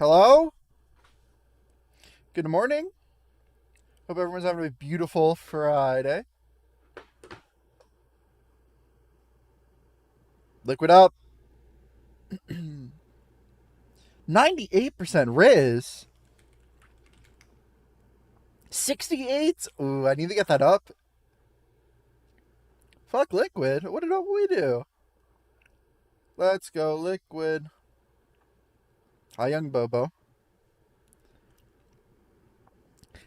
Hello? Good morning. Hope everyone's having a beautiful Friday. Liquid up. 98% Riz. 68? Ooh, I need to get that up. Fuck Liquid. What did we do? Let's go Liquid. Hi, young Bobo.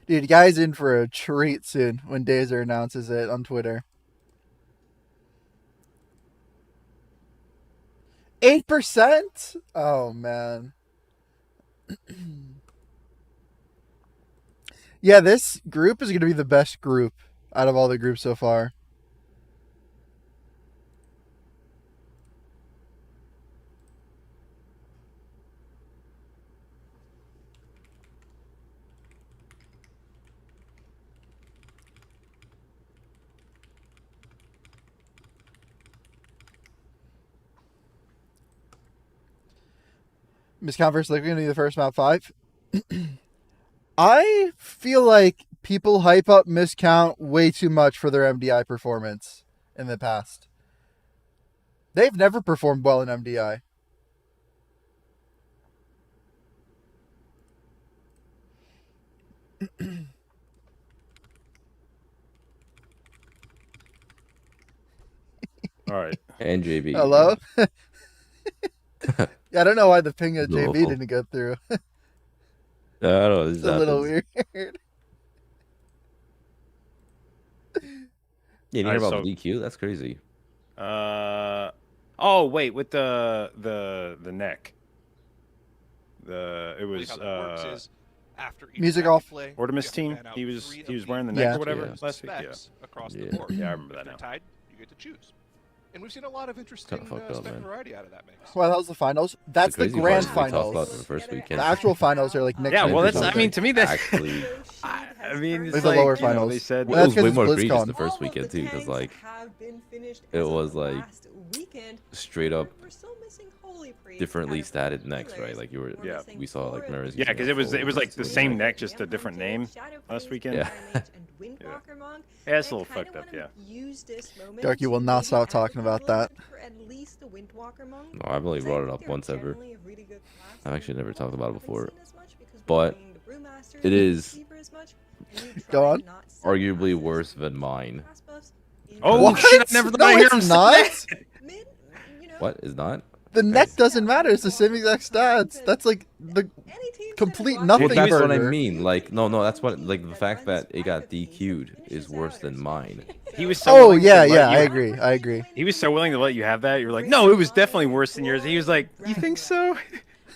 Dude, you guys in for a treat soon when Dazer announces it on Twitter. 8%? Oh, man. Yeah, this group is going to be the best group out of all the groups so far. Miscount versus Liquid going to be the first map 5. I feel like people hype up Miscount way too much for their MDI performance in the past. They've never performed well in MDI. All right. And JB. Hello? Yeah, I don't know why the ping of JB Beautiful. didn't go through. I don't know. It's a little weird. Yeah, you hear about the DQ? That's crazy. Oh wait, with the neck. It was after Music off. Ortimus team. He was wearing the neck or whatever last week. Across the Yeah. board. Yeah, I remember that now. Tied, you get to choose. And we've seen a lot of interesting spec variety out of that mix. Well, that was the finals. That's the grand part is we talked about finals. the first weekend. The actual finals are like next Yeah, week well, or that's. I something. mean, to me, that's Actually, I mean, it's Like the like, lower you know, finals. they said Well, it that's was way 'cause more it's egregious BlizzCon. the first weekend too, because like it was like straight up differently statted necks, right? Like you were, Yeah. we saw like nerves. yeah, because it was like the same neck, just a different name last weekend. Yeah. Yeah, it's a little fucked up. Yeah. Darky will not stop talking about that. No, I've only brought it up once ever. I've actually never talked about it before, but it is Go on. arguably worse than mine. Oh What? shit! I never thought No, I'd hear it's him say not. that. What is not? The neck doesn't matter. It's the same exact stats. That's like the complete nothing Well, that's what I burger. mean. Like, no, that's what. Like the fact that it got DQ'd is worse than mine. He was so. Oh willing to yeah, let yeah, you- I agree. He was so willing to let you have that. You were like, no, it was definitely worse than yours. He was like, you think so?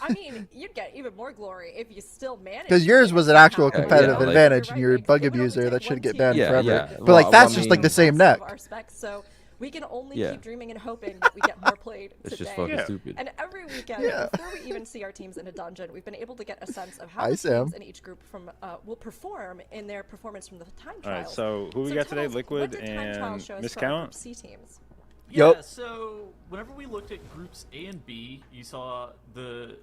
I mean, you'd get even more glory if you still managed. Because yours was an actual competitive like- advantage, and you're a bug abuser that should get banned Yeah, forever. yeah. But like Well, that's I just like mean- the same neck. So we can only Yeah. keep dreaming and hoping that we get more played It's today. just fucking Yeah. stupid. And every weekend, Yeah. before we even see our teams in a dungeon, we've been able to get a sense of how Hi, the Sam. teams in each group will perform in their performance from the time All trials. right. So who we got today? tell us, Liquid what did time and trials show us for our Group Miscount. C teams? Yup. Yeah, so whenever we looked at groups A and B, you saw the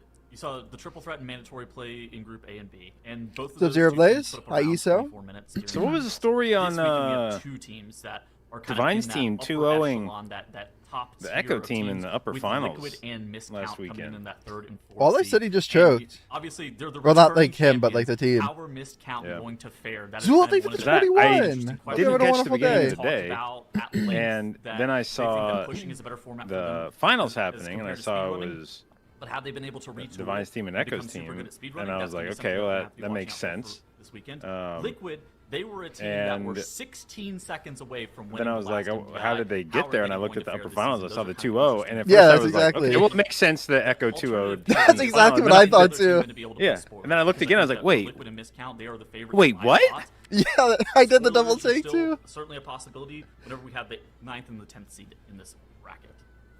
triple threat and mandatory play in group A and B, and both of those Sub-Zero two Blaze? teams put up Hi, around ESO? 24 minutes during So what was the this story on weekend. We have two teams that are kind Divine's of team in that 2-0ing upper echelon, that top the tier Echo of team in teams, the upper with finals Liquid and Miscount last coming weekend? in that third and fourth Well, they seed. said he just And choked. obviously, they're the Well, not returning like him, but like the champions. team. How are Miscount Yeah. going to fare? That is Zool, kind thank of you for one the of That I 21. didn't Hope you catch have a the wonderful beginning day. of the day. About at length And that then I they think saw that pushing is a better format for the them finals as happening, and I compared to saw it speedrunning. was But have they been able to retool Divine's team and and Echo's become super team, good at speedrunning? and I was That's gonna like, be okay, something well we're gonna have to be that makes watching out for sense. This weekend. Um, Liquid, they were a team that were and 16 seconds away from winning. Then I was the like, last oh, MDI. how did they How get are there? they And I going looked at to the fare upper this finals. I season? saw Those the are kind of 2-0, interesting and at Yeah, first I that's was like, exactly- okay, well, it makes sense that Echo 2-0'd. That's exactly what I thought too. Yeah, and then I looked again. I was like, wait, Liquid and Miscount, they are the favorites wait, in my what? thoughts. Yeah, I did the double Spoilers are take still too. Certainly a possibility whenever we have the 9th and the 10th seed in this bracket.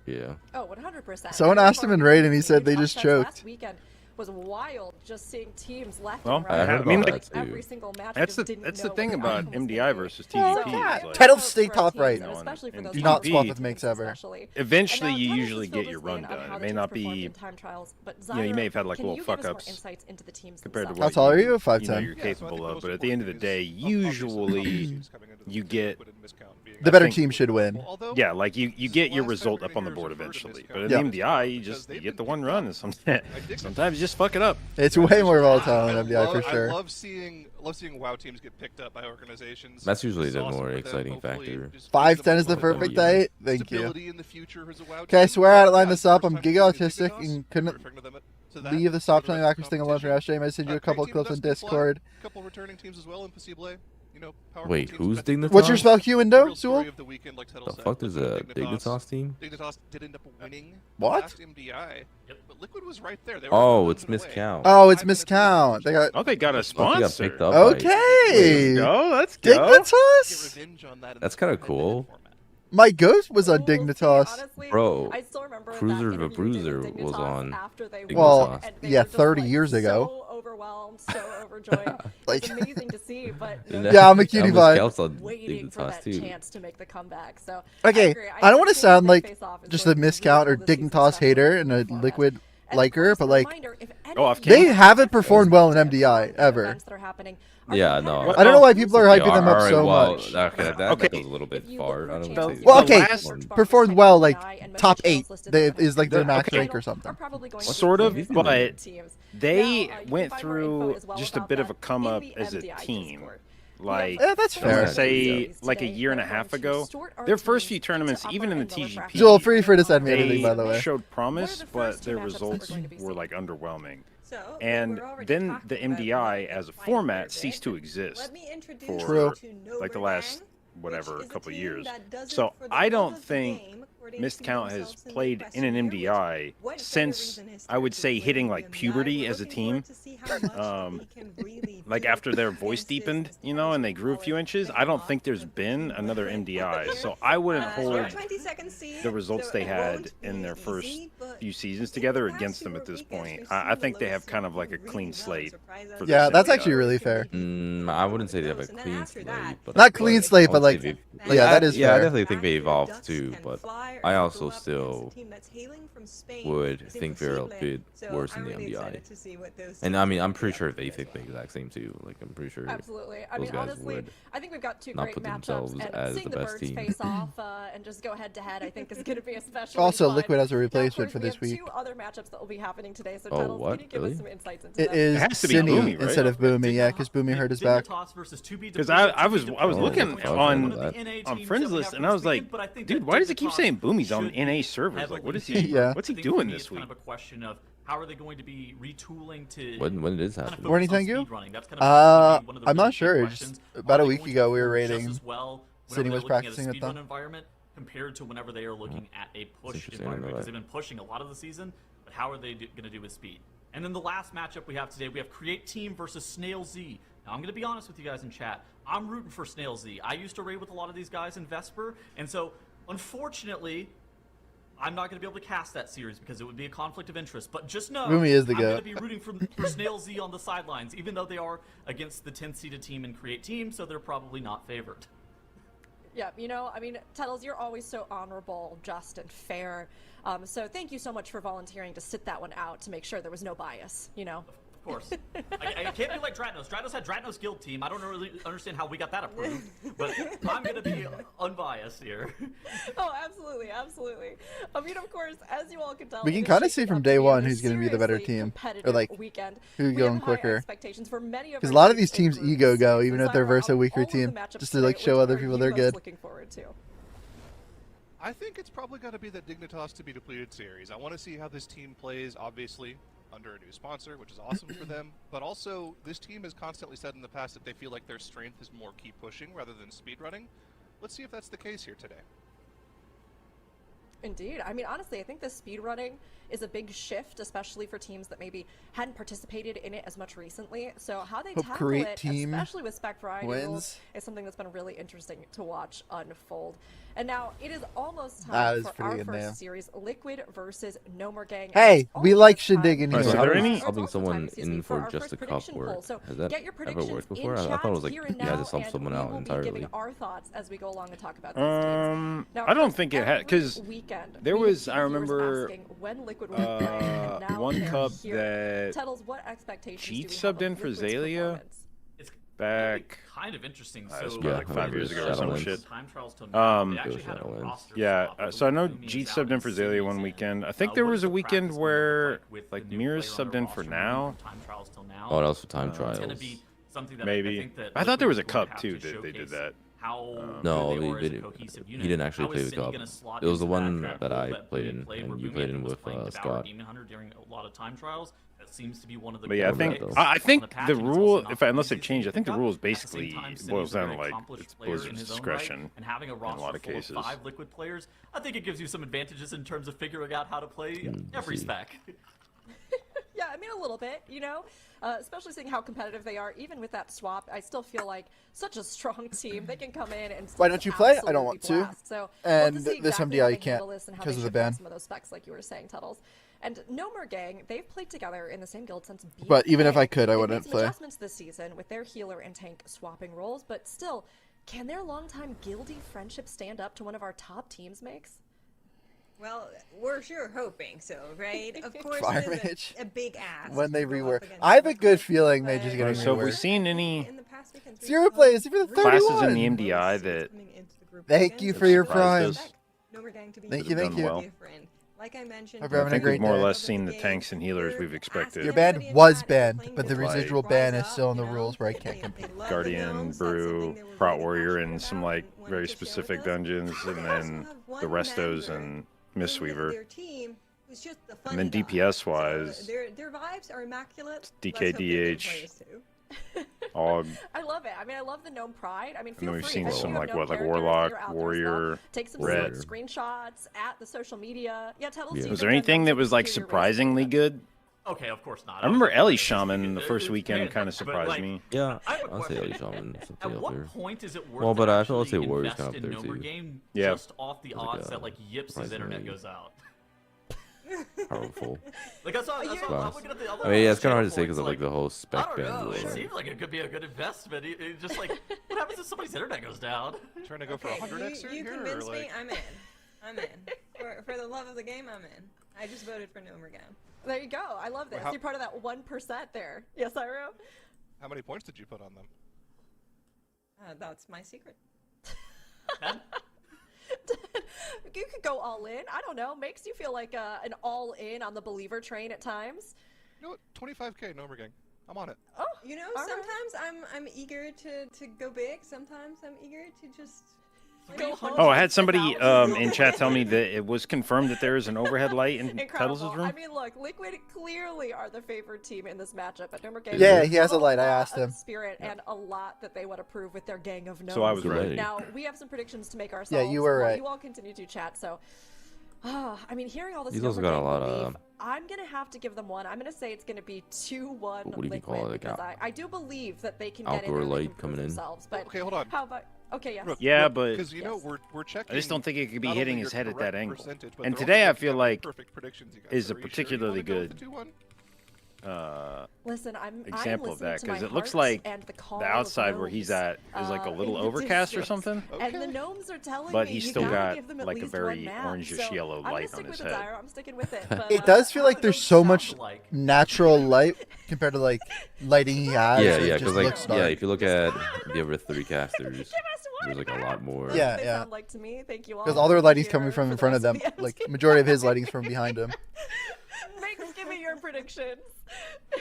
Yeah. Oh, 100%. Someone asked him in raid and he said they just choked. Last weekend, was wild. Just seeing teams left Well, and right. I heard I mean, about like, that too. every single match. That's we just that's didn't the know thing what the about outcome was MDI gonna be. versus So, TVP. yeah, is, like, Titles for stay pro top teams, right. and especially for In those Do TVP, not top swap teams with Minx ever. especially. Eventually, And now you Titles usually has filled get your us run in on done. how It the may teams not performed be, in time trials, but you know, you may have Zyro, had like can little you fuck give us more ups insights into the teams compared to themselves? what How tall are you? you know 5'10". you're Yeah, so I think capable the of. most But at the end of the important day, thing is, obviously, the top usually teams coming into the you season, get Liquid and Miscount being The better like- team should win. Although, yeah, like you this is get the your last result time up on the we're board gonna hear eventually. Miscount But in Yeah. the MDI, you because just they've you get the been one picked run, up and sometimes by Dignitas. sometimes you just fuck it up. It's way more I volatile in MDI for sure. I love seeing WoW teams get picked up by organizations. That's usually It's the awesome more for them. exciting Hopefully factor. it just 5'10" gives them is the a little bit perfect of height. Thank you. stability in the future as a WoW Okay, I team. swear I But outlined yeah, this up. first I'm time giga seeing Dignitas, autistic and we're couldn't referring to them to that, leave the stop for the telling rest of Accuracy thing alone for competition. yesterday. I send you a Great couple team, clips on Dustin Fly, Discord. couple returning teams as well, Impossible. You know, powerful Wait, teams, who's but I think Dignitas? What's your spell Q the window, real story Sewell? of the weekend, like Tuttle The said, fuck was is a that Dignitas team? Dignitas did end up winning What? last MDI, Yep. but Liquid was right there. They were Oh, one it's win away. Miscount. Oh, it's 5 minutes Miscount. They got Oh, they got a Fuck, he got sponsor. picked up by- okay. Go, let's go. Get Dignitas. revenge on that in That's the kinda head-to-head cool. format. My ghost was on We'll see, Dignitas. honestly, Bro, I still remember that Cruiser the interview we did Bruiser with was Dignitas on after they Dignitas. Well, won, and they yeah, were just, 30 like, years ago. So overwhelmed, so overjoyed. Like- It's amazing to see, but no Yeah, I'm a cutie vibe. Miscount's on waiting for Dignitas that too. chance to make the comeback. So Okay, agree. I don't want to think sound Big like Face-Off is just a going to be Miscount or really cool this season, Dignitas especially hater with and the a format. Liquid And of liker, course, but a like reminder, if any off of you they camera. haven't performed well in have MDI the ever. events that are happening, our Yeah, no. competitors I don't know why people are Okay, hyping them up alright, so well, much. Okay, that Okay. goes a little bit If you far. look I for don't channels, say Well, The okay, last- search bar, performed type well, in like, MDI, and most top channels 8 listed they, for is like their the max Okay. rank or are something. probably going to be Sort of, favorites but among teams. They Now, you can went find more info through as well just a about bit of a that come in up the as a MDI team. Discord. Like, Yeah, that's I fair. want to say Today like a year and a that half want to ago, sort our their first teams few into tournaments, upper even in the and lower TGP, brackets. Joel, feel free to send me they anything, by the way. showed promise, What are the but first two their matchups that results we're going to be were seeing? like underwhelming. So, And we're already then talking the about MDI the as a final format verdict. ceased to exist Let me introduce for True. you to like the last Gnomergang, whatever which is a couple team years. that does it So for the I love don't of the think game, according to Miscount has themselves in the played in an questionnaire, MDI which what better since reason is I would to say win hitting the like MDI? puberty We're as a looking team. forward to see how much we can really Like do after their voice against this deepened, you know, and they grew a few inches, I don't think there's been another MDI. So I wouldn't hold 20-second seed, the results so they it had won't in be their first easy, but few seasons in together the past against them few at this weekends, point. we've I seen think the they low have kind of seed like a really clean well, slate. surprise us. for Yeah, this that's MDI. actually really fair. I wouldn't say they have a And then clean after slate, that, but Not clean slate, but I would like, say they- yeah, that is yeah, I fair. definitely think they evolved too, but I also still would think they're a bit worse in the MDI. And I mean, I'm pretty sure they think the exact same too. Like, I'm pretty sure Absolutely. I those mean, guys honestly, would I think we've got two not great put matchups, themselves and as seeing the the best birds team. face off and just go head to head, I think is going to be especially Also, fun. Liquid has a Now, of replacement course, for we this have week. two other matchups that will be happening today. So, Oh, Tunnels, what? can you give Really? us some insights into It that? is has to be Cine Boomy, right? instead of Boomy, yeah, because Boomy hurt his back. Because I was looking fuck, on I know on friends list and I was like, dude, why does it keep saying Boomy's on NA servers? Like, what is he? Yeah. What's he I think doing for me, this it's week? kind of a question of how are they going to be retooling to when it is kind of happening. Warning, focus on thank you. speedrunning? That's kind of one of the I'm really not big sure. questions. Just about Are a they week going ago, to we were perform just rating. as well Cine whenever was they're looking practicing at with a them. speedrun environment compared to whenever they are looking at a push interesting, I environment, know because that. they've been pushing a lot of the season, but how are they going to do with speed? And then the last matchup we have today, we have Create Team versus Snail Z. Now, I'm going to be honest with you guys in chat. I'm rooting for Snail Z. I used to raid with a lot of these guys in Vesper, and so, unfortunately, I'm not going to be able to cast that series because it would be a conflict of interest. But just know, Boomy is the I'm going goat. to be rooting for Snail Z on the sidelines, even though they are against the 10th-seeded team in Create Team, so they're probably not favored. Yeah, you know, I mean, Tuttles, you're always so honorable, just, and fair. So thank you so much for volunteering to sit that one out to make sure there was no bias, you know? Of course. I can't be like Dratnos. Dratnos had Dratnos Guild Team. I don't really understand how we got that approved, but I'm going to be unbiased here. Oh, absolutely, absolutely. I mean, of course, as you all can tell, We can it is kinda shaping see from up to day be one a who's gonna be the better seriously team. Or, competitive like, weekend. who's We have going high quicker. expectations for many of Because a our lot of teams these in teams groups. ego go, even So, if they're Zyro, versus a out of weaker all of the team, matchups just to like today, show which other are people you they're most good. looking forward to? I think it's probably got to be that Dignitas to be depleted series. I want to see how this team plays, obviously, under a new sponsor, which is awesome for them. But also, this team has constantly said in the past that they feel like their strength is more keep pushing rather than speedrunning. Let's see if that's the case here today. Indeed. I mean, honestly, I think the speedrunning is a big shift, especially for teams that maybe hadn't participated in it as much recently. So how they Hope tackle Korean it, team especially with spec variety wins. rules, is something that's been really interesting to watch unfold. And now it is almost That time is for pretty our good first name. series, Liquid versus Gnomergang. Hey, we like shindig in Alright, here. so there I any- was subbing someone in for our just first a cup prediction work. poll. So Has that get your ever predictions worked in before? I chat thought it was like here you and had now, to sub and someone we out will be entirely. giving our thoughts as we go along and talk about these teams. Now, I don't first, think it had, every because weekend, there we have was, I viewers remember, asking when Liquid will be playing, and now one they're cup here. that Tettles, what expectations do Cheat we have subbed of in for Liquid's Zalia performance? It's back. kind of interesting. That was So, probably Yeah, like I 5 years remember ago or some Shadowlands. shit. Time trials till now, they It actually was had a Shadowlands. roster Yeah, swap with so I know Lumi Jeet is subbed out in for Zalia one season. weekend. I think there What was does a the weekend practice where look with like the new Mirrors player on subbed their in for roster now. moving from time trials till now? Oh, that was for time It's gonna trials. be something that Maybe. I think that I thought there was a Liquid is going to cup have too to that they did showcase that. How No, good they are as a didn't. cohesive He unit. didn't actually How play is the Cine cup. gonna slot It was the into one that that role I that played Lumi in, played, and where you Lumi, played I think, in was with playing Devour Scott. Demon Hunter during a lot of time trials. That seems to be one of the But yeah, I core think picks. though. I think On the patching, it's rule, also not if unless easy they to change, I pick think the up. rules At the same basically time, Cine's boils a down very to like accomplished it's player in Blizzard's his own discretion. right, and having a a roster lot of full cases. of 5 Liquid players, I think it gives you some advantages in terms of figuring out how to play every see. spec. Yeah, I mean, a little bit, you know, especially seeing how competitive they are. Even with that swap, I still feel like such a strong team. They can come in and Why don't you play? I don't want absolutely to. blast. So And we'll have to see this exactly MDI how they can't handle this and how because they of the shift out ban. some of those specs, like you were saying, Tuttles. And Gnomergang, they've played together in the same guild since BFA. But even if I could, I They've wouldn't made some play. adjustments this season with their healer and tank swapping roles, but still, can their longtime guildy friendship stand up to one of our top teams, Makes? Well, we're sure hoping so, right? Of course, Fire it is Mage. a big ask. When they to go rework. up against I have a Liquid, good feeling they but just Alright, getting so have we reworked. seen any in the past weekends, we've Zero seen plays, even really classes in third the one. MDI close that coming into the group Thank weekends you that for your surprised prime. us. Gnomergang to be Thank you, thank you. completely different. Like I mentioned, Hope you're having a I think great we've more or day. less seen the tanks and healers we've expected. Your ban was banned, but the residual ban is still in the rules where I can't compete. Guardian, Brew, Prot Warrior, and some like very specific dungeons, and then the restos and Mistweaver. And then DPS wise, their vibes are immaculate. DKDH, AUG. I love it. I mean, I love the gnome pride. I mean, And feel then we've free. seen if you some have like gnome what, like characters that Warlock, you're out there as well, Warrior. take some Red. screenshots at the social media. Yeah, tell us. Yeah. Was there anything that was like surprisingly good? Okay, of course not. I remember was- Ellie Shaman the first it's weekend banned, kind of but, surprised like, me. Yeah, I have a I'll say question. Ellie Shaman. is At something up what there. point is it worth Well, but it I also actually say Warrior's invest kind of in up there, too. Gnomergang Yeah. just off the Like odds a that like Yips' price internet tag. goes out? Powerful. Like I saw, I'm Class. looking at the other I mean, yeah, it's kind of channel hard to say because points, of like the whole I spec don't ban know. rule. It Right? seems like it could be a good investment. It just like, what happens if somebody's internet goes down? Trying to go for Okay, 100x you here, or convinced like... me. I'm in. I'm in. For the love of the game, I'm in. I just voted for Gnomergang. There you go. I love this. Well, how- You're part of that 1% there. Yes, Iro? How many points did you put on them? That's my secret. You could go all in. I don't know. Makes you feel like an all in on the believer train at times. You know what? 25k Gnomergang. I'm on it. Oh, You know, all right. sometimes I'm eager to go big. Sometimes I'm eager to just Go home. Oh, I had somebody in chat tell me that it was confirmed that there is an overhead light in Incredible. Tuttles' room. I mean, look, Liquid clearly are the favored team in this matchup, but Gnomergang Yeah, he has a light. I lot asked of him. Spirit and a lot that they want to prove with their gang of gnomes. So I was Good right. lady. Now we have some predictions to make ourselves. you were while right. You all continue to chat. So, I mean, hearing all this, He's also got a Gnomergang lot belief, of- I'm gonna have to give them one. I'm gonna say it's gonna be 2-1 What do you Liquid call it, like because out- I do believe that they can get in outdoor there and they light can prove coming in? themselves. But Okay, hold on. how about? Okay, yes. Rook, Yeah, but because you know we're checking. I just don't think it could be not hitting only his your head at that correct angle. percentage, but And they're today also I feel checking like perfect predictions you guys. is Are a you sure you particularly wanna go with good the 2-1? Listen, I'm example of listening that to my because it looks heart like and the call the of outside where he's gnomes, at is like a little in the overcast or distance. something. And the Okay. gnomes are telling But me he's you still gotta got, give them at like, a least very one map. orangish So yellow I'm gonna light on stick his with it, head. Zyro. I'm sticking with it. But, It does feel like there's so much Like, natural light compared to like lighting he has. Yeah, it yeah, just because like, looks yeah, dark. if you look at the other 3 casters, Give us one there's like a map. lot more. That's Yeah, what they yeah. sound like to me. Thank you all. Because all their lighting's here coming from for in the front of them. rest of the Like majority of his lighting's from behind him. Makes give me your predictions.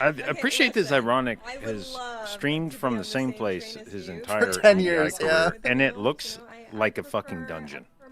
I appreciate this listen, ironic I would has love streamed to be from on the the same same place train as his you. entire 10 MDI years, career, yeah. and it looks I like a prefer- fucking dungeon.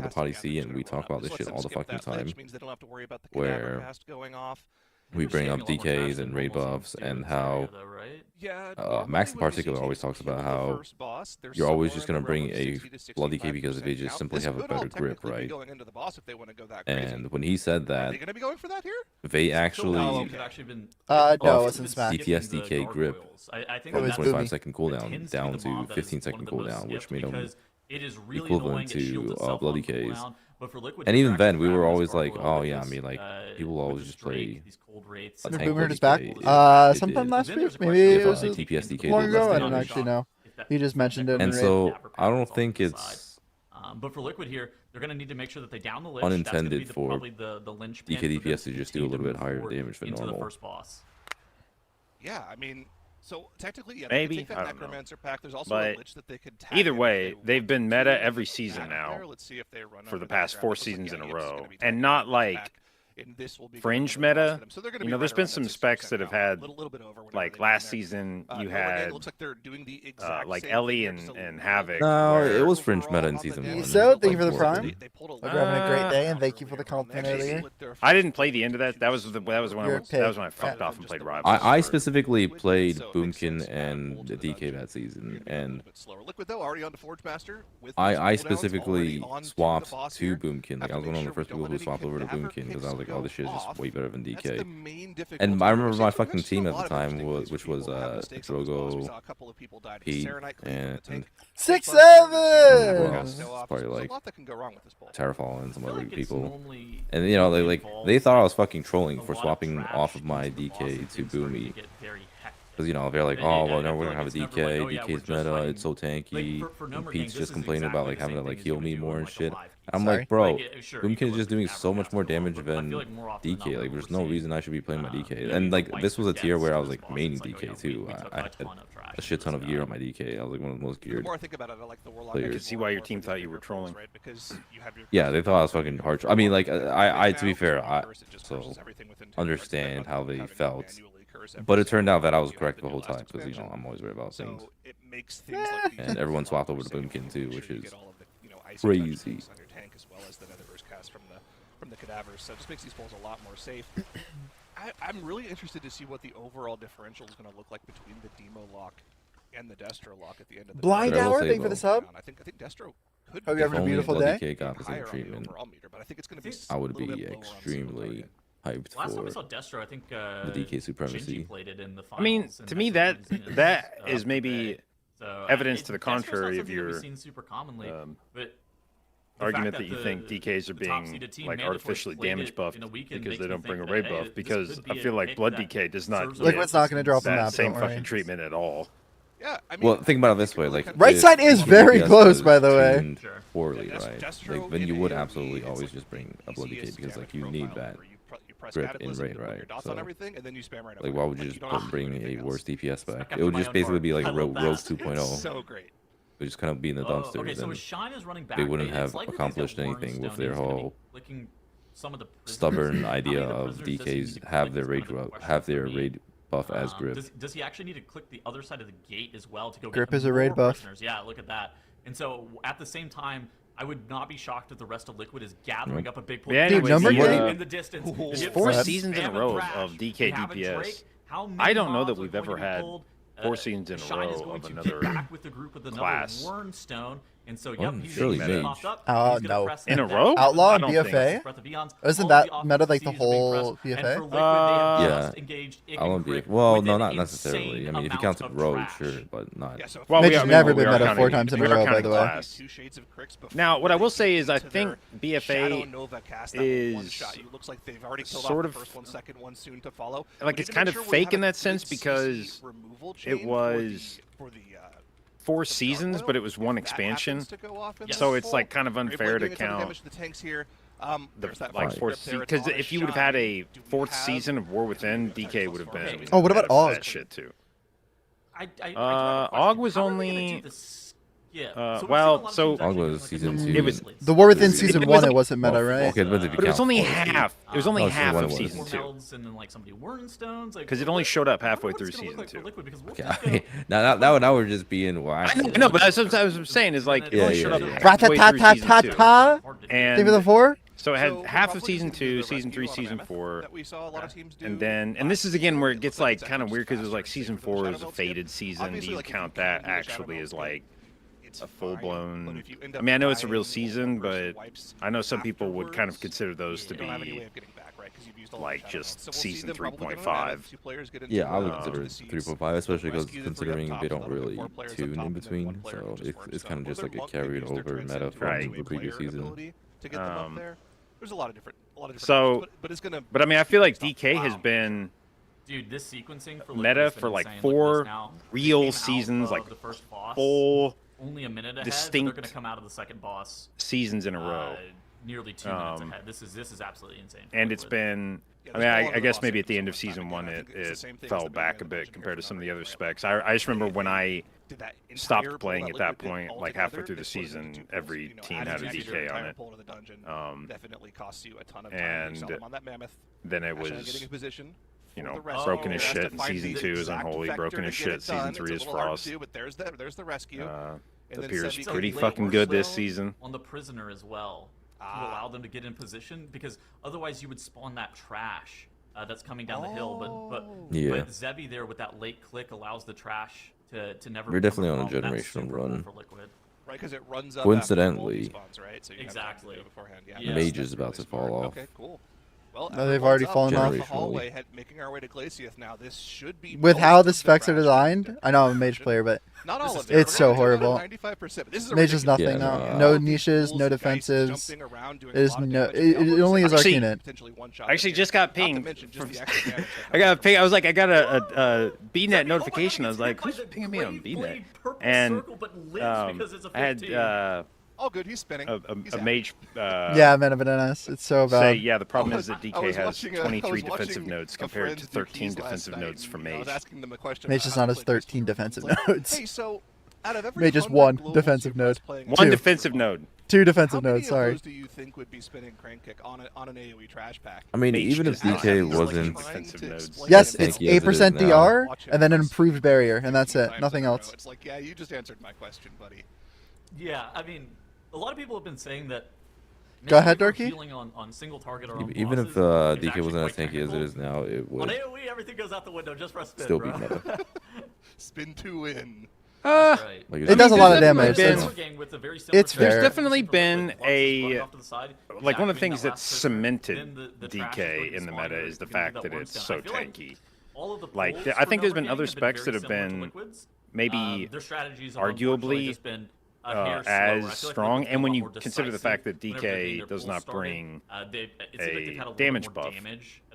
part of the has to Potty be on C, their and we Twitter talk about rollout. this This shit lets all them the skip fucking that glitch, time. means they don't have to worry about the Where cadaver cast going off. we bring up DKs and raid buffs and how Max in particular always talks about how you're always just going to bring a blood DK because they just simply have a better grip, right? And when he said that, they actually no, it wasn't Smack. DPS DK grip from was 25-second cooldown down to 15-second cooldown, which made him equivalent to blood DKs. And even then, we were always like, oh yeah, I mean, like, people always just play a tank Boomer blood is back. DK. Sometime last week, maybe it was TPS DK long ago. I did don't last actually know. He just mentioned it. And in so I don't think it's but for Liquid here, they're going to need to make sure that they down the Lich. unintended for probably the linchpin DK for them DPS to just do a little bit higher damage than into normal. the first boss. Yeah, I mean, so technically, yeah, Maybe, they could take I that don't know. Necromancer pack. There's also But a Lich that they could tag either in if way, they they've been wanted meta to. every Back season there. now Let's see if they run for under the past background. 4 It looks like, seasons in a yeah, it's row, gonna be and tagged not in the like back, and this will be fringe going into the boss meta. for them. So they're gonna You be know, there's right been around some that specs 60% that have now. had, Little bit over whenever like they last get in there. season, you Gnomergang, had looks like they're doing the exact like same Ellie thing here, and just a and little Havoc. bit No, where- it was fringe meta in overall season on the one. damage. So, thank you for the Like, prime. They pulled a Hope you're having a great day, and thank you for the compliment earlier. I didn't play the end of that. That was when You're a that was when I pig. fucked off and played Rivals. I specifically played Boomkin and the DK that season, and I specifically swapped to Boomkin. Like, I was one of the first people who swapped over to Boomkin because I was like, oh, this shit is just way better than DK. And I remember my fucking team at the time, which was Drogo, Pete, and 6-7. who else? Probably like Terrafall and some other people. And you know, they thought I was fucking trolling for swapping off of my DK to Boomy. Because, you know, they're like, oh, well, no, we're going to have a DK. DK's meta. It's so tanky. And Pete's just complaining about, like, having to, like, heal me more and shit. I'm like, bro, Boomkin is just doing so much more damage than DK. Like, there's no reason I should be playing my DK. And, like, this was a tier where I was, like, maining DK, too. I had a shit ton of gear on my DK. I was, like, one of the most geared I can see why your team thought you were trolling. Yeah, they thought I was fucking hard. I mean, like, I to be fair, I so understand how they felt. But it turned out that I was correct the whole time because, you know, I'm always right about things. And everyone swapped over to Boomkin too, which is crazy. From the cadavers, so it just makes these polls a lot more safe. I'm really interested to see what the overall differential is going to look like between the Demo lock and the Destro lock at the end of the Blind But I will hour, say, thank you for the though, sub. I think Destro could Hope be you're having a only beautiful Blood day. DK got the same higher on the treatment, overall meter, but I think it's going to be I would a little be bit lower on the extremely target. hyped Last time we for saw Destro, I think the DK supremacy. Shinji played it in the finals. I mean, and to me, that's that what that was in is maybe So, evidence to the Destro's not contrary of something that we've your seen super commonly, but the argument fact that you the- think DKs are the top being seeded team like mandatory artificially played damage it buffed in a weekend because makes they me don't bring a think raid that, buff. hey, Because this could I be feel a like pick Blood that DK does not serves get Liquid's not gonna drop on that that, same don't worry. fucking treatment at all. Yeah, I mean, Well, think about it this way, like Right if side is DK very DPS close, was by the way. tuned Sure. poorly, Yeah, right? Destro Like, then you in would AoE, absolutely it's always like just bring a the Blood DK easiest because, like, you damage need profile that. where you press grip in Cataclysm, raid, you put your right? dots on So, everything, and then you spam right Like, over why it. would you Like, just don't have to do bring anything a else. worse DPS back? After It would my just own basically heart. be like I a love Rogue that. 2.0. So great. It would just kind of be in the dumpster. Okay, so Then Shine is running back. they wouldn't It's have like that he's got accomplished anything with Wormstone. their He's gonna be whole licking some of the prisoners. stubborn How many idea the of prisoners does he need DKs to have click their is raid kind of the question have for their me. raid buff as grip. Does he actually need to click the other side of the gate as well to go Grip get is a raid more buff. prisoners? Yeah, look at that. And so at the same time, I would not be shocked if the rest of Liquid is gathering Nope. up a big pool. Yeah, Dude, anyways, Gnomergang- in the distance. There's You 4 have seasons in a Spam and row Thrash. of DK You have a DPS. Drake. How many I don't know that mobs are we've going to ever be had pulled? 4 seasons in a Shine is row going of to another get back with the group with another class. Wormstone. And so, Well, yep, he's surely gonna mage. popped up. Oh, He's gonna no. press In a that row? Outlaw I and don't BFA? think. Breath of Eons. Isn't All that the meta like offensive the is being whole pressed, and BFA? for Liquid, they have Yeah. just engaged Ig I'll and be Crick well, with no, an not necessarily. insane I mean, if you amount count of Rogue, trash. sure, but not. Yeah, so Well, Mitch we, I mean, never we been are meta counting- 4 times in a we are row, by counting the way. class. Two shades of Cricks before Now, what I they will say kick is I into think their Shadow BFA Nova cast that with one is shot. You looks like they've already killed sort off the of- first one, second one soon to follow. like, We it's need to kind make of sure we fake have in a that sense good CC because removal it chain was for the 4 Dark seasons, Oil. but it was one If that expansion. happens to go off in So this it's like poll, kind of Brave unfair Blade to doing a ton of count damage to the tanks here. the There's that like first 4th grip there. season It's because on a if you would have had a shine. Do we 4th have- season of War Within, DK would have been. Oh, what about meta for Og? that shit too? I do have a Og question. was How are they gonna only- do this? Yeah. well, we've seen a lot of so- teams actually Og was doing, like, season the 2. It was- The War Within It season was 1, like- it wasn't meta, right? Okay, but if you But it was count only 4, half. It was only Oh, half so of one season was. 2. And then like somebody Wormstones, like, Because it only showed up halfway I wonder through what it's gonna look season like for 2. Liquid, because we'll Okay, just I mean, go- now we're just being whack. I know, but that's what I was saying is like it Yeah, only yeah, showed up yeah. halfway through season 2. Rat-ta-ta-ta-ta-ta. And Think of the 4? So it had So half we're of probably season just gonna do 2, the season 3, rescue on a season mammoth 4, that we saw a lot of teams do and then this is again where it gets like kind of weird because it was like season 4 is a faded season. Do you count that actually as like a full-blown? I mean, I know it's a real season, but I know some people would kind of consider those to be like just season 3.5. Yeah, I would consider it 3.5, especially because considering they don't really tune in between, so it's kind of just like a carried over meta from the previous season. There's a lot of different So, but it's gonna. But I mean, I feel like DK has been Dude, this sequencing for meta for like 4 real seasons, like full only a minute ahead, distinct they're gonna come out of the second boss seasons in a row. Nearly 2 minutes ahead. This is absolutely insane. And it's been, I mean, I guess maybe at the end of season 1 it fell back a bit compared to some of the other specs. I just remember when I stopped playing at that point, like halfway through the season, every team had a DK on it. And then it was, you know, broken as shit in season 2 is Unholy, broken as shit season 3 is Frost. It appears pretty fucking good this season. On the prisoner as well, to allow them to get in position, because otherwise you would spawn that trash that's coming down the hill. But Zebi there with that late click allows the trash to never. We're definitely on a generational run. For Liquid. Right, because it runs up coincidentally, spawns, right? So you exactly. Yeah. Mage is about to fall off. Okay, cool. Well, No, they've already fallen off. The hallway, making our way to Glaciath now. This should be With how the specs are designed, I know I'm a mage player, but not all of it's so horrible. 95%. Mage is nothing now. No niches, no defensives. It only is arcane it. I actually just got pinged. I got a ping. I was like, I got a BNet notification. I was like, who's pinging me on BNet? And I had all good. He's spinning. A mage. Yeah, man, bananas. It's so bad. Say, yeah, the problem is that DK has 23 defensive nodes compared to 13 defensive nodes for Mage. Mage is not as 13 defensive nodes. Hey, so out of every Mage is 1 defensive node. 1 defensive node. 2 defensive nodes. Sorry. How many of those do you think would be spinning Crank Kick on an AOE trash pack? I mean, even if DK wasn't, yes, it's 8% DR and then an improved barrier, and that's it. Nothing else. It's like, yeah, you just answered my question, buddy. Yeah, I mean, a lot of people have been saying that. Go ahead, Dorky. On single target or on even if DK wasn't as tanky as it is now, it would. On AOE, everything goes out the window just for a spin, still bro. be meta. Spin to win. Right. It does a lot of damage. It's fair. There's definitely been a like one of the things that cemented DK in the meta is the fact that it's so tanky. Like I think there's been other specs that have been maybe arguably as strong, and when you consider the fact that DK does not bring a damage buff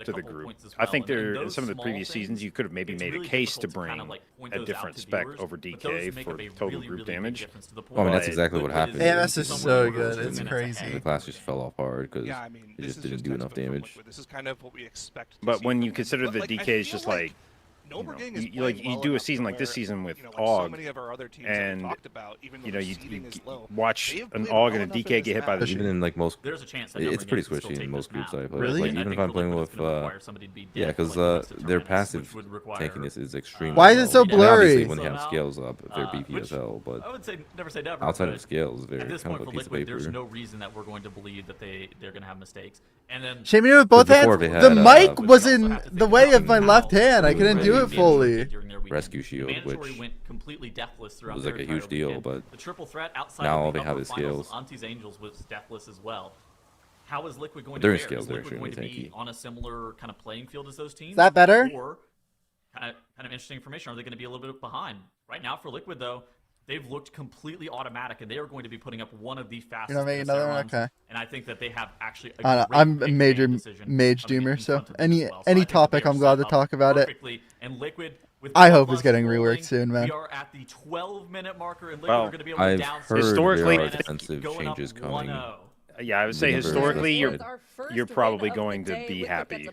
to the group, I think there in some of the previous seasons you could have maybe made a case to bring a different spec over DK for total group damage. Well, I mean, that's exactly what happened. AMS is so good, it's crazy. The class just fell off hard because it just didn't do enough damage. This is kind of what we expect. But when you consider that DK is just like, you do a season like this season with AUG, and you watch an AUG and a DK get hit by the even in like most, there's a chance it's pretty squishy in most groups I play. Really? Like even if I'm playing with, yeah, because their passive tankiness is extreme. Why is it so blurry? Obviously, when they have scales up, they're BP as hell. But I would say never say never. Outside of scales, they're at this kind point of a for piece of Liquid, paper. there's no reason that we're going to believe that they're going to have mistakes. And then Shame with both hands. Before they had, The mic which was in the way of my left hand. I couldn't do it fully. Rescue shield, which went completely deathless throughout was like a huge deal, but the triple threat outside now of all the they have upper is finals, scales. Auntie's Angels was deathless as well. How is Liquid going They're to in fare? scales, Is they're Liquid going to extremely be tanky. on a similar kind of playing field as those teams? Is that better? Or kind of interesting information. Are they going to be a little bit behind? Right now for Liquid though, they've looked completely automatic, and they are going to be putting up one of the fastest. You're not making another one? Okay. And I think that they have actually. I'm a major mage doomer, so any topic I'm glad to talk about it. And Liquid. I hope it's getting reworked soon, man. We are at the 12-minute marker, and Liquid Well, are going to be able to I've downside heard Historically- there are defensive changes coming. Yeah, I would say Remember, historically that's you're probably going to be happy.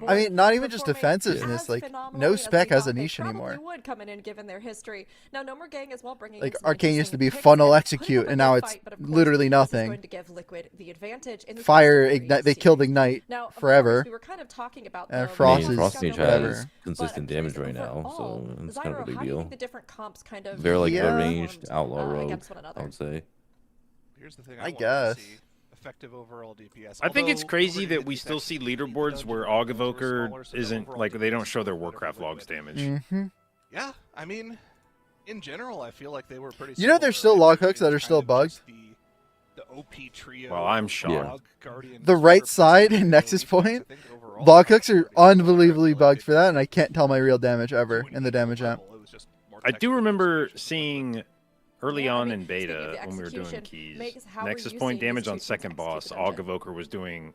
I mean, not even just defensiveness. Like, no spec has a niche anymore. Would come in and given their history. Now, Gnomergang as well bringing Like, in some Arcane used to be interesting funnel picks and execute, putting and up now a it's fight, but of course, literally this is nothing. going to give Liquid the advantage in the Fire first ignite. They series. killed ignite Now, of forever. course, we were kind of talking about And the Frost I mean, is Frost Mage whatever. has consistent damage right now, so it's kind of a big how do you deal. think the different comps kind of They're like Yeah. a ranged outlaw rogue, against one another? I would say. Here's the thing I guess. effective overall DPS. I think it's Although, crazy over that we still see leaderboards where Augevoker isn't, like, they don't show their Warcraft logs damage. Mm-hmm. Yeah, I mean, in general, I feel like they were pretty. You know, there's still log hooks that are still bugged. The OP trio. Well, I'm shocked. The right side in Nexus Point, log hooks are unbelievably bugged for that, and I can't tell my real damage ever in the damage app. I do remember seeing early on in beta when we were doing keys, Nexus Point damage on second boss, Augevoker was doing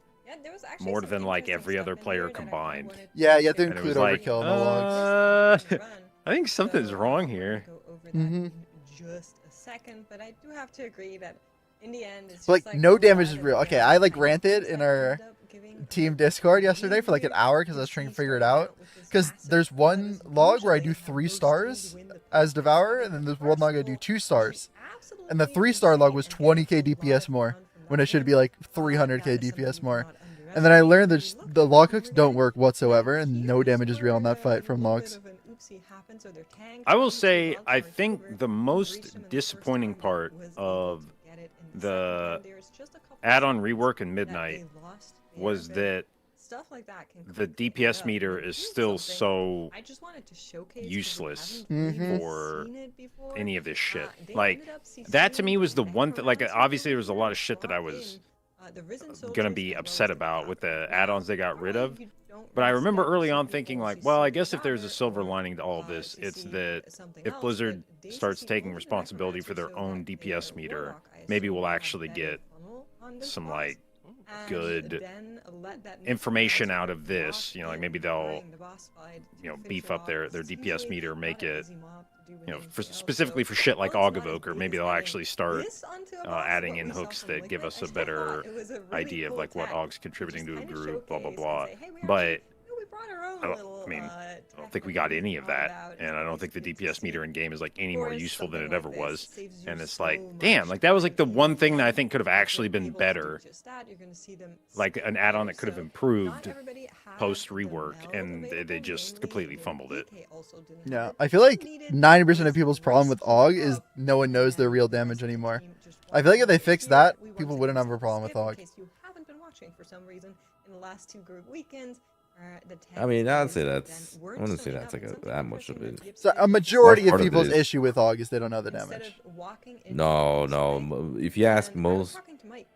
more than like every other player combined. Yeah, you have to And it include was like, overkill in the logs. I think something's wrong here. Mm-hmm. Just a second, but I do have to agree that in the end, it's But just like no damage is real. Okay, I like ranted in our team Discord yesterday for like an hour because I was trying to figure it out. Because there's one log where I do 3 stars as Devourer, and then there's one log I do 2 stars. And the 3-star log was 20k DPS more, when it should be like 300k DPS more. And then I learned that the log hooks don't work whatsoever, and no damage is real in that fight from logs. I will say, I think the most disappointing part of the add-on rework in Midnight was that the DPS meter is still so useless for any of this shit. Like, that to me was the one thing, like, obviously there was a lot of shit that I was gonna be upset about with the add-ons they got rid of. But I remember early on thinking, like, well, I guess if there's a silver lining to all of this, it's that if Blizzard starts taking responsibility for their own DPS meter, maybe we'll actually get some, like, good information out of this. You know, like, maybe they'll, you know, beef up their DPS meter, make it, you know, specifically for shit like Augevoker, maybe they'll actually start adding in hooks that give us a better idea of, like, what Aug's contributing to a group, blah, blah, blah. But I don't think we got any of that, and I don't think the DPS meter in game is like any more useful than it ever was. And it's like, damn, like that was like the one thing that I think could have actually been better, like an add-on that could have improved post rework, and they just completely fumbled it. Yeah, I feel like 90% of people's problem with AUG is no one knows their real damage anymore. I feel like if they fixed that, people wouldn't have a problem with AUG. I mean, I wouldn't say that's like that much of it. So a majority Part of of it people's is- issue with AUG is they don't know the damage. No. If you ask most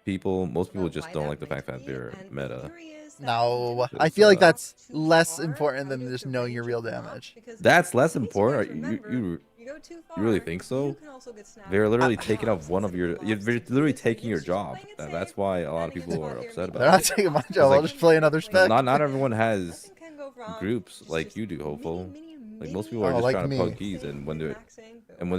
people just don't like the fact that they're meta. No, I feel like that's less important than just knowing your real damage. That's less important. You really think so? They're literally taking up one of your. They're literally taking your job. That's why a lot of people are upset about They're not it. taking my job. I'll just play another spec. Not everyone has groups like you do, hopeful. Like most people are just like trying me. to pug keys, and when they're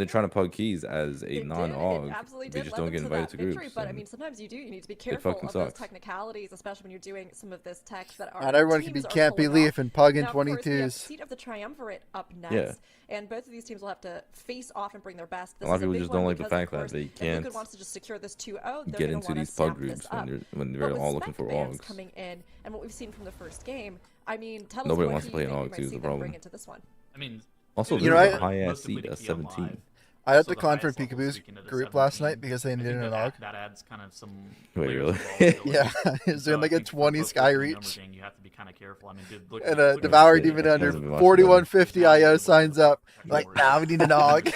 trying to pug keys as a non-AUG, they just don't get invited to groups. But I mean, sometimes you need to be careful of those technicalities, especially when you're doing some of this tech that are. Not everyone can be Campy Leaf and pug in 22s. Seat of the Triumvirate up next. Yeah. And both of these teams will have to face off and bring their best. A lot of people just don't like the fact that they can't wants to just secure this 2-0, get into these pug groups when they're all looking for AUGs. Coming in, and what we've seen from the first game, I mean, tell Nobody us wants to play an AUG too, is the problem. Bring into this one. I mean, Also, You there's know, a high-ass seat at 17. I had to confront Peekaboo's group last night because they needed an AUG. That adds kind of some. Wait, really? Yeah, is there like a 20 sky reach? You have to be kind of careful. I mean, dude, look, And a Devour Demon under 4150 IO signs up. Like, now we need an AUG.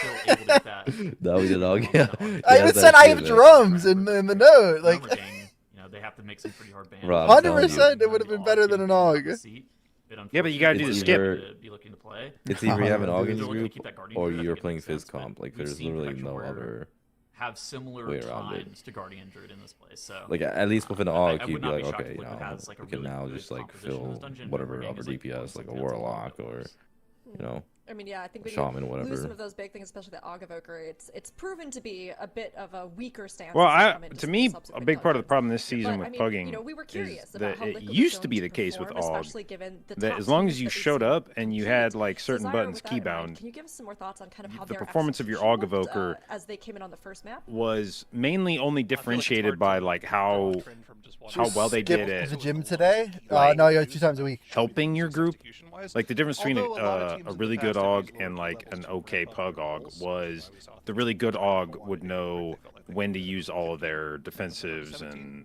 No, we did AUG. Yeah. I even said I have drums in the note. Like, you know, they have to make some pretty hard bans. 100% it would have been better than an AUG. Yeah, but you gotta do the skip. It's either you have an AUG in your group or you're playing Fizz Comp. Like, there's literally no other have similar way around it. times to Guardian Druid in this place. So like at least with an AUG, you'd be not like, be shocked okay, if you Liquid know, has, like, a we can really now good just like composition in fill this dungeon. whatever Gnomergang other is, like, DPS, like a something that's Warlock all over or, the place. you know. I mean, yeah, I think we Shaman, lose whatever. some of those big things, especially the Augevoker. It's proven to be a bit of a weaker stance. Well, to me, a big part of the problem this season with pugging you know, we were curious is about that how it Liquid was used to going be the case with perform, AUG especially given the that top as long teams as you that we've showed seen up and you had like certain Desire, buttons with that in mind, keybound, can you give us some more thoughts on kind of how the their performance of your execution looked, Augevoker as they came in on the first map? was mainly only differentiated by like how well they did Skip it the gym today? Like- No, yeah, 2 times a week. helping your group. Like the difference between Although a lot of teams a in the really good past have AUG used lower and like levels an to okay move pug up AUG was the really good AUG would know when to use all of their defensives and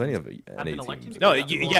plenty of have NA been electing teams. to No, go that far.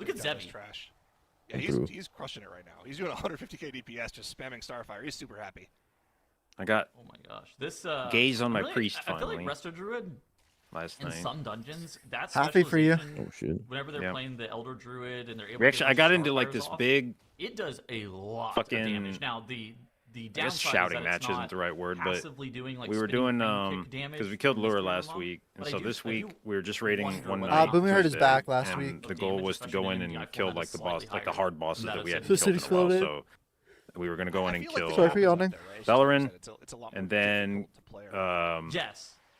Look at That was Zebi. trash. Yeah, he's crushing it right now. He's doing 150k DPS, just spamming Starfire. He's super happy. I got Oh my gosh, this gaze on my really, priest I feel finally. like Resto Druid Last in night. some dungeons, that's Happy for you. Oh shit. Whenever they're Yep. playing the Elder Druid and they're able We to actually, get I got the into like Starfires this off, big, it does a lot fucking- of damage. Now the I downside guess is shouting that match it's not isn't the right word, but passively doing, like, we were spinning doing frame kick damage because we killed when you Lure screw them last up. week, and But so I do- this I week do we were just raiding wonder one whether night. Boomy Heart is Tuesday, back last and week. The goal was to go in and kill like the boss, like the hard bosses that we hadn't So killed in a City's while. filled So we were gonna go in and kill Sorry for yawning. Bellerin, It's a lot more and then difficult to play around. Yes.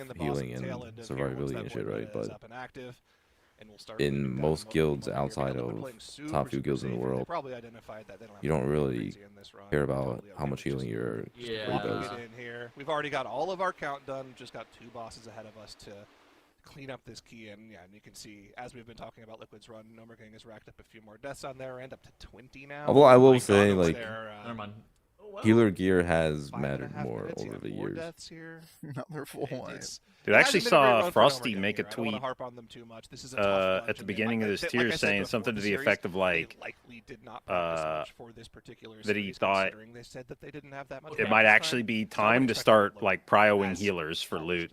off healing and survivability and shit, right? But in most guilds outside of top few guilds in the world, you don't really care about how much healing your crew does. We've already got all of our count done. Just got 2 bosses ahead of us to clean up this key, and yeah, and you can see as we've been talking about Liquid's run, Gnomergang has racked up a few more deaths on their end, up to 20 now. Although I will say, like, Never mind. healer gear has mattered more over the years. Another full one. Dude, I actually saw Frosty make a tweet at the beginning of this tier saying something to the effect of like that he thought it might actually be time to start like prioing healers for loot.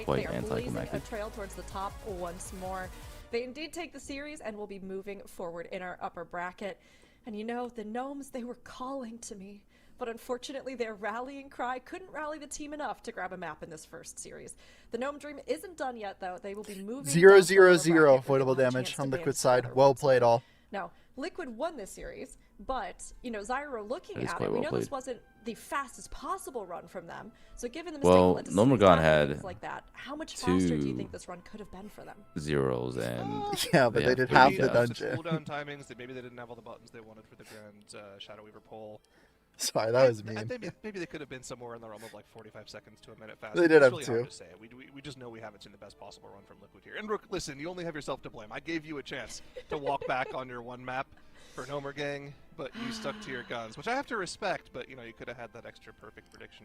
right. quite They are blazing a anticlimactic. trail towards the top once more. They indeed take the series and will be moving forward in our upper bracket. And you know, the Gnomes, they were calling to me but unfortunately their rallying cry couldn't rally the team enough to grab a map in this first series. The Gnome Dream isn't done yet, though. They will be moving 0-0-0 avoidable damage on Liquid side. Well played, all. Now, Liquid won this series, but, you know, Zyro looking at it, well we know played. this wasn't the fastest possible run from them. So given the Well, mistake Gnomergang had like that, how much faster do you think this run could have been for them? zeros and Yeah, but they did half the dungeon. Cooldown timings, that maybe they didn't have all the buttons they wanted for the Grand Shadow Weaver poll. Sorry, that was mean. Maybe they could have been somewhere in the realm of like 45 seconds to a minute faster. They did have really two. Hard to say. We just know we haven't seen the best possible run from Liquid here. And Rook, listen, you only have yourself to blame. I gave you a chance to walk back on your one map for Gnomergang, but you stuck to your guns, which I have to respect. But you know, you could have had that extra perfect prediction.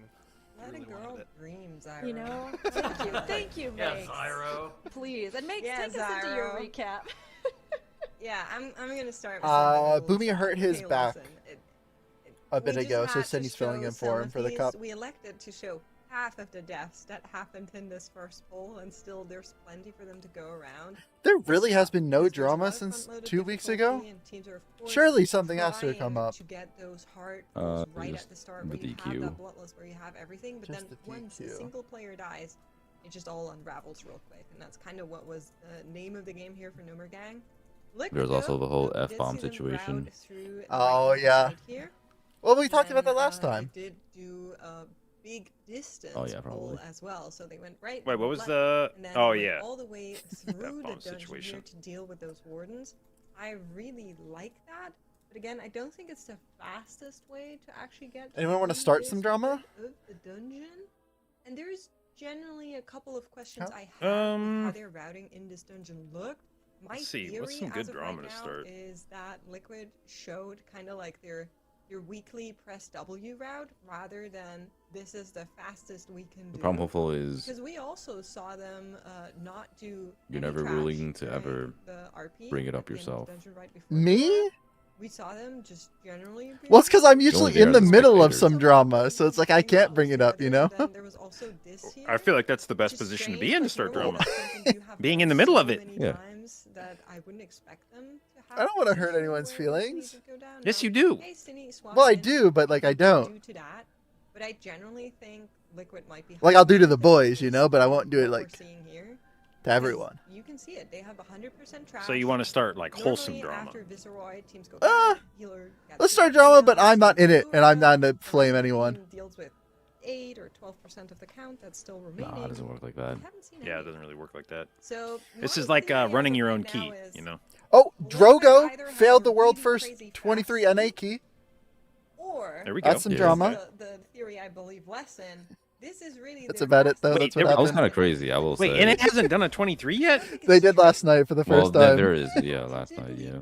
Let really a girl dream, Zyro. You know, thank you, Yeah, Makes. Zyro. Please, and Makes, Yeah, take us into your Zyro. recap. Yeah, I'm gonna start with something Boomy hurt his okay, back listen, a bit we just ago, so had to Cindy's filling show in some for him of for the these. cup. We elected to show half of the deaths that happened in this first poll, and still there's plenty for them to go around. There really has been no There's a drama lot of since front-loaded 2 weeks ago. difficulty, and teams are, of course, Surely something has to come trying up. To get those hard pulls right just at the start, the where you DQ. have that bloodlust, where you have everything, but Just then the once a DQ. single player dies, it just all unravels real quick, and that's kind of what was the name of the game here for Gnomergang. There's also the whole we did F-bomb see them situation. route through the Oh, right-hand yeah. side here. Well, we talked about Then, that last time. They did do a big distance yeah, pull probably. as well, so they went right. Wait, what went was left, the? and then Oh went yeah. all the way through the bomb dungeon situation. here to deal with those wardens. I really like that, but again, I don't think it's the fastest way to actually get. Anyone want to through start this some drama? bit of the dungeon, and there's generally a couple of questions How- I have with how their routing in this dungeon looked. My Let's see, theory what's some good as of drama right to now start? is that Liquid showed kind of like their weekly press W route rather than this is the fastest we can do. The problem, hopefully, is Because we also saw them not do. You're any never trash willing to during ever the RP bring it at up the end of the yourself. dungeon right before Me? we saw them just generally. Well, it's because I'm only usually there in the as a middle of spectator. some drama, so it's like I can't bring it up, you know? Then there was also this here. I feel like that's the best Which is position to strange, be in to like, start normally drama. that's something you have Being done in the middle so of it. many Yeah. times that I wouldn't expect them to have I don't wanna a hurt position anyone's where feelings. things would go down. Yes, Now, you do. hey, Cindy, swap Well, I in do, but like I don't. due to that, but I generally think Liquid might be Like I'll do to the higher boys, than you know, but I won't do it what we're like seeing here. to Because everyone. You can see it. They have 100% trash. So you want to start like wholesome Normally, drama? After Visceroid, teams go Ah, healer gets let's start it. drama, but I'm not in it, Blue and I'm not round, to flame the anyone. team deals with 8 or 12% of the count that's still remaining. Nah, it doesn't work like I that. haven't seen Yeah, it any. doesn't really work like that. So This my is like theory as running of your right own now key, is you know? Oh, Liquid Drogo either has failed the a world really first crazy 23 fast NA key. Or There we go. That's some Yeah. drama. the theory I believe less in. This is really That's their about it, though. Wait, That's what there- That was happened. kind of crazy, I will Wait, say. and it hasn't done a 23 yet? They did last night for the Well, first time. there is, yeah, last night, yeah.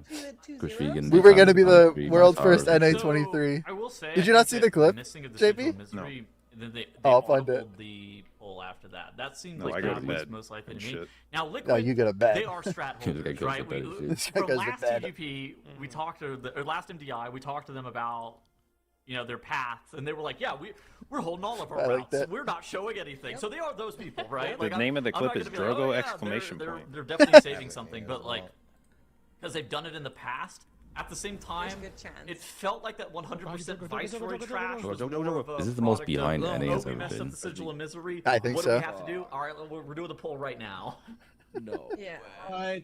Kushvigan We were did gonna be the time to world's Towers. first NA So, 23. I will say, Did I you not think see that the clip, missing of the JP? Central Misery, then they I'll find it. audibled the poll after that. That seemed No, like I go that to was bed. most likely Oh, to me. shit. Now, Liquid, No, you go to bed. they are strat This guy holders, goes to right? bed, too. This guy From goes to last bed. TGP, we talked to or last MDI, we talked to them about their paths, and they were like, "Yeah, we're holding all of our I like routes. that. We're not showing anything." So they are those people, right? The name of the I'm clip not is gonna be like, Drogo "Oh, yeah, exclamation they're, point." They're definitely saving something, but like, because they've done it in the past. At the same time, good chance. it felt like that 100% Viceroy trash was Go, go, more go. of a This is the most product behind of, NA has we ever messed up been. the Sigil of Misery. I think what so. do we have to do? All right, we're doing the poll right now. No. Yeah. What? I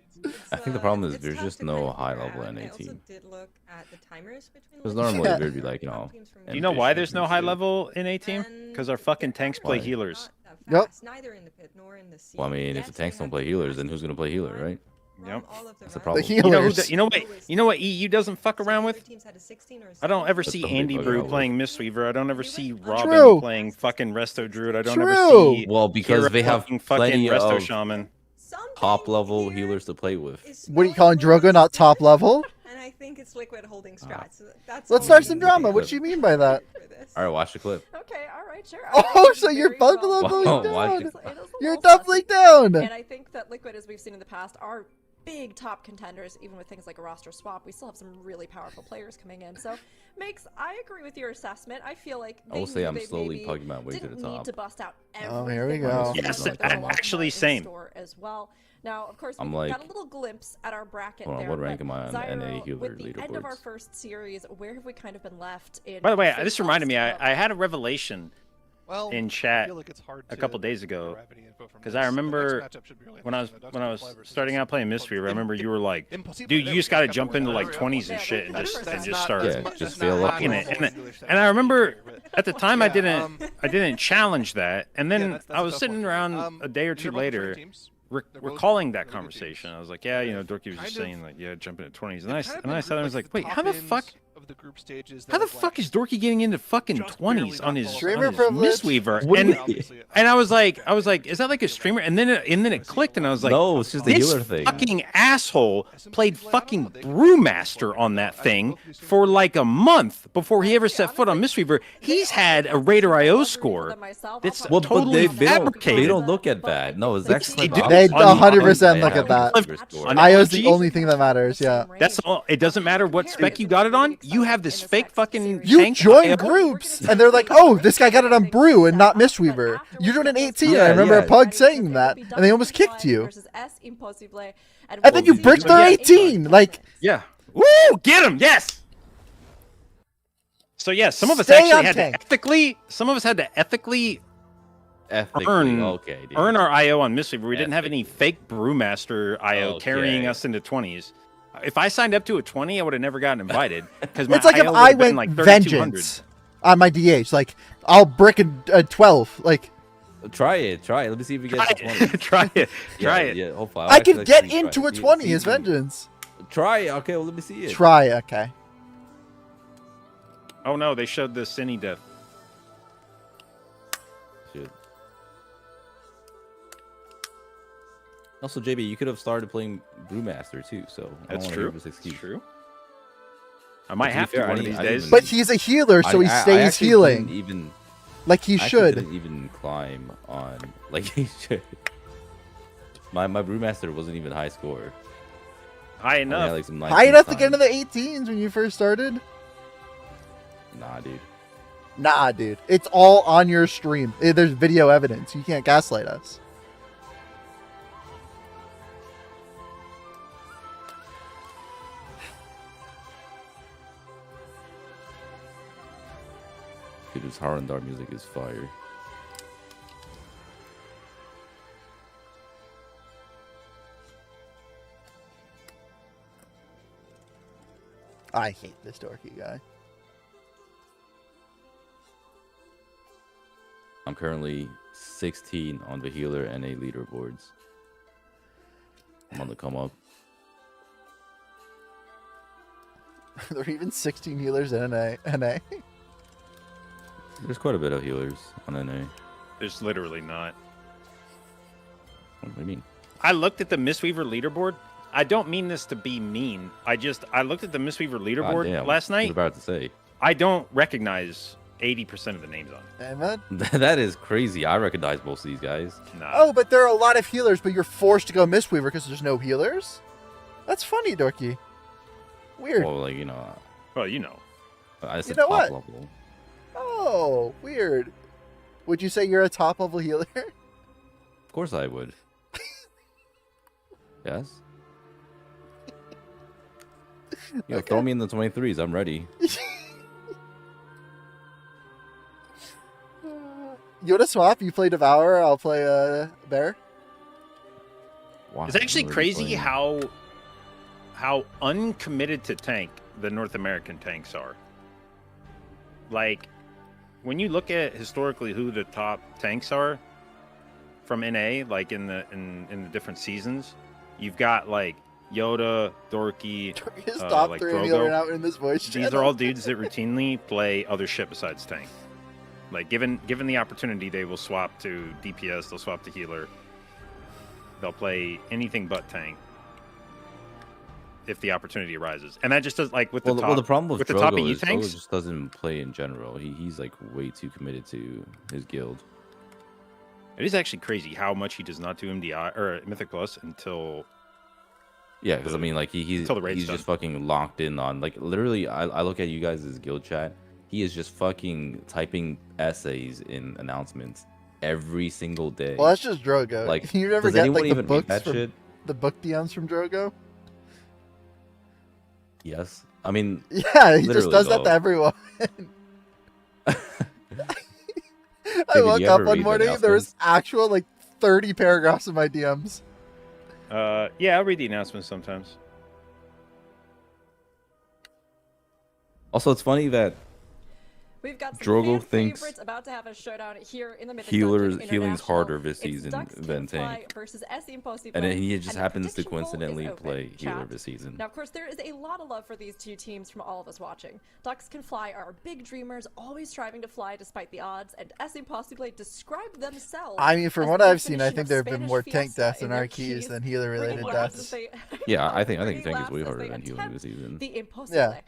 think the problem is it's there's tough just to no kind of high figure level out. NA I also team. did look at the timers between Because Liquid normally Yeah. there'd be like, you know, top teams from Do you know why there's no high shit. level in A team? Because our fucking tanks play Why? healers. Yep. Neither in the pit nor in the sea. Well, I mean, if Yes, the they tanks don't have play the healers, then capacity who's gonna to play healer, run right? from Yep. all of That's the runs. problem. The You know who? healers. You know what? EU doesn't fuck around with. Teams had a 16 or a I don't ever 17. see That's the Andy big Brew bugger. playing Mistweaver. I don't ever see Robin True. playing fucking Resto Druid. I don't ever True. see. Well, because Kira they have fucking plenty Resto of Shaman. Something top level here healers to play with. is What are you smelling calling a little Drogo not top suspicious, level? And I think it's Liquid holding strats. So that's Let's all start we some need drama. to What do you mean by that? for this. All right, watch the clip. Okay, all right, sure. Oh, so you're Very well doubling done. down. It is a You're little doubling sussy. down. And I think that Liquid, as we've seen in the past, are big top contenders, even with things like a roster swap. We still have some really powerful players coming in. So, I agree with your assessment. I feel like I will they say knew I'm they slowly maybe plugging my way to didn't the need top. to bust out Oh, here we everything. go. It Yes, sounds like there's a lot actually more in same. store as well. Now, of course, I'm we like, got a little glimpse at our bracket hold on, there. what rank am I on Zyro, NA healer with the end of our leaderboards? first series, where have we kind of been left in? By the way, Fate this reminded me. Lost? I had a revelation Well, in I chat feel like it's hard a to couple days ago, grab any info from because this. I The next remember matchup should be really when I interesting. was starting out playing Mistweaver, I remember you were like, Impossible. dude, There you we just go. got to Got jump the into word. like 20s and shit and That's just not- start Yeah, that's just not fail up fucking on it. it. And I remember at the time I Yeah, didn't challenge that, and then that's I a was tough sitting one. around a day or These two are both great later teams. They're both recalling that really good conversation. teams. I was like, yeah, you know, Dorky was Kind just of- saying like, yeah, jump into 20s, They've and I kind of and I been sat there and was grouped, like, wait, the how the top fuck? ends of the group stages that How the have, fuck like, is Dorky getting into fucking just barely 20s not on his, qualified. Streamer on his privilege? Mistweaver? What do And you- Obviously, and I was like, is that like a streamer? And then it clicked, and I was like, No, it's just the this healer thing. fucking asshole played fucking Brewmaster on that thing for like a month before he ever set foot on Mistweaver. He's had a Raider IO score that's Well, totally but they fabricated. don't look at that. No, it's actually They do. They On- 100% look I at that. have On IO is the LG? only thing that matters. Yeah. That's all. It doesn't matter what spec you got it on. You have this fake fucking You tank join IO. groups, and they're like, "Oh, this guy got it on Brew and not Mistweaver." You're doing an 18. Yeah, I remember yeah. a Pug saying that, and they almost kicked you. And then you Well, break their 18. Like, Yeah. Woo! Get him! Yes. So yeah, some of us Stay actually on had tank. to ethically. Some of us had to ethically Ethically, earn okay, dude. earn our IO on Mistweaver. We didn't have any fake Brewmaster IO Okay. carrying us into 20s. If I signed up to a 20, I would have never gotten invited because my it's like if IO I would've been went like 3,200. Vengeance on my DH. Like, I'll brick a 12. Like, Try it. Let me see if we get Try to 20. it. Try it. Try it. Yeah, hopefully. I could get into a 20 as Vengeance. Try it. Okay, well, let me see it. Try, okay. Oh no, they showed the Cine death. Shit. Also, JB, you could have started playing Brewmaster too, so I don't That's wanna true. give this excuse. That's true. I might to be have to fair, I one of didn't- these I didn't days. even- But he's a healer, so he I stays actually healing. didn't even Like he I actually should. didn't even climb on like he should. My Brewmaster wasn't even high score. High I enough. had, like, some High 19 enough to get into times. the 18s when you first started? Nah, dude. Nah, dude. It's all on your stream. There's video evidence. You can't gaslight us. Dude, his Harandar music is fire. I hate this dorky guy. I'm currently 16 on the healer and a leaderboards. I'm on the come up. There are even 16 healers in NA. There's quite a bit of healers on NA. There's literally not. What do you mean? I looked at the Mistweaver leaderboard. I don't mean this to be mean. I looked at the Mistweaver leaderboard Goddamn, last what was night. about to say. I don't recognize 80% of the names on it. Amen. That is crazy. I recognize most of these guys. Nah. Oh, but there are a lot of healers, but you're forced to go Mistweaver because there's no healers? That's funny, dorky. Weird. Well, like, you know, Well, you know. I said know top what? level. Oh, weird. Would you say you're a top level healer? Of course I would. Yes. Yo, Okay. throw me in the 23s. I'm ready. You want to swap? You play Devour, I'll play Bear. Wow, It's actually I'm already crazy playing. how uncommitted to tank the North American tanks are. Like, when you look at historically who the top tanks are from NA, like in the different seasons, you've got like Yoda, Dorky, His top like 3 Drogo. healer out in this voice These channel. are all dudes that routinely play other shit besides tank. Like, given the opportunity, they will swap to DPS, they'll swap to healer. They'll play anything but tank if the opportunity arises. And that just does, like, with the top, Well, the problem with the top Drogo EU is Drogo tanks. just doesn't play in general. He's like way too committed to his guild. It is actually crazy how much he does not do MDI or Mythic Plus until Yeah, because I mean, like he's Until the raid's just done. fucking locked in on like literally. I look at you guys' guild chat. He is just fucking typing essays in announcements every single day. Well, that's just Drogo. Like, you never does get anyone like the even read books that from... shit? the book DMs from Drogo? Yes. I mean, Yeah, he just literally, does that to though. everyone. I Did woke you up ever one read the morning, there was announcements? actual like 30 paragraphs in my DMs. Yeah, I'll read the announcements sometimes. Also, it's funny that We've got some Drogo fan thinks favorites about to have a showdown here in the Mythic healing's Dungeon International. harder this It's season Ducks than Can Fly tank. versus Es Imposible, And then he just and the happens to prediction poll is coincidentally open, play healer chat. this season. Now, of course, there is a lot of love for these two teams from all of us watching. Ducks Can Fly are big dreamers, always striving to fly despite the odds, and Es Imposible describe themselves. I mean, from as what the I've seen, I definition think of there have been Spanish more tank fiesta deaths in in their our keys keys, than healer-related bringing laughs as deaths. they- Yeah, I think bringing tank is laughs way as harder they than healing this attempt season. The Imposible. Yeah.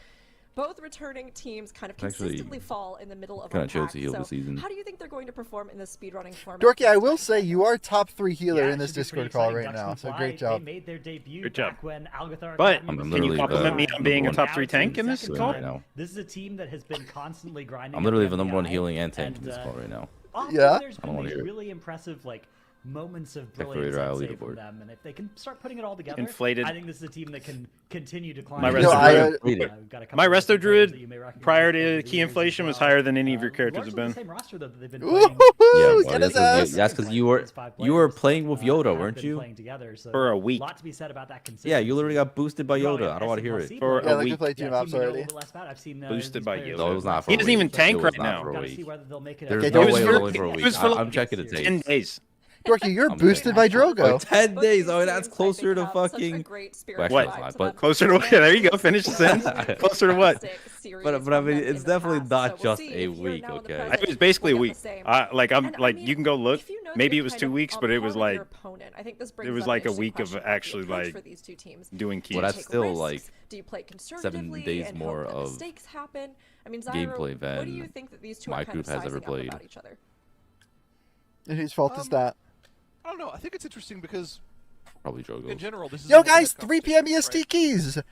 Both returning teams kind of Actually consistently fall in the middle of kinda our chill pack. to heal So this season. how do you think they're going to perform in this speedrunning format? Dorky, I this will time? say you are top 3 healer Yeah, in it this should be pretty Discord call exciting. right Ducks now, Can so Fly, great job. They made their debut Good job. back when Algathar But got I'm can you literally compliment me on being a top 3 Now tank in this second call? time. now. This is a team that has been constantly grinding. I'm up literally the the number 1 MPI, healing and tank in this call right now. often Yeah? There's I don't been wanna these hear it. really impressive moments of Decorator brilliance, I'd Isle say, leaderboard. from them, and if they can start putting it all together, Inflated. I think this is a team that can continue to climb. My You know, Resto I, Druid, We've got a couple my of Resto players Druid that you may recognize prior over to the key years as inflation was well. higher than any of your characters have Largely been. the same roster, though, that they've been playing. Yeah, Woohoo! well, Get his ass! that's because you were playing with Yoda, weren't you? For a week. Lot to be said about that Yeah, you literally got boosted by Growing Yoda. up I don't want to hear it. For Yeah, a like we week. played 2 maps already. Boosted by Yoda. No, it was not for He a doesn't week. even tank It was right not now. for a Gotta week. see whether they'll make it There's Okay, no don't way it worry. was only for a It week. was for like I'm checking the tape. 10 days. Dorky, you're I'm boosted by joking. Drogo. Like 10 Both days. these Oh, that's teams, I closer think, to have such a fucking. great Well, spiritual actually, vibe it's to not, them. but Closer to what? There you go. Finish the sentence. Closer to what? But I mean, it's definitely not just a week, okay? It was basically a week. Like I'm And, I like mean, you can go look. if you know that Maybe you're it was kind 2 of weeks, on but it par was with like your opponent, I think this it brings was up like an a week interesting of question about the actually approach like for these two teams. doing Do keys. you Well, that's take still, risks? like, Do you play conservatively days and more hope that of mistakes happen? I mean, Zyro, gameplay what do you than think that these two my are kind of group has ever sizing up played. about each other? And whose fault is that? I don't know. I think it's interesting because Probably Drogo. in general, this is Yo a head-to-head guys, 3 p.m. EST competition, keys! But-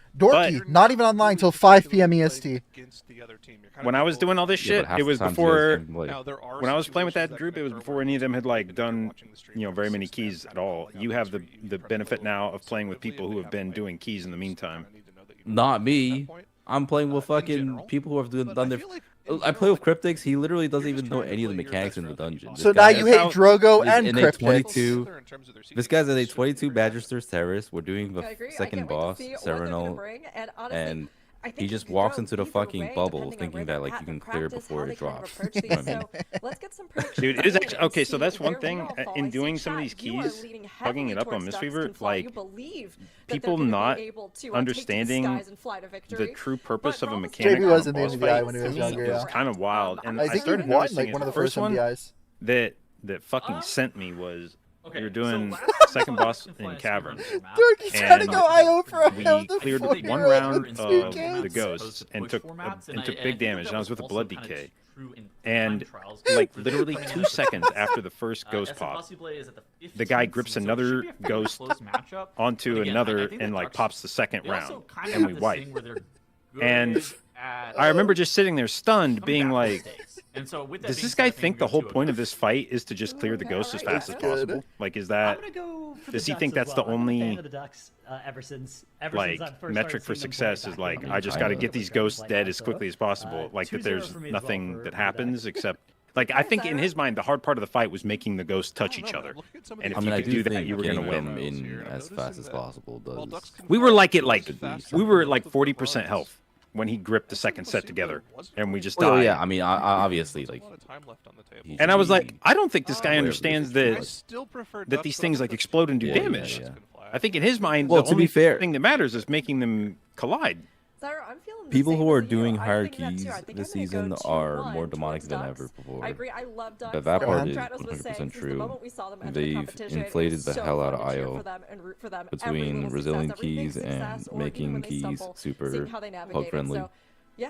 Dorky, not even online till 5 p.m. EST. against the other team. You're kind of When I was controlling doing all this Yeah, shit, but half it the was times you guys before. can play. Now, there are When I was playing with that situations group, can it was occur before where any of them had like if you're done, watching the stream very for many 6 man keys kind at of all. calling out You have stream, the try to benefit go now of playing with conservatively people and who make have that been play. doing keys in the So meantime. I need to know that you Not at me. that point. I'm playing with In fucking general, people who have but done I their. feel like in I play with general, Cryptics. He literally doesn't you're even just know trying to any of the play your mechanics best in the route that you dungeon. So This now guy you is- hate Drogo is and in a Cryptics. 22. in terms of their This guy's at a CDs, 22 should be very Magister's Terrace. We're doing the I agree. I second can't wait to boss, see what they're gonna Saron, bring, and honestly, and I think he it just could walks go into the either fucking way, bubble depending on thinking where that they're like at you in can clear it practice, before how it they kind of drops. approach You know these. what I mean? So let's get some predictions. Dude, it is going actually and okay. So see that's one where we thing all fall. I in see doing some of chat, these you are keys, leaning plugging heavily it up on towards Ducks Mistweaver, Can Fly. You like believe that people they're gonna not be able to, take to the understanding skies and fly to the victory. true purpose But of a for all the mechanic JB on was a in the boss NVI fight when he was to me younger, is yeah. kind of wild. And I I think he started won noticing like it. one of the The first one NVIs. that fucking sent me was Okay, we were so doing last time second we boss played Ducks in Can Cavern. Fly on map, Dorky's trying to And go IO for we him to cleared fucking one run round with of two the kids. ghosts and took big damage. And I was with the blood decay. And trials. like literally 2 seconds after the first ghost pop, the guy grips another ghost onto another and like pops the second round, and we wipe. And I remember just sitting there stunned, being like, does this guy think the whole point of this fight is to just clear the ghost as fast as possible? Like, is that does he think that's the only like metric for success? Is like, I just got to get these ghosts dead as quickly as possible. Like that there's nothing that happens except. Like, I think in his mind, the hard part of the fight was making the ghosts touch each other. And if I mean, you I could do do that, think you were going to getting win. them in as fast as possible does. We were like at like, Should be we were at like 40% health when he gripped the second set together. And we just Oh died. yeah, I mean, obviously, like. he And I was should like, be I don't think this guy aware of understands this. that these things like explode and do Yeah, damage. yeah. I think in his mind, Well, the to be only fair- thing that matters is making them collide. Zyro, I'm feeling the People same who are as you. doing I'm higher thinking that keys too. I think this I'm gonna season go are 2-1 more demonic towards than Ducks. ever before. I agree. I love Ducks. That part Like is Stratos was 100% saying, since the true. moment we saw them enter They've competition, it inflated was the so hell out fun of to cheer IO for them and root for them. Every between little resilient success, every big keys and success, or even making when they keys stumble, seeing super how they navigate hug it. friendly. So, yeah.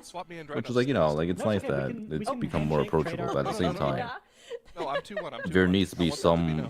Which was like, you know, like it's nice that it's become more approachable, but at the same time, Yeah. No, I'm 2-1. there needs to be some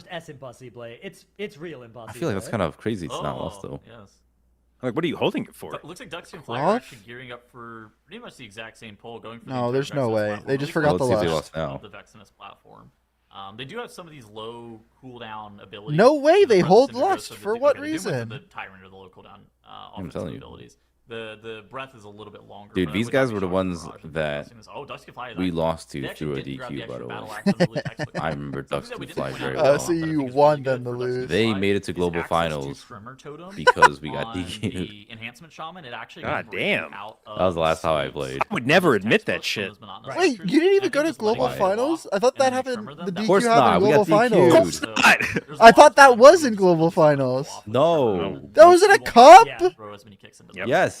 just S impossible. It's real impossible. I feel like that's kind of crazy. It's not lost though. Yes. Like, what are you holding it for? It looks like Duxie and Fly are actually gearing up for pretty much the exact same poll, going for No, the there's no Vexinus way. platform. They just At forgot least the Let's see if they lust. lost now. of the Vexinus platform. They do have some of these low cooldown abilities. No way, The they Breath hold is in the lust. Ghost, so For they what do win with reason? The Tyrant or the low cooldown I'm offensive telling you. abilities. The breath is a little bit longer. Dude, but I these would guys not were be the shocked if ones Mirage and that Duxie was- oh, Duxie Fly is we actually- lost they to actually through a did grab the DQ, by extra the way. battle axe and really textbook I remember Something that we Duxie didn't Fly point very out well. So but I think you is won really then good to for Duxie lose. They Fly made it to is global access to finals Tremor Totem because we got on DQ'd. the Enhancement Shaman. It actually God can break you damn. out That was the last time I of played. I would never admit that textbooks from shit. those monotonous Right. Wait, lectures, you didn't and I even go think to just letting global Why? it go finals? off I thought and that then happened. tremor them, The that DQ Of course happened not, in we global got finals. DQ'd. God. There's I lots thought of that times was where in you global still just gotta go finals. off with No. tremor. That was in a You won't cup? Yeah. throw as many kicks into Yep. them. Yes.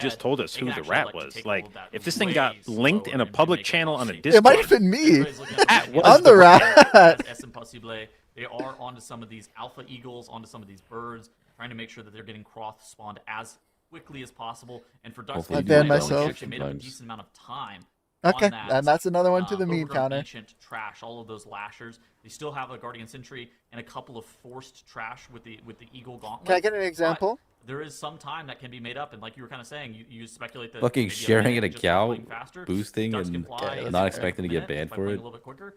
just told us they who can the actually rat elect to was. take Like, all of that if this thing way got linked slower in a and public make it channel all on a safe. Discord, It might have been me. Everybody's looking at That the was I'm the rat. as Impossible. They are onto some of these alpha eagles, onto some of these birds, trying to make sure that they're getting Croth spawned as quickly as possible. And for Ducks, Hopefully I banned they myself. actually made up a Sometimes. decent amount of time. Okay, on that, and that's another one to the meme overgrown counter. Ancient trash, all of those lashers. They still have a Guardian Sentry and a couple of forced trash with the Eagle Gauntlet. Can I get an example? But there is some time that can be made up, and like you were kind of saying, you speculate that Fucking maybe sharing minute it a just by gal, playing faster, boosting, Ducks and can fly Yeah, in not a expecting to get minute banned by for playing it. a little bit quicker.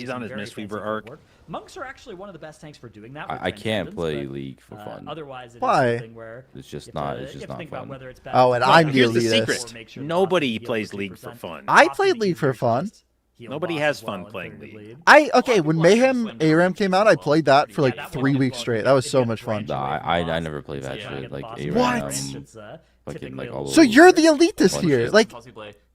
he's on his Mistweaver fancy arc. footwork. Monks are actually one of the best tanks for doing that. I can't play League for fun. Otherwise, Why? It's just not. It's just not fun. Oh, and I'm the Here's the elitist. secret. Nobody plays League for fun. I played League for fun. Nobody has fun playing League. Okay, when Mayhem ARAM came out, I played that for like 3 weeks straight. That was so much fun. No, I never played that shit. Like ARAM, What? fucking like all So over. you're the elitist here. Like,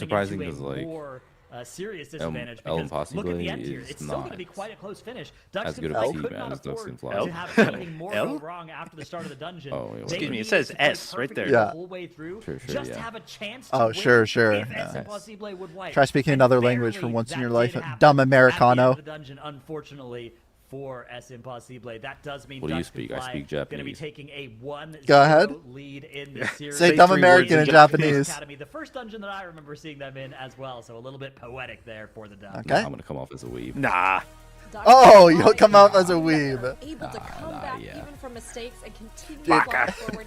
surprising into a 'cause, like, more serious disadvantage El because look at the Impossible end here. is It's still going to not be quite a close finish. as Duxton good of a Fly team could not as afford Duxton Fly. to have anything more El? go wrong after the start of the dungeon. Oh, wait, They excuse me, it needed says to play S right there. perfectly Yeah. the whole way through, Sure, just yeah. to have a chance to Oh, win sure. if Yeah. S Impossible would wipe. Try speaking And another language for barely once in your that life. did happen Dumb at the end Americano. of the dungeon, unfortunately, for S Impossible. That does mean What do you Duxton speak? I Fly speak going to be Japanese. taking a 1-0 Go ahead. lead in the series. Say dumb 3 American words in in Japanese. Academy, the first dungeon that I remember seeing them in as well, so a little bit poetic there for the Ducks. Okay. I'm gonna come off as a weeb. Nah. Oh, you'll come out as a weeb. Able to come back yeah. even from mistakes and continue Baka. going forward.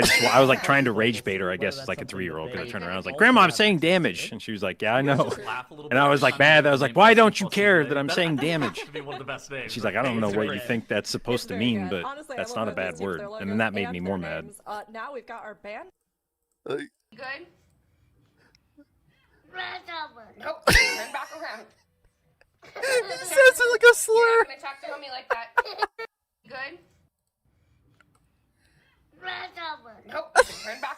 I was like trying to rage bait her. I guess it's like a 3-year-old gonna turn around. I was like, Grandma, I'm saying damage, and she was like, Yeah, I know. And I was like mad. I was like, Why don't you care that I'm saying damage? She's like, I don't know what you think that's supposed to mean, but Honestly, that's I love not a both bad these teams, word. their And then logos that made and me their more mad. names. Now we've got our band. Good. Nope. Turn back around. He says it like a slur. You're not gonna talk to homie like that. Good. Nope. Turn back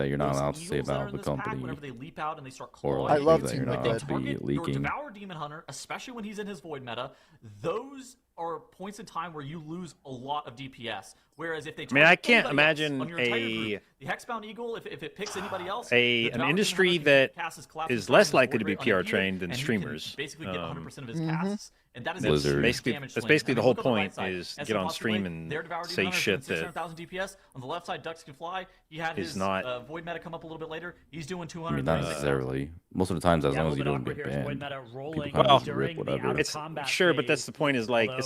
that you're not allowed to Those say eagles that are about in the this pack, company, whenever they leap out and they start or clawing, like I love things that Team you're not Liquid. allowed to be target leaking. your Devour Demon Hunter, especially when he's in his Void meta. Those are points in time where you lose a lot of DPS. Whereas if they I mean, I target can't anybody else imagine on your entire group, the Hexbound Eagle, if it picks anybody else, the an Devour industry Demon Hunter that can cast his collapsing is time less and his likely to Void be Ray PR unimpeded, trained than and he streamers. can basically get 100% of his Mm-hmm. casts. And that is That's a huge basically- damage that's swing. basically I the mean, whole look on the right point side. is And get on Possibly, stream and their Devour say Demon Hunter shit doing that 600,000 DPS. On the left side, Ducks Can Fly. He had is his not- Void meta come up a little bit later. He's doing I 200. mean, not necessarily. Most of the times, as Yeah, long a as you little don't bit get awkward here as Void banned, meta people rolling kind of just during rip the whatever. out of It's combat sure, but that's phase. the point. Is like Although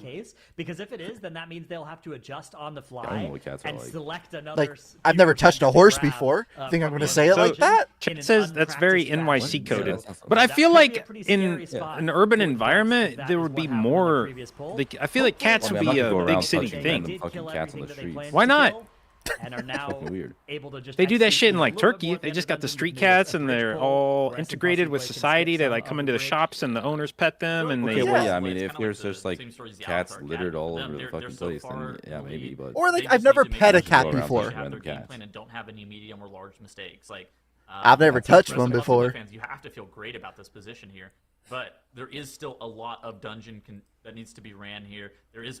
case, because if it is, then that means they'll have to adjust on the I don't fly know what cats are and like. select another. Like, I've never touched a horse grab, before. Think I'm from going to the say it like region that? in an Says that's very unpracticed NYC fashion. coded. So But I that feel could be a like pretty in scary spot an urban for the Ducks if environment, that there is would be what happened in the more. previous poll. Like, I feel like cats Well, would I mean, be I'm not a gonna go big around city touching thing. random fucking cats on the streets. Why not? And are now Fucking weird. able to just They do that shit in execute like a little bit Turkey. more They just got the than street maybe a cats, and bridge they're pole, all where integrated with Pussy Boy can society. skip They some like of come the into the bridge. shops, and the owners pet them, and Okay, they. well, Yeah. yeah, I mean, It's if kinda there's like the just like same story as the cats Avatar littered cat. all Them, over the they're fucking so place, far then yeah, in the maybe. lead. But Or like, They I've just never need to make pet a sure cat go around before. touching they have their random game cats. plan and don't have any medium or large mistakes. Like I've never touched for one us before. Fans, you have to feel great about this position here, but there is still a lot of dungeon that needs to be ran here. There is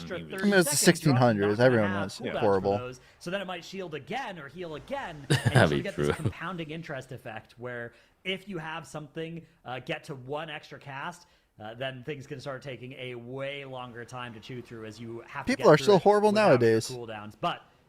extra 30 I mean, it's the seconds, you're often 1600s. not gonna Everyone have was cooldowns horrible. for those. So then it might shield again or heal again, and you That'd sort be of get true. this compounding interest effect where if you have something get to one extra cast, then things can start taking a way longer time to chew through as you have to People get are through still it horrible without your nowadays. cooldowns. But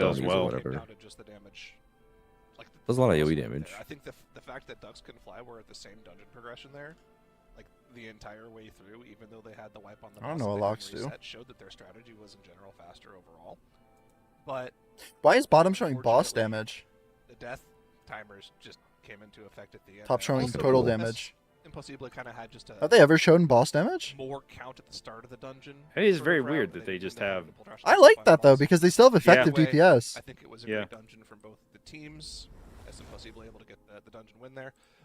does dummies or well. whatever. Down to just the damage. Like, Does a lot of the AoE there. damage. I think the fact that ducks can fly were at the same dungeon progression there, like the entire way through, even though they had the wipe on the I don't boss know and what they locks didn't do. reset, showed that their strategy was in general faster overall. But Why is bottom showing boss unfortunately, damage? the death timers just came into effect at the end. Top and showing also, total that's- damage. Impossible kind of had just a Have they ever shown boss damage? more count at the start of the dungeon. It is sort of very route, weird and that they didn't just have have- multiple trash I attacks like to that find though boss. because they still have effective Either way, DPS. I think it was a Yeah. great dungeon from both the teams. As Impossible able to get the dungeon win there.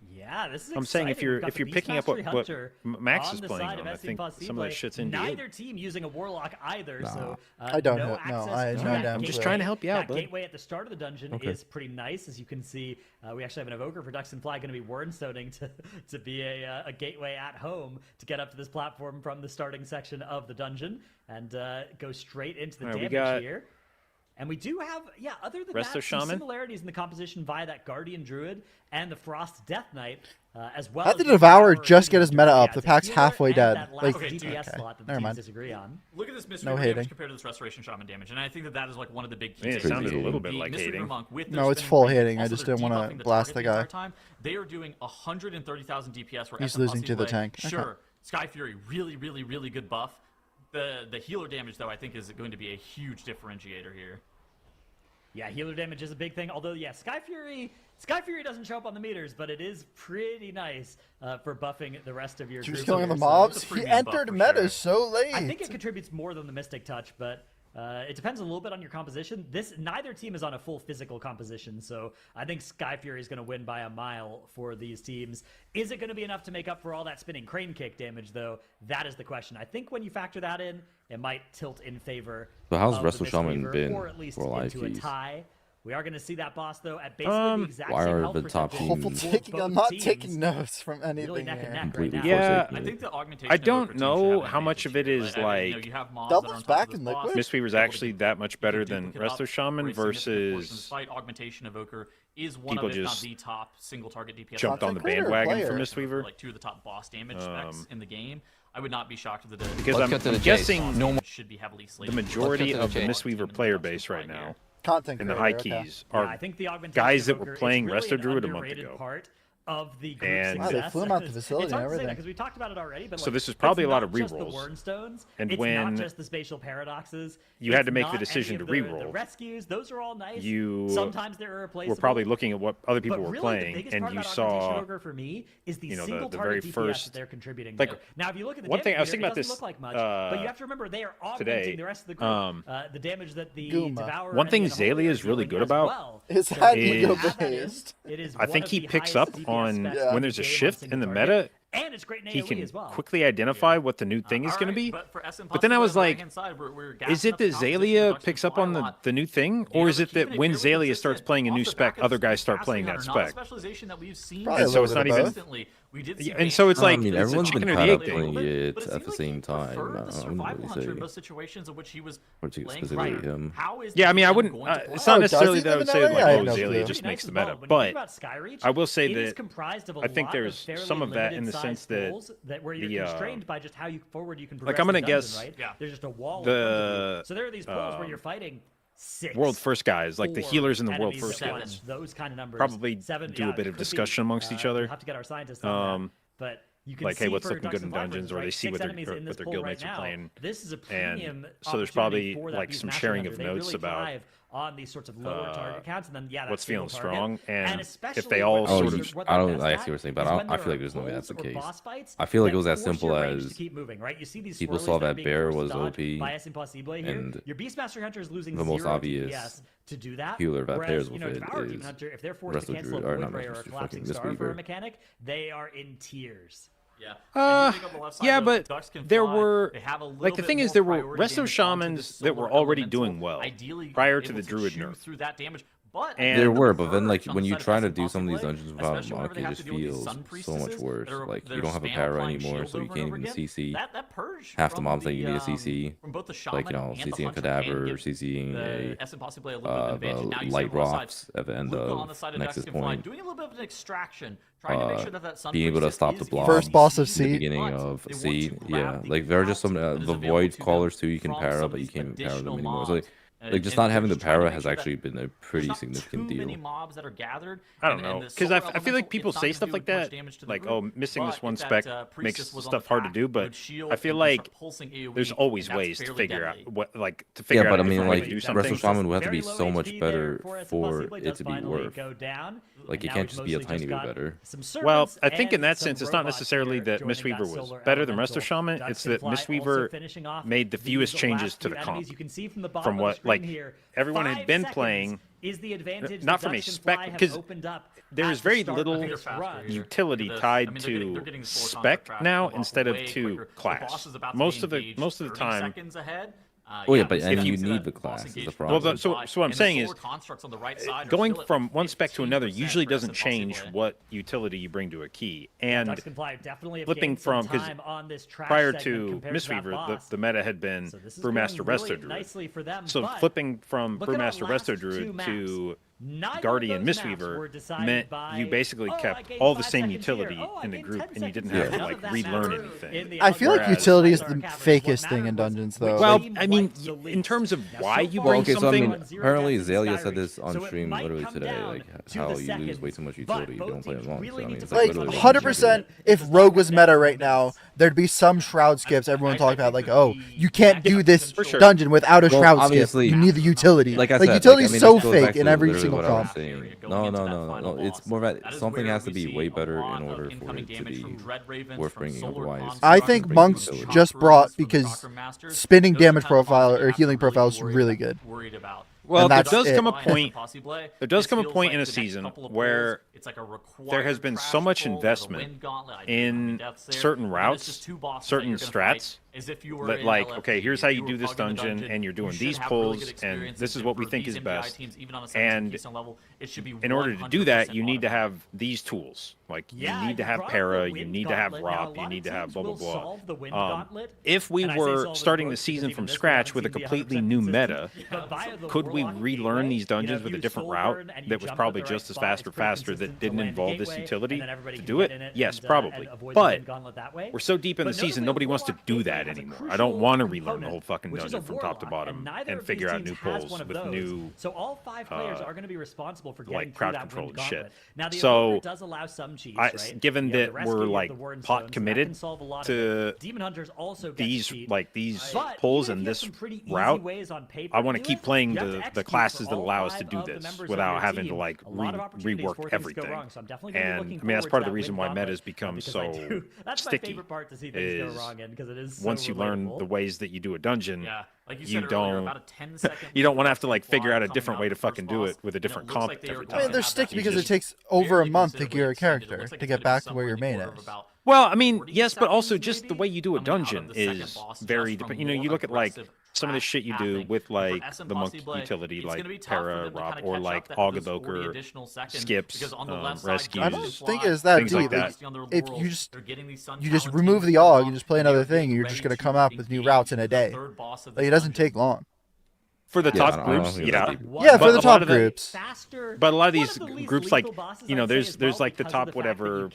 Yeah, Yeah, this is I'm saying if exciting. you're We've got if the you're picking up what Beastmastery Hunter Max on is the playing side on, of I think Impossible. some of that shit's Indeed. Neither team using a Warlock either, so I don't no know. No, access I to no that damn I'm just clue. trying to help you out, that bud. gateway at the start of the dungeon is pretty nice, as you can see. We actually have an evoker for Ducks and Fly going to be wordstoning to be a gateway at home to get up to this platform from the starting section of the dungeon and go straight into the damage here. And we do have, other than that, some similarities in the composition via that Guardian Druid and the Frost Death Knight, as well. How did the Devourer just get his meta up? The pack's halfway dead. Like, okay, slot that the never teams mind. disagree on. Look at this Mystery damage compared to this Restoration Shaman damage, and I think that is like one of the big keys. It sounded a little bit like hating. No, it's full hating. I just didn't want to blast the guy. They are doing 130,000 DPS. Where He's losing to the tank. Sure, Sky Fury, really good buff. The healer damage, though, I think is going to be a huge differentiator here. Yeah, healer damage is a big thing. Although, Sky Fury doesn't show up on the meters, but it is pretty nice for buffing the rest of your group. Just killing the mobs. He entered meta so late. I think it contributes more than the Mystic Touch, but it depends a little bit on your composition. Neither team is on a full physical composition, so I think Sky Fury is going to win by a mile for these teams. Is it going to be enough to make up for all that spinning crane kick damage, though? That is the question. I think when you factor that in, it might tilt in favor. So how's of Resto the Shaman Mistweaver, been or at least for live into a keys? tie. We are going to see that boss, though, at basically the exact why same are health the top percentage teams- for both I'm not teams. taking notes from anything Really neck and here. neck Completely right now. Yeah, forsaken. I think the augmentation. I of don't Evoker teams know have how an much of it advantage is here. like You have mobs Doubles that are on top back of this in boss. liquid? Mistweaver's actually that much better than Resto Shaman versus Augmentation Evoker is one people of, if not just the top single target DPS. jumped on the Content creator or bandwagon for player? Mistweaver. Like two of the top boss damage specs in the game. I would not be shocked if the Because Let's I'm cut to the guessing chase. should be heavily the slated. majority Let's cut of to the the Mistweaver player base right now Content in the creator, high okay. keys Yeah, are I think the augmentation guys that Evoker were is playing really Resto an Druid a month underrated ago. part of the group And- Wow, they success. flew him out the It's facility hard and to say that everything. because we talked about it already, but So like, this is probably it's a lot not of just the rerolls. Wordstones, And it's when not just the spatial paradoxes. you had it's to make the not decision any to of the reroll, rescues, those are all nice. you Sometimes they're irreplaceable. we're probably looking at what other people But were really, playing, the biggest and part you about saw Augmentation Ogre for me is the you know, single the target very DPS first- that they're contributing. like, there. Now, if you look at the one thing damage I was meter, thinking about it doesn't this, look like much, but you have to remember they are augmenting today, the rest of the group. The damage that the Gooma. Devourer One and thing the Unholy Zaylia are is really doing good as about well. Is So that if you ego have that in, based? it is I one think of he the picks highest up DPS on specs Yeah. when there's a game on shift single in the target. meta. And it's great in He AoE can as well. quickly identify what the new thing is going to be. But then I was like, is it that Zaylia picks up on the new thing, or is it that when Zaylia starts playing a new spec, other guys start playing that spec? Probably And so it's not even. And so it's like I mean, it's a everyone's been chicken or kind the of egg playing thing. it at the same time. I wouldn't really say. situations in which he was Specifically him. Yeah, I mean, I wouldn't. It's not Oh, necessarily does he that I would live say in LA? like, I oh, had no Zaylia clue. just makes the Nice as meta, well. When you but think about Skyreach, I will say it is that comprised of a I think lot of there's fairly some of that in the limited sense sized that pools where you're the, constrained by just how forward you can like, progress. I'm gonna in the dungeon, guess right? Yeah. There's just a wall. in the, front of you. So there are these pools where you're fighting 6. world first guys, like the 4 healers and the world enemies first at once. guys, Those kind of numbers. probably 7, do a bit of could be, discussion amongst each other. We'll have to get our scientists on that. But you can Like, hey, see what's for looking Ducks good in and Fly, for dungeons, or instance, they see right, what 6 their enemies in this pool guildmates right are now. playing. This is a And premium so there's opportunity probably, for that like, Beast some Master sharing Hunter. of They notes really about, thrive on these sorts of lower target counts, and then what's that feeling single target. strong, and if especially they all what Oh, sort they're- of. what I they're don't. best I at see what you're saying, but is I when feel there like there's no way are that's the pulls or case. boss fights I feel like it was that as force simple your range as to keep moving, right? You see these people swirlies saw that are that being bear forced to was dodge OP, by S Impossible here. and Your Beastmaster Hunter is losing the most 0 obvious DPS to do that. healer of that Whereas, pairs you with know, it Devourer Demon is Hunter, if they're forced to Resto cancel a Druid, or Void not Ray or a Resto, collapsing fucking star for a Mistweaver. mechanic, they are in tears. Yeah, but there were like the thing is there were Resto Shamans that were already doing well prior to the Druid nerf. And there were, but then like when you try to do some of these dungeons without a monk, it just feels so much worse. Like you don't have a para anymore, so you can't even CC half the mobs that you need to CC. Like, you know, CCing Cadaver or CCing a Light Rocks at the end of Nexus Point. Doing a little bit of an extraction, Being able to stop the blob. First boss of at the C. beginning of C, yeah. Like there are just some the Void Callers too. You can para, but you can't para them anymore. So like just not having the para has actually been a pretty significant deal. I don't know, because I feel like people say stuff like that, like, oh, missing this one spec makes stuff hard to do, but I feel like there's always ways to figure out what, like, to figure Yeah, out but I a mean, different way like, to do something. Resto Shaman would have to be Very low so much HP better there for Possibly it does to be finally worth. go down. Like, it And now can't we've just be a mostly tiny bit got better. some Well, servants I think in and that some sense, it's not robots necessarily here that joining Mistweaver was Solar better than Elemental. Resto Shaman. Ducks It's and that Fly also Mistweaver finishing off made the these fewest changes last to the few comp enemies. You can see from the bottom from of the what, screen like, here, everyone had 5 been seconds playing is the advantage not the from a Ducks can spec, fly have because opened up there at is the very start little of this run. utility tied to spec now instead of to class. Most of the time. Oh yeah, but and you need the class is the problem. Well, so what I'm saying is, going from one spec to another usually doesn't change what utility you bring to a key. And flipping from, because prior to Mistweaver, the meta had been Brewmaster Resto Druid. So flipping from Brewmaster Resto Druid to Guardian Mistweaver meant you basically kept all the same utility in the group, and you didn't have to like relearn anything. I feel like utility is the fakest thing in dungeons, though. Well, I mean, in terms of why you bring okay, something. So I mean, apparently Zelia said this on stream literally today, like how you lose way too much utility if you don't play as long. So I mean, it's like 100%. If Rogue was meta right now, there'd be some shroud skips. Everyone talking about like, oh, you can't do this dungeon without a shroud skip. You need the utility. Like I said, utility is so it goes fake back to in every literally single what I was comp. saying. No. It's more about something has to be way better in order for it to be worth bringing. Otherwise, I think Monks just brought because spinning damage profile or healing profile is really good. Well, there does come a point. There does come a point in a season where there has been so much investment in certain routes, certain strats, that like, okay, here's how you do this dungeon, and you're doing these pulls, and this is what we think is best. And in order to do that, you need to have these tools. Like, you need to have para, you need to have ROP, you need to have blah, blah, blah. If we were starting the season from scratch with a completely new meta, could we relearn these dungeons with a different route that was probably just as fast or faster that didn't involve this utility to do it? Yes, probably. But we're so deep in the season, nobody wants to do that anymore. I don't want to relearn the whole fucking dungeon from top to bottom and figure out new pulls with new, so all 5 players are going to be responsible for getting like crowd that control wind and shit. Now, the So does allow some cheats, right? given that we're like pot committed to Demon Hunters also these pulls and this route, I want to keep playing the classes that allow us to do this without having to like rework everything. And I mean, that's part of the reason why metas become so sticky. Is once you learn the ways that you do a dungeon, you don't want to have to like figure out a different way to fucking do it with a different comp every time. I mean, they're sticky because it takes over a month to gear a character to get back to where your main is. Well, I mean, yes, but also just the way you do a dungeon is very different. You know, you look at like some of the shit you do with like the monk utility, like para, ROP, or like Augaboker, skips, rescues. I don't think it's that deep. Like if you just remove the AUG and just play another thing, and you're just gonna come up with new routes in a day. Like, it doesn't take long. For the top groups, yeah, for the top groups. But a lot of these groups, like, you know, there's like the top whatever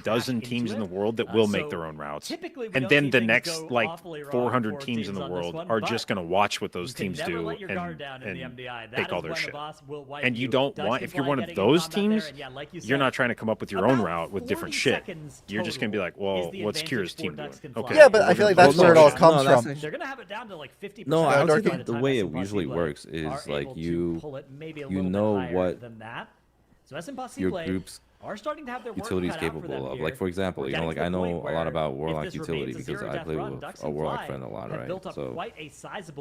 dozen teams in the world that will make their own routes, and then the next like 400 teams in the world are just gonna watch what those teams do and take all their shit. And you don't want, if you're one of those teams, you're not trying to come up with your own route with different shit. You're just gonna be like, well, what's Kira's team doing? Okay. Yeah, but I feel like that's where it all comes from. They're gonna have it down to like 50%. No, I don't think the way it usually works is like you know what your group's utility is capable of. Like, for example, you know, like I know a lot about Warlock utility because I play with a Warlock friend a lot, right? So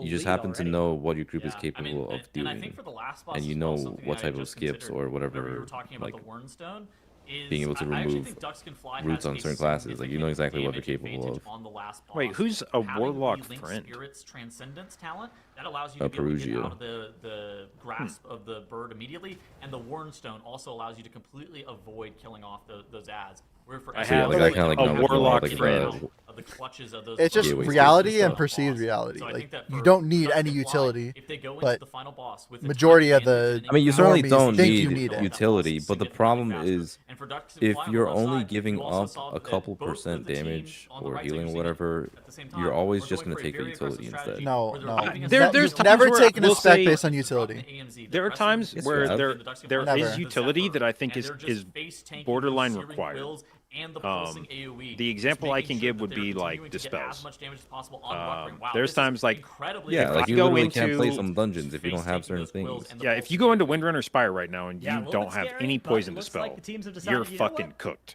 you just happen to know what your group is capable of doing, and you know what type of skips or whatever, like being able to remove roots on certain classes. Like, you know exactly what they're capable of. Wait, who's a Warlock friend? That allows you to be able to get out of the grasp of the bird immediately, and the Warnstone also allows you to completely avoid killing off those ads. I have like a Warlock friend. It's just reality and perceived reality. Like, you don't need any utility, but majority of the I mean, you certainly don't need utility, but the problem is if you're only giving up a couple % damage or healing or whatever, you're always just going to take the utility instead. No. There's never taken a spec based on utility. There are times where there is utility that I think is borderline required. The example I can give would be like dispels. There's times like like you literally can't play some dungeons if you don't have certain things. Yeah, if you go into Windrunner Spire right now and you don't have any poison dispel, you're fucking cooked.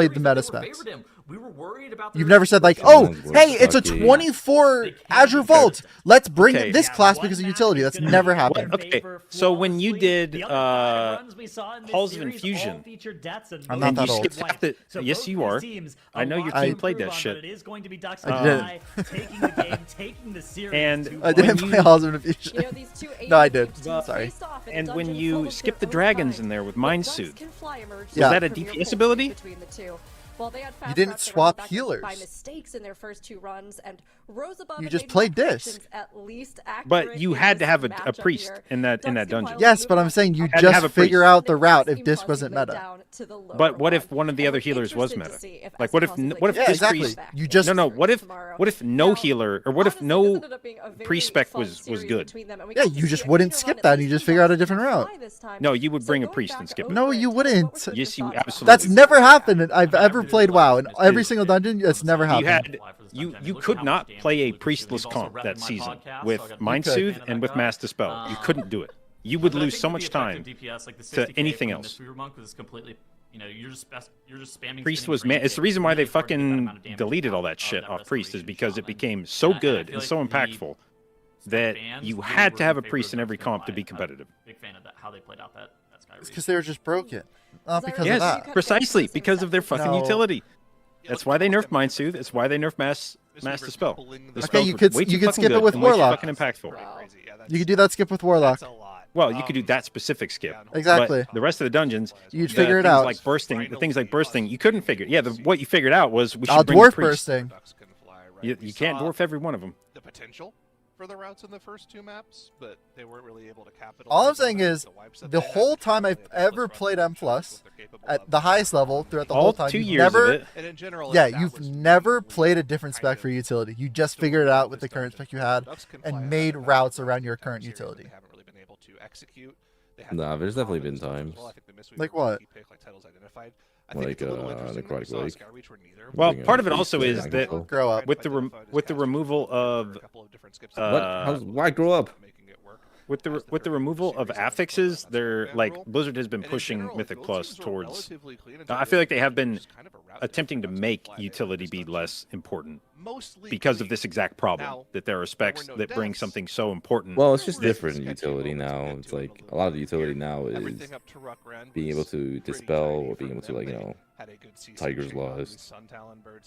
played the series that meta they were specs. favored in. We were worried about You've their never said like, Someone's oh, worth hey, it's a lucky. 24 They can Azure be Vault. Let's bring Okay. this Yeah, class one because of match utility. is That's gonna never be happened. Okay, favor so when you flawlessly. did, The other 5 runs we saw in this Halls of series Infusion, all featured deaths and I'm most not that of old. them skipped wiped. it. So Yes, both you these are. teams, I know a your lot to team played that improve on, shit. But it is going to be Ducks I didn't. High, taking the game, taking the series. And to I didn't When play you- Halls of Infusion. You know, these two No, I AFC did. teams Sorry. faced off in a And when dungeon you full of skip their the own dragons kind. in there with The Mind Ducks Suit, can fly emerged Yeah. was that a from your DPS whole ability? between the two. While they had fast didn't routes to swap run back healers. by mistakes in their first 2 runs and rose above You and just made played more disc. predictions at least accurate But you in had to this have a matchup priest here. in that Ducks can dungeon. quietly Yes, move but I'm on saying you up Had to have just a priest. figure out the and route if seem disc possibly wasn't meta. down to the lower But what if one. one of the And other we're healers was interested to meta? see if Like, Escafos what if is n- like what if Yeah, this exactly. priest? You just No, what if tomorrow. what if no Now, healer or what if honestly, no this ended up being a very pre-spec fun was series good? between them, and we Yeah, got to you just see a wouldn't cleaner skip run that, at you least just in figure out a Ducks different can route. fly this time. No, you would So bring a going priest back and skip it. over No, it, you what wouldn't. were some of Yes, your you thoughts on absolutely that? That's never happened. I've ever played WoW in every single dungeon. It's never You happened. you could not play a priestless comp that season with Mind Soothe and with Mass Dispel. You couldn't do it. You would lose so much time to anything else. You're just spamming. Priest was it's the reason why they fucking deleted all that shit off Priest is because it became so good and so impactful that you had to have a Priest in every comp to be competitive. Big fan of that, how they played out that Sky It's because they were just broken. Not because Yes, of that. precisely because of their fucking No. utility. That's why they nerfed Mind Soothe. It's why they nerfed Mass Dispel. The Okay, spells you were could way too fucking skip it good with and way too Warlock. fucking impactful. You could do that skip with Warlock. Well, you could do that specific skip. Exactly. But the rest of the dungeons, You'd the figure it things out. Like bursting, the things like bursting, you couldn't figure. Yeah, what you figured out was we should I'll bring dwarf the priest. bursting. You can't dwarf every one of them. The potential for the routes in the first 2 maps, but they weren't really able to capitalize. All I'm saying is, the whole time I've ever played M+, at the highest level, throughout the whole All time, 2 you've years never, of it. And in general, yeah, you've never played a different spec for utility. You just figured it out with the current spec you had, and made routes around your current utility. They haven't really been able to execute. Nah, there's definitely been times. Like what? Like Necrotic Lake. Well, Bring part it of it to also the is angle. that Grow up. with the removal of Why grow up? with the removal of affixes, they're like Blizzard has been pushing Mythic Plus towards. I feel like they have been attempting to make utility be less important because of this exact problem that there are specs that bring something so important. Well, it's just different utility now. It's like a lot of the utility now is being able to dispel or being able to, like, Tiger's Lust.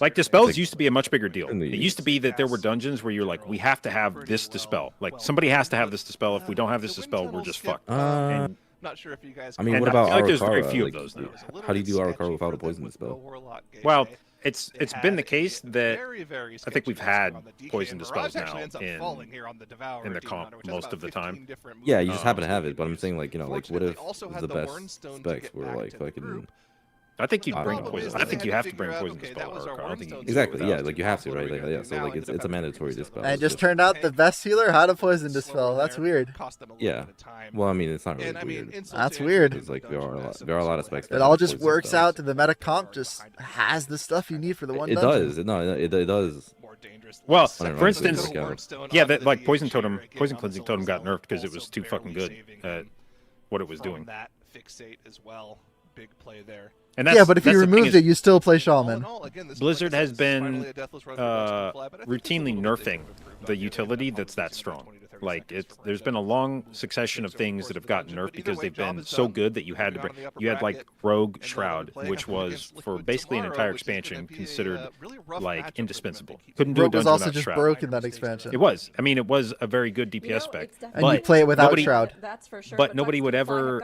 Like Dispels used to be a much bigger deal. It used to be that there were dungeons where you're like, we have to have this Dispel. Like somebody has to have this Dispel. If we don't have this Dispel, we're just fucked. And Not sure if you guys. I mean, And what I about feel like there's very Arakara? few of Like, those now. how do you do Arakara without a poison spell? well, it's been the case that I think we've had poison dispels now in the comp most of the time. Yeah, you just happen to have it, but I'm saying, like, like, what if the best specs were like fucking? I think you'd bring Probably poison. I think you have to bring poison dispel. Arakara. I don't think you can do it Exactly, yeah, without. like you have to, right? Like, yeah, so like it's a mandatory dispel. And it It's just turned out the best healer had a poison dispel. That's weird. Yeah. Well, I mean, it's not really And I mean, weird. insult That's to weird. injury, It's like there dungeons are a lot of specs. It all just works out to the meta comp. Just has the stuff you need for the one. It dungeon. does. No, it does. more dangerous. Well, less I don't for know, instance, it's like, yeah, that like poison totem, poison cleansing totem got nerfed because it was too fucking good at what it was doing. That fixate as well. Big play there. And that's, Yeah, but if that's you the thing removed is, it, you still play All in Shaman. all, again, this Blizzard like I has said, been finally a deathless resurrection fly, but I think it's a routinely little bit nerfing different for the utility that's that strong. Like there's been a long succession of things that have gotten nerfed because they've been so good that you had to bring. You had like Rogue Shroud, which was for basically an entire expansion considered like indispensable. Couldn't do a Rogue was dungeon also without just Shroud. broken that expansion. It was. I mean, it was a very good DPS spec. And you play it without nobody, Shroud. That's for sure. But nobody would ever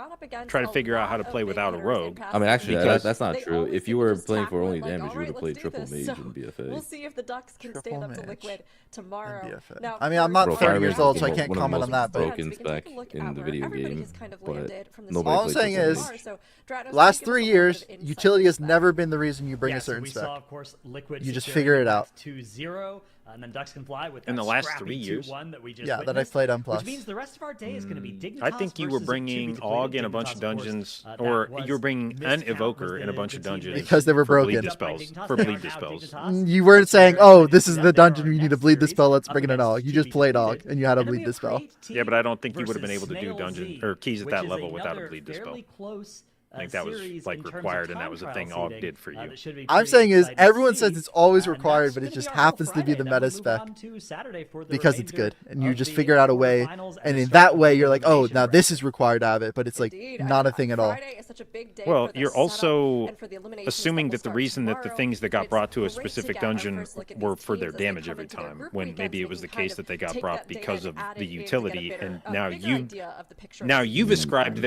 try to figure out how to play without a rogue. I mean, actually, Because that's not They true. always If you seem to were just playing tackle for it only like, damage, you "All would have right, played let's do triple this." mage So and BFA. We'll see if the Ducks can Triple stand up to mage Liquid tomorrow. and BFA. Now, I mean, I'm not Bro, 30 Fire years Mage old, is so I one can't of the comment most on that. But broken we can spec take a look in at the where video everybody game, has kind of but landed from the nobody all I'm plays saying triple is, mage. So, Dranos, last can you 3 give us a little years, bit of insight utility into has that? never been the reason you bring a Yes, certain we spec. saw, of course, Liquid You just securing figure it out. 2-0, and then Ducks can fly with In that the last scrappy 3 years? 2-1 that we just Yeah, that I witnessed, played on which Plus. means the rest of our day is going to be Dignitas I think you were versus a bringing to-be depleted Og in a bunch Dignitas, of dungeons, that or was you were bringing an Miscount Evoker was in a bunch of the team dungeons Because they were for bleed broken. dispels. Dignitas. For They are bleed now dispels. Dignitas. You weren't saying, They're "Oh, ready this to is do the that. They are dungeon our you need to next bleed series dispel. Let's up bring it in against Og." You just to-be played Og, depleted. and you had a And then we bleed have dispel. Create Yeah, but I don't think you would have been versus able to do Snail dungeon Z, or keys at which that is level without a another bleed dispel. fairly close, I think that was series like in terms of required, and that was a time thing trial Og seeding, did for you. that should be I'm pretty saying is, exciting to everyone see. says it's always And required, that's but it gonna just be our happens to be Friday. the Then meta we'll move spec. on to Saturday for the Because it's remainder good, and you of just the figure out a way, quarterfinals and the in start that of way the you're like, "Oh, elimination now round. this is required to have it," but it's like Indeed, not a and thing at all. Friday is such a big day Well, for the you're setup also and for the eliminations assuming will that the start reason that the tomorrow. things that got It's brought to a great specific get a dungeon first look at were these for their teams as they damage come every into their time, group when weekends, maybe it we was the can kind case of that they got take brought that data because and of add the it in to get a utility, bigger- and a now bigger you idea of the picture of now the you've team. ascribed Now,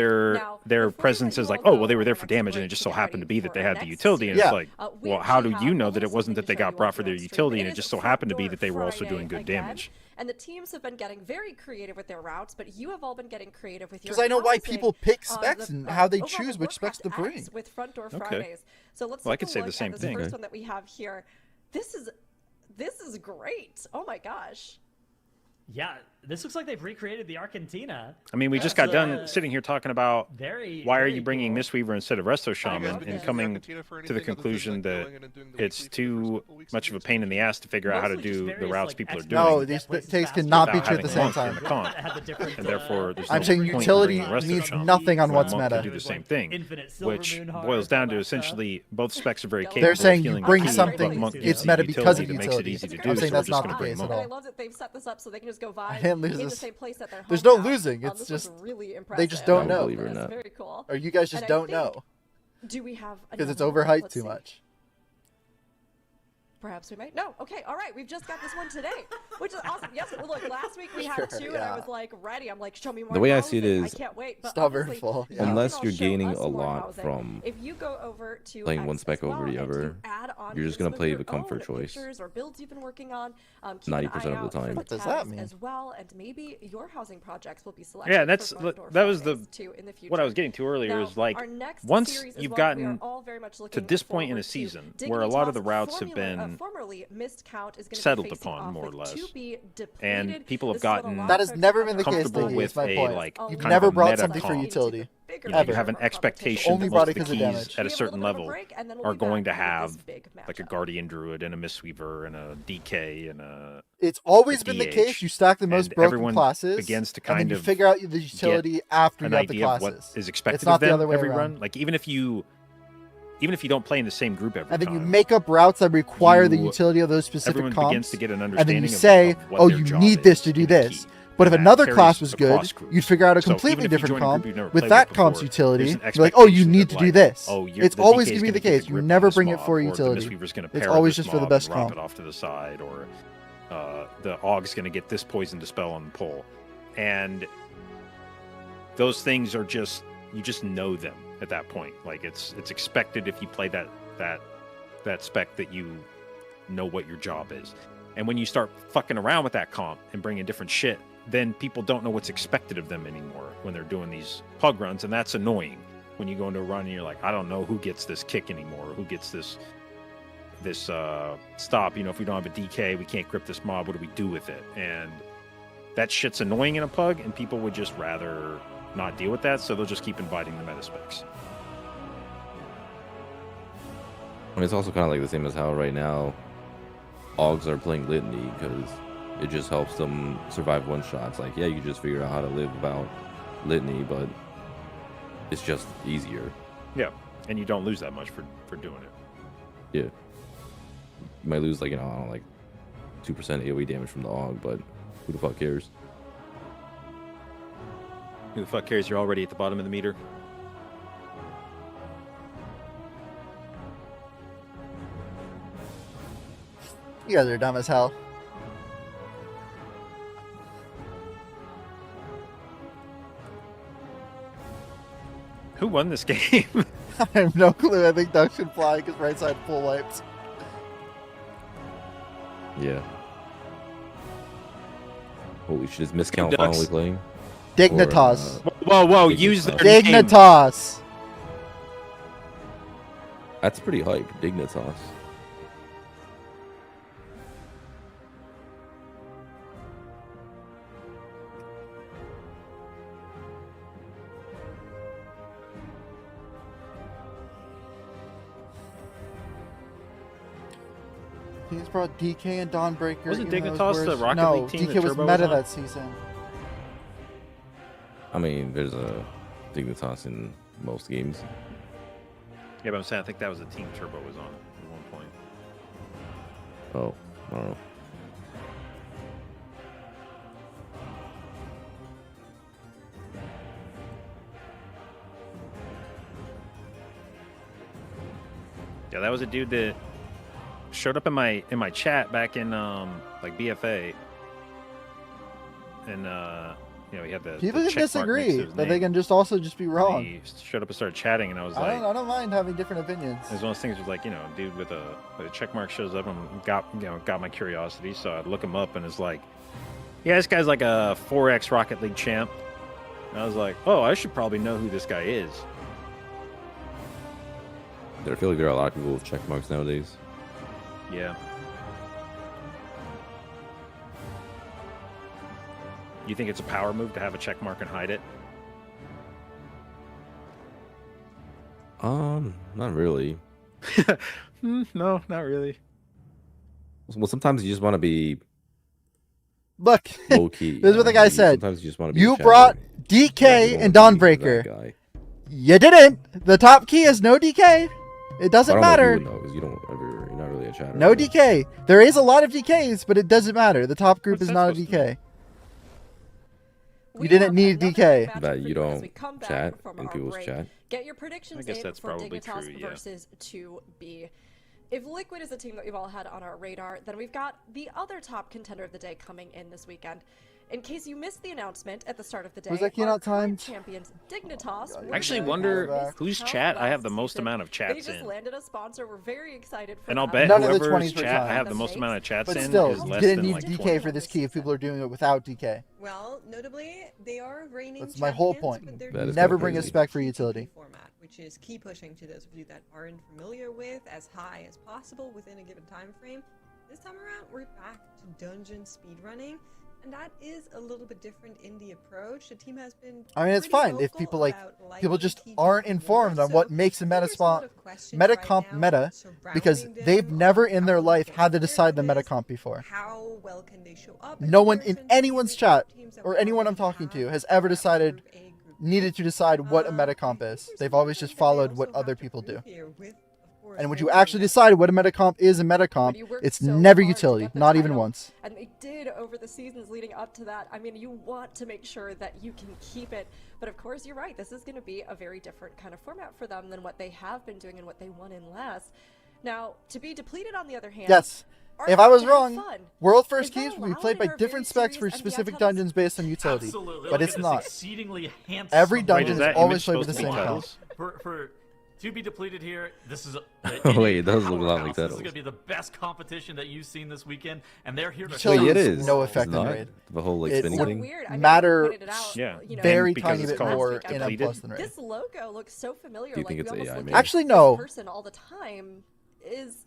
their before we presence let as you like, all oh, well, they go were there on for our next damage, and break it just to so get happened to ready be that for they our had the next utility, and Yeah. it's like, we well, how do actually you have know a that it little wasn't that they something to show got you brought for on their stream. utility, and It it is just so Front happened to be Door that they were also Friday doing good again, damage? and the teams have been getting very creative with their routes, but you have all been getting creative with your Because I know why housing people pick on specs the, and how they overall choose the which specs to Warcraft bring. X with Front Door Okay. Fridays. So let's Well, I take could a say the look same at this thing. first Okay. one that we have here. This is great. Oh my gosh. Yeah, this looks like they've recreated the Argentina. I mean, we just got done sitting here talking about why are you bringing cool. Mistweaver instead of Resto Have you guys Shaman been and using the coming Argentina for to the anything other than, conclusion like, that going in and doing the it's weekly for the first too couple weeks much of a season? pain in the ass to figure out how to Mostly just do the various, routes like, people are expert doing. No, these places takes faster cannot without be true at the having same one time. in the comp. Had the different, And therefore, there's I'm no saying point in utility bringing Resto means Shaman nothing on when what's Monk meta. can do the same thing, Infinite Silver which Moon Heart, boils down all to that stuff. essentially both specs are very capable. They're saying of you healing bring two, something, but Monk it's gives meta the because of that makes it utility. easy to It's do. I'm So saying we're that's just not going the to case bring at And I Monk. love that they've set this up so they can just go vibe I didn't lose in the this. same place that they're There's no home now. losing. It's This just was really impressive. they just don't I know. don't believe it or That's not. very cool. Or you guys just And I don't think- know Do we have because it's another one? overhyped Let's too see. much. Perhaps we might. No. Okay. All right. We've just got this one today, which is awesome. Yes. Well, look, last week we had Sure, two, and I yeah. was like ready. I'm like, show me more. The way I see it housing. is I can't wait. But stubborn obviously, full, you yeah. can Unless all you're show gaining us a more lot housing. from if you go over to playing X one spec as well, over the and other, you add on you're just some gonna of play your the comfort own choice. pictures or builds you've been working on. Keep 90% an eye of the out for time. What does tags that mean? As well, and maybe your housing projects will be selected. Yeah, for that's front door that was the Fridays, too, in the future. what I was getting to earlier Now, is like our next once series as you've well, we are gotten all very much to looking this point in forward a to season Dignity where a lot of the Toss. routes have Formula- been formerly missed count is gonna be settled facing upon off more or with less. 2B depleted. And people have This is what a gotten lot That of has folks never have been the talked case, about. Diggy. It's my a, point. like, You've kind never of a brought meta something for comp. utility. You Ever. have an expectation Only that brought most it of the 'cause of keys damage. at a We have a certain little bit of a level break, and then we'll are be going to back with have this big like a matchup. Guardian Druid and a Mistweaver and a DK and a It's always the been the DH, case. You stack the most and broken everyone classes, begins to and then kind you of figure out the utility after an you have the idea of classes. what is expected It's not of them the other way every around. run. Like even if you don't play in the same group every And then time, you make up routes that require the you- utility of those specific everyone comps. begins to get an And understanding then you of- say, of what oh, their you job need this is to do in the this. key. But if And that another carries class was across good, groups. you'd figure out a So completely even if you different join a comp group you've never with played that with comp's before, utility. there's an You're like, oh, you expectation need that, to do like, this. oh, It's the always DK going is to be the gonna get case. a You grip on never this bring it mob, for or utility. The Mistweaver's gonna It's pair always with this just for the mob best and romp comp. it off to the side, or the Aug's going to get this poison dispel on the pull. And those things are just, you just know them at that point. Like it's expected if you play that spec that you know what your job is. And when you start fucking around with that comp and bringing different shit, then people don't know what's expected of them anymore when they're doing these pug runs, and that's annoying. When you go into a run and you're like, I don't know who gets this kick anymore, or who gets this stop. You know, if we don't have a DK, we can't grip this mob. What do we do with it? And that shit's annoying in a pug, and people would just rather not deal with that, so they'll just keep inviting the meta specs. I mean, it's also kind of like the same as how right now Augs are playing Litany because it just helps them survive one shots. Like, yeah, you just figure out how to live without Litany, but it's just easier. Yeah, and you don't lose that much for doing it. Yeah. You might lose, like, you know, I don't know, like 2% AoE damage from the Aug, but who the fuck cares? Who the fuck cares? You're already at the bottom of the meter. You guys are dumb as hell. Who won this game? I have no clue. I think Duck should fly because right side full wipes. Yeah. Holy shit, is Miscount Ducks. finally playing? Dignitas. Whoa, use the Dignitas. name. Dignitas. That's pretty hype, Dignitas. He's brought DK and Dawnbreaker. Wasn't even though it Dignitas was the worse. Rocket No, League team that DK was Turbo meta was on? that season. I mean, there's a Dignitas in most games. Yeah, but I'm saying I think that was the team Turbo was on at one point. Oh, I don't know. Yeah, that was a dude that showed up in my chat back in like BFA, and you know, he had the People the can check mark next to disagree, his but they name. can just also just be And wrong. he showed up and started chatting, and I was like, I don't mind having different opinions. it was one of those things. Was like, you know, dude with a check mark shows up and got my curiosity, so I look him up, and it's like, yeah, this guy's like a 4x Rocket League champ. And I was like, oh, I should probably know who this guy is. I feel like there are a lot of people with check marks nowadays. Yeah. You think it's a power move to have a check mark and hide it? Not really. No, not really. Well, sometimes you just want to be Look, low key. this is what the guy said. Sometimes you just want to be. You brought DK and Dawnbreaker. You didn't. The top key is no DK. It doesn't matter. Because you're not really a chatter. No DK. There is a lot of DKs, but it doesn't matter. The top group is not a DK. You didn't need DK. That you don't chat in people's chat. Get your predictions I guess in that's for probably Dignitas true, yeah. versus 2B. If Liquid is a team that we've all had on our radar, then we've got the other top contender of the day coming in this weekend. In case you missed the announcement at the start of the day, Was that key our not current timed? champions Dignitas. I actually wonder whose chat I have the most amount of They chats just in. landed a sponsor. We're very excited for And I'll them. bet None of the whoever's 20s were chat I timed. have the most amount of chats But in still, is you less didn't than need like DK 20. for this key if people are doing it without DK. Well, notably, they are reigning That's my whole champions, point. but they're That is Never kinda bring a crazy. spec for utility. format, which is key pushing to those of you that aren't familiar with as high as possible within a given time frame. This time around, we're back to dungeon speedrunning, and that is a little bit different in the approach. The team has been I mean, it's pretty fine if vocal people like about people liking just TG aren't informed on what so makes a meta there's a lot spot, of questions meta right comp now meta, because surrounding they've them never on in their how life they had to prepare decide the for meta this, comp before. how well can they show up No in one in person, anyone's even chat teams that or we anyone I'm already talking have to has ever that decided Group A, Group needed to decide what a meta I comp think is. there's They've one always thing just that they followed also what have other to people prove do. here with, of course, And when you raising actually that decide what a meta comp is a meta comp, But you worked it's so never hard to utility, get the not even title, once. And they did over the seasons leading up to that. I mean, you want to make sure that you can keep it. But of course, you're right. This is going to be a very different kind of format for them than what they have been doing and what they won in last. Now, to be depleted on the other hand. Yes. are If I was to have wrong, fun. World Is First that Keys will be allowed played in by our different very specs for serious MDF specific titles? dungeons based on utility. Absolutely. But Look it's at this not. exceedingly handsome. Every Wait, dungeon is is that always image played with the supposed to same be comp. titles? For to be depleted here, this is Wait, it does look a lot like This is Titles. going to be the best competition that you've seen this weekend, and they're here to Utility Wait, it is is. no It's effect in not? raid. The whole like It's spinning so thing. weird. I mean, Matter you pointed it out, Yeah. you know, very And because tiny it's bit called more last week. in M depleted. plus than raid. This logo looks so familiar. Do you like think we it's almost AI look made? at Actually, this no. person all the time.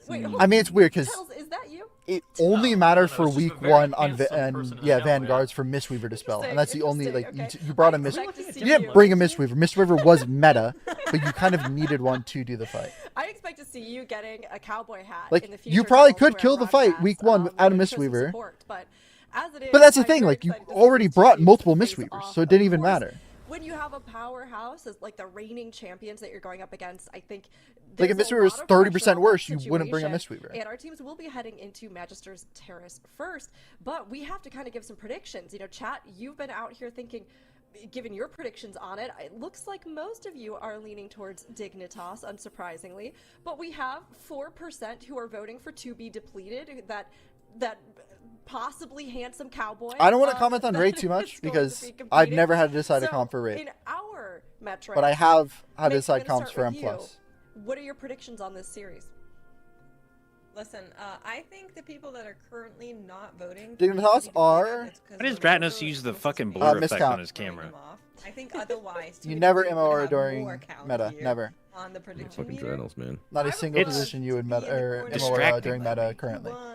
Wait, hold I mean, it's weird because Tails, is that you? it only No, mattered no, for it's just a week very one on handsome person in the Vanguards yeah. for Mistweaver to spell, Interesting, and that's the only like interesting, okay. you brought a I Mist. expect to see You didn't bring a Mistweaver. Mistweaver was meta, but you kind of needed one to do the fight. I expect to see you getting a cowboy hat Like, in the you future. probably to could wear kill the fight broadcast, week one without a you know, show some Mistweaver. support, But as it is, But that's the I'm thing, very like you excited to see already these two brought teams multiple face Mistweavers, off. so it But didn't of even course, matter. When you have a powerhouse as like the reigning champions that you're going up against, I think Like, if there's a Mistweaver was lot of 30% pressure on worse, that you wouldn't bring a situation, Mistweaver. And our teams will be heading into Magister's Terrace first, but we have to kind of give some predictions. You know, chat, you've been out here thinking, given your predictions on it, it looks like most of you are leaning towards Dignitas, unsurprisingly, but we have 4% who are voting for to be depleted, that possibly handsome cowboy. I don't want to comment on that raid too is much going because to be I've competing. never had to decide a So, comp for raid, in our metrics, but I have had to Mick, decide I'm gonna comps start for with M+. you. What are your predictions on this series? Listen, I think the people that are currently not voting. Dignitas are- Why does Dratnos use the fucking blur effect on his camera? I think otherwise. You never we would MOR have during more count meta, here never. On the prediction Fucking meter. Dranos, man. Not a I would single love position you to would be meta in the or corner MOR Distracting. during meta Week currently. one.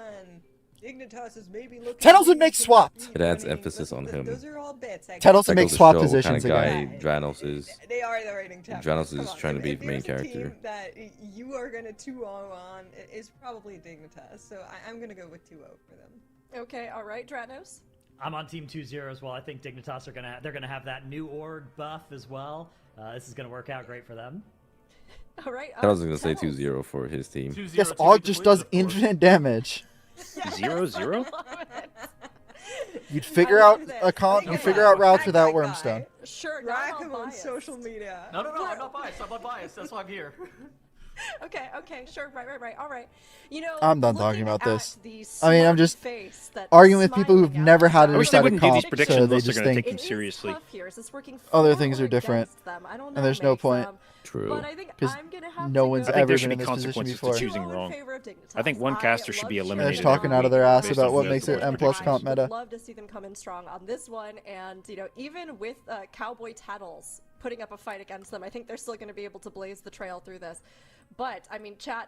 Dignitas is maybe looking. Tettles would to make be swapped. It adds running. emphasis on him. Those are all bits. I Tettles guess. would make Goes to swap show what positions kind of again. guy Dranos is. They are the rating champions. Janos Come is on. trying to If- be if the main there's a character. team that you are gonna 2-0 on, it's probably Dignitas. So I'm gonna go with 2-0 for them. Okay, all right, Dratnos. I'm on Team 2-0 as well. I think Dignitas are they're gonna have that new org buff as well. This is gonna work out great for them. All right. I was gonna say Tettles. 2-0 for his team. 2-0 Yes, to Og be just depleted, does of course. infinite damage. 0-0? You'd figure I out love this. a comp, Think you about figure it. out routes Tag without that guy. Wormstone. Sure, Track not him all on biased. social media. No, I'm not biased. I'm unbiased. That's why I'm here. Okay, sure, right. All right. You know, I'm done looking talking about at this. the I mean, I'm smug just face that arguing with people who've smiling never out had to I wish they decide a wouldn't do these comp, predictions so they unless they're just going to think take It them is seriously. tough here. Is this working Other for things or are different, against them? I don't and know, there's no Mace, point. True. But I think 'Cause I'm gonna have no to one's go I think ever there been should be in this position consequences to before. choosing 2-0 in wrong. favor of Dignitas. I think one caster I should love be to see eliminated. They're just talking every out of week their ass based about on what who makes has it the M most plus predictions. comp meta. Would love to see them come in strong on this one, and you know, even with Cowboy Tattles putting up a fight against them, I think they're still going to be able to blaze the trail through this. But I mean, chat,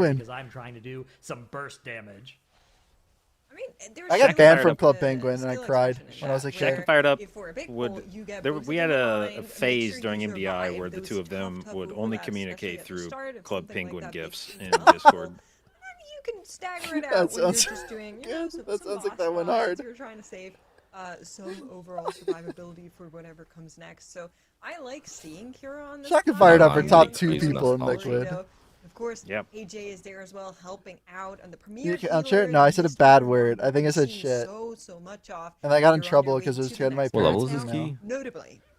Penguin. Because I'm trying to do some burst damage. I mean, I got banned from like Club a Penguin and I skill cried expression when I was a in Shack kid. and Fired Up if for a big would pull, you get we had both a in line, phase make during sure you MDI survive where the those two of them tough would overlaps, only especially communicate at the through start of Club something like Penguin that gifs big in pull. Discord. And you can stagger it That out when you're sounds just doing, good. some, That some sounds like boss that went fights, hard. You're trying to save some overall survivability for whatever comes next. So I like seeing Kira on this. Shack and side. Fired Up I are really top like 2 Kira people in on Liquid. Burrito. Of course, Yep. AJ is there as well, helping out on the You premier. can't share it? healer No, I in said a this bad tournament word. I think I we've said seen shit. so much off. And I got in You're on trouble your way because it was to scared the my next What parents level is round this now. key? Notably,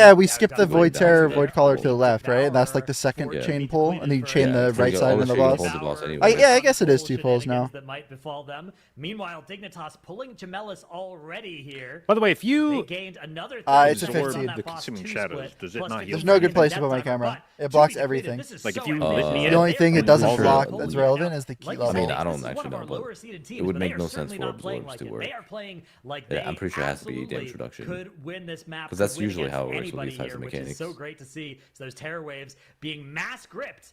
Yeah, we skip the Void Terror, Void Caller to the left, right? And that's like the second Yeah. chain pull, and then you chain the right all side the and the chain boss. holds the boss anyway. Yeah, I guess it is 2 pulls now. That might befall them. Meanwhile, Dignitas pulling Gemellis already here. By the way, if They you gained another it's a absorb 15. the consuming shadows, does it not heal? There's no good place to put my camera. It blocks everything. Like if you so litany The only thing it doesn't Sure. block that's relevant is the key level. I mean, I don't actually know, but it would make no sense for absorbs to work. They are playing like Yeah, I'm pretty sure it has to be damage reduction. Could win this map 'Cause that's could win usually how it against works with these anybody types of here, which is mechanics. so great to see. So those terror waves being mass gripped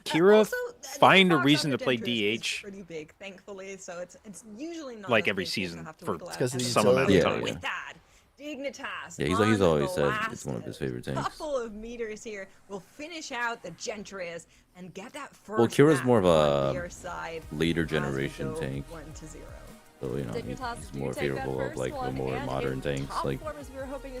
Kira Also, find a box reason to under play Dendris is DH pretty big, thankfully, so it's usually not like a every big deal to season have to for wiggle out because of the some amount of utility. time. With that, Dignitas. Yeah, he's on always the said last it's one of his favorite tanks. couple of meters here will finish out the Gentrias and get that first. Well, Kira's map more of on a their side later as we generation go tank. 1-0. So, you know, Dignitas he's do more take that favorable of first like the one, more and modern in tanks. top Like, form as we were hoping to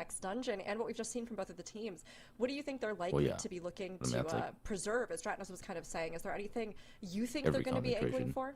next dungeon and what we've just seen from both of the teams, what do you think they're likely to be looking to preserve? As Stratnos was kind of saying, is there anything you think they're going to be angling for?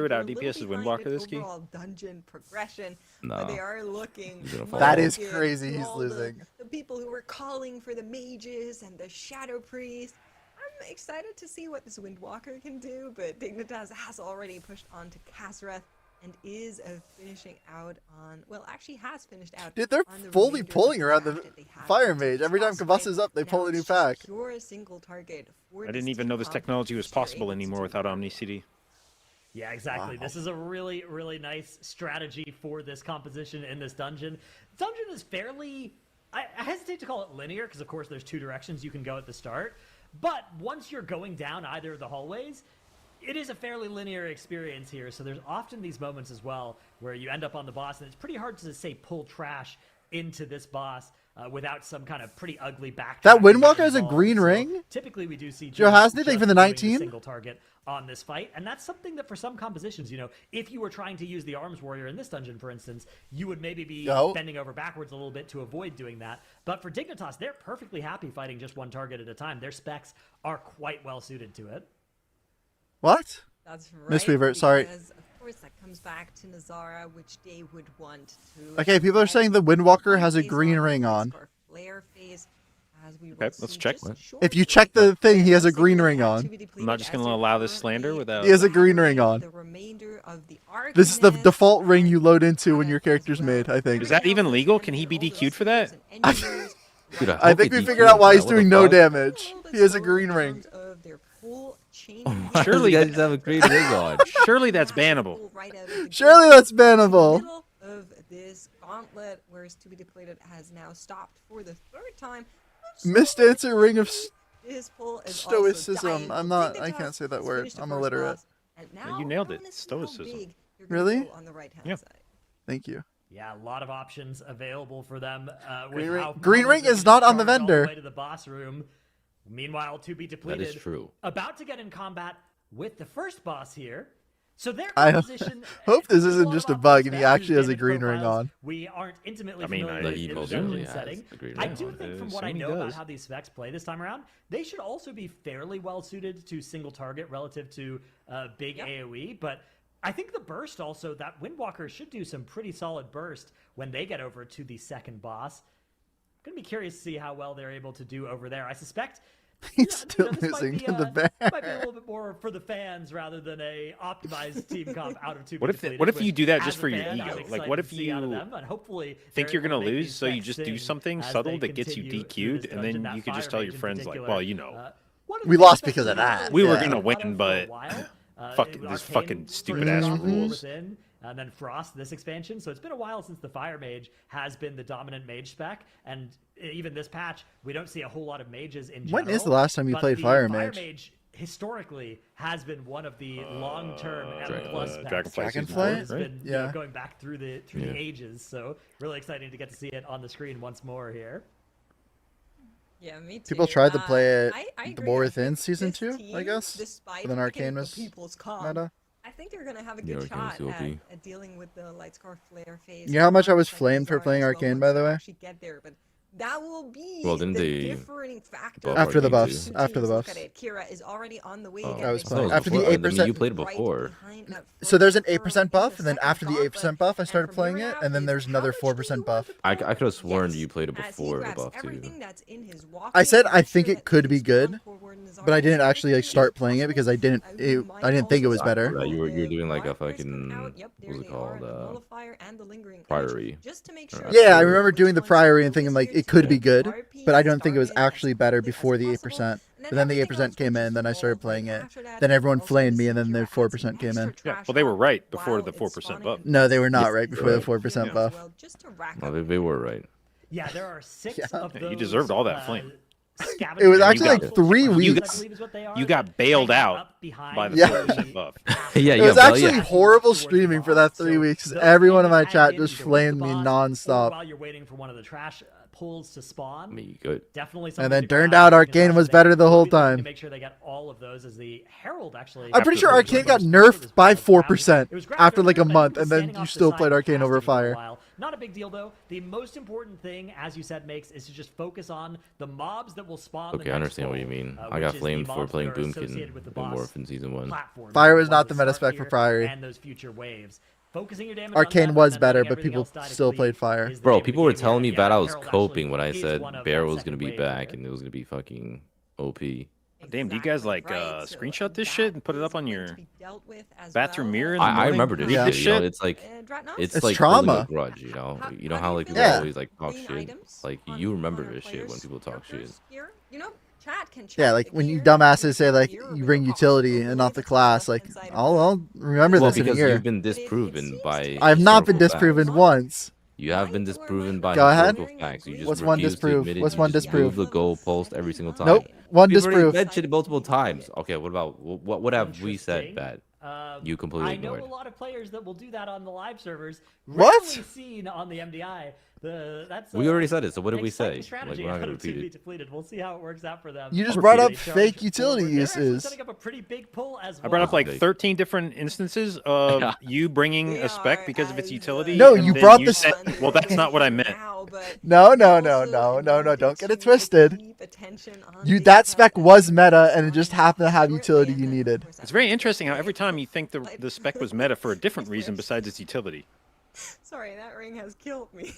Druid out DPS is Windwalker this key? overall dungeon progression, No. but they are looking. He's gonna fall. That is good crazy. to He's all losing. The people who were calling for the mages and the shadow priest. I'm excited to see what this Windwalker can do, but Dignitas has already pushed on to Kazreth and is finishing out on, well, actually has finished out. Dude, they're on the fully remainder pulling of around draft the that they have. Fire It's Mage. a Every time toss Combust fight. is up, they Now pull a new it's just pack. pure single target for I this didn't even team know this comp, technology was which they're possible able to anymore do. without Omni CD. Yeah, exactly. Wow. This is a really, really nice strategy for this composition in this dungeon. Dungeon is fairly... I hesitate to call it linear, because of course there's two directions you can go at the start. But once you're going down either of the hallways, it is a fairly linear experience here. So there's often these moments as well where you end up on the boss, and it's pretty hard to, say, pull trash into this boss without some kind of pretty ugly back. That Windwalker has a green ring? Typically, we do see Joe has anything just for the doing 19? single target on this fight, and that's something that for some compositions, you know, if you were trying to use the Arms Warrior in this dungeon, for instance, you would maybe be bending over backwards a little bit to avoid doing that. But for Dignitas, they're perfectly happy fighting just one target at a time. Their specs are quite well suited to it. What? That's right. Mistweaver, sorry. Because, of course, that comes back to Nazara, which they would want to. Okay, people are saying the Windwalker has a green ring on. Okay, let's check. If you check the thing, he has a green ring on. I'm not just going to allow this slander without... He has a green ring on. This is the default ring you load into when your character's made, I think. Is that even legal? Can he be DQ'd for that? Dude, I think we figured out why he's doing no damage. He has a green ring. Surely you guys have a green ring on. Surely that's bannable. Surely that's bannable. Of this gauntlet, whereas To Be Depleted has now stopped for the third time. Misdancer ring of His pull is stoicism. I'm not. I can't say that word. I'm illiterate. You nailed it. Stoicism. Really? On the right-hand Yeah. side. Thank you. Yeah, a lot of options available for them. Green ring is not on the vendor. Way to the boss room. Meanwhile, To Be Depleted. That is true. About to get in combat with the first boss here. So their I composition. hope this there's isn't lot just of a bug and options he for actually has a damage green ring profiles. on. We aren't intimately I mean, familiar he with most the certainly dungeon has setting. a green I ring do on. think from what I know about how these specs play this time around, they should also be fairly well suited to single target relative to big AoE. But I think the burst also, that Windwalker should do some pretty solid burst when they get over to the second boss. I'm going to be curious to see how well they're able to do over there. I suspect He's still this missing might be, the bear. might be a little bit more for the fans rather than a optimized team comp out of 2. What if you do that As just a for your fan, I'm ego? excited Like, what to if see out of you them, and hopefully think they're you're able going to to make lose, these so you specs just do sing something as subtle they that gets you continue through this DQ'd, and dungeon, then that you can just fire tell your mage in friends, like, particular. well, you know, One of We the lost things because of that. we were Yeah. going to win, for a but while, fucking it was this Arcane fucking for stupid-ass Frost rules. within, and then Frost this expansion. So it's been a while since the Fire Mage has been the dominant mage spec, and even this patch, we don't see a whole lot of mages in general. When is the last time you but played the Fire Fire Mage? Mage historically has been one of the long-term M+ specs. Dragonfly season Dragonfly? It's four, right? been you know, going back through the ages, so really exciting to get to see it on the screen once more here. Yeah, me too. People tried to play it I the agree. War I Within think season this 2, I team, guess. despite But then Arcane picking was people's comp, meta. I think they're gonna have a Yeah, good Arcane was shot OP. at dealing with the Lightscar Flare phase. You know how much I was Like flamed for Nazara playing as well, Arcane, once by the they way? actually get there, but that will be Well, didn't the they differing factor. buff After the Arcane buffs. too? After the Look buffs. at it. Kira is already on the way Oh, again. I was They playing. started After the before. I mean, 8%. you played right before. behind that So there's an first 8% curve buff, into and then second after the comp, 8% but- buff, I and started from playing here it, out and then is there's how another much do 4% you buff. want I the could have sworn Yes, you played it as he before the grabs buff too. everything that's in his walking, I said I make think sure it that could be he's good, on forward and Nazara but I is didn't actually like everything start is playing it because I possible. didn't think it was also better. Right, you were the doing like a markers come fucking out. Yep, what was there it they are, called? the nullifier and the lingering edge, Priory. just to make sure Yeah, I Sure. remember doing the which ones Priory are and thinking like easier it could to be good, RP but I and don't think it was start in as actually better quickly as before the possible. 8%. And But then the everything 8% else came will in, then I just started roll playing right it. after that. Then everyone Also, flamed me, the and then the Kira adds 4% came extra in. Yeah, trash well, they were out right before while the it's 4% spawning buff. and No, they were not Yes, right before the right. 4% as buff. well, just to rack No, up they were right. Yeah, there are 6 Yeah. of Yeah, those. you deserved all that flame. It was actually actually like 3 you weeks. You got bailed out by the Yeah. 4% buff. Yeah, It was yeah, actually yeah. horrible streaming for that 3 weeks. Everyone in my chat just flamed me nonstop. While you're waiting for one of the trash pulls to spawn. I mean, you could. Definitely And something then to go turned after out because Arcane was they better the whole will be looking time. To make sure they get all of those as the Herald actually. I'm pretty sure after Arcane got the nerfed by first 4% It was after like a grabbed, month, but and then standing you off the still side played Arcane over casting for a Fire. while. Not a big deal though. The most important thing, as you said, Makes, is to just focus on the mobs that will spawn. Okay, I understand what you mean. I which got is the flamed for mobs playing that are associated Boomkin with the in boss Morph in Season 1. platform. Fire was While not the we meta start spec for here Priory. And those future waves. Focusing your damage Arcane on was them, better, and then but letting people everything else die still to played flee Fire. is the Bro, name of the people were game here. telling me And that yeah, I was Herald coping actually when I is said one of Bear that was going to second be wave back here. and it was going to be fucking OP. Damn, do you guys like screenshot this shit and put it up on your bathroom mirror? In the I morning? remember this Read shit. You know, shit? it's like It's like trauma. holding a grudge. You know how like people Yeah. always like talk shit. Like you remember this shit when people talk shit. Yeah, like when you dumbasses say like you bring utility and not the class, like I'll remember Well, this in a because year. you've been disproven by. I have not been historical disproven facts. once. You have been disproven by Go ahead. historical facts. You just What's one refuse to disprove? admit it. What's You one just disprove? move the goalpost every single time. Nope. One We've already disprove. mentioned it multiple times. Okay, what about what have we said Interesting. bad? You completely I know ignored. a lot of players that will do that on the live servers. What? Rarely seen on the MDI. That's We already said it, so what did an we say? exciting Like, strategy we're not out gonna of 2v repeat it. depleted. We'll see how it works out for them. You just I'll brought repeat up it. fake utility They're actually uses. setting up a pretty big pull as I brought up well. like 13 different instances of you bringing a spec because of its utility. No, and you then brought you this- said, well, that's not what I meant. No, don't get it twisted. That spec was meta and it just happened to have utility you needed. It's very interesting how every time you think the spec was meta for a different reason besides its utility. Sorry, that ring has killed me.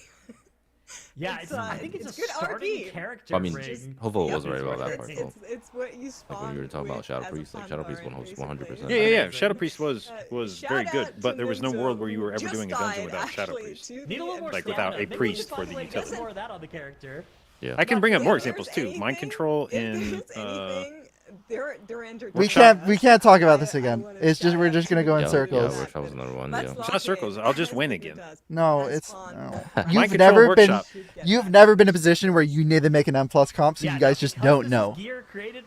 Yeah, I think it's a good starting RP. character I mean, ring. Hopefully it Yep. was right about that part though. It's what you spawn Like when you were talking about with Shadow as a Priest, like fun Shadow Priest part, 100%. basically. Yeah. Shadow Priest was very Shout good, out but to there was no Ninja, world where you were who ever just doing a dungeon died, without Shadow actually, Priest. to Need a little more Like, stamina. without a Maybe we priest can for find the a way to utility. get more of that on the character. Yeah. I can bring up more If there's examples too. Mind anything- control if in there's anything, they're entertaining. We can't talk about this again. It's just we're just gonna go in Yeah, circles. Yeah, I wish I was another one. Let's Yeah. It's lock not circles. in. I'll just win again. No, That's it's fun. no. Mind You've control never been workshop. you've never been in a position where you need to make an M plus comp, so Yeah, you guys no, just because don't this is know. Gear created,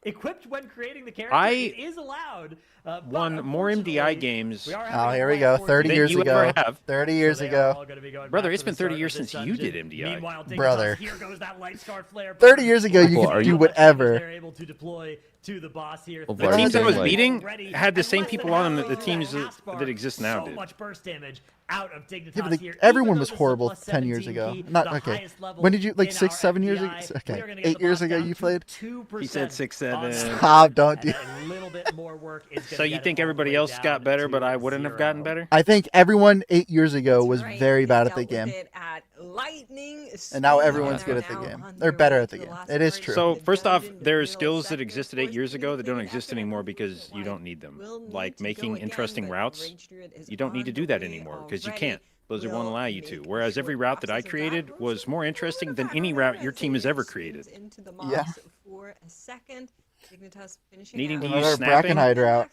equipped when creating the character. I It is allowed. But won more MDI unfortunately, games we are Oh, having here to we go. play 30 than years you ago. ever have. 30 So years they are ago. all gonna be going Brother, back it's to been the 30 start years of this since you did dungeon. MDI. Meanwhile, Dignitas, Brother. here goes that light star flare. 30 years ago, you Well, could are do you- whatever. They're able to deploy to the boss here. Well, The Are you teams I saying, was like- beating Already had the at same less than people on them half that the of teams half bar, that exist now so did. much burst damage out of Dignitas Yeah, but here. everyone Even was though this is a horrible plus 10 years 17 ago. key, Not the okay. highest level When did you like in 6, our 7 years ago? MDI, we Okay, are gonna get 8 the years boss ago down you to played. 2% He said 6, 7. Stop! Don't do. and a little bit more work is So gonna you get think it all the everybody way else down got better, but to I wouldn't have gotten 0. better? I think everyone 8 years ago was Right, very they bad at the dealt with game, it at lightning and now speed, everyone's and good they're at the now game. on They're their better way at the to game. last It is part true. of So the first off, dungeon, there's middle skills that sector. existed 8 years ago that don't exist anymore because you don't need them. Like making interesting routes, you don't need to do that anymore because you can't. Blizzard won't allow you to. Whereas every route that I created was more interesting than any route your team has ever created. Yeah. For a second. Dignitas finishing Needing out. to Another use snapping, Brackenhide route.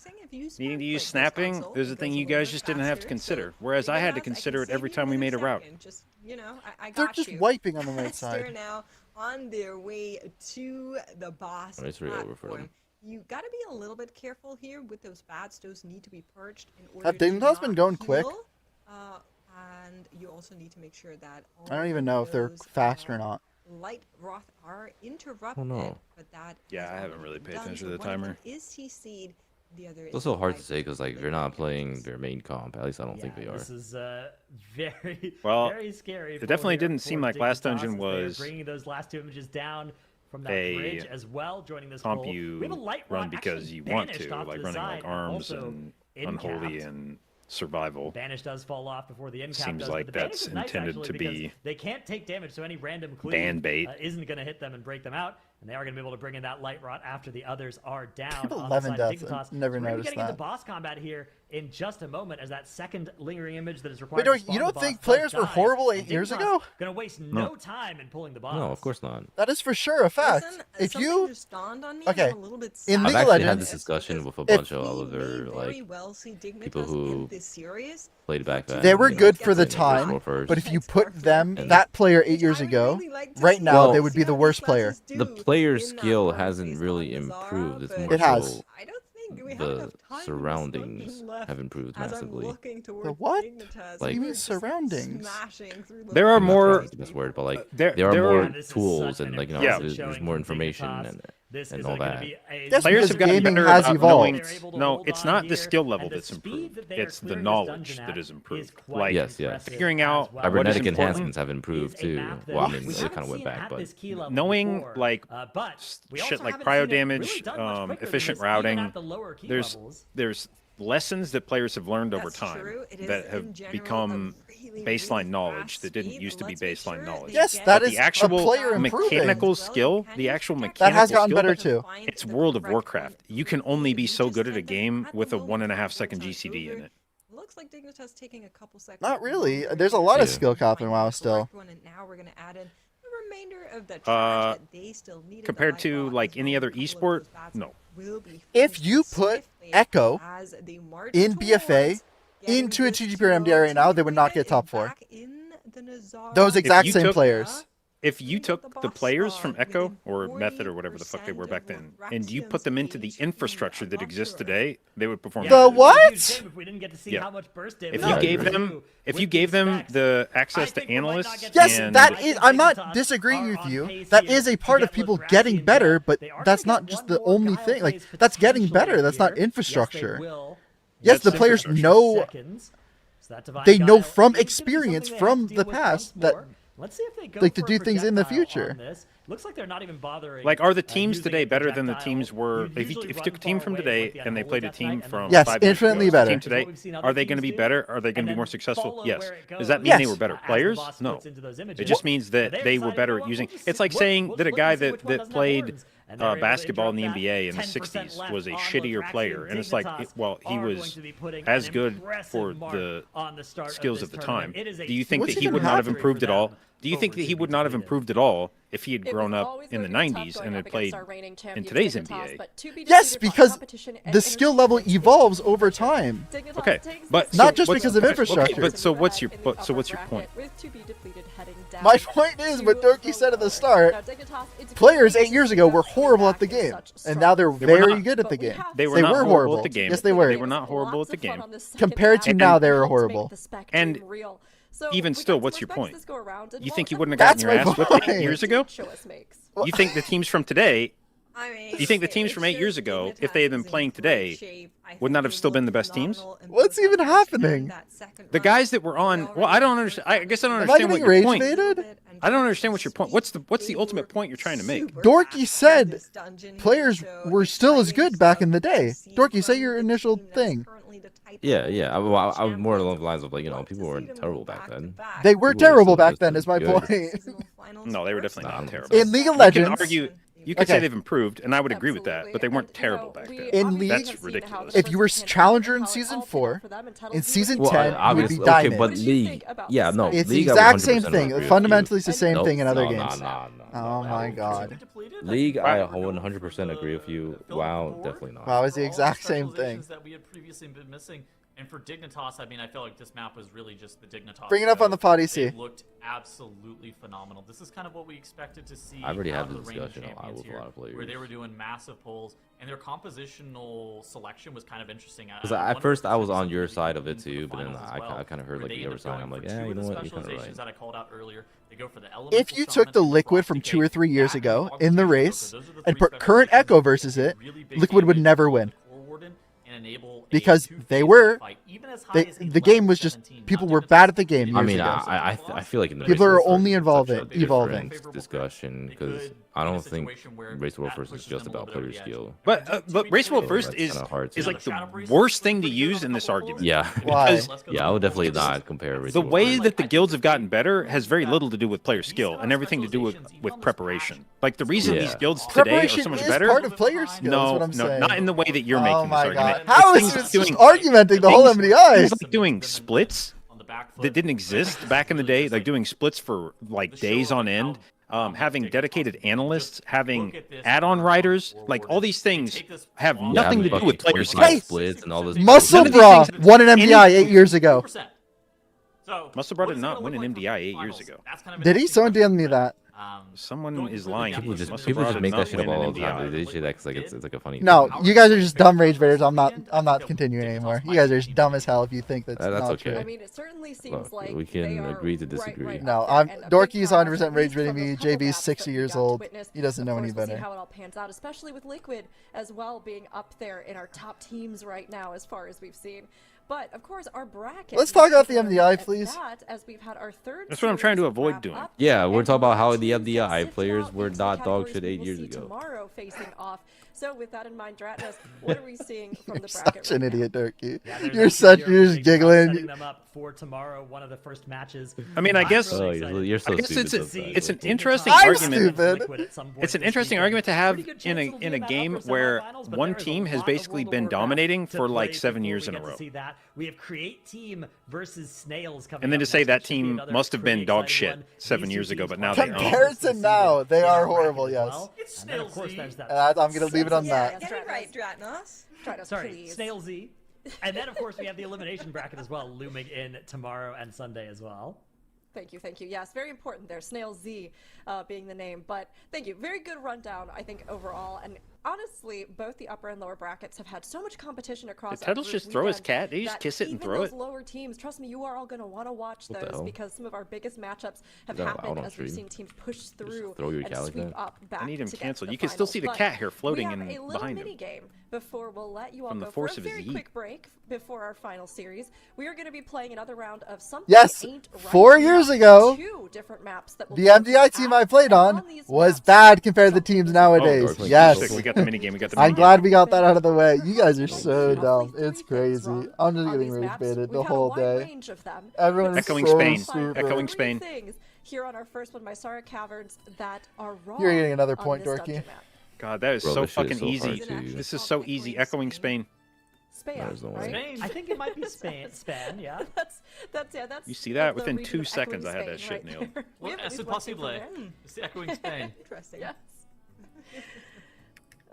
needing to use snapping is a thing you guys just didn't have to consider. Whereas I had to consider it every time we made a route. Just, you know, I They're got just you. wiping on the right They're side. now on their way to the boss It's really over for platform. them. You got to be a little bit careful here with those bats. Those need to be purged in order Have to Dignitas been not going quick? heal. And you also need to make sure that I don't all even know if they're those, fast or not. light wrath are interrupted. no. But that Yeah, has I haven't already really been paid done. attention So to the one of them timer. is CC'd, the other It's is also hard to light. say because like they're not playing their main comp. At least I don't think they are. This is very, Well, very scary. it definitely for didn't seem like last Dignitas dungeon as they are was bringing those last 2 images down from that a bridge as well, joining this comp pull. you We have a light run rod because actually you want banished to, off like the running like side, arms also and in-capped. unholy and survival. Banish does fall off before the end cap Seems does, like but the banish that's is nice, intended actually, to because be they can't take damage, so any random cleave ban bait. isn't going to hit them and break them out, and they are going to be able to bring in that light rot after the others are down. People on 11 the side of deaths. Dignitas. Never So we're gonna be noticed getting into that. boss combat here in just a moment as that second lingering image that is Wait, required. you don't think players were horrible 8 years ago? Going to waste no time in pulling the boss. No, of course not. That is for sure a fact. Listen, If something you just dawned on me, okay, I'm a little bit in sad. League I've of actually had Legends, this discussion with a If bunch of we other may very like well see Dignitas people in who this series, played back then. they were you know, good for the playing World time, War first. but if you put them, And- that player 8 which years I would ago, really like to right see. now, Well, they would be the worst player. the do player in that skill Burn hasn't Phase really on Zara, improved. It's but more It has. so I don't think we have enough the time in this surroundings dungeon left have improved as I'm massively. looking towards The what? Dignitas. Like- You mean We're just surroundings? smashing through the There are I'm not more- trying to use the best word, but like There there are are- more Yeah, this is tools such and an like you know impressive there's showing more from information Dignitas. and This and is all gonna that. be a That's Players because have gotten gaming better has about evolved. knowing. No, it's not the skill level that's improved. It's the knowledge that is improved. Like Yes, yes. figuring out what is Cybernetic important enhancements have improved too. Well, I mean, they kind of went back, but knowing like shit like cryo damage, efficient routing. There's lessons that players have learned over That's time true. It is that in have general become really, baseline really knowledge fast that didn't speed, used to be let's make baseline sure knowledge. they Yes, get that But is the actual a player improving. mechanical skill, the actual mechanical That has gotten skill, better too. it's World of Warcraft. You can only be so good at a game with a 1.5 second GCD in it. Looks like Dignitas taking a couple seconds. Not really. There's a lot of Yeah. skill cap in WoW still. And now we're gonna add in the remainder of the trash that they still needed. Compared to like any other esport, no. If you put Echo in BFA into a TGP or MDI right now, they would not get top 4. Those exact same players. If you took the players from Echo or Method or whatever the fuck they were back then, and you put them into the infrastructure that exists today, they would perform. The better. what? If we didn't get to see Yeah. how much burst If damage you gave them the access to analysts, Yes, and that is. I'm not disagreeing with you. That is a part of people getting better, but that's not just the only thing. Like, that's getting better. That's not infrastructure. Yes, the That's players know. They know from experience from the past that let's see if they go like to for do a things in the projectile future. on this. Looks like they're not even bothering. Like, are the teams using today a better than the projectile. teams were? You'd If you usually took a run team far from away today like the and they Unholy played a Death team Knight and from then Yes, 5 years infinitely ago, better. team today, What we've seen other are they going to teams be do, better? Are they going to be and more then successful? follow Yes. where it Does that goes mean they Yes. were better as the players? boss No. puts into those It images. just means But that they're they were deciding, better you at know what, using. we'll just It's see- like saying we'll that a just guy look and see which one that doesn't have played horns. And they're able to basketball in the interrupt NBA in the that 60s 10% was a left on shittier Lotraxian. player, and it's like, Dignitas well, he are was going to be putting as an good impressive for mark the on the start of skills this of the tournament. time. It is a Do you think What's that he even would not have happening improved for at all? them Do you think over that he to would be not have defeated. improved at all if he had It grown was up always in the gonna be tough 90s going and up had played against our reigning in champions, today's Dignitas, NBA? but to be Yes, defeated by because competition and the skill level energy evolves over time. Dignitas Okay, takes but this Not so just what's- because of okay, infrastructure. but so what's your in the but so upper what's your bracket point? with to be depleted heading down My point is, what to Doki said at the start, Now, Dignitas, it's players great 8 years to ago see were them horrible back at the in game, such and strong now they're form. very not. good at the But we game. have They were They not were horrible horrible. at the game. Yes, they were. They were not horrible at the game. Compared to now, they were horrible. And even still, what's your point? You think you wouldn't have That's gotten your my ass whipped 8 point. years ago? You think the teams from today, I mean, you think the teams from 8 years ago, if they had been playing today, would not have still been the best teams? What's even happening? The guys that were on, well, I don't understand. I guess I don't Am I understand what getting your rage point. baited? I don't understand what's your point. What's the ultimate point you're trying to make? Dorky said players were still as good back in the day. Dorky, say your initial thing. Yeah, yeah. I was more along the lines of, like, you know, people weren't terrible back then. They were People terrible still back just then, as is my good. point. No, they were definitely Nah, not I'm terrible. In League of You can Legends, argue, you could say Okay. they've improved, and I would agree with that, but they weren't And, you know, terrible back we then. In obviously League, have That's seen ridiculous. how if you were the challenger in how it season all panned 4, out for them, and Tuttle's in season Well, 10, you would obviously, be okay, diamond. but What did you League, think about yeah, the no, spec? It's the League, I exact same 100% thing. agree with you. Fundamentally, it's the same Nope. thing in other No, games. nah. Oh my god. League, I 100% agree with you. WoW, definitely not. WoW is the For all exact same thing. specializations that we had previously been missing. And for Dignitas, I mean, I feel like this map was really just the Dignitas. Bring it up on the pod, EC. They looked absolutely phenomenal. This is kind of what we expected to see. I've already out had of this the reigning discussion a lot champions with a here, lot of where players. they were doing massive pulls, and their compositional selection was kind of interesting. Because at first I was on your side of it too, but then I kind of heard like the other side. I'm like, yeah, you know what, you're kind of right. That I called out earlier. They go for the If you took the Liquid from 2 or 3 years ago in the race and put current Echo versus it, Liquid would never win. Because they were, the game was just, people were bad at the game years I mean, ago. I feel like in the People Race are War only First, it's such a evolving. different discussion because I don't think Race War First is just about player skill. But Race World First That's kinda hard to- is like the worst thing to use in this argument. Yeah. Why? Because Yeah, I would definitely not compare Race the War way First. that the guilds have gotten better has very little to do with player skill and everything to do with preparation. Like the reason Yeah. these guilds today are Preparation so much is better. part of player skills, is No, what I'm no, saying. not in the way that you're Oh making my this god. argument. How It's is things this doing- argumenting the whole things- MDI? things like doing splits that didn't exist back in the day, like doing splits for like days on end, having dedicated analysts, having add-on writers, like all these things have nothing to do with player skill. Hey! splits and all this. Muscle None of these Bra things- won an MDI 8 years ago. Muscle Bra did not win an MDI 8 years ago. Did he? Someone DM me that. Someone is lying. People just Muscle people Bra just did make not that shit win up an all the time. MDI. They say that 'cause, like it's like a funny. No, thing. you guys are just dumb rage baiters. I'm not continuing anymore. You guys are just dumb as hell if you think that's That's not okay. true. I mean, it certainly seems Look, like we can they are agree to right disagree. No, up there, I'm and a big Dorky's props, 100% at rage least from baiting me. those couple JB's maps 60 that we years got to old. witness. He doesn't Of know course, any we'll see better. how it all pans out, especially with Liquid as well being up there in our top teams right now as far as we've seen. But of course, our bracket. Let's talk about the needs to MDI, look at please. that as we've had our third That's what I'm trying to series avoid wrap doing. up, Yeah, we're and talking about how more the teams MDI sifted players out were into the not dog categories shit we 8 will years see ago. tomorrow facing off. So with that in mind, Dratnos, what are we seeing from the bracket? Such an right now? idiot, Turkey. Yeah, there's You're actually you're a just big setting giggling. them up for tomorrow, one of the first matches. I mean, I guess Oh, you're so I guess stupid. it's an sometimes. interesting I'm argument. stupid. It's an interesting argument to have in a game where one team has basically been dominating for like 7 years in a row. We have Create Team versus Snails coming And then to up say next, that which should be team another must have been pretty dog exciting shit one. 7 These two years ago, teams but now play they Compared own. to now, they are horrible, yes. It's And then, of Snail course, Z. there's that. I'm going to leave it on Yeah, that. get it right, Dratnos. Dratnos, Sorry, please. Snail Z. And then, of course, we have the elimination bracket as well, looming in tomorrow and Sunday as well. Thank you, thank you. Yes, very important there. Snail Z being the name. But thank you. Very good rundown, I think, overall. And honestly, both the upper and lower brackets have had so much competition across. Did Tuttles our just group throw his weekend cat? Did he just that kiss it and even throw those it? lower teams, trust me, you are all going to want to watch What the those hell? because some of our biggest matchups have that happened allowed on as we've stream? seen teams push through throw your and cat like sweep that? up back I need him to get to canceled. the You can still finals. see the But cat hair floating we have in a little behind him. mini game before we'll let you all From the go force for a of his very yeet. quick break before our final series. We are going to be playing another round of something Yes, ain't right. 4 years ago, Two different maps that we'll the be looking MDI team at, I played and on these was maps, bad compared to something teams is nowadays. Dark Link Yes. Sick, We got the minigame. We got the I'm minigame. glad we got that out of the way. You guys are Perhaps so roughly dumb. three It's things crazy. wrong I'm just on getting these rage maps. baited the We've had a whole wide day. range of them. Everyone is Echoing so Spain. stupid. Echoing Three Spain. things here on our first one, my Sara Caverns, that are wrong. You're getting another on point, this Dorky. dungeon map. God, that is Bro, so this shit is fucking so hard easy. to- This is so easy. Echoing Spain. Spain, There's no way. right? Spain. I think it might be span, yeah. That's You see that? the Within region 2 of seconds, I Echoing had that Spain shit right nailed. there. We Well, have at it's least one team from impossible. there. It's the Echoing Spain. Interesting. Yes.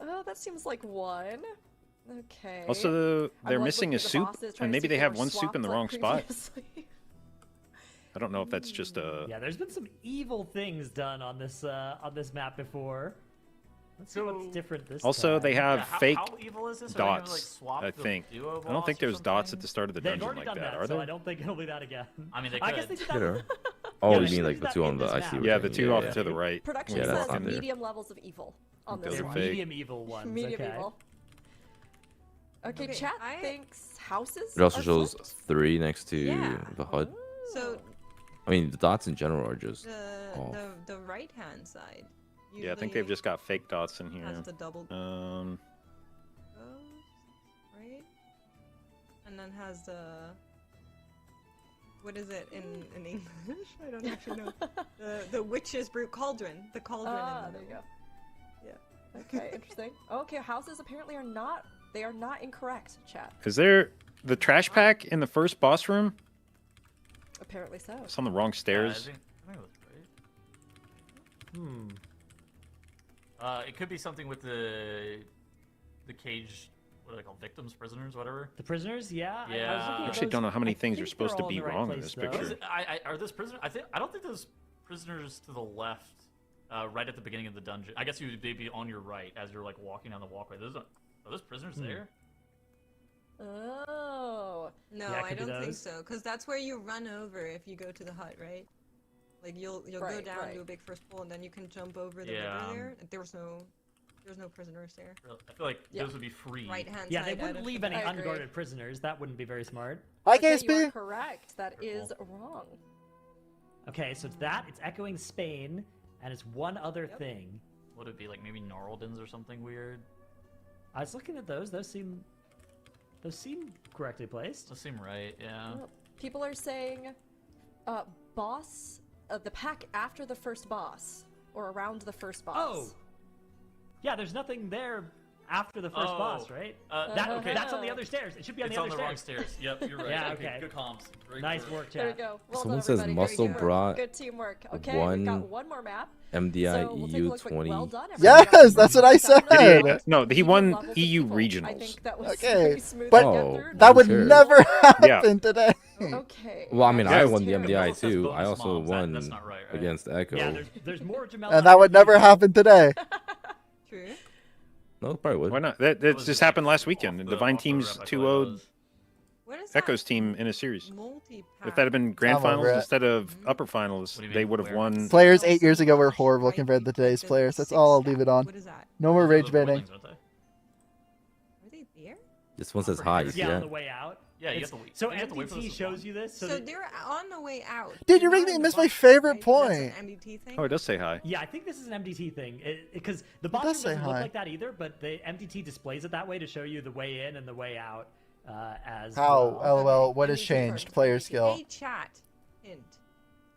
Oh, that seems like one. Okay. Also, I'm, they're like, missing a looking at the soup, bosses, trying and to maybe see they if have were one soup in the swapped, wrong like, spot. previously. I don't know if that's just a. Yeah, there's been some evil things done on this map before. Let's see what's different this Also, time. they have Yeah, fake how evil is this? Are they gonna, like, dots. swap I the think. duo I don't think boss or there's dots something? at the start of the They've dungeon already like done that, that, are so I there? don't think it'll be that again. I mean, they I guess could. they did Get that. her. Oh, Yeah, you they mean did like the that two in on the this IC? map. region. Yeah, the two off yeah. to the right. Production Yeah, that's says not there. medium levels of evil on this Those are one. fake. Medium evil ones. Medium okay. evil. Okay, Okay, chat I- thinks houses. It also are shows flipped. 3 next to Yeah. the HUD. So I mean, the dots in general are just. the right hand side. Yeah, I think they've usually just got fake dots in here. has the double Um, goes, right? And then has the what is it in English? I don't actually know. The witch's brew cauldron. The cauldron. Ah, in the there you go. Yeah. Okay, interesting. Okay, houses apparently are not. They are not incorrect, chat. is there the trash pack in the first boss room? Apparently so. It's on the wrong I stairs. think that's right. It could be something with the cage. What are they called? Victims, prisoners, whatever. The prisoners, yeah. Yeah. I was looking I at actually those. don't know how many I things are think supposed they're to all in be the right wrong in place, this though. What is picture. it? Are those prisoners? I don't think those prisoners to the left, right at the beginning of the dungeon. I guess they'd be on your right as you're like walking down the walkway. Are those prisoners there? Oh. No, Yeah, it I could be don't think those. so. Because that's where you run over if you go to the hut, right? Like you'll go Right, down, right. do a big first pull, and then you can jump over the Yeah. river there. There was no prisoners there. I feel like Yeah. those would be free. Right hand Yeah, they side. out wouldn't of leave the any I agree. unguarded prisoners. That wouldn't be very smart. Hi, Okay, you are KSP. correct. That is wrong. Okay, so it's that. It's Echoing Spain, and it's one other thing. Would it be like maybe Gnarldens or something weird? I was looking at those. Those seem correctly placed. Does seem right. Yeah. Well, people are saying, boss, the pack after the first boss or around the first boss. Oh, yeah. There's nothing there after the first Oh, boss, right? okay. That's on the other stairs. It should be on It's the on other the wrong stairs. stairs. Yep, you're right. Yeah, okay. Good comms. Very Nice good. work, There we chat. go. Well Someone done, says everybody. Muscle Good teamwork. brought Good teamwork. Okay, we've got one more map. MDI So we'll take a EU look, but 20. well done, Yes, everybody. that's what I said. Yeah, no, he Medium won levels of EU evil. I regionals. think that was Okay, very smooth but to get Oh, through. That would Sure. never happen today. Okay. Well, I mean, Yeah, I it's won the terrible. MDI It says too. bonus I also mobs. won That's not right, right? against Echo. Yeah, there's more Jamel. And that would never happen today. True. No, it probably would. Why not? That was just like happened last weekend. off The the- Divine off the Team's rep, I 2-0'd was. What is Echo's that? team in a series. Multi-pack. If that had been grand I'm over finals it. instead of upper finals, What do you they mean, would have where? won. Players 8 years ago were horrible compared to today's players. That's all I'll leave it on. What is that? No more Those are rage the baiting. Voidlings, aren't they? Are they there? This one says hi. You see Yeah, on that? the way out. Yeah, you have to wait. So you have to wait for this MDT to shows spawn. you this. So they're on the way out. Dude, They're you're not making me in the miss my box, favorite right? point. That's an MDT thing. Oh, it does say hi. Yeah, I think this is an MDT thing because the box room does say doesn't look hi. like that either, but the MDT displays it that way to show you the way in and the way out as How? well. LOL. What has MDT changed? first. Player MDT. skill. Hey, chat. Hint.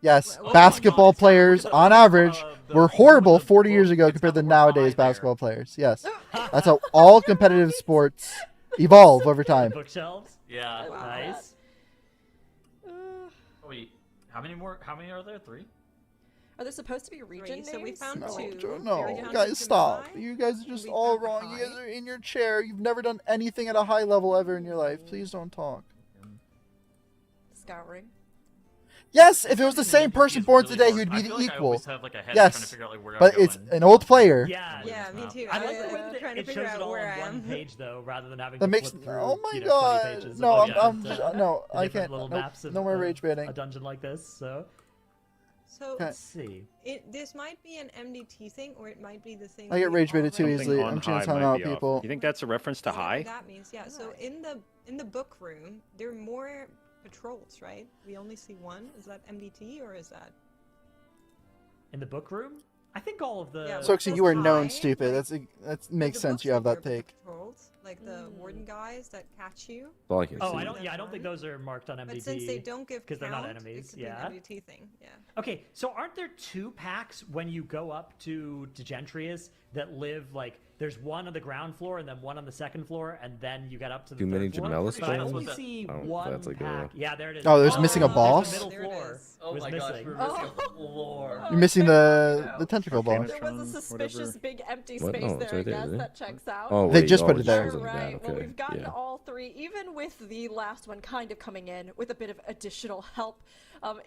Yes, Oh my basketball God, it's players not- on look at the- average the were blue horrible with the 40 years book. ago It's compared got to the word hi nowadays there. basketball players. Yes. That's how all competitive sports evolve over time. Bookshelves. Yeah. Wow. Nice. Oh, wait. How many more? How many are there? 3? Are there supposed to be region So we names? found No, two. no, We're down guys, to stop. Gemini. You guys are just We all found wrong. You guys Kai. are in your chair. You've never done anything at a high level ever in your life. Please don't talk. Scouring. Yes, if it was the same person born today, he would be I the feel like I equal. always have, like, a head Yes, trying to figure out, like, where but I'm it's going. an old player. Yeah. Yeah, me too. I like the way I'm that trying to it figure shows out it all where on I one am. page though, rather than having That to makes. flip through, Oh my 20 god. pages No, of I'm different, no, the I different can't. little Nope, maps of, no more rage a baiting. dungeon like this. So So Okay. let's see. this might be an MDT thing, or it might be the thing. I get we rage baited too already easily. know. Something on I'm changing high time might out, be off. people. You think that's a reference to Whatever hi? that means, yeah. So in the book room, there are more patrols, right? We only see one. Is that MDT or is that? In the book room, I think all of the. Yeah, So, you are known Hi, stupid. like- That makes the sense. books You have room, that there are take. Patrols, like the warden guys that catch you. That's all I can Oh, see. I don't. Yeah, I don't think those are marked on MDT. But since they don't give 'cause they're not count, enemies, it could yeah. be an MDT thing. Yeah. Okay, so aren't there 2 packs when you go up to Degentrius that live like there's one on the ground floor and then one on the second floor and then you get up to the Too many third floor? Gemella But I stones? only see I don't know if one that's like a- pack. Yeah, there it is. Oh, there's missing a there's boss? The middle There it floor is. Oh was my missing. gosh, we're missing a floor. You're missing the tentacle ball. There was a suspicious whatever. big empty What? space No, it's there, I right there, guess. isn't it? That checks out. Oh, They wait, just put it it's there. wasn't Right. that, Well, okay, we've gotten yeah. all 3, even with the last one kind of coming in with a bit of additional help.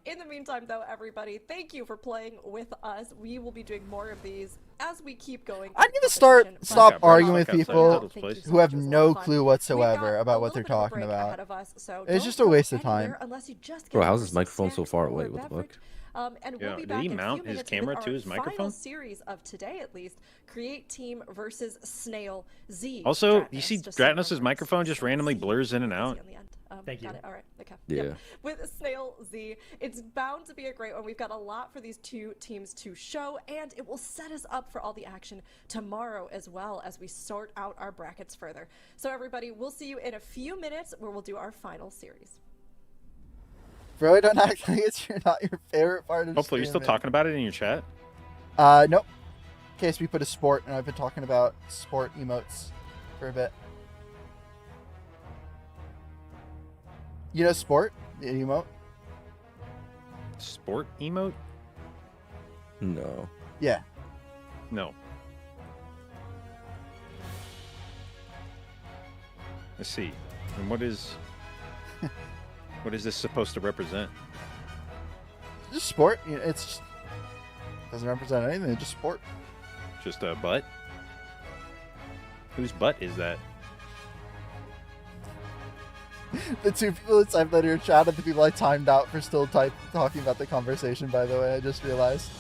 In the meantime, though, everybody, thank you for playing with us. We will be doing more of these as we keep going. I need to competition, but- stop Got arguing with Brock outside people Tuttle's Thank you place. so who have much. It was a no lot of fun. clue We've whatsoever got about a what they're little bit of a talking break about. ahead of us, so It's don't just a go waste of anywhere time. unless you just Bro, get how's over his some microphone so snacks far or away? What the beverage. fuck? And Yeah, we'll be did back he in a mount few his minutes camera with to our his microphone? final series of today, at least. Create Team versus Snail Z. Also, you Dratnus, see just so you Dratnus' remember. microphone just randomly blurs in and out. On the end. Thank you. Got it. All right. Okay. Yeah. Yep. With Snail Z, it's bound to be a great one. We've got a lot for these 2 teams to show, and it will set us up for all the action tomorrow as well as we sort out our brackets further. So everybody, we'll see you in a few minutes where we'll do our final series. Bro, don't act like it's not your favorite part of Hopefully, you're still streaming. talking about it in your chat. Nope. In case we put a sport, and I've been talking about sport emotes for a bit. You know sport? The emote? Sport emote? No. Yeah. No. Let's see. And what is this supposed to represent? Just sport. You know, it's just, doesn't represent anything. It's just sport. Just a butt? Whose butt is that? The 2 people that typed that in your chat are the people I timed out for still talking about the conversation, by the way. I just realized.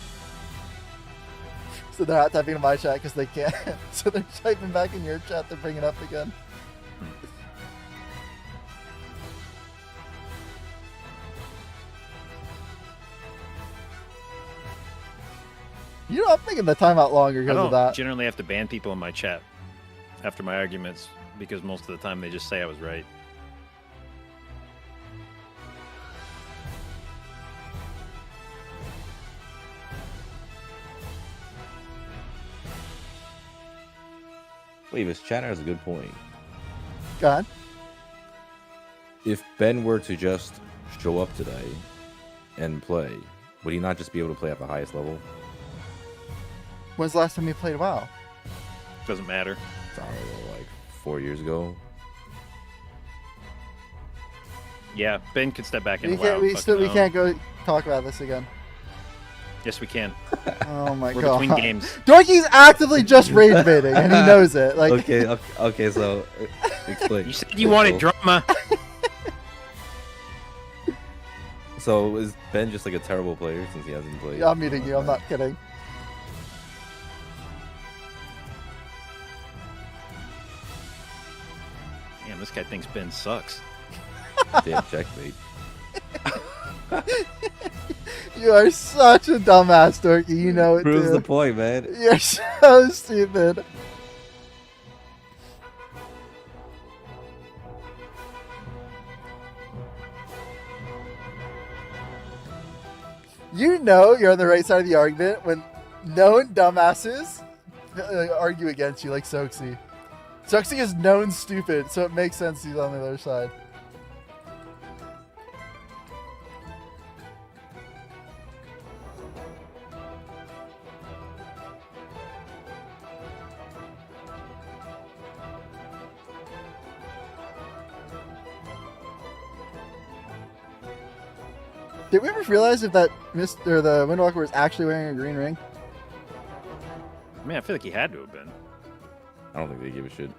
So they're not typing in my chat because they can't. So they're typing back in your chat to bring it up again. You know, I'm making the timeout longer I because of don't that. generally have to ban people in my chat after my arguments because most of the time they just say I was right. Wait, this chatter has a good point. Go ahead. If Ben were to just show up today and play, would he not just be able to play at the highest level? When's the last time you played WoW? Doesn't matter. I don't know, like 4 years ago. Yeah, Ben could step back in. We WoW. can't. We fucking own. can't go talk about this again. Yes, we can. Oh my We're god. between games. Donkey's actively just rage baiting, and he knows it. Like, Okay, so explain. You said you wanted drama. So is Ben just like a terrible player since he hasn't played? yeah, I'm meeting you. I'm not kidding. Damn, this guy thinks Ben sucks. Damn checkmate. You are such a dumbass, Dorky. You know it, Proves too. the point, man. You're so stupid. You know you're on the right side of the argument when known dumbasses argue against you, like Soxy. Soxy is known stupid, so it makes sense he's on the other side. Did we ever realize if that the Windwalker was actually wearing a green ring? I mean, I feel like he had to have been. I don't think they give a shit.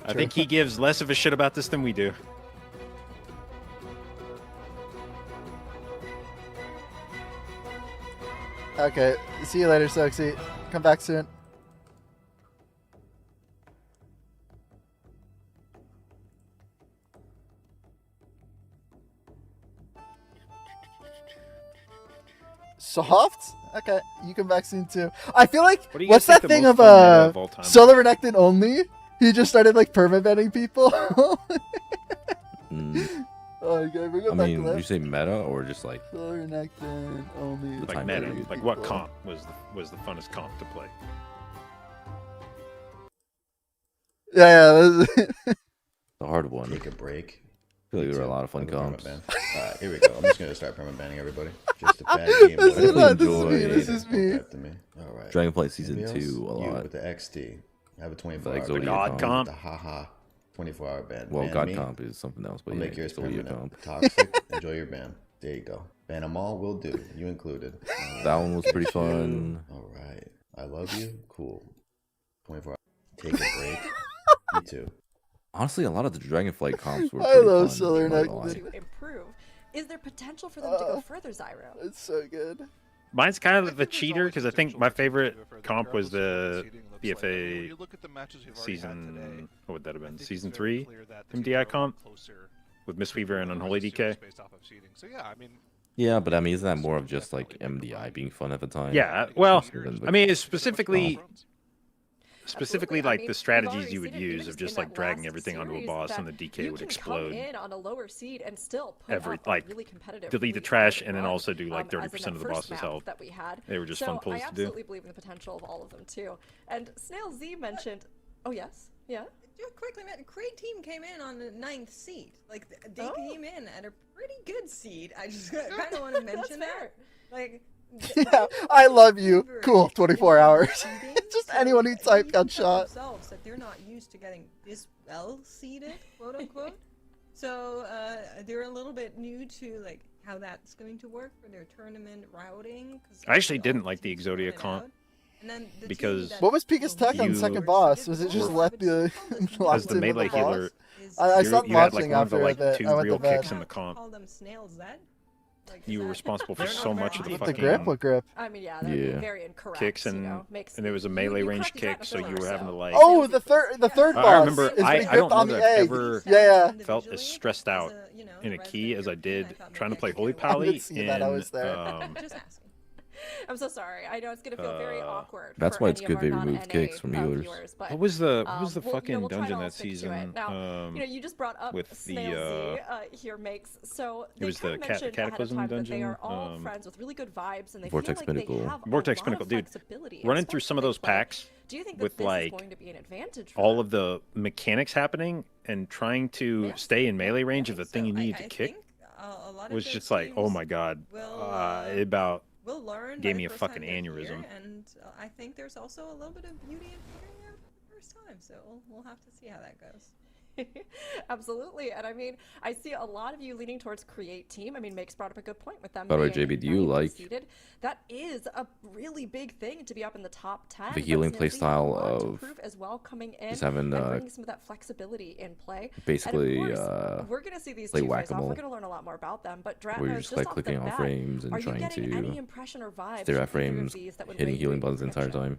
I think he gives less of a shit about this than we do. Okay, see you later, Soxy. Come back soon. Soft? Okay, you come back soon too. I feel like What do you what's guys that think thing the of most fun meta of all time? Solar Renekton only? He just started like permabanning people. Oh, okay, we're I going back mean, to did you that. say meta or just like Solar Renekton only. The Like time meta. period. Like what comp was the funnest comp to play? Yeah. the hard one? Take a break. I feel like there were a lot of fun Have a comps. permaban. Alright, here we go. I'm just gonna start permabanning everybody. Just a bad game. This is not- this is me. enjoy- This is me. After me. Alright. Dragonflight Season Anybody 2 a else? You lot. with the XD. Have a 24 The hour Exodia ban. God comp. The haha 24-hour ban. Well, ban God me. comp is something else, but I'll yeah, make yours Exodia permanent. comp. Toxic. Enjoy your ban. There you go. Ban them all. Will do. You included. That one was pretty fun. Alright. I love you. Cool. 24 hours. Take a break. You too. Honestly, a lot of the Dragonflight comps were I pretty love fun. Solar not gonna lie. Nectar. To improve. Is there potential for them to go further, Zyro? It's so good. Mine's kind I of think the there's cheater always because I think potential my to favorite go further, comp was regardless of the what the seeding looks like. I mean, when BFA you look at the matches we've already had season. today, What would that have I been? think Season it's very 3 clear that the teams MDI are comp closer with to Mistweaver and the Unholy series DK. based off of seeding. So yeah, I mean, Yeah, but I mean, isn't that more of just like MDI being fun at the time? Yeah, well, Than the I mean, it's comp? specifically Absolutely. I like mean, the we've strategies already you would seen it, even use of just just in like that dragging last everything onto a series, boss that and the DK you would can explode. come in on a lower seed and still put Every- up like, a really competitive delete the free trash fight and then run, also do like as in 30% that of the first boss's map health. that we had. They were just So fun pulls I to do. absolutely believe in the potential of all of them too. And Snail Z mentioned, oh yes, yeah. Just quickly, man, Creed team came in on the 9th seed. Like, they Oh. came in at a pretty good seed. I just kind of want to mention that. fair. Like, Yeah, I love you. Cool, 24 hours. Just anyone who typed got shot. Themselves that they're not used to getting this well seeded, quote unquote. So they're a little bit new to like how that's going to work for their tournament routing. 'Cause I actually all didn't like the teams come in Exodia and comp out. And then the because- team that What was Pika's tech on You- second boss? Was it just Were- let the As locked the in melee with the boss? healer, I you stopped had like watching one of the after like that. two I went real to bed. kicks in the comp. Call them Snail Z. Like, You were responsible for They're so not much of the very With the fucking grip? What grip? I mean, yeah, that'd Yeah. be very incorrect. kicks you and know, makes and there was a you- melee you range corrected that in kick, a so you filler, were having to so- like. Oh, the third boss. I remember. Is the I grip don't know on that the I've egg. ever Yeah. felt as stressed out in a key as I did trying to play Holy I Pally did see that, I was there. Just asking. I'm so sorry. I know it's gonna feel very awkward. That's for why it's any good of they our removed non-NA, kicks from healers. viewers, but, What was the well, fucking we'll try to dungeon all that stick to season? it. Now, you just brought up with the, Snail Z here makes so they was kind the of mentioned ahead of Cataclysm time that they dungeon, are all friends with really good vibes and they Vortex feel like Pinnacle. they have Vortex a lot Pinnacle, of dude. flexibility, Running through especially some of when those they play. packs Do you think with, that this like, is going to be an advantage for all them? of the mechanics happening and trying to Yeah. stay in melee range of the thing you So, need I to kick think, a lot of was those just like, oh teams my god, will, it about We'll learn. gave by me the a first time fucking they're aneurysm. here, and I think there's also a little bit of beauty in figuring out the first time. So we'll have to see how that goes. Absolutely, and I mean, I see a lot of you leaning towards create team. I mean, Make's brought up a good point with them. By the way, being JB, do you 9th like seeded. That is a really big thing to be up in the top 10. the but healing Snail Z have a playstyle lot to of prove as well coming in just having, and bringing some of that flexibility in play. basically, and of course, we're gonna see these play two face off. whack-a-mole, We're gonna learn a lot more about them. But where you're Dratnos, just like off clicking the on bat, frames and are you trying getting to any impression or vibes stare from at either of frames, these that would hitting weigh healing your buttons the entire description? time.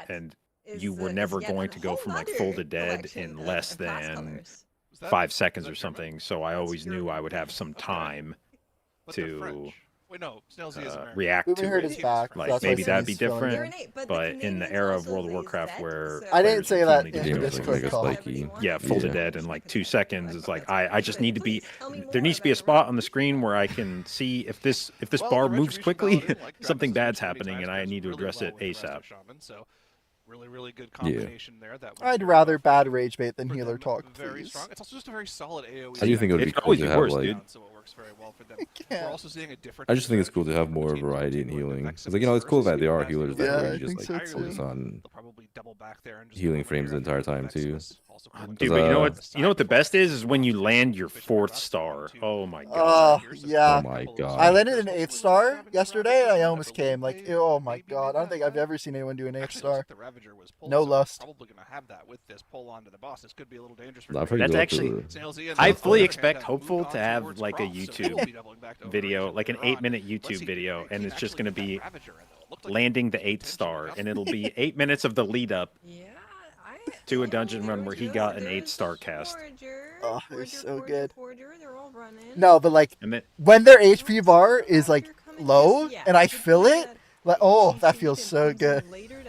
and is, you were is never yet going a to go whole from like other full to dead collection in of less class than colors. 5 seconds or German? something. So I always knew I would have some time But they're to French. Wait, no, Snail Z is American. react Booming to Herd it. is back. Like That's why maybe that'd be Snee's filling different, in. but in the era of World of Warcraft where I didn't players say routinely that just in Game go was Discord like from, a call. spiky. yeah, full to Yeah. dead in like 2 seconds. It's like I just need to be. There needs to be a spot on the screen where I can see if this bar moves quickly, something bad's happening, and I need to address it ASAP. Really good combination there. That went I'd very rather well bad for rage bait than them. healer talk, Very please. strong. It's also just a very solid AoE. I do think it would be It's cool always to be have worse, like. dude. So it works very well for them. Yeah. We're also seeing a different. I just think it's cool to have more variety in healing. It's like, you know, it's cool that there are healers that Yeah, really I just think like so focus too. on They'll probably double back there and just healing go frames the right entire after time too. Maximus. Also also Dude, but you know what the best is when you land your 4th star. Oh my god. Yeah. Oh my god. I landed an 8th star yesterday, and I almost came. Like, oh my god. I don't think I've ever seen anyone do an 8th star. No lust. Probably gonna have that with this pull onto the boss. This could be a little dangerous for That's actually. I fully expect hopeful to have like a YouTube video, like an 8-minute YouTube video, and it's just gonna be landing the 8th star, and it'll be 8 minutes of the lead up to a dungeon run where he got an 8-star cast. Oh, they're so good. No, but like when their HP bar is like low and I fill it, like oh, that feels so good.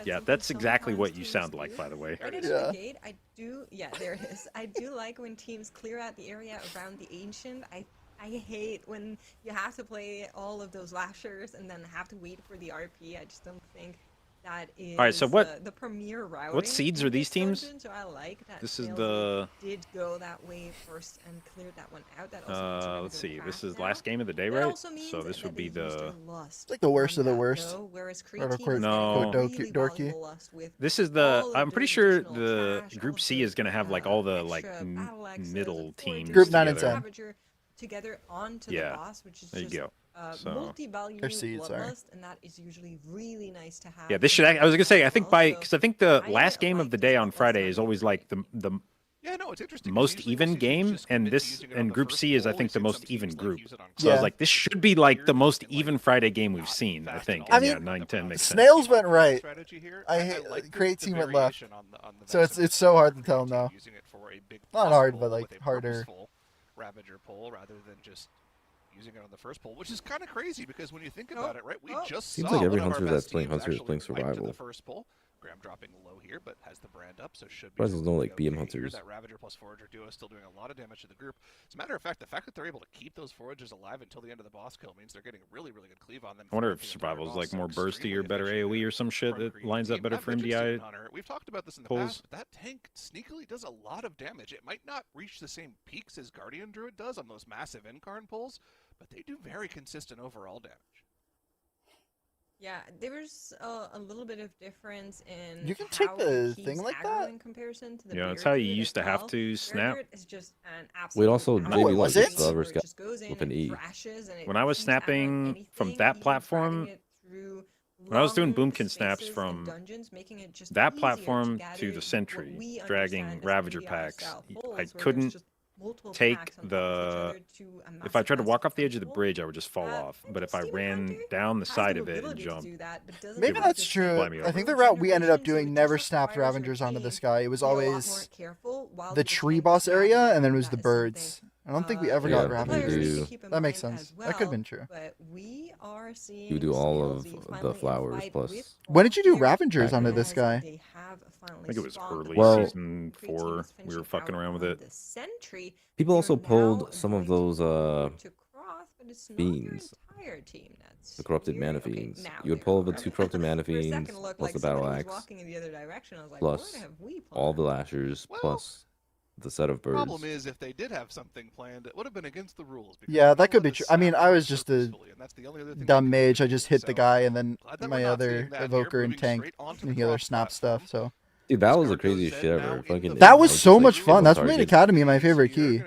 Yeah, that's exactly what you sound like, by the way. Yeah. I do. Yeah, there it is. I do like when teams clear out the area around the ancient. I hate when you have to play all of those lashers and then have to wait for the RP. I just don't think that is all right, so the premier route. What seeds are these teams? So I like that. This is the did go that way first and cleared that one out. That also let's see. This is last game of the day, right? So this would be the it's like the worst of the worst. No. Dorky. This is the. I'm pretty sure the Group C is gonna have like all the like middle teams. Group 9 and 10. Together onto the boss, which is there you just go. multi-value bloodlust, and that is usually really nice to have. Yeah, this should. I was gonna say. I think because I think the last game of the day on Friday is always like the it's interesting. most even game, and this and Group C is I think the most even group. So I was like, this should be like the most even Friday game we've seen. I think. And I mean, 9-10 makes Snails sense. went right. Create team went left. So it's so hard to tell now. Not hard, but like harder. Ravager pull rather than just using it on the first pull, which is kind of crazy because when you think about it, right? We just seems saw like every one of our hunter best that's playing teams hunter is actually playing wipe to survival. the first pull. Graham dropping low here, but has the brand up, so should be. Why there's no like BM here. hunters? That Ravager plus Forager duo is still doing a lot of damage to the group. As a matter of fact, the fact that they're able to keep those Foragers alive until the end of the boss kill means they're getting really, really good cleave on them. I wonder if survival is like more bursty or better AoE or some shit that lines up better for MDI. We've talked about this in the past, but that tank sneakily does a lot of damage. It might not reach the same peaks as Guardian Druid does on those massive Incarn pulls, but they do very consistent overall damage. Yeah, there's a little bit of difference in. You can take the thing like that. In comparison to the that's how you used to have to snap. Is just an absolute also maybe was like it? the servers got with an E. When I was snapping from that platform, when I was doing boomkin snaps from that platform to the Sentry, dragging Ravager packs, I couldn't take the. If I tried to walk off the edge of the bridge, I would just fall off. But if I ran down the side of it and jumped, maybe that's true. I think the route we ended up doing never snapped Ravengers onto this guy. It was always the tree boss area, and then it was the birds. I don't think we ever got Ravengers. That makes sense. That could have been true. You do all of the flowers plus. When did you do Ravengers onto this guy? I think it was early season 4. We were fucking around with it. People also pulled some of those fiends. The corrupted mana fiends. You would pull the 2 corrupted mana fiends plus the battle axe plus all the lashers plus the set of birds. Problem is, if they did have something planned, it would have been against the rules. Yeah, that could be true. I mean, I was just a dumb mage. I just hit the guy, and then my other evoker and tank and the other snap stuff. So. Dude, that was the craziest shit ever. Fucking that was so much fun. That's what made Academy my favorite key.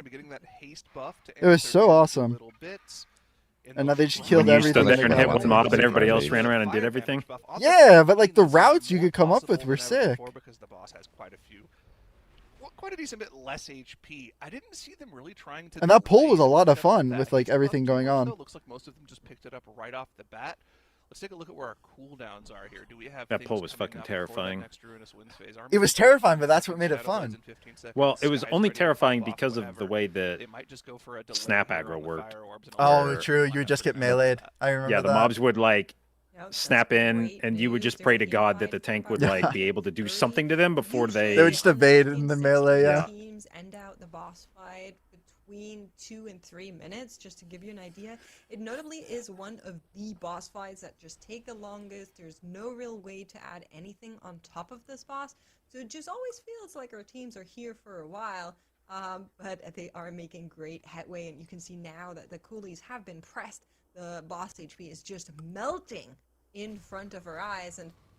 It was so awesome. And now they just killed everything. You stood there and hit one mob, and everybody else ran around and did everything. Yeah, but like the routes you could come up with were sick. Because the boss has quite a decent bit less HP. I didn't see them really trying to. And that pull was a lot of fun with like everything going on. Looks like most of them just picked it up right off the bat. Let's take a look at where our cooldowns are here. Do we have that pull was fucking terrifying. It was terrifying, but that's what made it fun. Well, it was only terrifying because of the way that snap aggro worked. Oh, true. You would just get meleeed. I remember. Yeah, the mobs would like snap in, and you would just pray to God that the tank would like be able to do something to them before they. They would just evade in the melee. Yeah. Teams end out the boss fight between 2 and 3 minutes, just to give you an idea. It notably is one of the boss fights that just take the longest. There's no real way to add anything on top of this boss, so it just always feels like our teams are here for a while, but they are making great headway, and you can see now that the coolies have been pressed. The boss HP is just melting in front of our eyes, and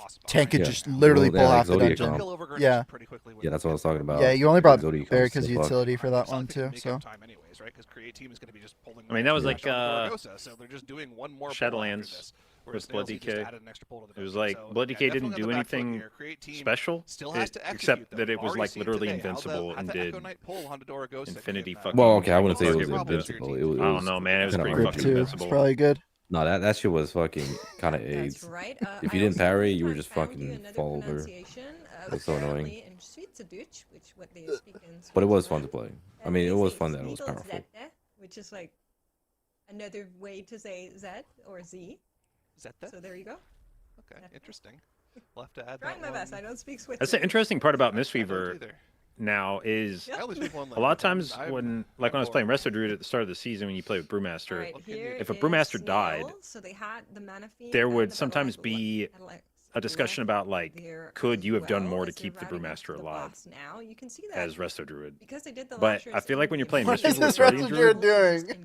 like tank could just literally pull half the dungeon. Yeah. Yeah, that's what I was talking about. Yeah, you only brought Zodiac Bear comes because to fuck. utility for that one too. So. Anyways, right? Because Create Team is going to be just pulling. I mean, that was like so they're just doing one more Shadowlands with Blood Snail Z just DK. added an extra pull to the It was dungeon. like So, Blood yeah, DK definitely didn't on do the back foot anything here. Create team special, still has to execute, except though. that it We've was already like seen literally today how invincible the and Echo did Knight pull onto Dorogosa infinity can, fucking. Well, okay, I wouldn't say it fucking was rip. invincible. It I was don't know, man. It was kinda pretty Grip fucking 2. It's invincible. probably good. No, that shit was fucking kind of That's AIDS. right. If I you didn't also parry, believe you were I just found fucking you another fall over. pronunciation. That's so annoying. Apparently in Schweizerdeutsch, which what they speak in But it was Switzerland, fun to play. I mean, it they was say fun that it was Snail powerful. Z, which is like another way to say Z or Z. Zeta? So there you go. Okay, interesting. We'll have to add Trying that my best. one. I don't speak Swiss. That's the interesting part about I don't Mistweaver either. now is I only speak one a lot of language. times I'm when I was playing bored. Resto Druid at the start of the season, when you play with All Brewmaster, right, here if a is Brewmaster died, Snail. So they had the mana fiend there and would the sometimes be a discussion about like, could you have done more to keep the Brewmaster alive Now you can see that as Resto Druid? because they did the But lashers I feel like when you're in playing the What Mistweaver is with this Guardian Resto Druid,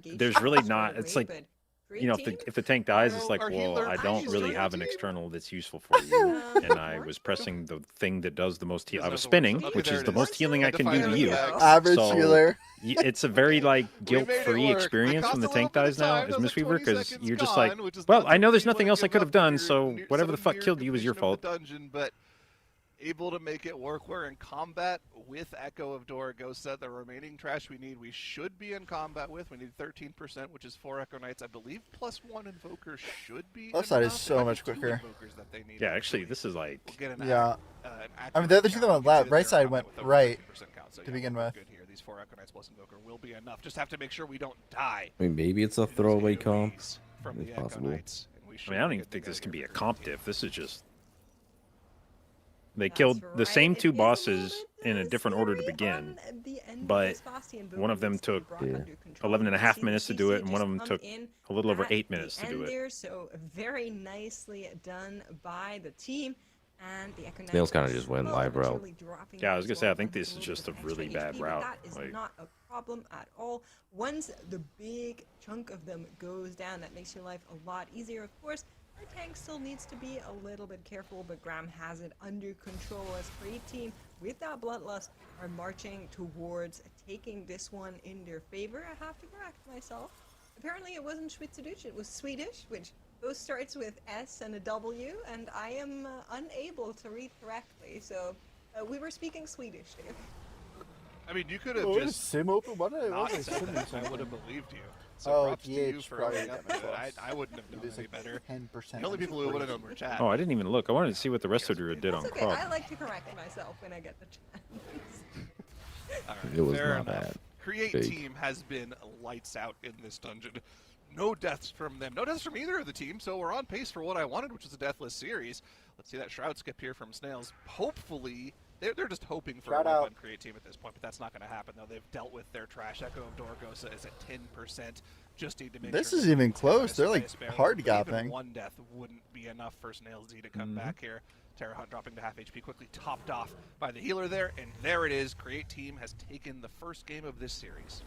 doing? there's really not. It's like, Great you know, team. if the tank dies, it's Oh, like, our well, healer I don't Ashley's really joining have the an team. external that's useful for you, and I was pressing the thing that does the most healing. I was spinning, Okay, which there is it the is. most healing I can do to Identify you. the X. Average So, healer. It's a very like We made it guilt-free work. experience It when the cost a tank little bit dies of now time. as That was like Mistweaver 20 because seconds you're just gone, like, which is well, not I know there's something you nothing wanna else I give could have up done, for so near- whatever the some fuck near killed you was your completion of fault. the dungeon, but able to make it work. We're in combat with Echo of Dorogosa. The remaining trash we need, we should be in combat with. We need 13%, which is 4 Echo Knights, I believe. +1 Invoker should be Left side is enough. so It might much be 2 quicker. Invokers that they need, Yeah, actually, this is like We'll get an Yeah. an I mean, the other two that went accurate count. You can see left, that right they're side combat went with over right 13% count, so to yeah, begin we're with. good here. These 4 Echo Knights plus Invoker will be enough. Just have to make sure we don't die. I mean, maybe it's a to these throwaway comp. AoEs from It's the Echo possible. Knights, and we I should mean, I don't be even good to think go this can here be a for comp Create Team. diff. This is just they That's killed the right. same It two is a little bosses bit, in a different order to scary begin, on the end of but this Bastion boom one of them needs to be took brought Yeah. under control. 11 and a You half see the minutes to do it, and CC one of them just took come in a little over at 8 the minutes to do end it. there, so very nicely done by the team. And the Echo Snails Knights kinda just went will live route. eventually dropping Yeah, I was as gonna say, I well think onto this is little just a bit really extra bad HP, but route. That is Like, not a problem at all. Once the big chunk of them goes down, that makes your life a lot easier. Of course, our tank still needs to be a little bit careful, but Graham has it under control as Create Team, with that Bloodlust, are marching towards taking this one in their favor. I have to correct myself. Apparently it wasn't Schweizerdeutsch, it was Swedish, which both starts with S and a W, and I am unable to read correctly, so we were speaking Swedish there. I mean, you could have Oh, what is just sim open? What did not I said that. I would have believed you. So Oh, props to you GH for probably owning got up my to it. plus. I wouldn't have known It is any like better. 10%. The only people who would have known were chat. Oh, I didn't even look. I wanted to see what the rest of Druid did on That's okay, Crop. I like to correct myself when I get the chance. All right, It was fair not enough. bad. Create Big. Team has been lights out in this dungeon. No deaths from them. No deaths from either of the teams, so we're on pace for what I wanted, which was a deathless series. Let's see that Shroud skip here from Snails. Hopefully, they're just hoping for Shout a out. one Create Team at this point, but that's not going to happen, though. They've dealt with their trash. Echo of Dorogosa is at 10%. Just need to make This sure is that even they close. They're spare like Sparrow. hard Even gapping. one death wouldn't be enough for Snail Z to come back here. Terra Hunt dropping to half HP, quickly topped off by the healer there, and there it is. Create Team has taken the first game of this series.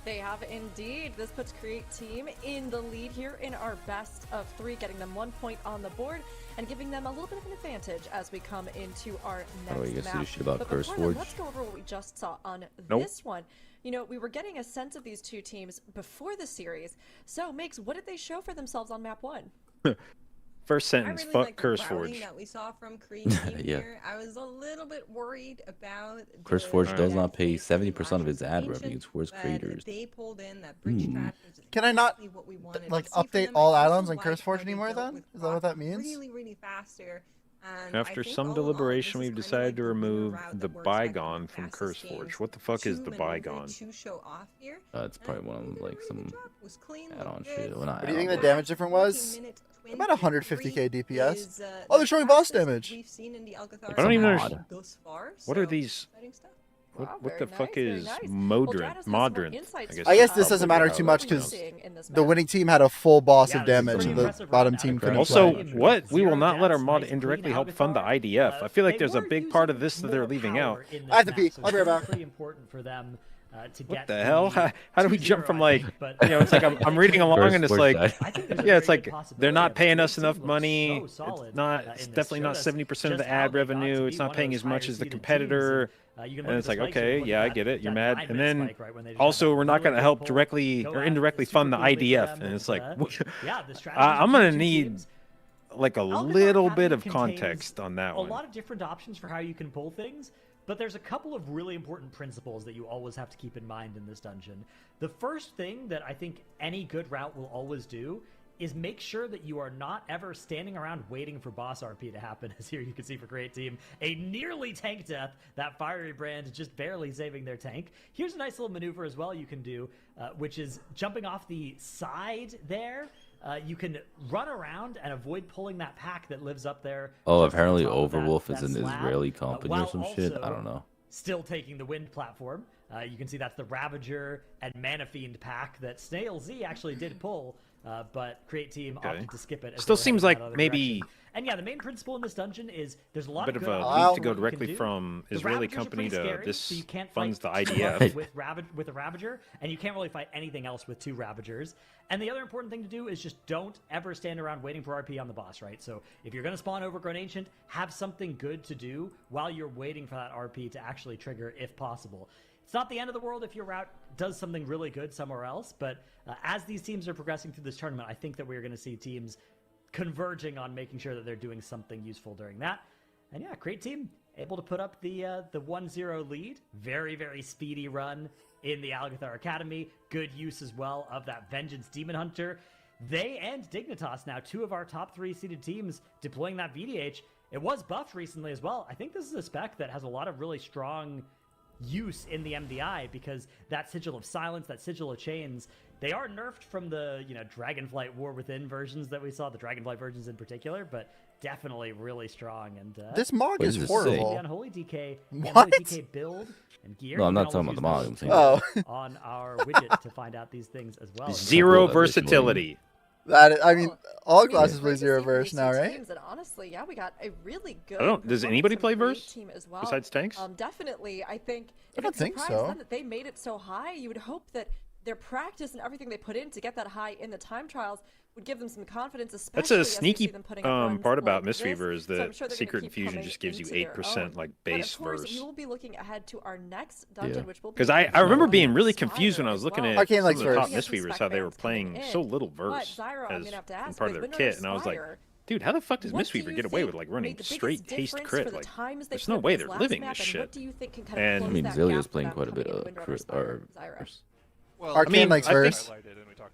They have indeed. This puts Create Team in the lead here in our best of 3, getting them 1 point on the board and giving them a little bit of an advantage as we come into our Oh, you next guys see map. shit about But Curse before then, Forge? let's go over what we just saw on Nope. this one. You know, we were getting a sense of these two teams before the series. So, Migs, what did they show for themselves on map 1? First I sentence, really fuck like the Curse routing Forge. that we saw from Create Team Yeah. here. I was a little bit worried about Curse the Forge does not death pay rate and 70% of its ad Ancient, revenue towards but creators. They pulled in that bridge strat, which is Can I not, exactly what we wanted like, to see from update them. all I also add-ons on like Curse how Forge they anymore dealt then? with Is that what that rock means? really faster. And After I think some all in all, deliberation, this is we've kinda decided like to the winner remove route the that works like Bygone the from fastest Curse games Forge. What the fuck is to the maneuver Bygone? to show off here. It's probably one of them, like some Was clean, add-on looked shit. good. Well, not What do you think the add-on, damage difference was? About 150k DPS. Oh, they're showing boss damage. I don't even understand. Far, What are so these? exciting stuff. Wow, What very the fuck nice, very is nice. Modrin? Well, Dradis has some more Modrin. insights I guess this on doesn't what matter we're too much seeing 'cause in this The map. winning team had a full boss Yeah, of this is damage, pretty and the impressive bottom right team now. couldn't Also, play. what? We will Zero not let our deaths, mod nice indirectly clean help fund the avatar. IDF. I feel like They there's a were big part of using this that they're more leaving out. power in this I have to map, pee. so I'll be right this is back. pretty important for them. to What get the hell? How do we jump from like, but, it's like I'm reading along and it's like, I think there's a yeah, it's very good like possibility they're not of paying this us enough team looks money. so solid, It's not. in It's this. definitely not Showed us 70% of just the how ad they got to revenue. be It's not one of paying those as much as the higher-seeded competitor. teams, and, you can And look it's at like, the spikes, you okay, can look yeah, at I that- get it. You're that mad. 9-minute And then spike, right, when they just also had that we're not really going to good help pull, directly go or after indirectly super fund the quickly for IDF. them, And it's like, yeah, the strategy I'm between going to two need teams. like a Algebra little Academy bit of contains context on that a one. lot of different options for how you can pull things, but there's a couple of really important principles that you always have to keep in mind in this dungeon. The first thing that I think any good route will always do is make sure that you are not ever standing around waiting for boss RP to happen. As here you can see for Great Team, a nearly tank death. That fiery brand just barely saving their tank. Here's a nice little maneuver as well you can do, which is jumping off the side there. You can run around and avoid pulling that pack that lives up there. Oh, just at the apparently top of Overwolf is that an slab, Israeli company or while some shit. I also don't know. still taking the wind platform. You can see that's the Ravager and Mana Fiend pack that Snail Z actually did pull, but Create Team opted to skip it. As Still they were seems heading like that other maybe direction. And yeah, the main principle in this dungeon is there's a lot bit of of good a options leap to for go what you directly can do. from The Israeli Ravagers are company pretty to scary, this so you can't funds the fight IDF. with a Ravager, and you can't really fight anything else with two Ravagers. And the other important thing to do is just don't ever stand around waiting for RP on the boss, right? So if you're going to spawn Overgrown Ancient, have something good to do while you're waiting for that RP to actually trigger if possible. It's not the end of the world if your route does something really good somewhere else, but as these teams are progressing through this tournament, I think that we're going to see teams converging on making sure that they're doing something useful during that. And yeah, Great Team able to put up the 1-0 lead. Very, very speedy run in the Algathar Academy. Good use as well of that Vengeance Demon Hunter. They and Dignitas now, two of our top 3 seeded teams deploying that VDH. It was buffed recently as well. I think this is a spec that has a lot of really strong use in the MDI because that Sigil of Silence, that Sigil of Chains, they are nerfed from the, Dragonflight War Within versions that we saw, the Dragonflight versions in particular, but definitely really strong. And this Mog is does it horrible. say? Unholy DK, What? Unholy DK build and gear. No, I'm You not can talking about always the use Mog, those I'm saying- on our widget to find out these things as well. Zero Cool, that is versatility. All it's classes play great to zero see from these verse now, two right? teams, and honestly, yeah, we got a really good. Does performance anybody from play Create verse Team as well. besides tanks? Definitely, I think. I don't think surprised so. them that they made it so high, you would hope that their practice and everything they put in to get that high in the time trials would give them some confidence, especially That's a as we see sneaky them putting up runs part about like this. Mistweaver is So I'm that sure they're gonna Secret keep Infusion coming just gives you into their 8% own. like But base of course, verse. we will be looking ahead to our next dungeon, which will be. Because I remember being really confused when I was looking at Arcane some likes of the top verse. Mistweavers, how they were playing so little verse as in part of their kit, and I was like, dude, how the fuck does Mistweaver get away with like running straight haste crit? Like, there's no way they're living this shit. And I mean, Zillio's playing quite a bit of Well, Arcane likes I think- verse.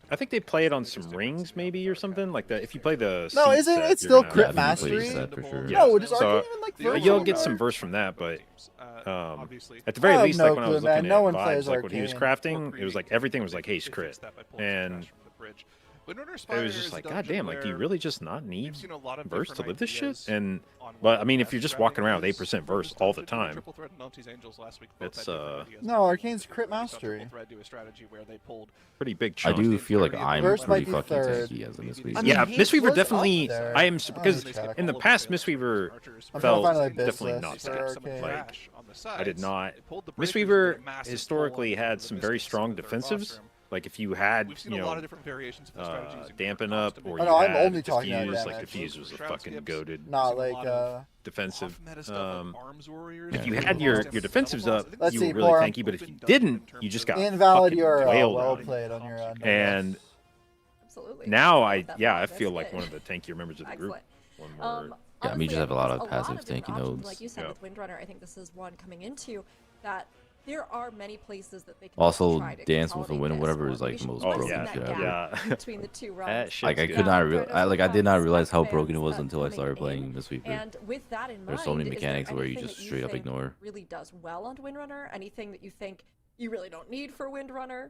I think they play it on some rings, maybe, or something like that. If you play the No, seed isn't set, it you're still gonna- crit Yeah, I think he mastery? plays that for sure. Yeah. No, does So, Arcane even like verse? you'll on get some there? verse from that, but obviously. at the very I have least, no like when I was clue, man. looking No at one vibes, plays like what he was Arcane. crafting, it was like everything was like haste crit, and it was just like, god damn, like, do you really just not need verse to live this shit? And but I mean, if you're just walking around with 8% verse all the time, it's No, Arcane's crit mastery. pretty big I chunk. do feel like I'm Verse might pretty be fucking third. tanky as a I Mistweaver. mean, Yeah, he Mistweaver was definitely. up there. I am because check. in the past, Mistweaver I'm trying to felt find my biz definitely not list for good. Arcane. Like, I did not. Mistweaver historically had some very strong defensives. Like if you had, dampen up or you no, I'm had only talking about diffuse, like damage. diffuse was a fucking goaded Not like defensive. If If you had your defensives up, Let's you see, were really Porum. tanky. But if you didn't, you just got invalid fucking URL. wailed Well out. played on your end. And Absolutely. now I I love that yeah mod. I That's feel like good. one of the tankier members of the group. Excellent. One word. Yeah, I mean, you just have a lot of passive different tanky options, nodes. Like you said, Yep. with Windrunner, I think this is one coming into that. There are many places that they can Also, try to Dance with the consolidate Wind, this, whatever or is like we the should most Oh, broken lessen yeah, that shit gap yeah. between the two That realms. shit's Like I good. could not like I did not realize how fans broken it was that until I coming started in. playing Mistweaver. And with that in mind, There's so many is there mechanics where you anything just that straight up think ignore. really does well on Windrunner? Anything that you think you really don't need for Windrunner?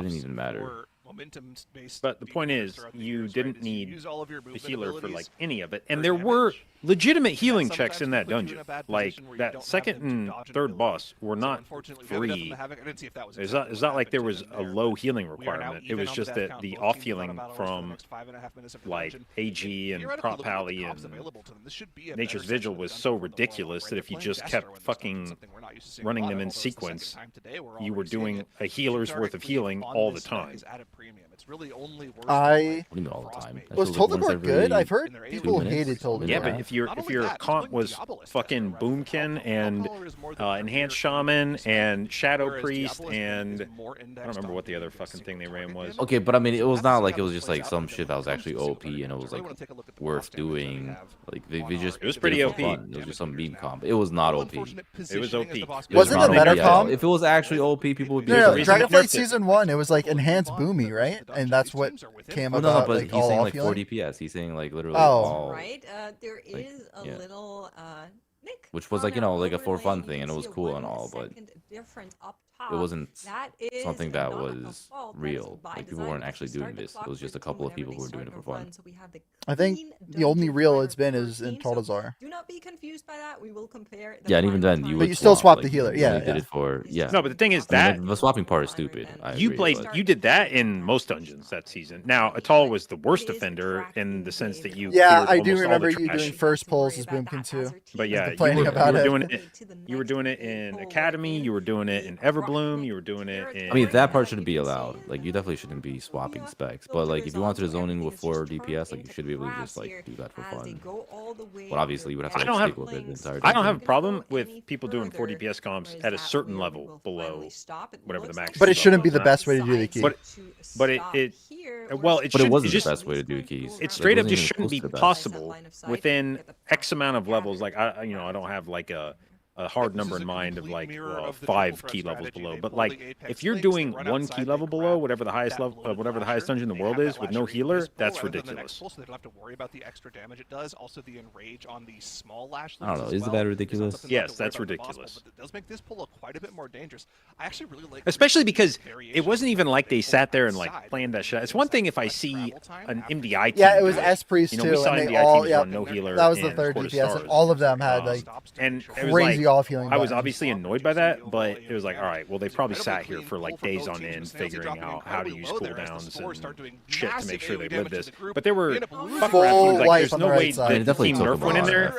didn't even matter. momentum-based. But the point is, you didn't need use all of your the healer for like abilities any of it, and for there were damage. legitimate healing Sometimes checks in that can put you in dungeon. a bad Like position where you that don't have second them to and dodge an third ability. boss were So not unfortunately, we have enough of free. the Havoc. I didn't see if that was It's exactly not what like there happened was to a them there, low but healing we are now requirement. It even was on just death that count. the Both off teams healing run about hours for the from next 5.5 minutes of the like dungeon. AG and Theoretically, Prop looking at the Pally comps and available to them, this should be a Nature's better Vigil section of was the so dungeon for the ridiculous Warlock, that right? if you They're just playing kept Jester in this dungeon, fucking something we're not used to seeing a running lot them of, in although it's the second sequence, time today we're you were already seeing doing it. a healer's Shooting worth of directly healing on all the this spec time. is at a premium. It's really only worse I- than, like, What do you mean all the time? Frostmate. That Was show's like Told once War good? every I've heard and they're people 2 minutes, hated Told Yeah, War. but if your Not if only your that, he's comp playing was Diabolist fucking Jester rather than Boomkin Hellcaller. and Hellcaller is more the Enhanced premier Shaman spec, and Shadow whereas Priest Diabolist and is more I don't indexed remember on what the other doing fucking thing they single ran target was. damage. Okay, but I mean, it So was that's not how like it this was just plays like out some and shit that was when it actually comes to OP single and it target was damage. I like really wanna take a look at the worth cost damage that we doing. have Like they on just our It was did pretty it for OP. fun. It was just some meme comp. It was All not OP. unfortunate It was positioning OP. as the boss It was Wasn't wrong. it They better nerfed comp? If it was actually OP, people would be No, There's a no, upset. reason they Dragonflight nerfed it. Season 1, it was like enhanced boomy, right? And that's what came Well, no, about, but like he's all saying off like 4 healing. DPS. He's saying like literally Oh. all, Right? There like, is a yeah. little Nick. which was on like, you know, our like a for overlay, fun you thing, can and it was see a cool 1 and all, but second difference up it top. wasn't That is something that not a was fault, that is real. by Like people design, weren't because actually we start doing the this. It clock was just a 13 couple of whenever people they who were doing start it a for fun. run, so we have the I think clean the only dungeon real fire it's been per is in team, so Totazar. do not be confused by that. We will compare the Yeah, and even final then, you time would you still swap the like, healer, you yeah, only did yeah. it for No, but the thing is I mean, that like, the swapping part is stupid. I you agree, played but you did that in most dungeons that season. Now Atal was the worst offender in the sense that you Yeah, cleared I do almost all remember the you trash. doing first pulls as Boomkin too. But yeah, you complaining were, about it. doing it. You were doing it in Academy. You were doing it in Everbloom. You were doing it in. I mean, that part shouldn't be allowed. Like, you definitely shouldn't be swapping specs. But like, if you wanted to zone in with 4 DPS, like you should be able to just like do that for fun. But obviously, you would have to I like, don't stick have- with it the entire I don't time. have a problem with people doing 4 DPS comps at a certain level below whatever the max. But it is. shouldn't be the best way to do the key. But it well, it But it should wasn't just the best way to do keys. it Like, straight up wasn't just even shouldn't close be to the best. possible within X amount of levels. Like I don't have like a hard number in mind of like 5 key levels below. But like if you're doing 1 key level below whatever the highest level, whatever the highest dungeon in the world is with no healer, that's ridiculous. So they don't have to worry about the extra damage it does. Also, the enrage on the small lash. I don't know. Is that ridiculous? Yes, that's ridiculous. But it does make this pull quite a bit more dangerous. I actually really like, Especially because it wasn't even like they sat there and like planned that shit. It's one thing if I see an MDI team. Yeah, it was do S Priest You know, too, we saw and they MDI all teams yeah. run no healer. That was the and third quarter DPS, and stars. all of them had like And it was crazy like, off healing. I was buttons. obviously annoyed by that, but it was like, all right, well, they probably sat here for like days on end figuring out how to use cooldowns and shit to make sure they lived this. But there were fuck around teams like, there's no way the team Nerf went in there.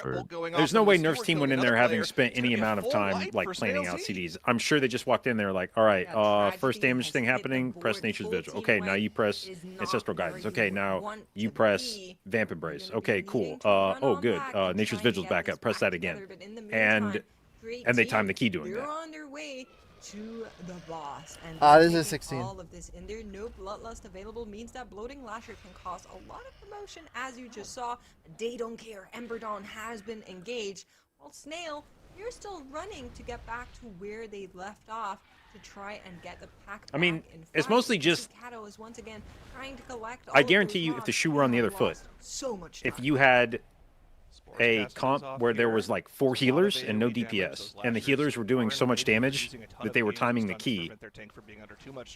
There's no way Nerf's team went in there having spent any amount of time like planning out CDs. I'm sure they just walked in there like, all right, first damage thing happening, press Nature's Vigil. Okay, now you press Ancestral Guidance. Okay, now you press Vamp Embrace. Okay, cool. Oh, good. Nature's Vigil's back up. Press that again. And they time the key doing that. On their way to the boss. And this is 16. All of this in there, no bloodlust available means that bloating lasher can cause a lot of promotion, as you just saw. They don't care. Ember Dawn has been engaged, while Snail, you're still running to get back to where they left off to try and get the pack. I mean, back in it's front. mostly just. Kato is once again trying to collect all I of guarantee those you, if the logs. shoe were on the other foot, So much if time. you had a comp where there was like 4 healers and no DPS, and the healers were doing so much damage that they were timing the key,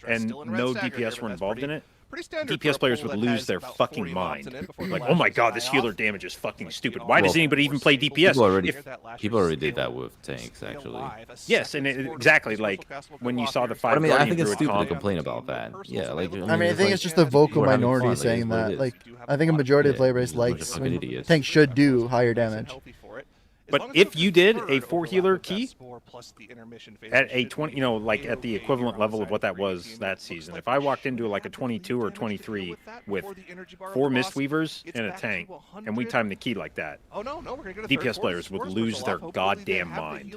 and no DPS were involved in it, DPS players would lose their fucking mind. Like, oh my god, this healer damage is fucking stupid. Why does anybody even play DPS? People already did that with tanks, actually. Yes, and exactly, like, when you saw the 5 But I mean, I Guardian think it's Druid stupid to comp, complain about that. Yeah, like I mean, I think it's just the vocal we're having minority fun, like, saying it's what it that. is. Like, I think a majority of Yeah, player base it's a bunch of likes fucking when idiots. tanks should do higher damage. But if you did a 4 healer key at a 20, you know, like at the equivalent level of what that was that season, if I walked into like a 22 or 23 with 4 Mistweavers and a tank, and we timed the key like that, DPS players would lose their goddamn mind.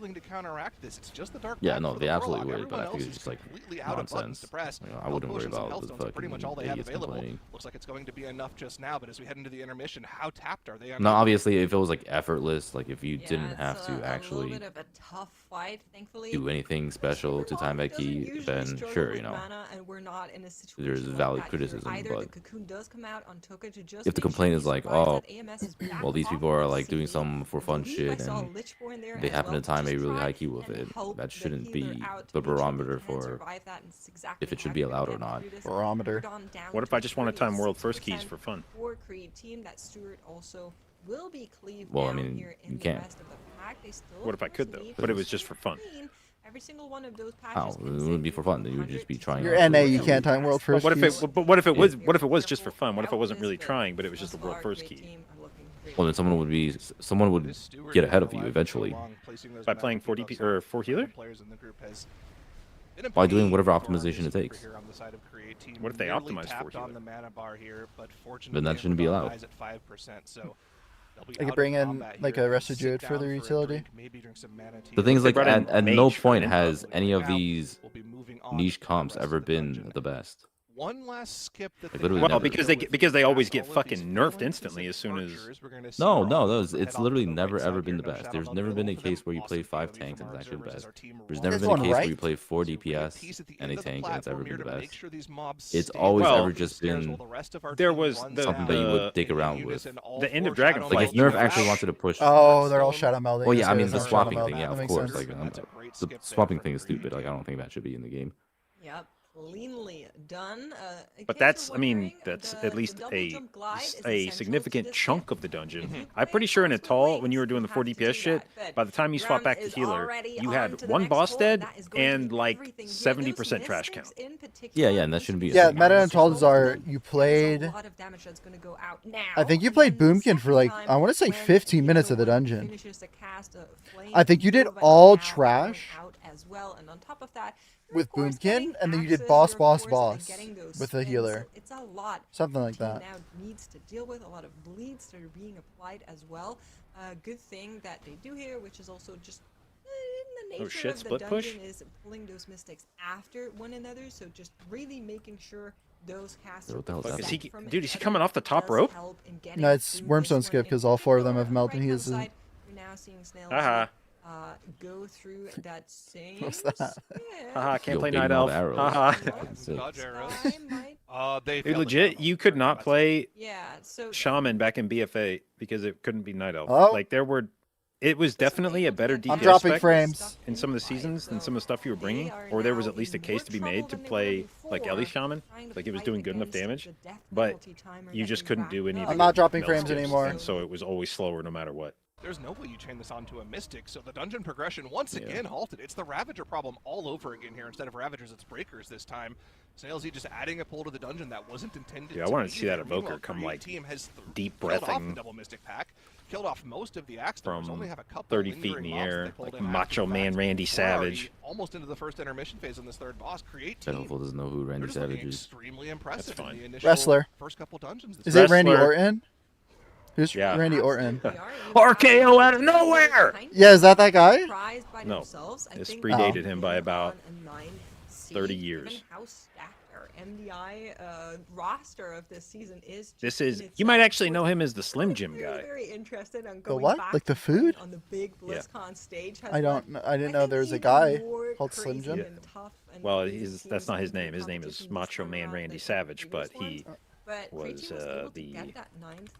Yeah, no, they absolutely would, but I think it's just like nonsense. You know, I wouldn't worry about the fucking idiots complaining. Looks like it's going to be enough just now, but as we head into the intermission, how tapped are they? Now, obviously, if it was like effortless, like if you didn't have to A actually little bit of a tough fight. do anything special to time that key, then sure, you know, there's valid criticism. But if the complaint is like, oh, well, these people are like doing some for fun shit and they happen to time a really high key with it, that shouldn't be the barometer for if it should be allowed or not. Barometer. What if I just want to time world first keys for fun? Well, I mean, you can't. What if I could though? But it was just for fun. Every single one of those Oh, it wouldn't be for fun. You would just be trying. Your NA, you can't time world first. But keys. what if it was? What if it was just for fun? What if I wasn't really trying, but it was just the world first key? Well, then someone would get ahead of you eventually By playing 4 DP or 4 healer? by doing whatever optimization it takes. What if they optimize 4 healer? Then that shouldn't be allowed. I could bring in like a Rested Druid for the utility. The thing is, like, brought in at mage no for point an has info. any of these niche comps ever been the best. One last skip that Like, literally Well, never. because they always get fucking nerfed instantly as soon as. No, it's literally never ever been the best. There's never been a case where you play 5 tanks and it's actually the best. There's never This been a one, case right? where you play 4 DPS and a tank and it's ever been the best. It's Well, always ever just been There was something that you would dig around with. The end of Dragonflight. Like, if Nerf actually wanted to push. Oh, they're all shadow melding. Well, yeah, I so mean, it's the not swapping shadow thing, meld. yeah, That of makes course. sense. Like, the swapping thing is stupid. Like, I don't think that should be in the game. Yep, cleanly done. But that's, I mean, that's at least a significant chunk of the dungeon. I'm pretty sure in Atal, when you were doing the 4 DPS shit, by the time you swap back to healer, you had 1 boss dead and like 70% trash count. Yeah, and that shouldn't be. Yeah, a thing. meta and Talzar, you played. I think you played Boomkin for like, I want to say 15 minutes of the dungeon. I think you did all trash with Boomkin, and then you did boss with a healer. It's a lot. Something like that. Now needs to deal with a lot of bleeds that are being applied as well. Good thing that they do here, which is also just in the nature shit, of the split push? dungeon, is pulling those mystics after one another. So just really making sure those casts What the hell is protect happening? from Dude, is he each coming other. off the top Does rope? help in getting No, it's through Wormstone this one skip in because all 4 of them have particular. melt, and he Right-hand isn't. side, you're now seeing Snail Z, Haha. go through that same What's that? skip. Haha, can't Yo, play big Night mouth Elf. arrows. Haha. That's it. Dodge arrows. I might- They Dude, failed legit, the you could not play Yeah, so Shaman back in BFA because it couldn't be Night Elf. Oh. Like, it was definitely a better DPS I'm dropping spec frames. in some of the seasons than some of the stuff you were bringing, or there was at least a case to be made to play like Ellie Shaman, like it was doing good enough damage, but you just couldn't do any of the I'm not dropping meld frames skips, anymore. and so it was always slower no matter what. There's no way you chain this onto a Mystic, so the dungeon progression once again halted. It's the Ravager problem all over again here. Instead of Ravagers, it's Breakers this time. Snail Z just adding a pull to the dungeon that wasn't intended Yeah, I to wanted be to see that there. Evoker Meanwhile, come, Korean like, team has deep killed off breathing the double Mystic pack, killed off most of the axe from only have a couple 30 feet in lingering the mobs that air, they pulled like in after Macho the Man fact. Randy We're already Savage. almost into the first intermission phase on this third boss. Create Ben team. hopeful doesn't know who They're Randy just looking Savage is. extremely impressive That's fine. in the initial Wrestler. first couple dungeons. Is it Randy Wrestler. Orton? Who's Yeah. Randy Orton? RKO out of nowhere! Yeah, is that guy? No, this predated him by about 30 years. How stacked our MDI roster of this season is. This is, you might actually know him as the Slim Jim guy. Very interested on The going what? back Like the to food? on the big Yeah. BlizzCon stage. I didn't know there was a guy called Slim Jim. Well, that's not his name. His name is Macho Man Randy Savage, but he But was, Creatine able to the get that ninth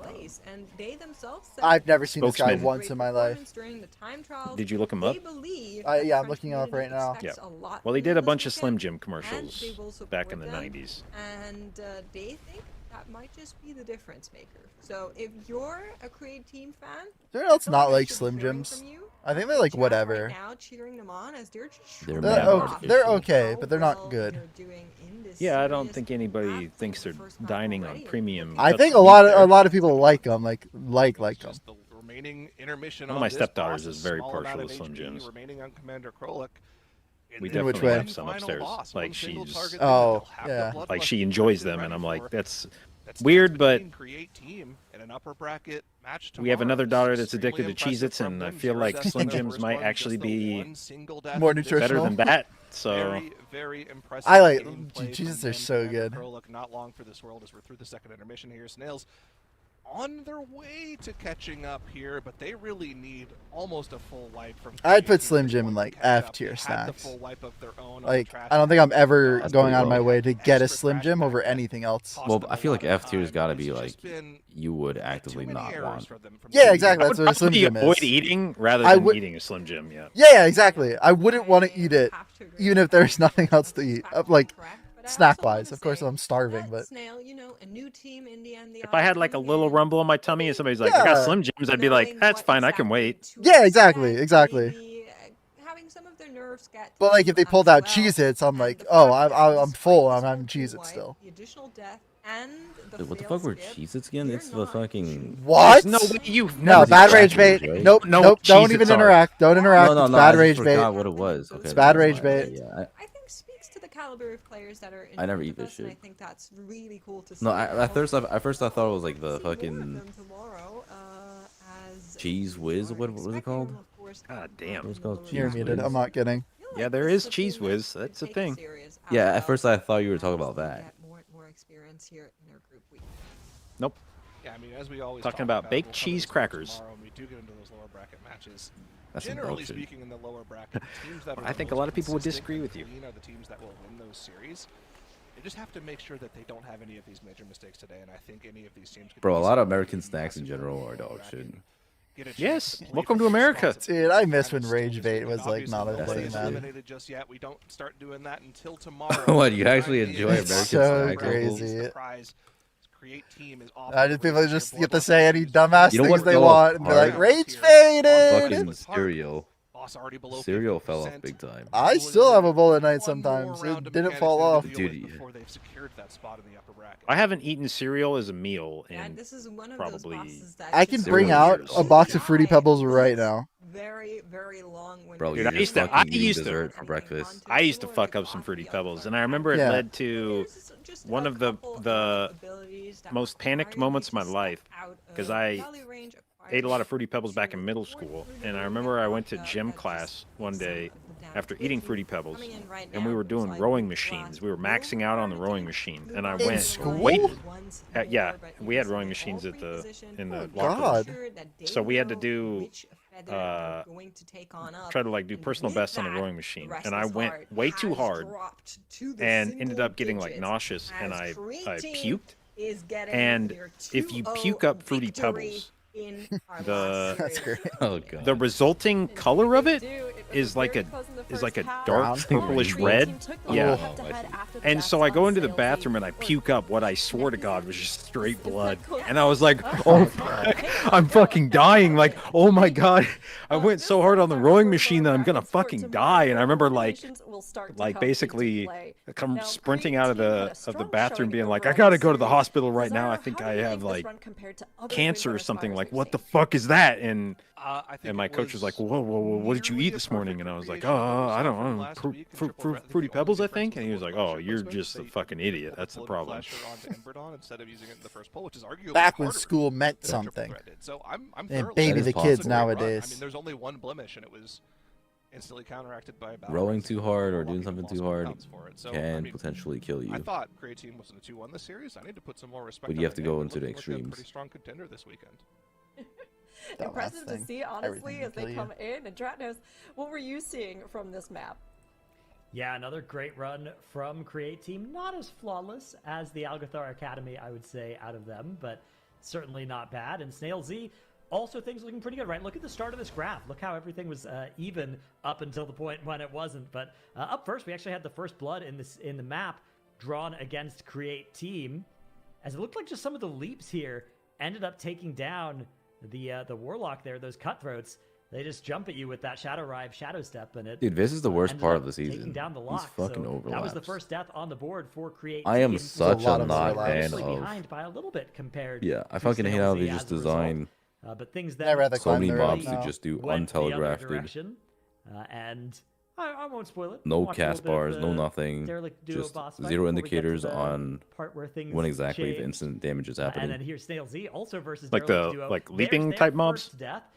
place, and they themselves said I've never seen this guy Spokesman. once in my life. performance during the time trials. Did you look him up? They believe Yeah, the I'm French looking him up community right now. expects Yeah. a lot Well, he from did a them bunch this of Slim weekend, Jim and commercials they will back in support the them, 90s. And they think that might just be the difference maker. So if you're a Creed team fan, Is there else I feel not I like should Slim be hearing Jims? from you. I think they're like Chat whatever. Right now, cheering them on as they're just They're showing mad They're, off they're artificial. okay, how but they're not well good. they're doing in this Yeah, I don't series think anybody after thinks the they're first half dining on already. premium. I cuts think of a meat lot there. of people like them, like them. Just the remaining intermission One of on my this stepdaughters boss, is very small partial amount to of Slim HP Jims. remaining on Commander Krolak. We In which definitely way? have some upstairs. Like she's, Oh, yeah. like she enjoys them, and I'm like, that's weird, but we have another daughter that's addicted to Cheez-Its, and I feel like Slim Jims might actually be More better nutritional. than that. So Very, very impressive. I like gameplay Cheez-Its from are so Commander good. Krolak. Not long for this world as we're through the second intermission here. Snails on their way to catching up here, but they really need almost a full wipe from. I'd put Slim Jim in like F tier snacks. Like, I don't think I'm ever going out of my way to get a Slim Jim over anything else. Well, I feel like F tier's got to be like you would actively not want. Yeah, exactly. I That's would what a Slim probably Jim avoid is. eating rather I than would- eating a Slim Jim. Yeah. Yeah, exactly. I wouldn't want to eat it, even if there's nothing else to eat. Like, snack-wise, of course, I'm starving, but Snail, you know, a new team in the end. If I had like a little rumble in my tummy and somebody's like, "I Yeah. got Slim Jims," I'd be like, "That's fine. I can wait." yeah, exactly. Having some of their nerves get. But like, if they pulled out Cheez-Its, I'm like, oh, I'm full. I'm having Cheez-Its still. The additional death and the Dude, what the failed fuck were skip, Cheez-Its again? It's the fucking. What? No way you've No, never bad seen rage Cheez-Its, bait. right? Nope, No, nope. Don't Cheez-Its even are. interact. Don't interact. No, It's no, bad I rage just bait. forgot what it was. Okay, It's bad that's rage why. bait. Yeah, I think speaks to the caliber of players that are in I never front eat of this us, and I shit. think that's really cool to see. No, at first I thought it was like the See more of fucking them tomorrow, as Cheese Whiz. What was it called? God damn. It was called You're Cheese muted. Whiz. I'm not kidding. Yeah, there is Cheese Whiz. That's a thing. Yeah, at first I thought you were talking about that. More experience here in our group week. Nope. Yeah, I mean, as we always Talking talk about baked we'll cover cheese this more crackers. tomorrow when we do get into those lower bracket matches. That's some Generally bullshit. speaking, in the lower bracket, the teams that are I the think a most lot of people would consistent disagree and with you. clean are the teams that will win those series. They just have to make sure that they don't have any of these major mistakes today, and I think any of these teams. could Bro, a lot of easily American be snacks in massive general for are the dog bracket shit. and get a chance Yes, to play welcome for to America. responsibility. Dude, I miss when And Rage still Bait just was like obviously not a nobody thing, is man. eliminated just yet. We don't start doing that until tomorrow. What, you actually enjoy It's American so snacks? crazy. The prize create team is off I the just people rails just here. get to say any dumbass You know things what they fell want and be like, apart? Rage Fucking faded. cereal. Boss already below Cereal fell off 50%. big time. I still have a bowl at night One more sometimes. round It of didn't mechanics fall they off. need to deal with Dude. before they've secured that spot in the upper bracket. I haven't eaten cereal as a meal Yeah, in this is one of probably- those bosses that I can just bring Cereal out years. a box of Fruity Pebbles right now. Very, very long. Bro, Dude, you're I just used to- fucking I eating used to- dessert for breakfast. I used to fuck up some Fruity Pebbles, and I remember it Yeah. led to one of the most panicked moments of my life, because I ate a lot of Fruity Pebbles back in middle school, and I remember I went to gym class one day after eating Fruity Pebbles, and we were doing rowing machines. We were maxing out on the rowing machine, and I went, school? wait, yeah, we had rowing machines in the locker God. room. So we had to do try to like do personal best on the rowing machine, and I went way too hard and ended up getting like nauseous, and I puked. And if you puke up Fruity Pebbles, That's great. Oh god. the resulting color of it is like a dark purplish red. Yeah. And so I go into the bathroom and I puke up what I swore to God was just straight blood. And I was like, oh fuck, I'm fucking dying. Like, oh my God, I went so hard on the rowing machine that I'm gonna fucking die. And I remember like basically come sprinting out of the bathroom being like, I gotta go to the hospital right now. I think I have like cancer or something. Like, what the fuck is that? And my coach was like, whoa, what did you eat this morning? And I was like, I don't know, Fruity Pebbles, I think. And he was like, oh, you're just a fucking idiot. That's the problem. Back when school meant something. So I'm And thoroughly baby the possible. kids I mean, nowadays. there's only one blemish, and it was instantly counteracted by about Rowing too hard or doing something too hard can I potentially kill you. I thought Create Team was in a 2-1 this series. I need to put some more respect. But on you have their to go name. into the They're looking like a extremes. Pretty strong contender this weekend. Impressive to see, honestly, Everything as can they kill come in. And Dratnos, what were you seeing from this map? Yeah, another great run from Create Team. Not as flawless as the Algothar Academy, I would say, out of them, but certainly not bad. And Snail Z, also things looking pretty good, right? Look at the start of this graph. Look how everything was even up until the point when it wasn't. But up first, we actually had the first blood in the map drawn against Create Team, as it looked like just some of the leaps here ended up taking down the Warlock there, those cutthroats. They just jump at you with that Shadow Rive, Shadow Step, and it. Dude, this is the worst ended part up of the season. Taking down the These lock. fucking So overlaps. that was the first death on the board for Create I am Team. such lot a of not overlaps. fan Actually of. behind by a little bit compared. Yeah, I to fucking hate Snail how Z they as just a result. design But things I'd that rather so climb many the mobs rope now. to just do went the other untelegraphed. direction. And I won't spoil it. No Watch a little cast bit of bars, no the nothing. Derelict Duo Just boss fight zero before we get to indicators the on part where things when exactly the changed. instant damage is And happening. then here's Snail Z also versus Like Derelict the Duo. like There's leaping their type mobs. first death.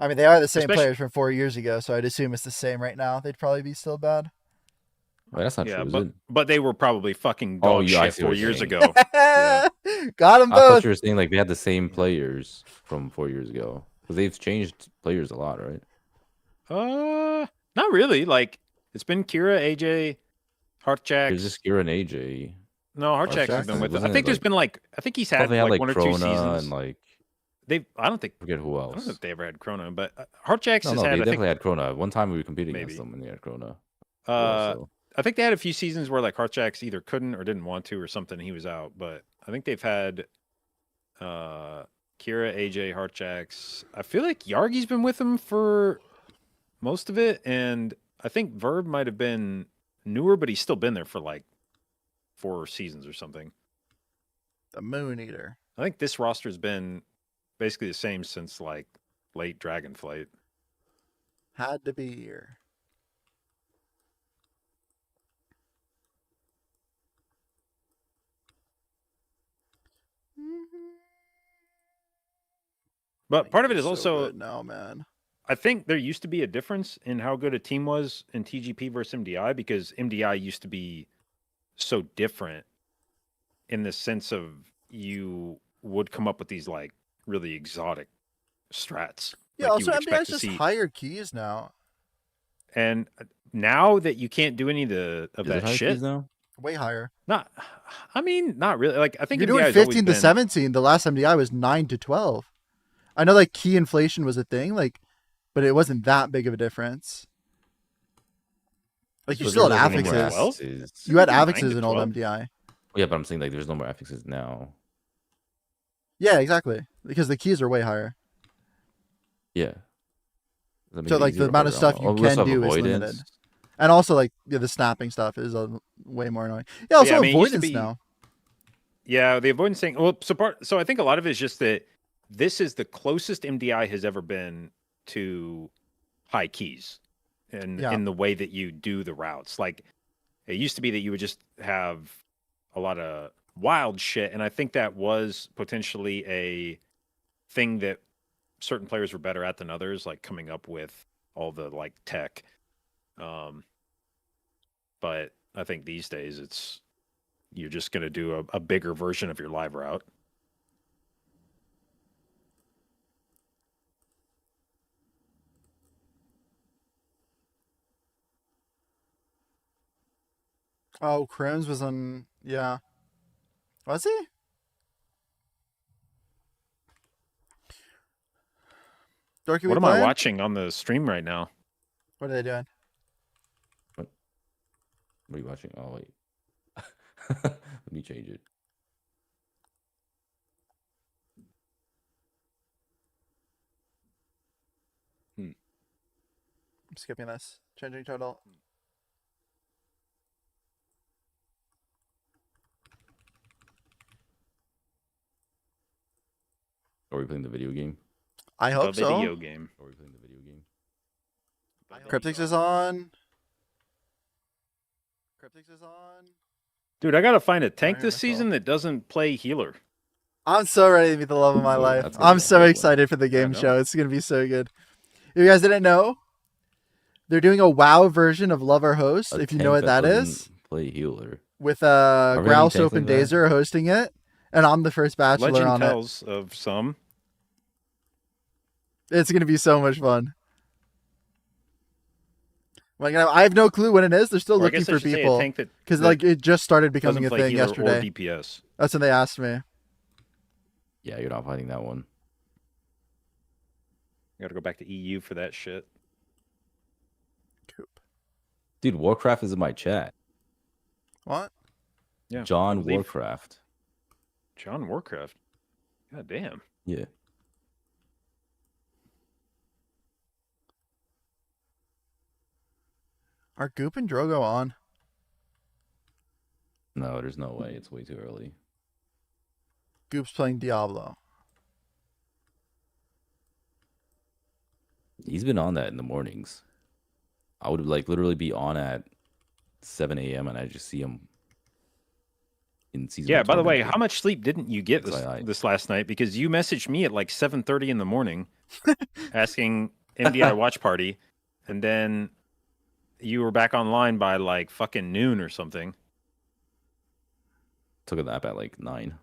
I mean, they are the same Especially- players from 4 years ago, so I'd assume it's the same right now. They'd probably be still bad. Wait, that's not Yeah, true, is but it? but they were probably fucking Oh, dog yeah, I shit see what 4 you're years saying. ago. Yeah. Got them I thought both. you were saying like they had the same players from 4 years ago because they've changed players a lot, right? Not really. Like it's been Kira, AJ. Heartjacks. There's just Kira and AJ. No, Heartjacks has been with them. I Wasn't think it, there's like- been like I think he's I thought had they had like one or two Krona seasons. and like I don't think I forget who I don't else. know if they ever had Chrono, but Heartjacks No, has no, had. they I think definitely had Krona. One time we were competing Maybe. against them, and they had Krona. I think they had a few seasons where like Heartjacks either couldn't or didn't want to or something. He was out, but I think they've had Kira, AJ, Heartjacks. I feel like Yargi's been with them for most of it, and I think Verb might have been newer, but he's still been there for like 4 seasons or something. The Moon Eater. I think this roster's been basically the same since like late Dragonflight. Had to be here. But part of it is So also good now, man. I think there used to be a difference in how good a team was in TGP versus MDI because MDI used to be so different in the sense of you would come up with these like really exotic strats. Yeah, like you also would expect MDI's to just see. higher keys now. And now that you can't do any of Is it that high shit, keys now? Way higher. not really. Like I think You're doing MDI has 15 always to been, 17. The last MDI was 9 to 12. I know like key inflation was a thing, like, but it wasn't that big of a difference. Like you So still had there's no more affixes. affixes. You had 9 affixes to in old 12? MDI. Yeah, but I'm saying like there's no more affixes now. Yeah, exactly. Because the keys are way higher. Yeah. Does that make So it like the easier or amount of harder? stuff you Oh, we also can have do is avoidance. limited. And also like the snapping stuff is way more annoying. Yeah, also Yeah, I mean, it used to avoidance be- now. Yeah, the avoidance thing. Well, so I think a lot of it is just that this is the closest MDI has ever been to high keys, in the way that you do the routes. Like it used to be that you would just have a lot of wild shit, and I think that was potentially a thing that certain players were better at than others, like coming up with all the like tech. But I think these days you're just going to do a bigger version of your live route. Oh, Crims was on. Yeah. Was he? Dorky, What am I watching on the stream right now? What are they doing? What are you watching? Oh wait. Let me change it. I'm skipping this. Changing title. Are we playing the video game? I The hope so. video game. Are we playing the video game? Cryptix is on. Cryptix is on. Dude, I got to find a tank Alright, this that's season all. that doesn't play healer. I'm so ready to meet the love of my Oh, life. that's gonna I'm be a so good one. excited for the game know. show. It's going to be so good. If you guys didn't know, they're doing a WoW version of Love or Host, A if you tank know what that doesn't is, Play healer. with there any Grouse tanks Open like that? Dazer hosting it, and I'm the first bachelor Legend on tells of some. it. It's going to be so much fun. Like, I have no clue when it is. They're still Or I looking guess I for should say a people tank that because that like it just started doesn't becoming a play thing healer yesterday. or DPS. That's when they asked me. Yeah, you're not fighting that one. Got to go back to EU for that shit. Coop. Dude, Warcraft is in my chat. What? Yeah. John Leaf. Warcraft. John Warcraft. God damn. Yeah. Are Goop and Drogo on? No, there's no way. It's way too early. Goop's playing Diablo. He's been on that in the mornings. I would like literally be on at 7 a.m. and I just see him in season. Yeah, one by the way, tournament. how much sleep didn't you get this last night? Because you messaged me at like 7:30 in the morning asking MDI watch party, and then you were back online by like fucking noon or something. Took a nap at like 9,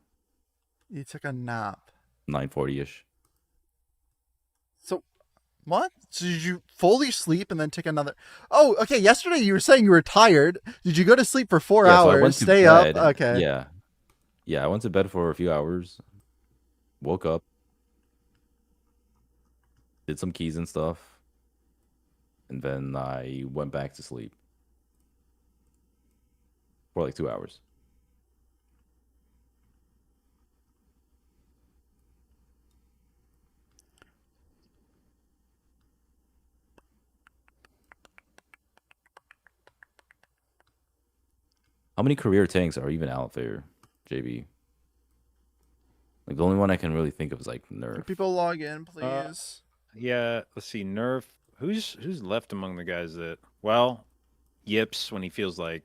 You took a nap. 9:40ish. So, What? So did you fully sleep and then take another? Oh, okay. Yesterday you were saying you were tired. Did you go to sleep for 4 Yeah, hours? so I went to stay bed. up. Okay. Yeah, I went to bed for a few hours. Woke up. Did some keys and stuff. And then I went back to sleep. For like 2 hours. How many career tanks are even out there, JB? Like the only one I can really think of is like Nerf. Can people log in, please? Yeah, let's see. Nerf. Who's left among the guys that? Well, Yips when he feels like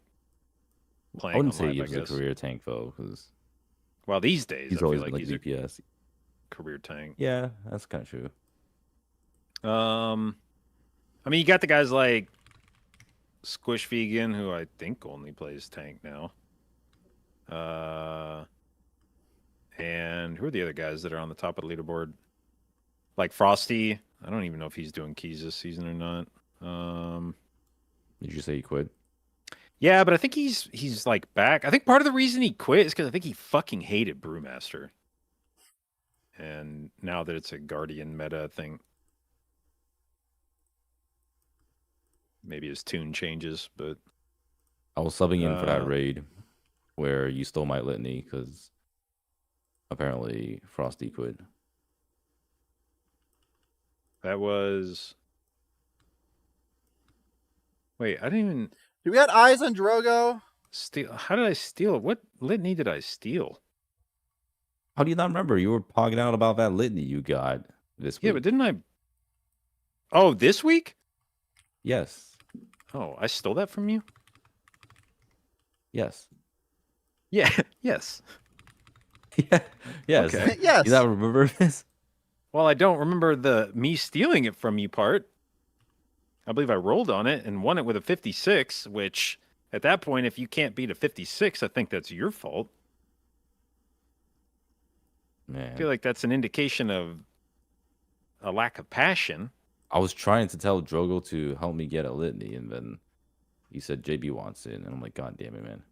playing. I wouldn't on say live, Yips I is a guess. career tank though, because well, these days he's I always feel been like like he's DPS. a career tank. Yeah, that's kind of true. I mean, you got the guys like Squish Vegan, who I think only plays tank now. And who are the other guys that are on the top of the leaderboard? Like Frosty. I don't even know if he's doing keys this season or not. Did you say he quit? Yeah, but I think he's like back. I think part of the reason he quit is because I think he fucking hated Brewmaster. And now that it's a Guardian meta thing, maybe his tune changes, but I was subbing in for that raid where you stole my litany because apparently Frosty quit. that was. Wait, I didn't even Do we got eyes on Drogo? steal. How did I steal? What litany did I steal? How do you not remember? You were pogging out about that litany you got this week. Yeah, but didn't I? Oh, this week? Yes. Oh, I stole that from you? Yes. Yeah, yes. Yeah. Yes. Okay. Yes. You not remember this? Well, I don't remember the me stealing it from you part. I believe I rolled on it and won it with a 56, which at that point, if you can't beat a 56, I think that's your fault. Man. I feel like that's an indication of a lack of passion. I was trying to tell Drogo to help me get a litany, and then he said JB wants it, and I'm like, God damn it, man.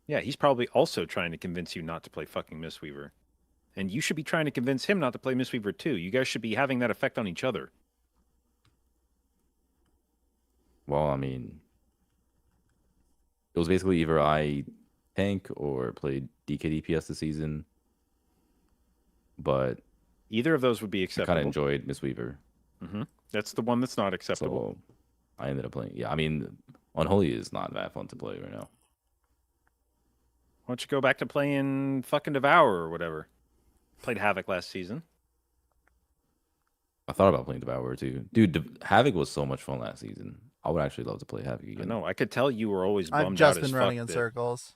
Yeah, he's probably also trying to convince you not to play fucking Mistweaver. And you should be trying to convince him not to play Mistweaver too. You guys should be having that effect on each other. Well, I mean, it was basically either I tank or played DK DPS this season, but Either of those would be I acceptable. kind of enjoyed Mistweaver. That's the one that's not acceptable. So I ended up playing. Yeah, I mean, Unholy is not that fun to play right now. Why don't you go back to playing fucking Devour or whatever? Played Havoc last season. I thought about playing Devour too. Dude, Havoc was so much fun last season. I would actually love to play Havoc I again. know. I could tell you were always bummed I've just out as been running fuck in that circles.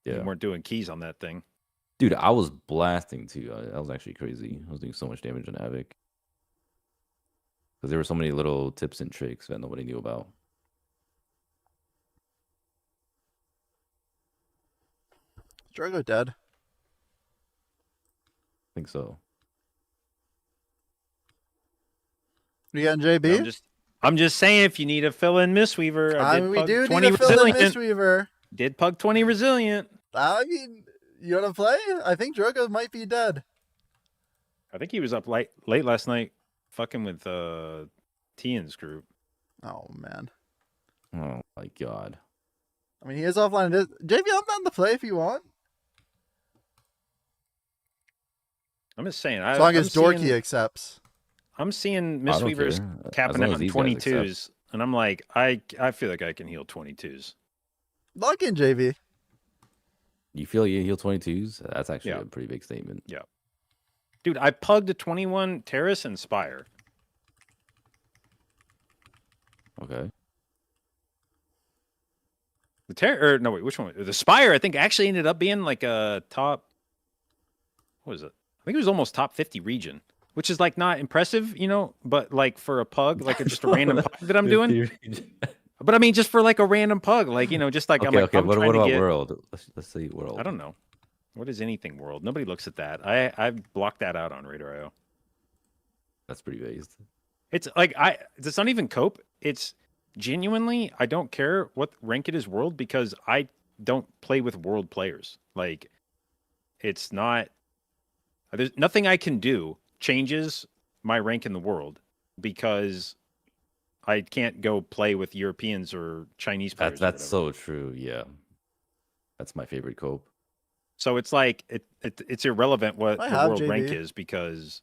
Yeah. you weren't doing keys on that thing. Dude, I was blasting too. That was actually crazy. I was doing so much damage on Havoc. Because there were so many little tips and tricks that nobody knew about. Drogo dead. I think so. We got JB? I'm just saying, if you need a fill-in Mistweaver, I mean, we pug do 20 need a fill-in resilient. Mistweaver. Did pug 20 resilient. I mean, you want to play? I think Drogo might be dead. I think he was up late last night, fucking with Tian's group. Oh, man. Oh my god. I mean, he is offline. JB, I'm down to play if you want. I'm just saying. As long as Dorky accepts. I'm seeing I don't Mistweavers care. As capping long out as in these guys 22s, accept. and I'm like, I feel like I can heal 22s. Log in, JB. You feel you heal 22s? That's actually Yeah. a pretty big statement. Yeah. Dude, I pugged a 21 Terrace and Spire. Okay. No, wait, which one? The Spire, I think, actually ended up being like a top. What was it? I think it was almost top 50 region, which is like not impressive, but like for a pug, like just a random pug that I'm doing. But I mean, just for like a random pug, like, just like Okay, I'm like, okay. I'm What trying to about get... World? Let's see World. I don't know. What is anything world? Nobody looks at that. I've blocked that out on Radar.io. That's pretty based. It's like it's not even cope. It's genuinely I don't care what rank it is world because I don't play with world players. Like it's not there's nothing I can do changes my rank in the world because I can't go play with Europeans or Chinese players. That's so true. Yeah, that's my favorite cope. So it's like it's irrelevant what the world JB. rank is because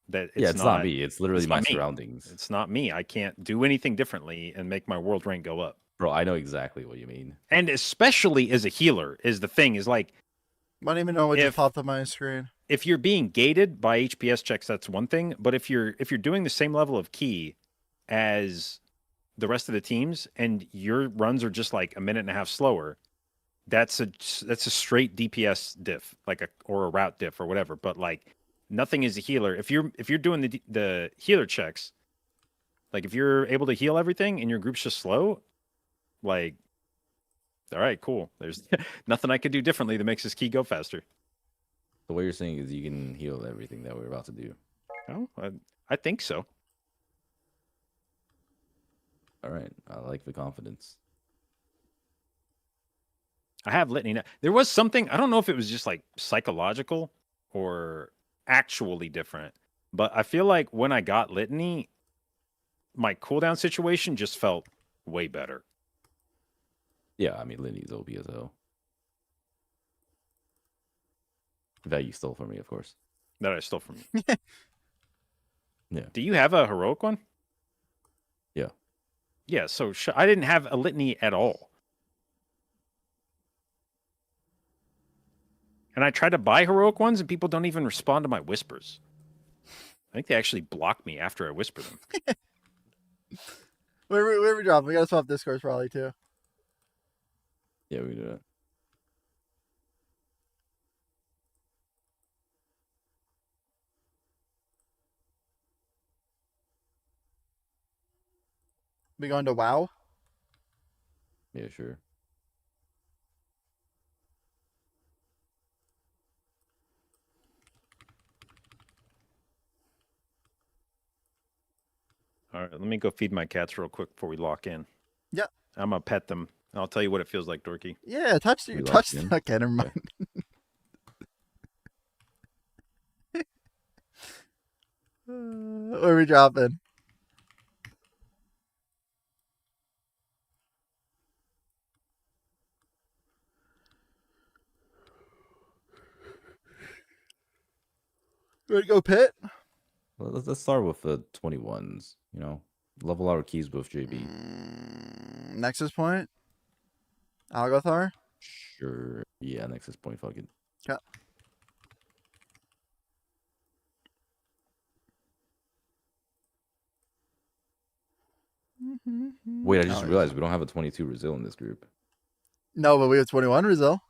that it's not me. It's literally my me. surroundings. It's not me. I can't do anything differently and make my world rank go up. Bro, I know exactly what you mean. And especially as a healer is the thing is like I don't even know what just popped on my screen. If you're being gated by HPS checks, that's one thing. But if you're doing the same level of key as the rest of the teams and your runs are just like a minute and a half slower, that's a straight DPS diff, like or a route diff or whatever. But like nothing is a healer. If you're doing the healer checks, like if you're able to heal everything and your group's just slow, like all right, cool. There's nothing I could do differently that makes this key go faster. So what you're saying is you can heal everything that we're about to do. Oh, I think so. All right, I like the confidence. I have litany now. There was something, I don't know if it was just like psychological or actually different, but I feel like when I got litany, my cooldown situation just felt way better. Yeah, I mean, Litany's OP as hell. That you stole from me, of course. That I stole from you. Yeah. Do you have a heroic one? Yeah. Yeah, so I didn't have a litany at all. And I tried to buy heroic ones, and people don't even respond to my whispers. I think they actually block me after I whisper them. Where we drop? We gotta swap Discords probably too. Yeah, we do that. We going to WoW? Yeah, sure. All right, let me go feed my cats real quick before we lock in. Yeah. I'm gonna pet them. I'll tell you what it feels like, Dorky. Yeah, touch. Okay, never mind. Where are we dropping? Ready to go pit? Well, let's start with the 21s. You know, level our keys with JB. Nexus Point. Algothar. Sure. Yeah, Nexus Point. Fuck it. Yeah. Wait, I just realized we don't have a 22 Brazil in this group. No, but we have 21 Brazil.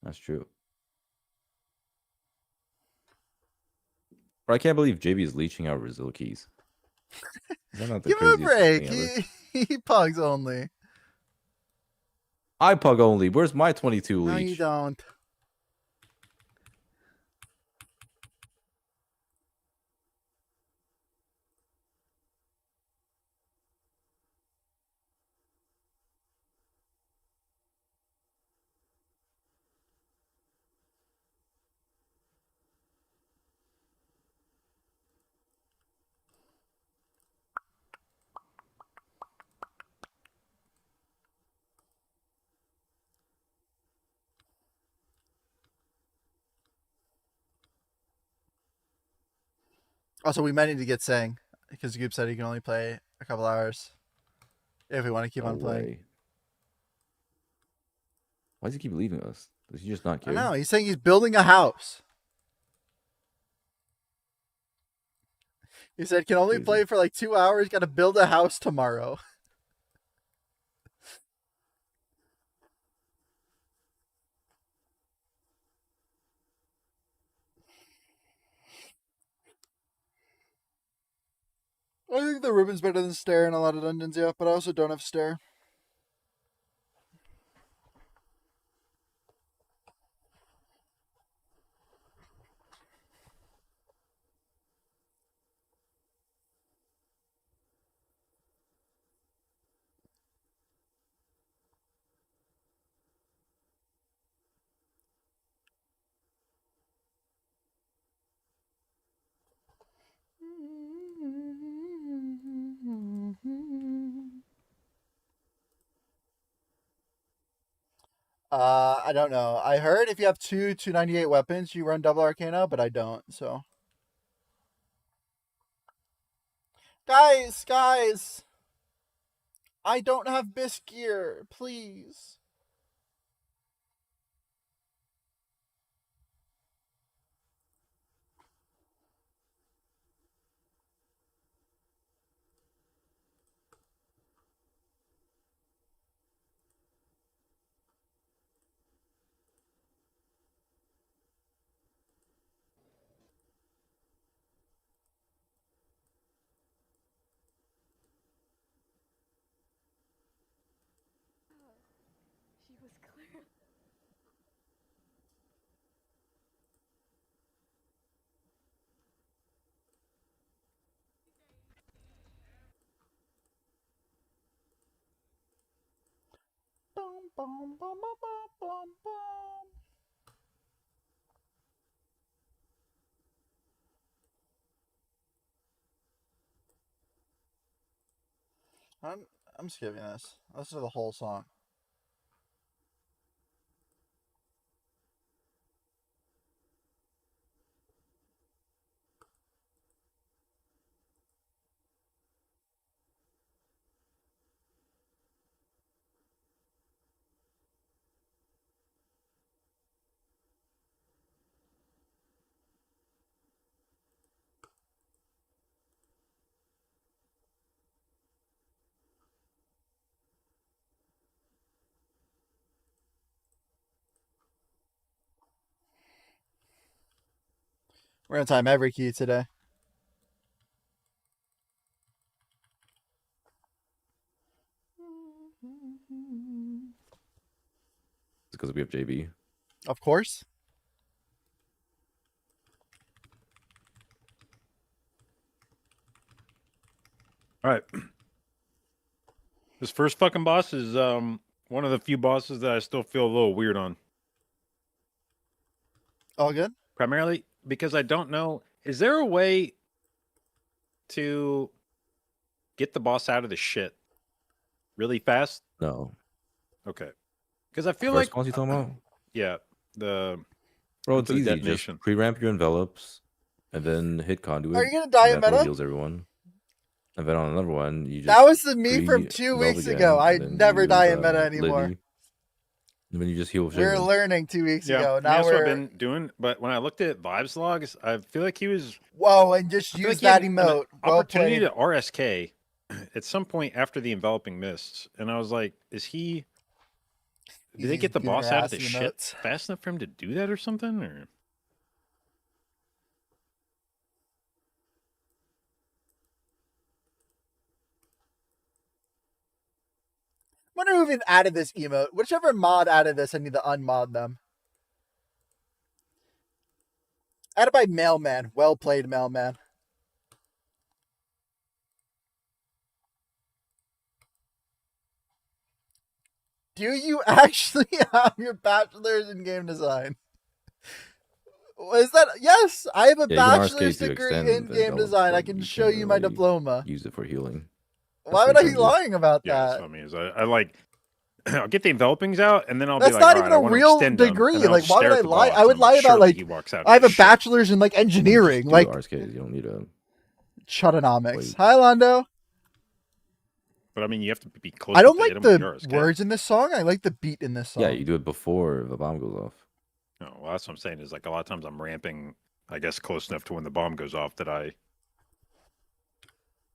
That's true. But I can't believe JB is leeching out Brazil keys. Is that not the Give him a break. thing ever? He pugs only. I pug only. Where's my 22 leech? No, you don't. Also, we might need to get Sang because Goop said he can only play a couple hours if we want to keep on playing. Way. Why does he keep leaving us? Does he just not care? I know. He's saying he's building a house. He said can only play for like 2 hours. Got to build a house tomorrow. I think the ribbon's better than Stare in a lot of dungeons, yeah, but I also don't have Stare. I don't know. I heard if you have 298 weapons, you run double Arcana, but I don't, so. Guys! I don't have bisque gear, please. She was clear. Bum, bum, bum, bum, bum, bum, bum. I'm skipping this. Listen to the whole song. We're gonna time every key today. It's because we have JB. Of course. All right. This first fucking boss is one of the few bosses that I still feel a little weird on. All good? Primarily because I don't know, is there a way to get the boss out of the shit really fast? No. Okay. Because I feel First like boss you talking about? yeah, the Bro, it's the easy. Just detonation. pre-ramp your envelopes and then hit conduit. Are you gonna die in That meta? heals everyone. And then on another one, you just That was the me from 2 pre-envelop weeks again, ago. I and then never use, die in meta anymore. Liddy, and then you just heal. We're learning 2 weeks Yeah, ago. I mean, Now that's what we're I've been doing. But when I looked at Vibes logs, I feel like he was whoa, and just I feel use like he had that an emote. Well opportunity played. to RSK at some point after the enveloping mists, and I was like, is he? Did they get the giving boss her out of the assy shit emotes. fast enough for him to do that or something? Or Wonder who even added this emote. Whichever mod added this, I need to unmod them. Added by Mailman. Well played, Mailman. Do you actually have your bachelor's in game design? Is that yes? I have a bachelor's degree in game design. I can show you my diploma. Use it for healing. Why would I be lying about yeah, that's that? what I mean. Is I like I'll get the envelopings out, and then I'll That's be like, not all even right, I a want to real extend them, degree. and then I'll Like, why would stare I at the lie? boss, I would and lie about surely like he walks out I have a of shit. bachelor's in like engineering. Like RSKs. You don't need a chutonomics. Hi, Londo. But I mean, you have to be close. I don't to like hit him the with your RSK. words in this song. I like the beat in this song. Yeah, you do it before the bomb goes off. No, well, that's what I'm saying. Is like a lot of times I'm ramping, I guess, close enough to when the bomb goes off that I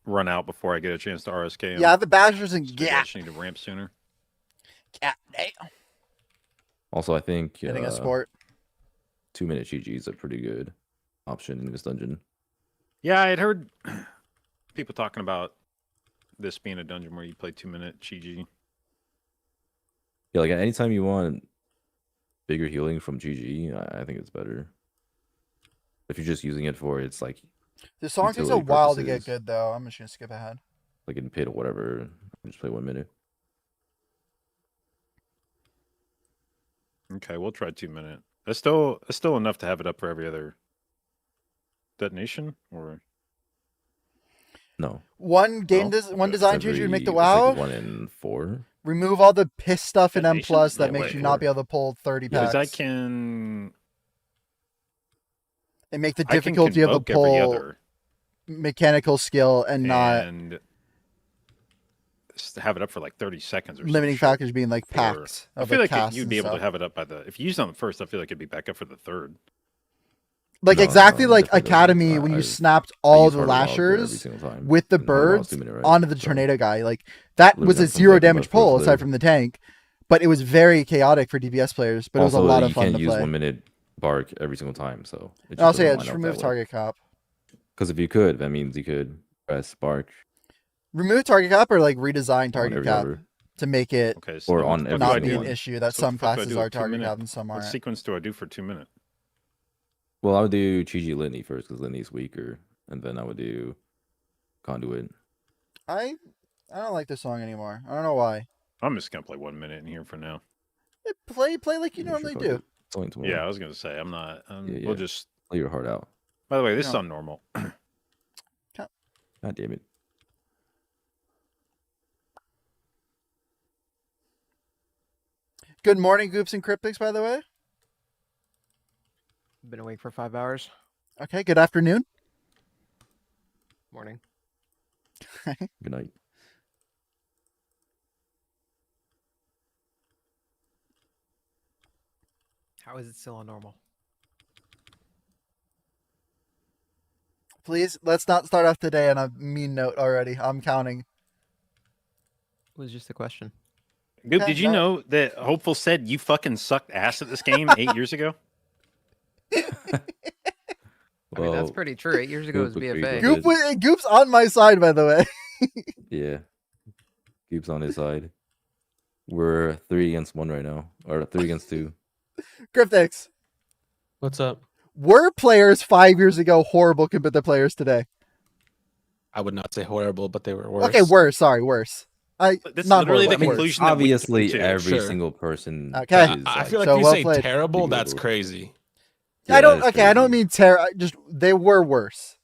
run out before I get a chance to RSK him. Yeah, I have a bachelor's in I yeah. just need to ramp sooner. God damn. Also, I think Getting a sport. 2-minute GG is a pretty good option in this dungeon. Yeah, I had heard people talking about this being a dungeon where you play 2-minute GG. Yeah, like anytime you want bigger healing from GG, I think it's better. If you're just using it for it's like The song takes a utility while to get purposes, good, though. I'm just gonna skip ahead. like in pit or whatever, just play 1 minute. Okay, we'll try 2-minute. That's still enough to have it up for every other detonation, or One game one design change would make the WoW. Like 1 in 4. Remove all the piss stuff in M Nation? plus that Yeah, makes wait, you not be able to pull 30 Because packs. I can And make the I can difficulty of a convoke every pull other mechanical skill and not and have it up for like 30 seconds or something. limiting factors being like for- packs. I Of feel like casts you'd and be able stuff. to have it up by the if you use it on the first. I feel like it'd be back up for the third. Like No, exactly no, like definitely Academy doesn't. when you I snapped I all use the Heart of Wild for every lashers single time, with the and Heart of Wild's birds 2-minute, right? onto the So, tornado guy. Like that literally was a I'm 0 convocting my damage first pull aside live. from the tank, but it was very chaotic for DPS players. But it was a Also, lot you of fun can't to use play. 1 minute bark every single time, so it And also, doesn't yeah, line just up remove that way. target cop. Because if you could, that means you could press bark Remove target cap or like redesign on target every cap other. to make it Okay, so Or then what on the every fuck not do I be single an do? one. issue that So what some the fuck do I classes do are with 2 target minute? cap and some What aren't. sequence do I do for 2 minute? Well, I would do Chi Litany first because Litany's weaker, and then I would do Conduit. I don't like this song anymore. I don't know why. I'm just gonna play 1 minute in here for now. Play like you Yeah, sure, normally fuck do. it. It's only tomorrow. Yeah, I was gonna say I'm not. Yeah, We'll yeah. just. Play your heart out. By the way, this is No. on normal. God damn it. Good morning, Goops and Cryptics, by the way. Been awake for 5 hours. Okay, good afternoon. Morning. Good night. How is it still on normal? Please, let's not start off today on a mean note already. I'm counting. It was just a question. Goop, Okay, did you no. know that Hopeful said you fucking sucked ass at this game 8 years ago? I mean, that's pretty true. 8 years ago was Goop agreed BFA. with it. Goop's on my side, by the way. Yeah. Goop's on his side. We're 3 against 1 right now. Or 3 against 2. Cryptics, What's up? were players 5 years ago horrible compared to players today? I would not say horrible, but they were worse. Okay, worse. Sorry, worse. That's Not literally horrible, the worse. conclusion. that we came Obviously, to. every Sure. single person. Okay. is, I feel like So if you well say played. terrible, People that's do. crazy. Yeah, I don't. that is Okay, I don't crazy. mean terror. Just they were worse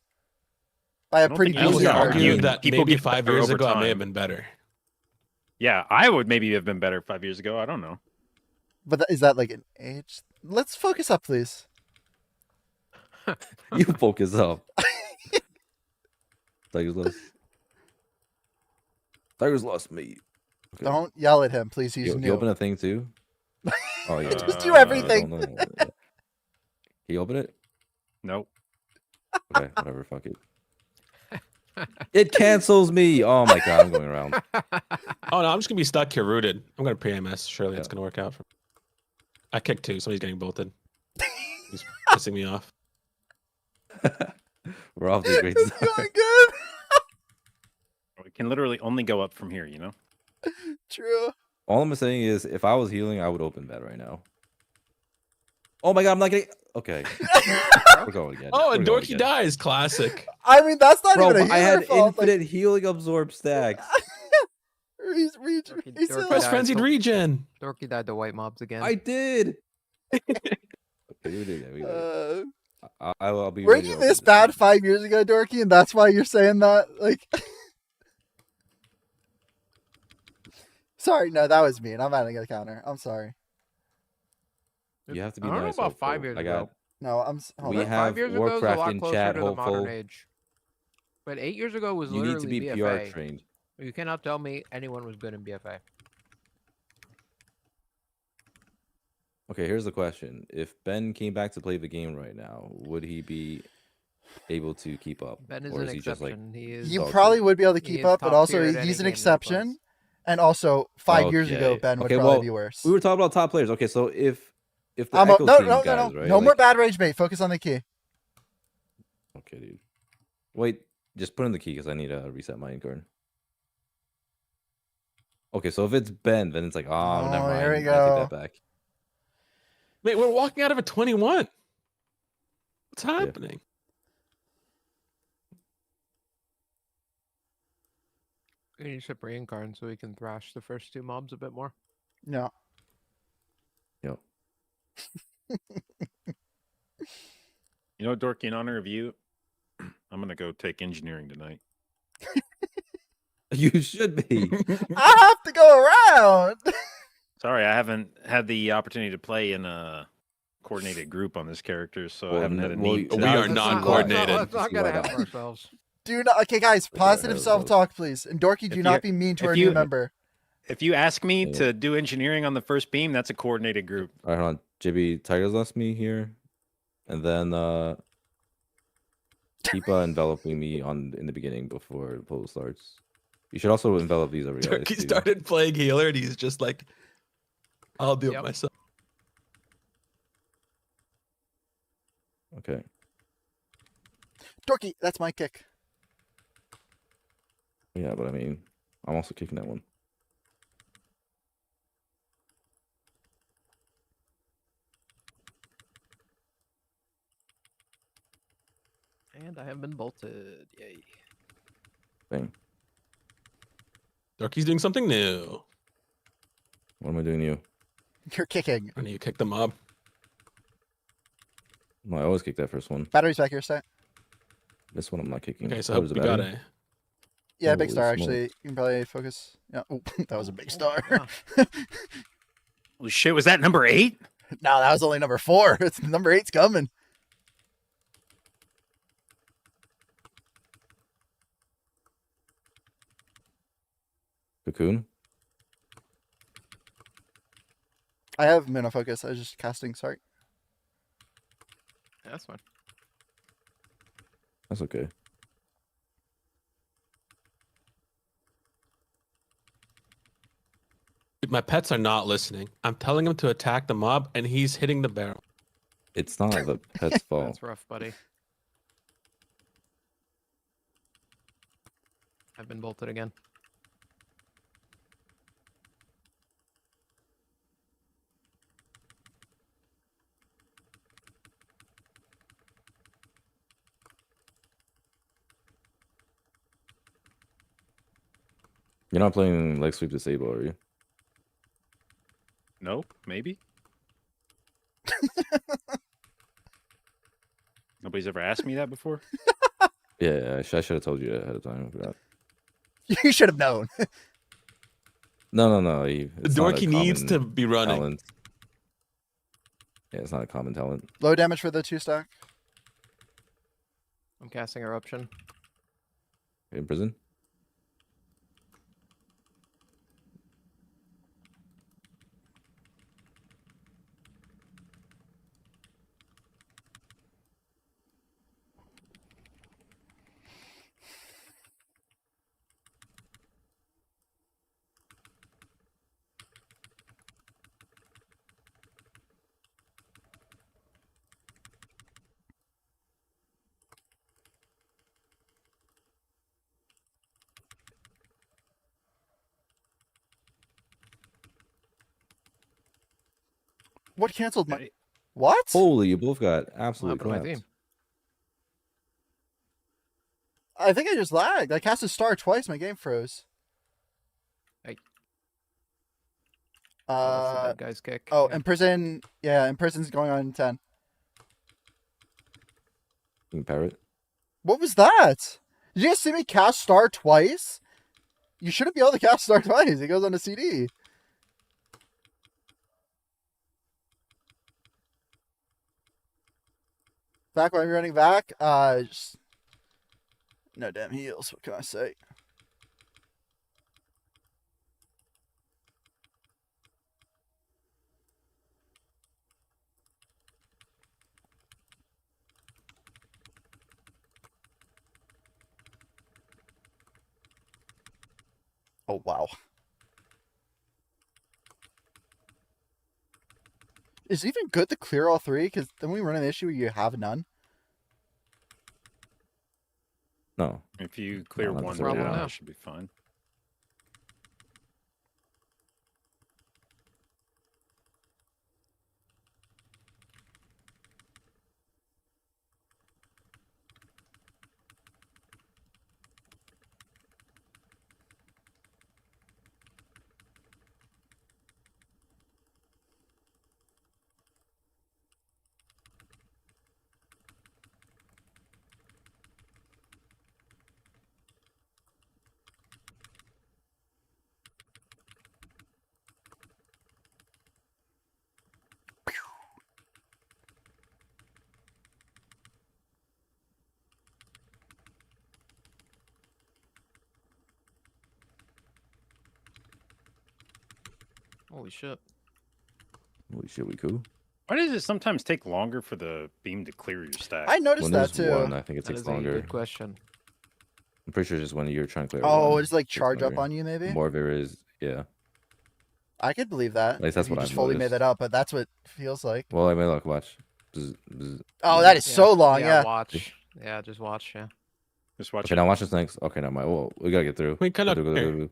by a don't pretty think I you would decent can argue margin. argue. that People maybe get 5 better years over ago I may time. have been better. Yeah, I would maybe have been better 5 years ago. I don't know. But is that like an age? Let's focus up, please. You focus up. Tigers lost. Tigers lost me. Okay. Don't yell at him, please. He's You new. open a thing too? Oh yeah. Just do everything. I don't know. Can you open it? Nope. Okay, whatever. Fuck it. It cancels me. Oh my god, I'm going around. Oh no, I'm just gonna be stuck here rooted. I'm gonna pre-MS. Surely it's Yeah. gonna work out. I kicked 2. Somebody's getting bolted. He's pissing me off. We're off to a great It's start. going good. It can literally only go up from here, you know? True. All I'm saying is, if I was healing, I would open bed right now. Oh my god, I'm not getting. Okay, we're going again. Oh, We're and going Dorky again. dies. Classic. I mean, that's not Bro, even a I healer had fault. infinite healing absorb stacks. He's Dorky still- Press died frenzied to- regen. Dorky died to white mobs again. I did. Okay, we did that. We did that. I'll be. Were ready to you open this bad 5 years ago, Dorky, and that's why you're saying that? Like, sorry, no, that was mean. I'm adding a counter. I'm sorry. You have to I be don't know nice. about 5 hopeful. years I got. ago. No, hold We on. have 5 years ago was a Warcraft lot in closer chat, to the modern hopeful. age. But 8 years ago was You need to literally be BFA. PR trained. You cannot tell me anyone was good in BFA. Okay, here's the question: if Ben came back to play the game right now, would he be able to keep up? Ben is Or an he just like? exception. He is. He dog probably shit? would be able to He keep is up, but top also tier at any he's an game that he exception. plays. And also, 5 years ago, Okay. Ben would Okay, probably well, be worse. We were talking about top players. Okay, so if the No, Echo no, team no, guys, no, right? no more like- bad rage bait. Focus on the key. Okay, dude. Wait, just put in the key because I need to reset my card. Okay, so if it's Ben, then it's like, oh, never mind. here we I take go. that back. Wait, we're walking out of a 21. What's happening? We need to brain card so we can thrash the first 2 mobs a bit more. No. Yep. You know, Dorky, in honor of you, I'm gonna go take engineering tonight. You should be. I have to go around. Sorry, I haven't had the opportunity to play in a coordinated group on this character, so I haven't had a need. We are non-coordinated. Let's not get ahead of ourselves. Do not. Okay, guys. Positive self-talk, please. And Dorky, do not be mean to our new member. If you ask me to do engineering on the first beam, that's a coordinated group. All right, hold on. JB, Tigers left me here, and then keep enveloping me in the beginning before the pull starts. You should also envelop these over guys. He started playing healer, and he's just like, "I'll do it myself." Okay. Dorky, that's my kick. Yeah, but I mean, I'm also kicking that one. And I have been bolted. Yay. Thing. Dorky's doing something new. What am I doing to you? You're kicking. I need to kick the mob. No, I always kick that first one. Battery's back here, Stat. This one I'm not kicking. Okay, so I hope we got a... Yeah, big star, Holy actually. You can probably focus. Yeah. Oh, that was a big star. Holy shit, was that number 8? No, that was only number 4. It's number 8's coming. Cocoon? I have Mana Focus. I was just casting. Sorry. Yeah, that's fine. That's okay. My pets are not listening. I'm telling him to attack the mob, and he's hitting the barrel. It's not the pet's fault. That's rough, buddy. I've been bolted again. You're not playing leg sweep disable, are you? Nope, maybe. Nobody's ever asked me that before. Yeah, I should have told you that ahead of time. I forgot. You should have known. No. Dorky needs to be running. Talent. Yeah, it's not a common talent. Low damage for the 2-stack. I'm casting Eruption. In prison? What canceled my... What? Holy, you both got absolutely What happened to my clapped. team? I think I just lagged. I cast a star twice. My game froze. Hey. That's the dead guy's kick. Oh, Yeah. Imprison. Yeah, Imprison's going on 10. You can parrot. What was that? Did you guys see me cast star twice? You shouldn't be able to cast star twice. It goes on a CD. Back when I'm running back, just... no damn heals. What can I say? Oh, wow. Is it even good to clear all 3? Because then we run an issue where you have none. No. If you clear No, one, that's down, okay. that should be fine. Holy shit. Holy shit, we cool? Why does it sometimes take longer for the beam to clear your stack? I noticed When that there's too. one, I think it That takes is a longer. good question. I'm pretty sure it's just when you're trying to clear Oh, one. it's like takes charge up longer. on you, maybe? More of it is, yeah. I could believe that. At least that's if you what just I've fully made noticed. that up, but that's what it feels like. Well, I mean, look, watch. Bzz, bzz, Oh, bzz. that is so long, yeah. Watch. Yeah, just watch, yeah. Just watch Okay, it. now watch this next. Okay, now my. Whoa, we gotta get through. Wait, cut Go, out go, go, there. go, go.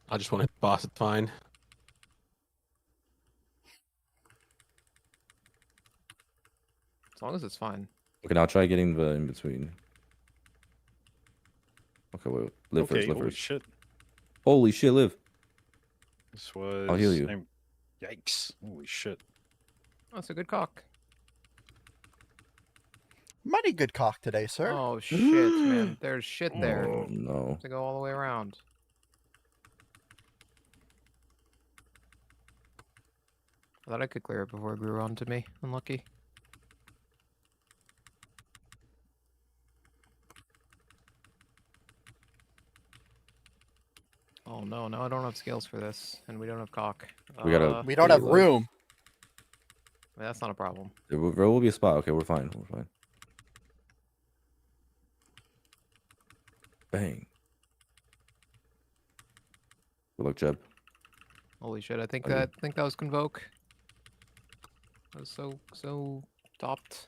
I just want to boss it fine. As long as it's fine. Okay, now try getting the in between. Okay, wait. Live Okay, first, live holy first. shit. Holy shit, live. This was... I'll heal you. Yikes. Holy shit. Oh, it's a good cock. Mighty good cock today, sir. Oh shit, man. There's shit there. Oh, no. To go all the way around. I thought I could clear it before it grew onto me. Unlucky. Oh no, no, I don't have skills for this, and we don't have cock. We gotta- We don't have Look. room. I mean, that's not a problem. There will be a spot. Okay, we're fine. We're fine. Bang. Good luck, Jeb. Holy shit, I think Okay. that was Convoke. That was so topped.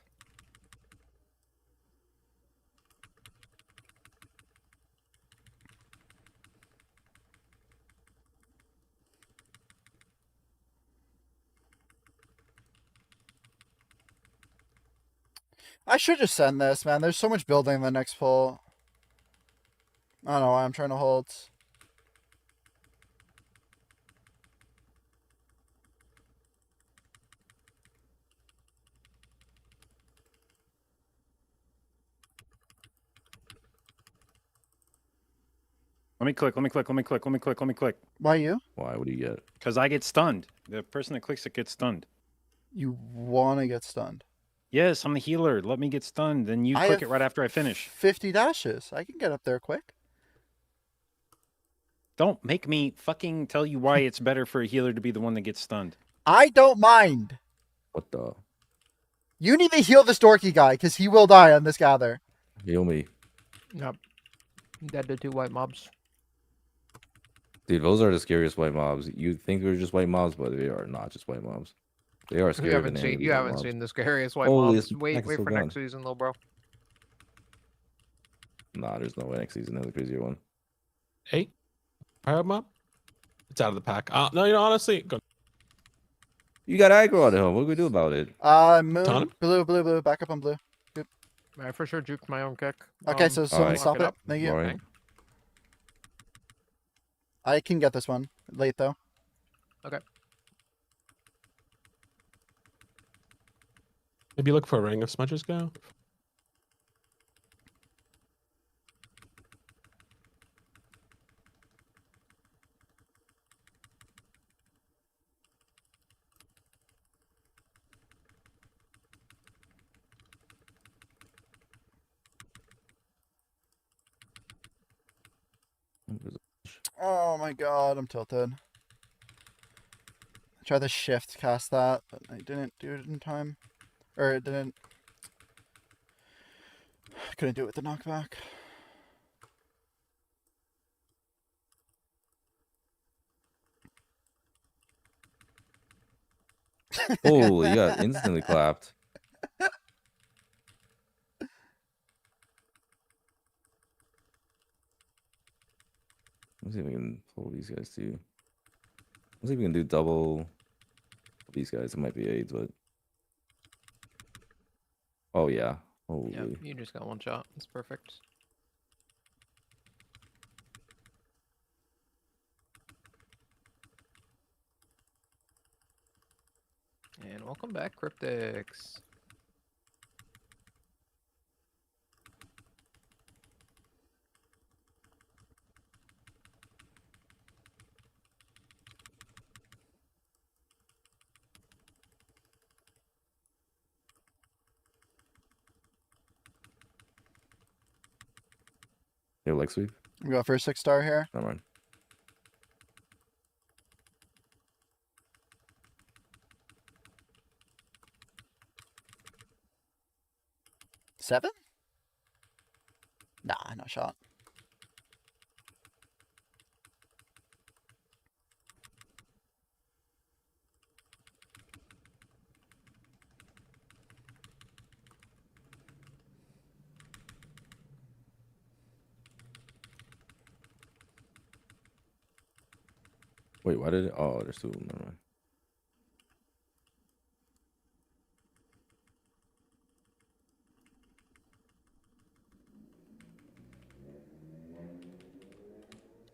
I should just send this, man. There's so much building in the next pull. I don't know why I'm trying to hold. Let me click, let me click, let me click, let me click, let me click. Why you? Why? What do you get? Because I get stunned. The person that clicks it gets stunned. You want to get stunned. Yes, I'm the healer. Let me get stunned. Then you I click have it right after I finish. 50 dashes. I can get up there quick. Don't make me fucking tell you why it's better for a healer to be the one that gets stunned. I don't mind. What the? You need to heal this dorky guy, because he will die on this gather. Heal me. Yep. Dead to 2 white mobs. Dude, those are the scariest white mobs. You think they're just white mobs, but they are not just white mobs. They are scary. You haven't seen the scariest white Holy, mobs. it's Wait so for gone. next season, little bro. Nah, there's no way next season has a crazier one. Hey, fire him up. It's out of the pack. No, you know, honestly, go. You got aggro on him. What do we do about it? Moon. Ton? Blue. Back up on blue. Yep. I for sure juked my own kick. Okay, so someone alright. stop Lock it it. up. Thank you. Alright. I can get this one. Late, though. Okay. Maybe look for a ring of smudges. Go. Oh my god, I'm tilted. I tried to shift cast that, but I didn't do it in time. Or it didn't. I couldn't do it with the knockback. Holy, you got instantly clapped. Let's see if we can pull these guys too. Let's see if we can do double these guys. It might be AIDS, but oh yeah. Holy. Yeah, you just got one shot. That's perfect. And welcome back, Cryptics. They have leg sweep. I'm going for a 6-star here. Never mind. Seven? Nah, no shot. Wait, why did it? Oh, there's 2 of them. Never mind.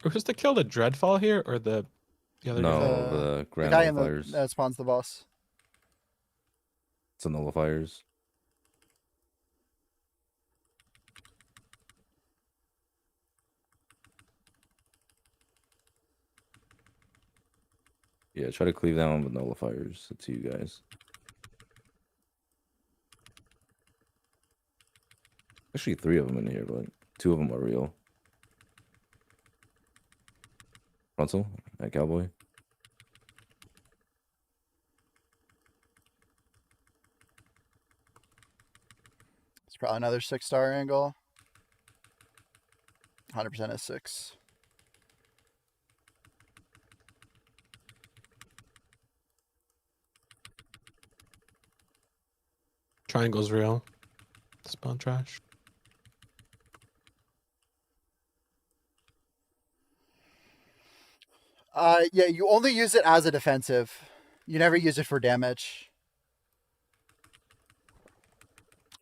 Who's to kill the Dreadfall here, or the other guy? No, the The Grand guy in Nullifiers. that spawns the boss. It's the Nullifiers. Yeah, try to cleave down with Nullifiers. It's you guys. Actually, 3 of them in here, but 2 of them are real. Frontal, that cowboy. It's probably another 6-star angle. 100% is 6. Triangle's real. Spawn trash. Yeah, you only use it as a defensive. You never use it for damage.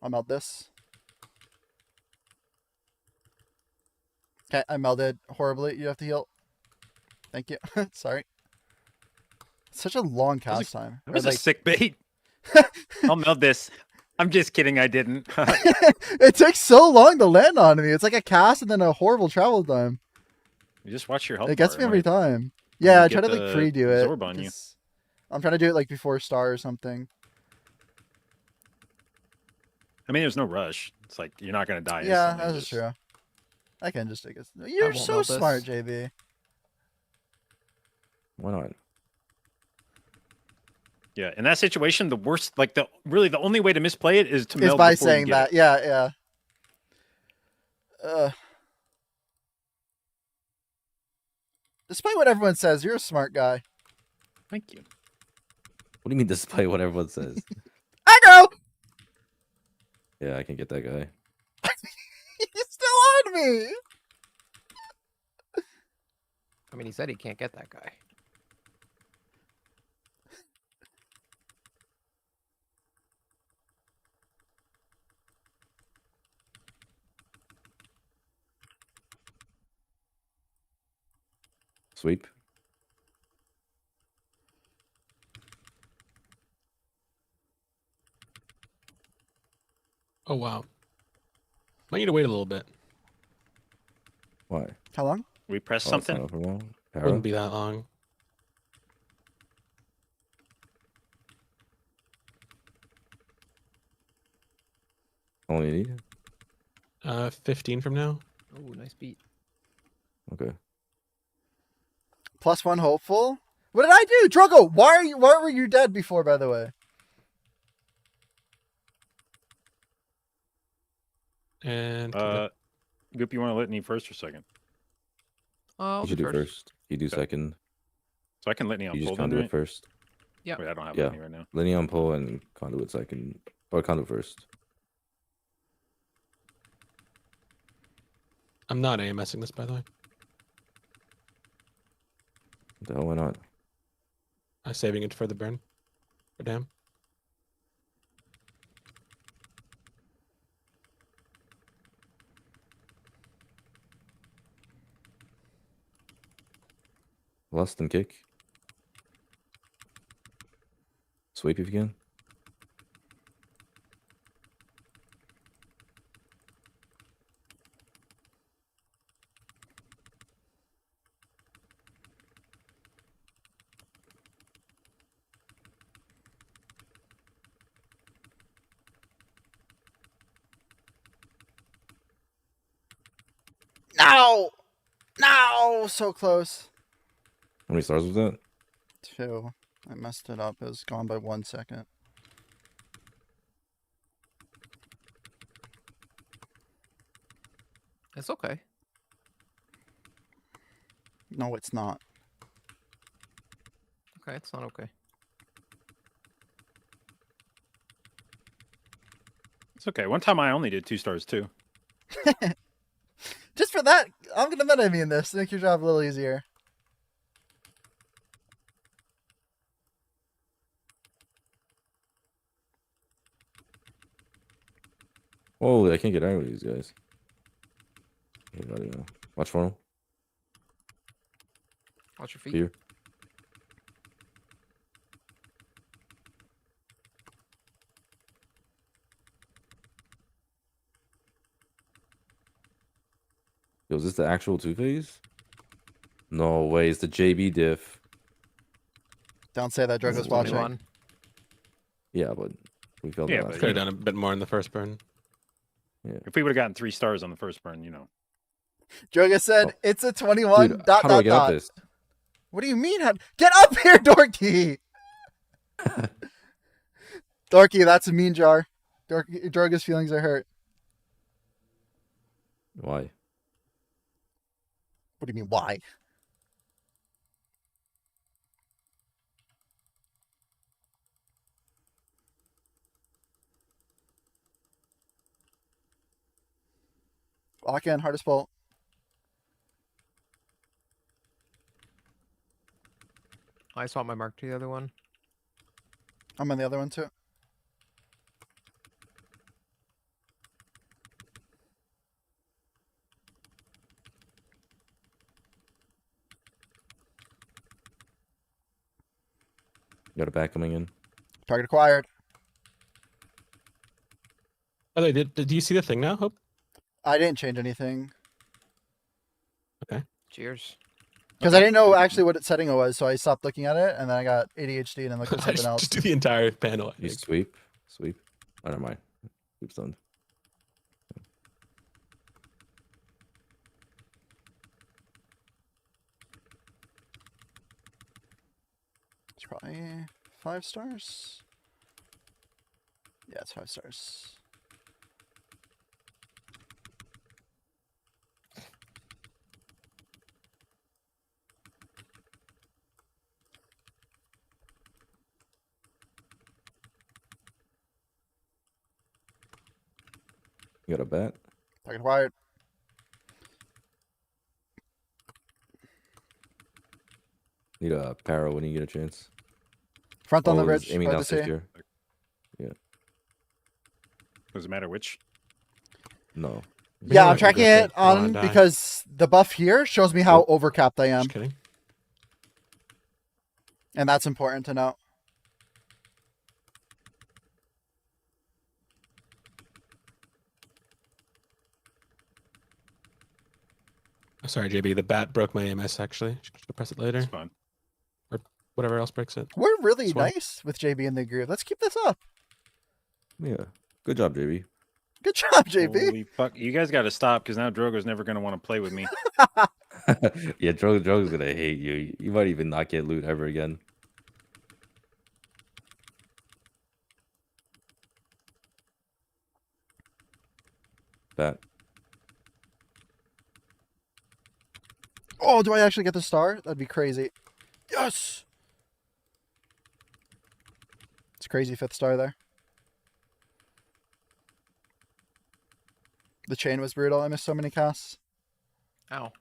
I'll meld this. Okay, I melded horribly. You have to heal. Thank you. Sorry. Such a long cast time. That was Or, a sick bait. I'll meld this. I'm just kidding. I didn't. It takes so long to land on me. It's like a cast and then a horrible travel time. You just watch your health. It gets me bar, every right? time. Yeah, you I try to get like the pre-do it. Zorb on you. 'cause I'm trying to do it like before star or something. I mean, there's no rush. It's like you're not gonna die. Yeah, instantly, that's just- true. I can just take it. You're won't so meld this. smart, JB. Why not? Yeah, in that situation, the worst, like the only way to misplay it is to Is meld by before you saying get that. it. Yeah, yeah. Despite what everyone says, you're a smart guy. Thank you. What do you mean, despite what everyone says? I know. Yeah, I can get that guy. He's still on me. I mean, he said he can't get that guy. Sweep. Oh wow. Might need to wait a little bit. Why? How long? We press Oh, it's not something. over well. Para? Wouldn't be that long. How long do you need? 15 from now. Oh, nice beat. Okay. +1 hopeful. What did I do, Drogo? Why were you dead before? By the way. And Goop, you want to let me first or second? I'll You should do do first. You do Okay. second. So I can litany on You just pull then, conduit right? first. Yeah. Wait, I don't have Yeah. litany right now. Linear on pull and conduit second. Or conduit first. I'm not AMSing this, by the way. What the hell, why not? I'm saving it for the burn. For damn. Lust and kick. Sweep if you can. No. No, so close. How many stars was that? 2. I messed it up. It was gone by 1 second. It's okay. No, it's not. Okay, it's not okay. It's okay. One time I only did 2 stars too. Just for that, I'm gonna meta me in this to make your job a little easier. Holy, I can't get angry with these guys. Watch for him. Watch your feet. Here. Yo, is this the actual 2-phase? No way, it's the JB diff. Don't say that Drogo's watching. 21. Yeah, but we failed Yeah, that but last Could have time. done a bit more in the first burn. If we would have gotten 3 stars on the first burn, you know. Drogo said, it's a 21. Dude, dot, how do I dot, get up dot. this? What do you mean? Get up here, Dorky! Dorky, that's a mean jar. Drogo's feelings are hurt. Why? What do you mean, why? Lock in, hardest bolt. I saw my mark to the other one. I'm on the other one too. Got a bat coming in. Target acquired. Oh, they did. Do you see the thing now, Hope? I didn't change anything. Okay. Cheers. Because I didn't know actually what its setting it was, so I stopped looking at it, and then I got ADHD and then looked at something else. Just do the entire panel. I You think. sweep. Sweep. Oh, never mind. Sweep's done. It's probably 5 stars. Yeah, it's 5 stars. You got a bat? Target acquired. Need a paro when you get a chance. Front on the he's bridge. aiming hard down to see. here. Yeah. Does it matter which? No. Yeah, I'm Right, tracking you got it the blind on eye. because the buff here shows me how overcapped I am. Just kidding. And that's important to know. Oh, sorry, JB. The bat broke my AMS. Actually, should press it later. It's fun. Or whatever else breaks it. We're really That's fine. nice with JB in the group. Let's keep this up. Yeah. Good job, JB. Good job, JB. Holy fuck. You guys got to stop because now Drogo's never going to want to play with me. Yeah, Drogo's gonna hate you. You might even not get loot ever again. Bat. Oh, do I actually get the star? That'd be crazy. Yes! It's a crazy 5th star there. The chain was brutal. I missed so many casts. Ow.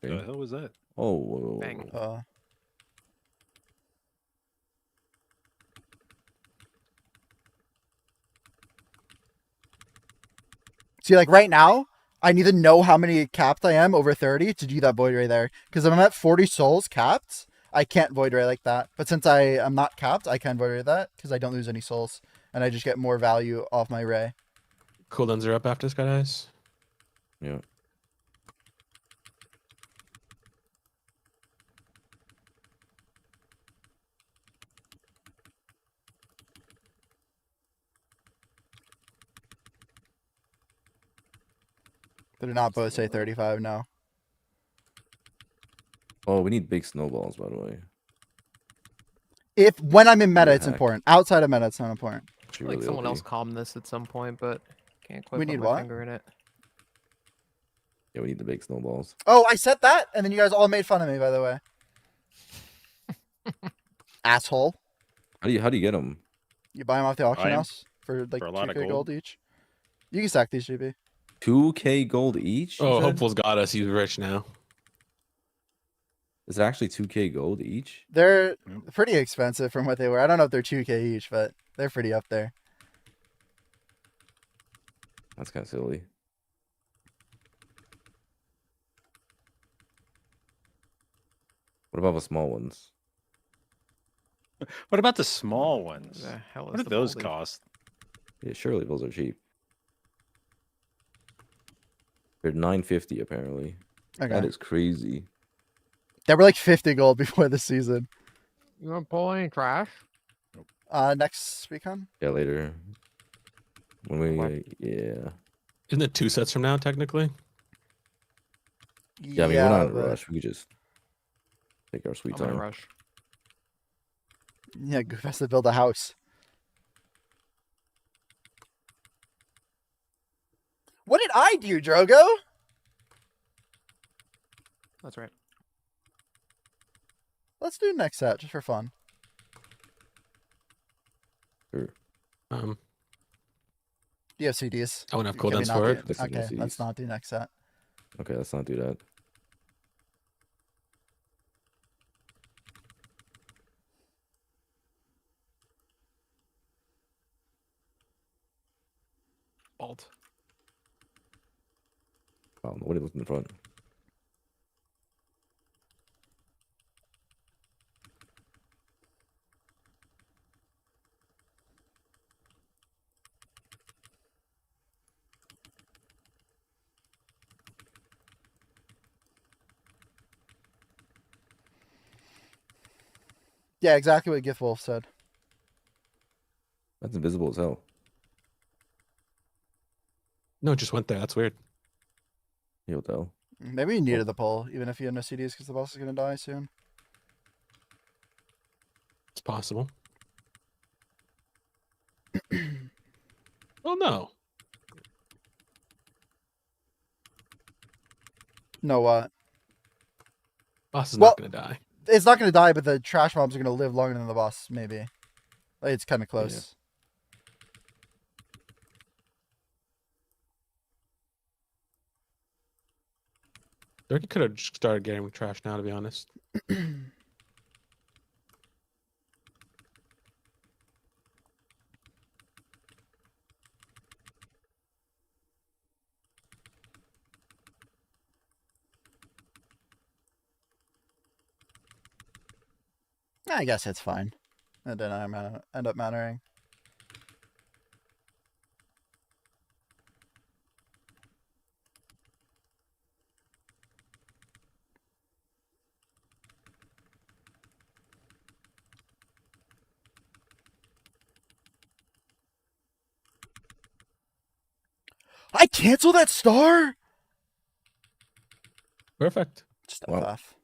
What the hell was that? Oh, whoa, whoa, whoa. Bang. See, like right now, I need to know how many capped I am over 30 to do that void ray there. Because if I'm at 40 souls capped, I can't void ray like that. But since I am not capped, I can void ray that because I don't lose any souls. And I just get more value off my ray. Cooldowns are up after Sky Eyes. Yeah. They're not both say 35 now. Oh, we need big snowballs, by the way. When I'm in meta, Yeah, it's heck. important. Outside of meta, it's not important. Actually, Like really someone else OP. calm this at some point, but can't quite We put need my what? finger in it. Yeah, we need the big snowballs. Oh, I said that, and then you guys all made fun of me. By the way, asshole. How do you get them? You buy them off the auction Buy 'em house for like for a lot of 2K gold. gold each. You can stack these, GB. 2K gold each? you Oh, said? Hopeful's got us. He's rich now. Is it actually 2K gold each? They're pretty expensive from what they were. I don't know if they're 2K each, but they're pretty up there. That's kind of silly. What about the small ones? What about the small ones? The hell is What do the those Baldy? cost? Yeah, surely those are cheap. They're $9.50 apparently. Okay. That is crazy. They were like 50 gold before the season. You want to pull any trash? Next weekend. Yeah, later. When we What? yeah. Isn't it 2 sets from now, technically? Yeah, I mean we're not in a but- rush. We could just take our sweet I'm in a time. rush. Yeah, Goof has to build a house. What did I do, Drogo? That's right. Let's do next set just for fun. Sure. Um, Do you have CDs? I wouldn't have Can we cooldowns not for do- it. Let's do Okay, CDs. let's not do next set. Okay, let's not do that. Alt. Wow, nobody looked in the front. Yeah, exactly what Gift Wolf said. That's invisible as hell. No, it just went there. That's weird. He'll tell. Maybe you needed the pull, even if you had no CDs, because the boss is going to die soon. It's possible. Oh no. No, what? Boss is Well- not gonna die. It's not going to die, but the trash mobs are going to live longer than the boss, maybe. Like, it's kind of close. They could have started getting trash now, to be honest. I guess it's fine. It didn't end up mattering. I cancel that star? Perfect. Just Wow. FF.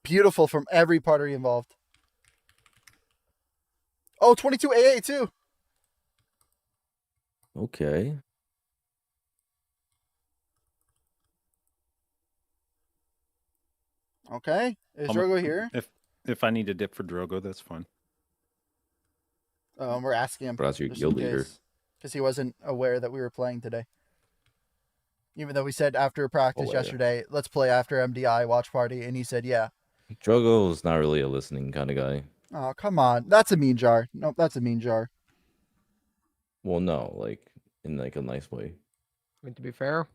Beautiful from every party involved. Oh, 22 AA too. Okay. Okay. Is I'm- Drogo here? If I need to dip for Drogo, that's fine. We're asking him. But that's your just guild in leader. case, because he wasn't aware that we were playing today. Even though we said after practice Aware. yesterday, let's play after MDI watch party, and he said, yeah. Drogo's not really a listening kind of guy. Oh, come on. That's a mean jar. Nope, that's a mean jar. Well, no, like in like a nice way. I mean, to be fair,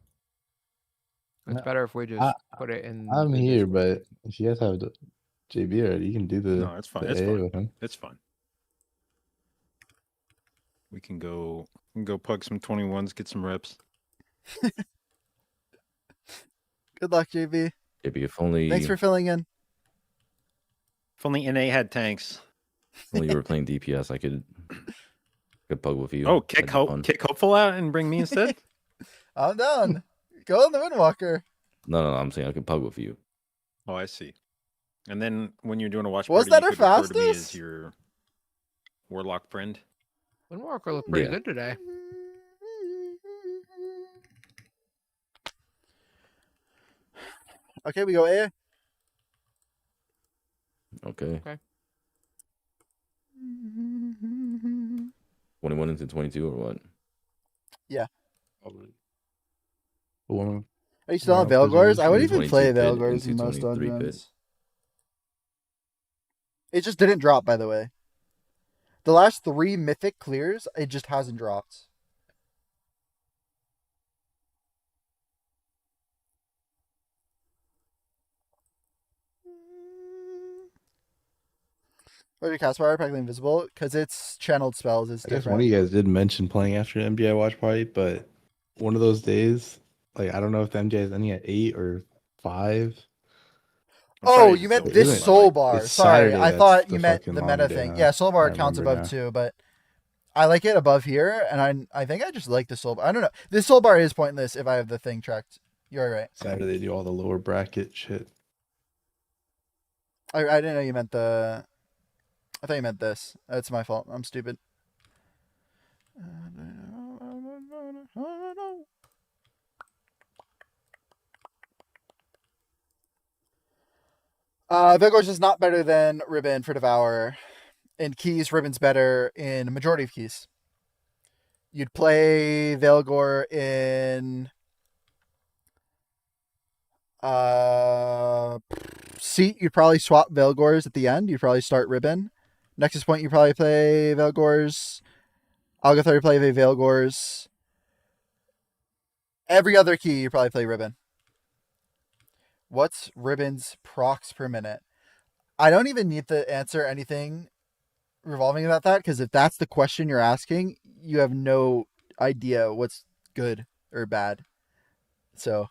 it's No, better if we just put it in. I'm the here, Discord. but if you guys have the JB already, you can do the, No, it's fine. the It's AA fine. with him. It's fine. We can go pug some 21s, get some reps. Good luck, JB. Maybe if only, Thanks for filling in. If only NA had tanks. if only you were playing DPS, I could pug with you. Oh, That'd be fun. kick Hopeful out and bring me instead? I'm done. Go on the Windwalker. No, I'm saying I can pug with you. Oh, I see. And then when you're doing a watch Was party, that you our could refer to me fastest? as your warlock friend. Windwalker looked pretty Yeah. good today. Okay, we go A. Okay. Okay. 21 into 22 or what? Yeah. One, Are you still on Wow, Veilgors? I would Into even play 22 pit Veilgors in into most 23 pit. dungeons. It just didn't drop, by the way. The last 3 mythic clears, it just hasn't dropped. Why do you cast fire practically invisible? Because it's channeled spells. It's I guess different. one of you guys did mention playing after an MGI watch party, but one of those days, like I don't know if the MGI is ending at 8 or 5. Oh, you meant It this isn't, soul like, bar. it's Sorry, Saturday, I that's thought the you meant fucking the long meta day, thing. huh? Yeah, soul bar I counts remember above now. too, but I like it above here, and I think I just like the soul bar. I don't know. This soul bar is pointless if I have the thing tracked. You're right. Saturday they do all the lower bracket shit. I didn't know you meant the. I thought you meant this. That's my fault. I'm stupid. Vigor's is not better than Ribbon for Devour. In keys, Ribbon's better in a majority of keys. You'd play Veilgor in seat. You'd probably swap Veilgors at the end. You'd probably start Ribbon. Nexus point, you probably play Veilgors. Algothar, you play Veilgors. Every other key, you probably play Ribbon. What's Ribbon's procs per minute? I don't even need to answer anything revolving about that, because if that's the question you're asking, you have no idea what's good or bad. So,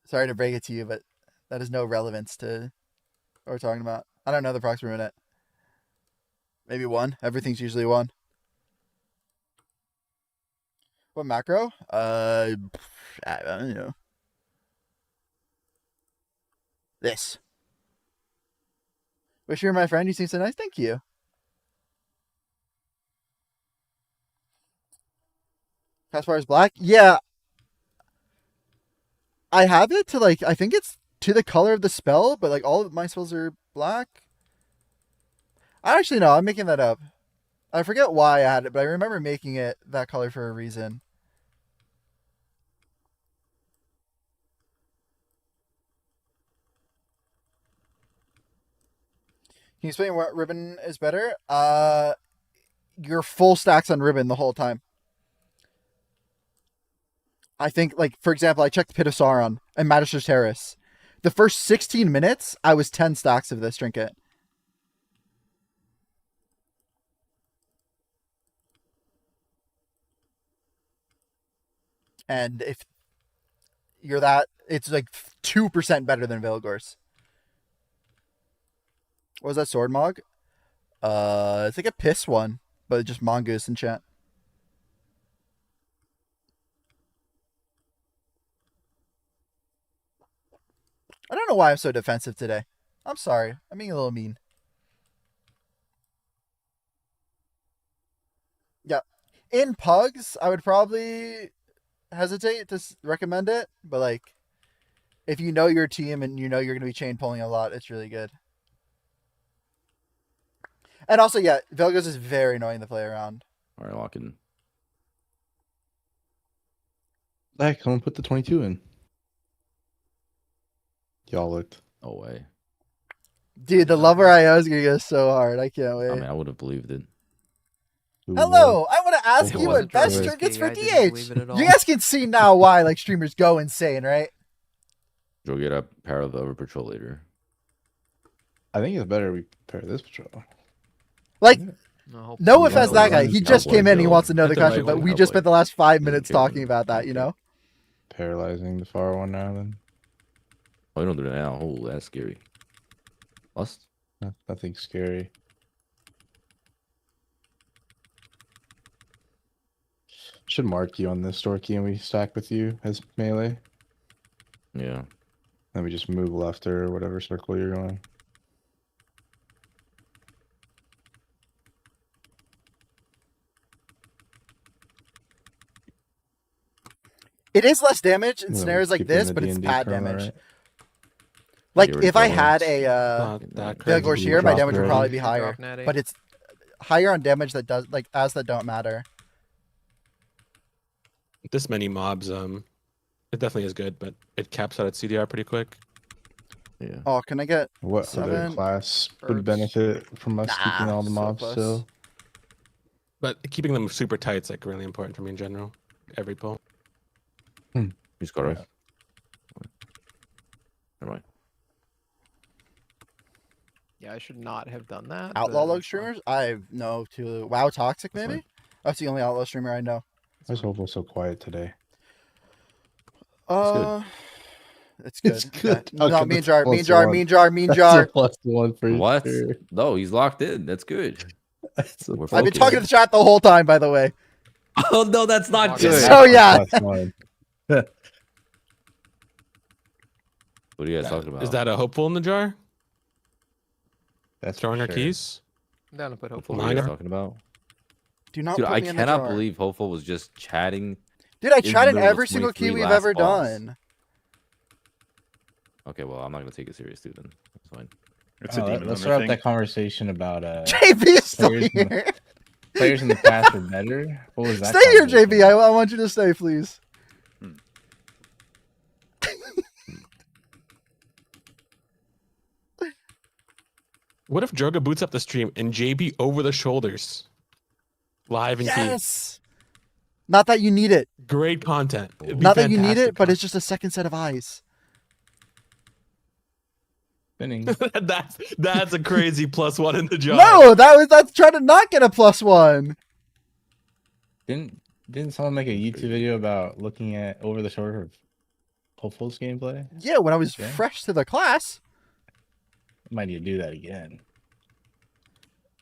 sorry to break it to you, but that has no relevance to what we're talking about. I don't know the procs per minute. Maybe 1. Everything's usually 1. What macro? I don't know. This. Wish you were my friend. You seem so nice. Thank you. Caspar's black? Yeah. I have it to I think it's to the color of the spell, but all of my spells are black. I actually know. I'm making that up. I forget why I had it, but I remember making it that color for a reason. Can you explain what Ribbon is better? Your full stacks on Ribbon the whole time. I think, for example, I checked Pit of Saron and Magister's Terrace. The first 16 minutes, I was 10 stacks of this trinket. And if you're that, it's 2% better than Veilgors. What was that sword mog? It's like a piss one, but just mongoose in chat. I don't know why I'm so defensive today. I'm sorry. I'm being a little mean. Yeah. In pugs, I would probably hesitate to recommend it, but if you know your team and you know you're going to be chain pulling a lot, it's really good. And also, yeah, Veilgors is very annoying to play around. All right, lock in. Zach, come and put the 22 in. Y'all looked. No way. Dude, the lover IO is going to go so hard. I can't wait. I mean, I would have believed it. Hello, I want to ask you what best trinkets for DH. You guys can see now why streamers go insane, right? Go get a pair of the Over Patrol later. I think it's better we pair this patrol. No offense, that guy. He just came in. He wants to know the That's question, right, but we Cowboy. just spent the last 5 minutes care. talking about that. You know. Paralyzing the far one now, then. Oh, you don't do that now. Oh, that's scary. Lust? Nothing scary. Should mark you on this door key and we stack with you as melee. Yeah. Then we just move left or whatever circle you're going. It is less damage in Yeah, scenarios like keep in this, the but it's D&D bad chroma, damage. right? Like, You're if I going. had a that Field Gorge here, my drop damage would already. probably be You higher. drop natty. But it's higher on damage that does, like, as that don't matter. This many mobs, it definitely is good, but it caps out at CDR pretty quick. Yeah. Oh, can I get What other 7? class would Herbs. benefit from us Nah, keeping all the so mobs close. still? But keeping them super tight is like really important for me in general. Every pull. Who's got us? Yeah. Never mind. Yeah, I should not have done that. Outlaw but log it's fine. streamers? I know to WoW Toxic, That's maybe? fine. That's the only outlaw streamer I know. I was hopeful so quiet today. It's good. It's good. Yeah. No, Okay, mean that's jar, plus mean jar, one. mean jar, mean That's jar. a +1 for What? sure. No, he's locked in. That's good. That's a We're I've been focused. talking to the chat the whole time, by the way. Oh no, that's not Locked good. in. So, yeah. +1. What are you guys talking about? Is that a hopeful in the jar? That's Throwing for our sure. keys? I'm down to put hopeful. What are you guys Miner? talking about? Do not Dude, put I me in the cannot jar. believe Hopeful was just chatting. Dude, I in the tried in middle of every single key 23 we've last ever boss. done. Okay, well, I'm not gonna take it serious, too. Then that's fine. It's a demon Let's hunter start up thing. that conversation about JB is still players in the- here. players in the past are better. What was that? Stay here, conversation? JB. I want you to stay, please. What if Droga boots up the stream and JB over the shoulders? Live and key. Yes. Not that you need it. Great content. It'd be Not that you need fantastic it, but it's just a second set of eyes. Spinning. that's a crazy +1 in the jar. No, that's trying to not get a +1. Didn't someone make a YouTube video about looking at over the shoulder of Hopeful's gameplay? Yeah, when I was Yeah. fresh to the class. Might need to do that again.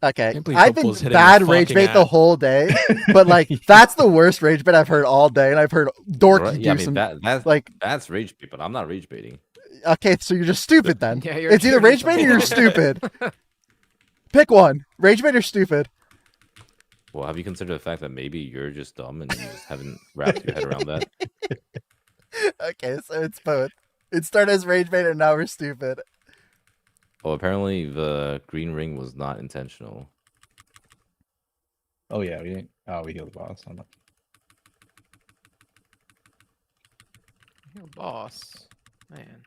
Okay, Can't believe I've been Hopeful's hitting bad the rage fucking bait the ass. whole day, but like that's the worst rage bait I've heard all day, and I've heard Dorky Right? do Yeah, I mean, some that's like. that's rage bait, but I'm not rage baiting. Okay, so you're just stupid then. Yeah, you're It's either rage bait or you're stupid. Pick one: rage bait or stupid. Well, have you considered the fact that maybe you're just dumb and you just haven't wrapped your head around that? Okay, so it's both. It started as rage bait, and now we're stupid. Well, apparently the green ring was not intentional. Oh yeah, we didn't. Oh, we healed the boss. I'm not- Your boss, man.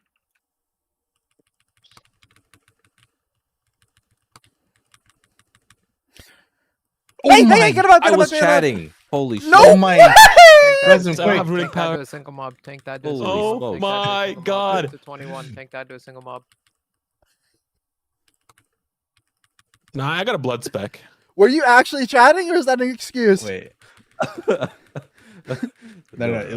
Hey, my- hey, get him up, I get him up, was get him up. chatting. Holy shit! No Oh my! Present So I quick. have ruling Tank that power. to a single mob. Tank that to a Holy single mob. smokes. Tank that to a my single mob. God. Move to 21. Tank that to a single mob. Nah, I got a blood spec. Were you actually chatting, or is that an excuse? Wait. No, it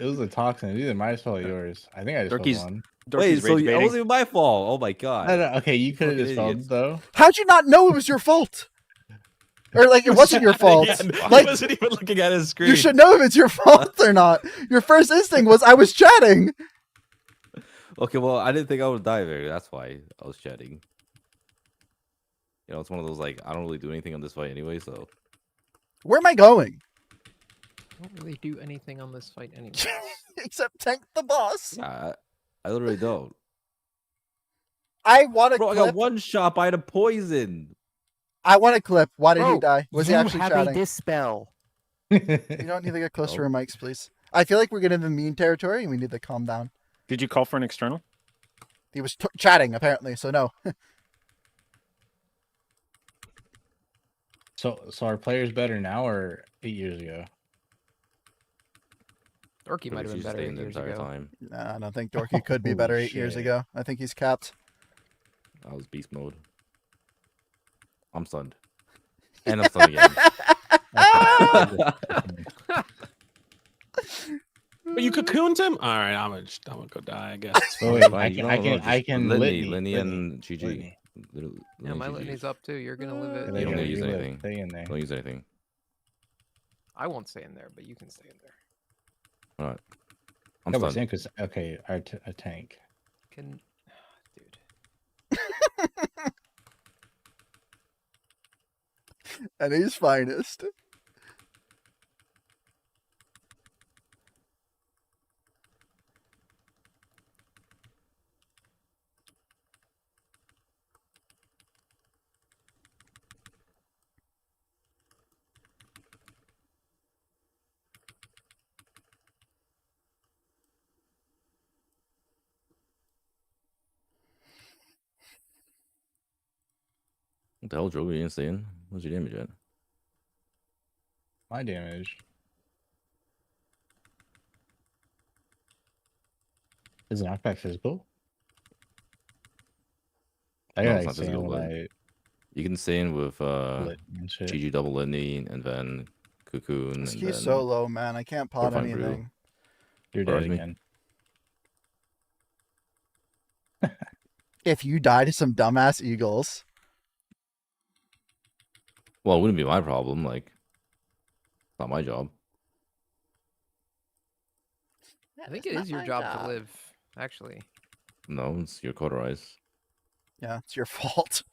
was a toxin. It was either my fault or yours. I think I just Turkey's- felt one. Wait, so rage it baiting. wasn't even my fault. Oh my god. No, okay, you could have Fucking just felt idiots. it though. How'd you not know it was your fault? Or like it wasn't your fault? Again, Like I wasn't even looking at his screen. you should know if it's your fault or not. Your first instinct was I was chatting. Okay, well, I didn't think I would die there. That's why I was chatting. You know, it's one of those like I don't really do anything on this fight anyway, so Where am I going? I don't really do anything on this fight anyway. Except tank the boss. yeah, I literally don't. I want to Bro, I clip. got one shot by the poison. I want to clip. Why did he Bro, die? Was he you actually have chatting? a dispel. You don't need to get closer to your mics, please. I feel like we're getting into mean territory and we need to calm down. Did you call for an external? He was chatting apparently, so no. So are players better now or 8 years ago? Dorky might have been better 8 the years entire ago. time. Nah, I don't think Dorky could be better Holy 8 years shit. ago. I think he's capped. I was beast mode. I'm stunned. And I'm stunned again. But you cocooned him? All right, I'm gonna go die, I guess. Oh, wait, Fine, I you can, know, I no, can, just I can Litany and GG. Litany. Literally, Yeah, my GG. litany's up too. You're gonna live it. You don't gotta use relive. anything. Stay in there. Don't use anything. I won't stay in there, but you can stay in there. All right. I'm No, but stunned. Sam, okay, a tank. Can, dude. And he's finest. What the hell, Joe? You didn't stay in? What's your damage at? My damage. Is knockback physical? I No, gotta it's not stay in physical, when but I you can stay in with lit and shit. GG double litany and then cocoon. This and key's then so low, man. I can't pot Fortifying Brew. anything. You're Bars dead me. again. If you die to some dumbass eagles. Well, it wouldn't be my problem. Like, it's not my job. I think it is your job to live, actually. No, it's your cauterize. Yeah, it's your fault.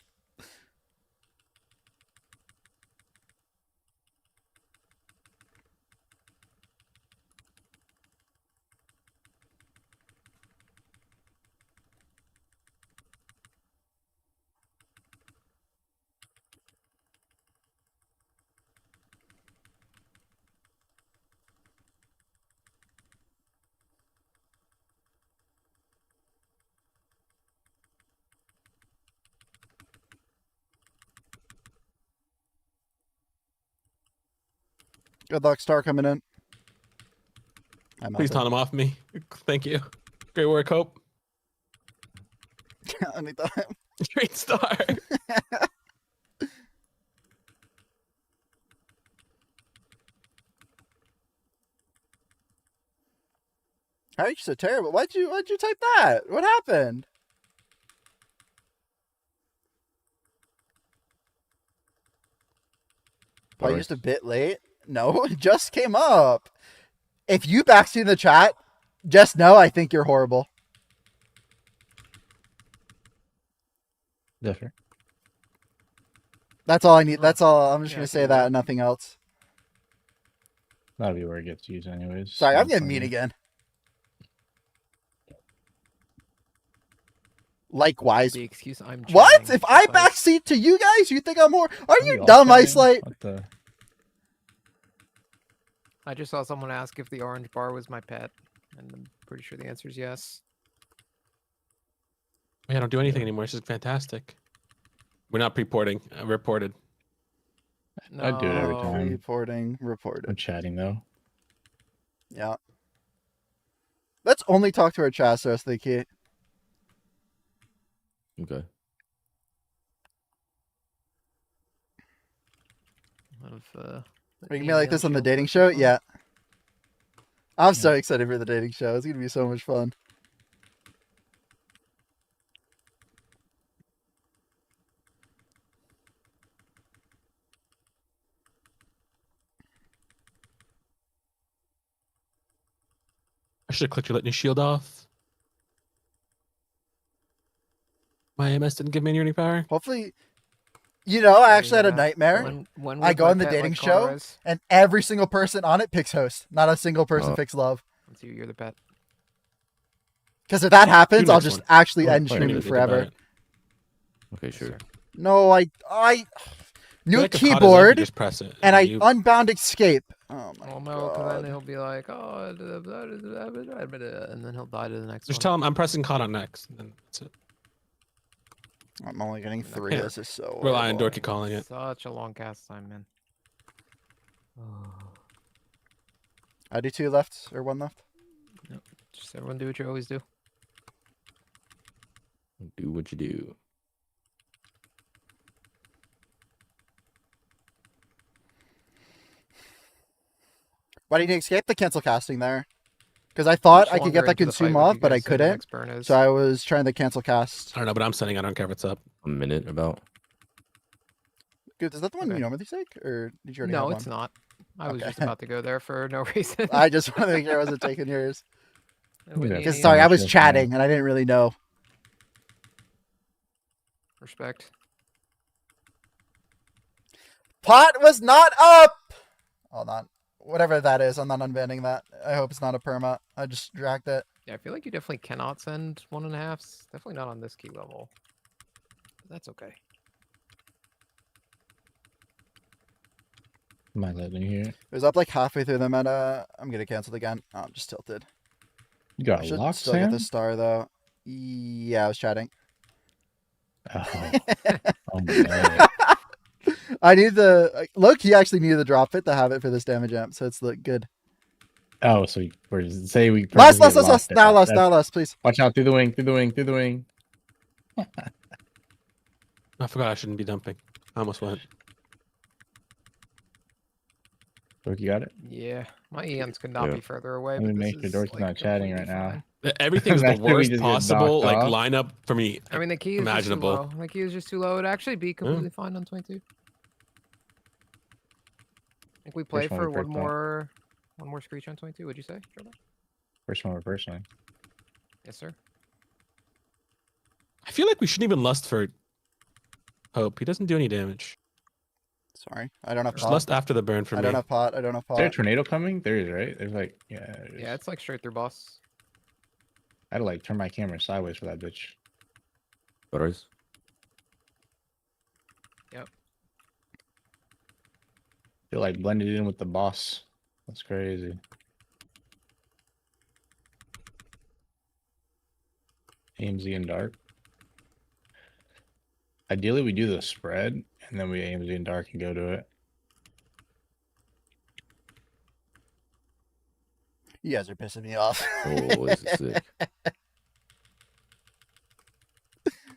Good luck, Star coming in. Please taunt him off me. Thank you. Great work, Hope. Anytime. Great star. How are you so terrible? Why'd you type that? What happened? Probably just a bit late. No, it just came up. If you backseat in the chat, just know I think you're horrible. Different. That's all I need. That's all. I'm just gonna say that and nothing else. That'll be where it gets used anyways. Sorry, I'm Not getting funny. mean again. Likewise. The excuse I'm What? chanting If I because- backseat to you guys, you think I'm more? Are Are you we all dumb, chatting? Ice What the? I just saw someone ask if the orange bar was my pet, and I'm pretty sure the answer is yes. I don't do anything anymore. This is fantastic. We're not pre-porting. Reported. No, I do it every time. Reporting. I'm chatting though. Yeah. Let's only talk to our chat so that's the key. Okay. Are you gonna be like this on the dating show? Yeah. I'm so excited for the dating show. It's gonna be so much fun. I should have clicked your litany shield off. My AMS didn't give me any power. Hopefully, I actually had a nightmare. When I would go my on the pet dating like show, cauterize? and every single person on it picks host. Not a single person picks love. Let's see, you're the pet. Because if that happens, Do I'll next just one. actually Oh, end fine. streaming Think forever. about it. Okay, sure. No, I I new feel like a caught is up, keyboard, you just press it, and I you- unbound escape. Oh my Well, no, because god. then he'll be like, oh, and then he'll die to the next just one. tell him I'm pressing caught on next. And then that's it. I'm only getting 3. Yeah. This is so Rely on horrible. Dorky calling it. Such a long cast time, man. I do 2 left or 1 left. Just everyone do what you always do. Do what you do. Why do you need to escape the cancel casting there? Because I thought Much I could get longer that into the fight consume would off, you but I guys say the couldn't. next burn is? So I was trying to cancel cast. I don't know, but I'm sending. I don't care if it's up. A minute about. Good. Is that the one Okay. you normally take, or did you already have No, one? it's not. I was Okay. just about to go there for no reason. I just want to make sure I wasn't taking yours. Wouldn't you Because need sorry, I it? was chatting and I didn't really know. Respect. Pot was not up. Hold on. Whatever that is, I'm not unbanning that. I hope it's not a perma. I just dragged it. Yeah, I feel like you definitely cannot send 1.5s. Definitely not on this key level. But that's okay. Am I letting here? It was up like halfway through the meta. I'm gonna cancel again. Oh, I'm just tilted. You got I a should lock, still get Sam? this star though. Yeah, I was chatting. Oh, oh no. I need the look. He actually needed the drop fit to have it for this damage amp, so it's look good. Oh, so we're say we Last, purposely get locked now there. last, That's- now last, please. Watch out through the wing, through the wing, through the wing. I forgot I shouldn't be dumping. I almost went. Look, you got it. Yeah, my Eons could not Yeah. be further away. Let me But make this sure is, Dorky's not chatting right now. fine. Everything's the Imagine we worst just get possible knocked like off. lineup for me. I mean, the key is imaginable. just too low. The key is just too low. It'd actually be completely fine on 22. I think we play First one for we one picked up. more screech on 22. Would you say, Jordan? First one, personally. Yes, sir. I feel like we shouldn't even lust for Hope. He doesn't do any damage. Sorry, I don't have Just pot. lust after the burn for I me. don't have pot. I don't have Is there a pot. tornado coming? There is, right? There's like, yeah. there is. Yeah, it's like straight through boss. I had to like turn my camera sideways for that bitch. Butters. Yep. Feel like blended in with the boss. That's crazy. AMZ and dark. Ideally, we do the spread, and then we AMZ and dark and go to it. You guys are pissing me off. Oh, this is sick.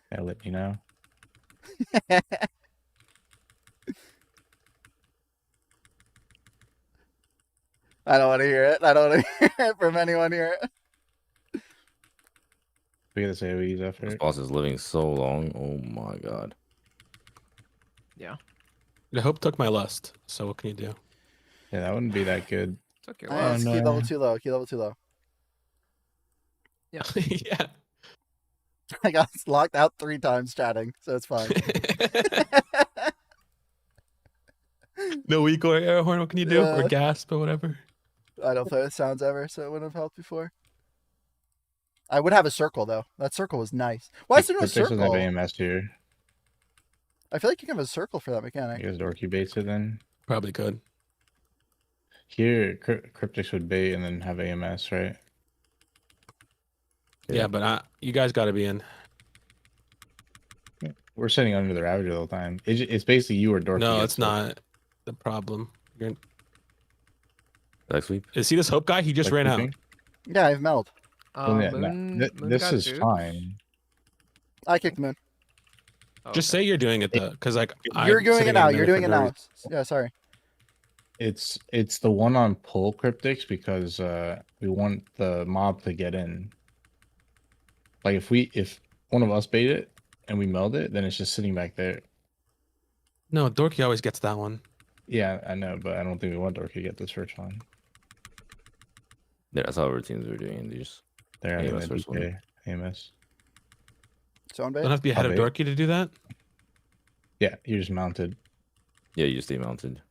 That'll let you know. I don't want to hear it. I don't want to hear it from anyone here. We get this AoEs after This it. boss is living so long. Oh my god. Yeah. The Hope took my lust. So what can you do? Yeah, that wouldn't be that good. Took your Oh, last. it's key level too low. Key level too low. Yeah. Yeah. I got locked out 3 times chatting, so it's fine. No eco or air horn. What can you do? Yeah. Or gasp or whatever. I don't play with sounds ever, so it wouldn't have helped before. I would have a circle though. That circle was nice. Why is there no Cryptix doesn't have circle? AMS here. I feel like you can have a circle for that I mechanic. guess Dorky baits it then. Probably could. Here, Cryptix would bait and then have AMS, right? Yeah, but you guys got to be in. We're sitting under the Ravager the whole time. It's basically you or Dorky. No, gets it's it. not the problem. Back sweep. See this Hope guy? He just Like ran out. creeping? Yeah, I've meld. Well, yeah, Moon, Moon this got is duped. fine. I kicked Moon. Oh, Just okay. say you're doing it though, because like You're I'm doing sitting it in now. there You're for doing it no now. reason. Yeah, sorry. It's the one on pull Cryptix because we want the mob to get in. Like if one of us bait it and we meld it, then it's just sitting back there. No, Dorky always gets that one. Yeah, I know, but I don't think we want Dorky to get this first one. Yeah, that's how our teams were doing these. They're having AMS a first one. DK, AMS. Zone bait. Don't have to be ahead of I'll bait. Dorky to do that. Yeah, you're just mounted. Yeah, you stay mounted.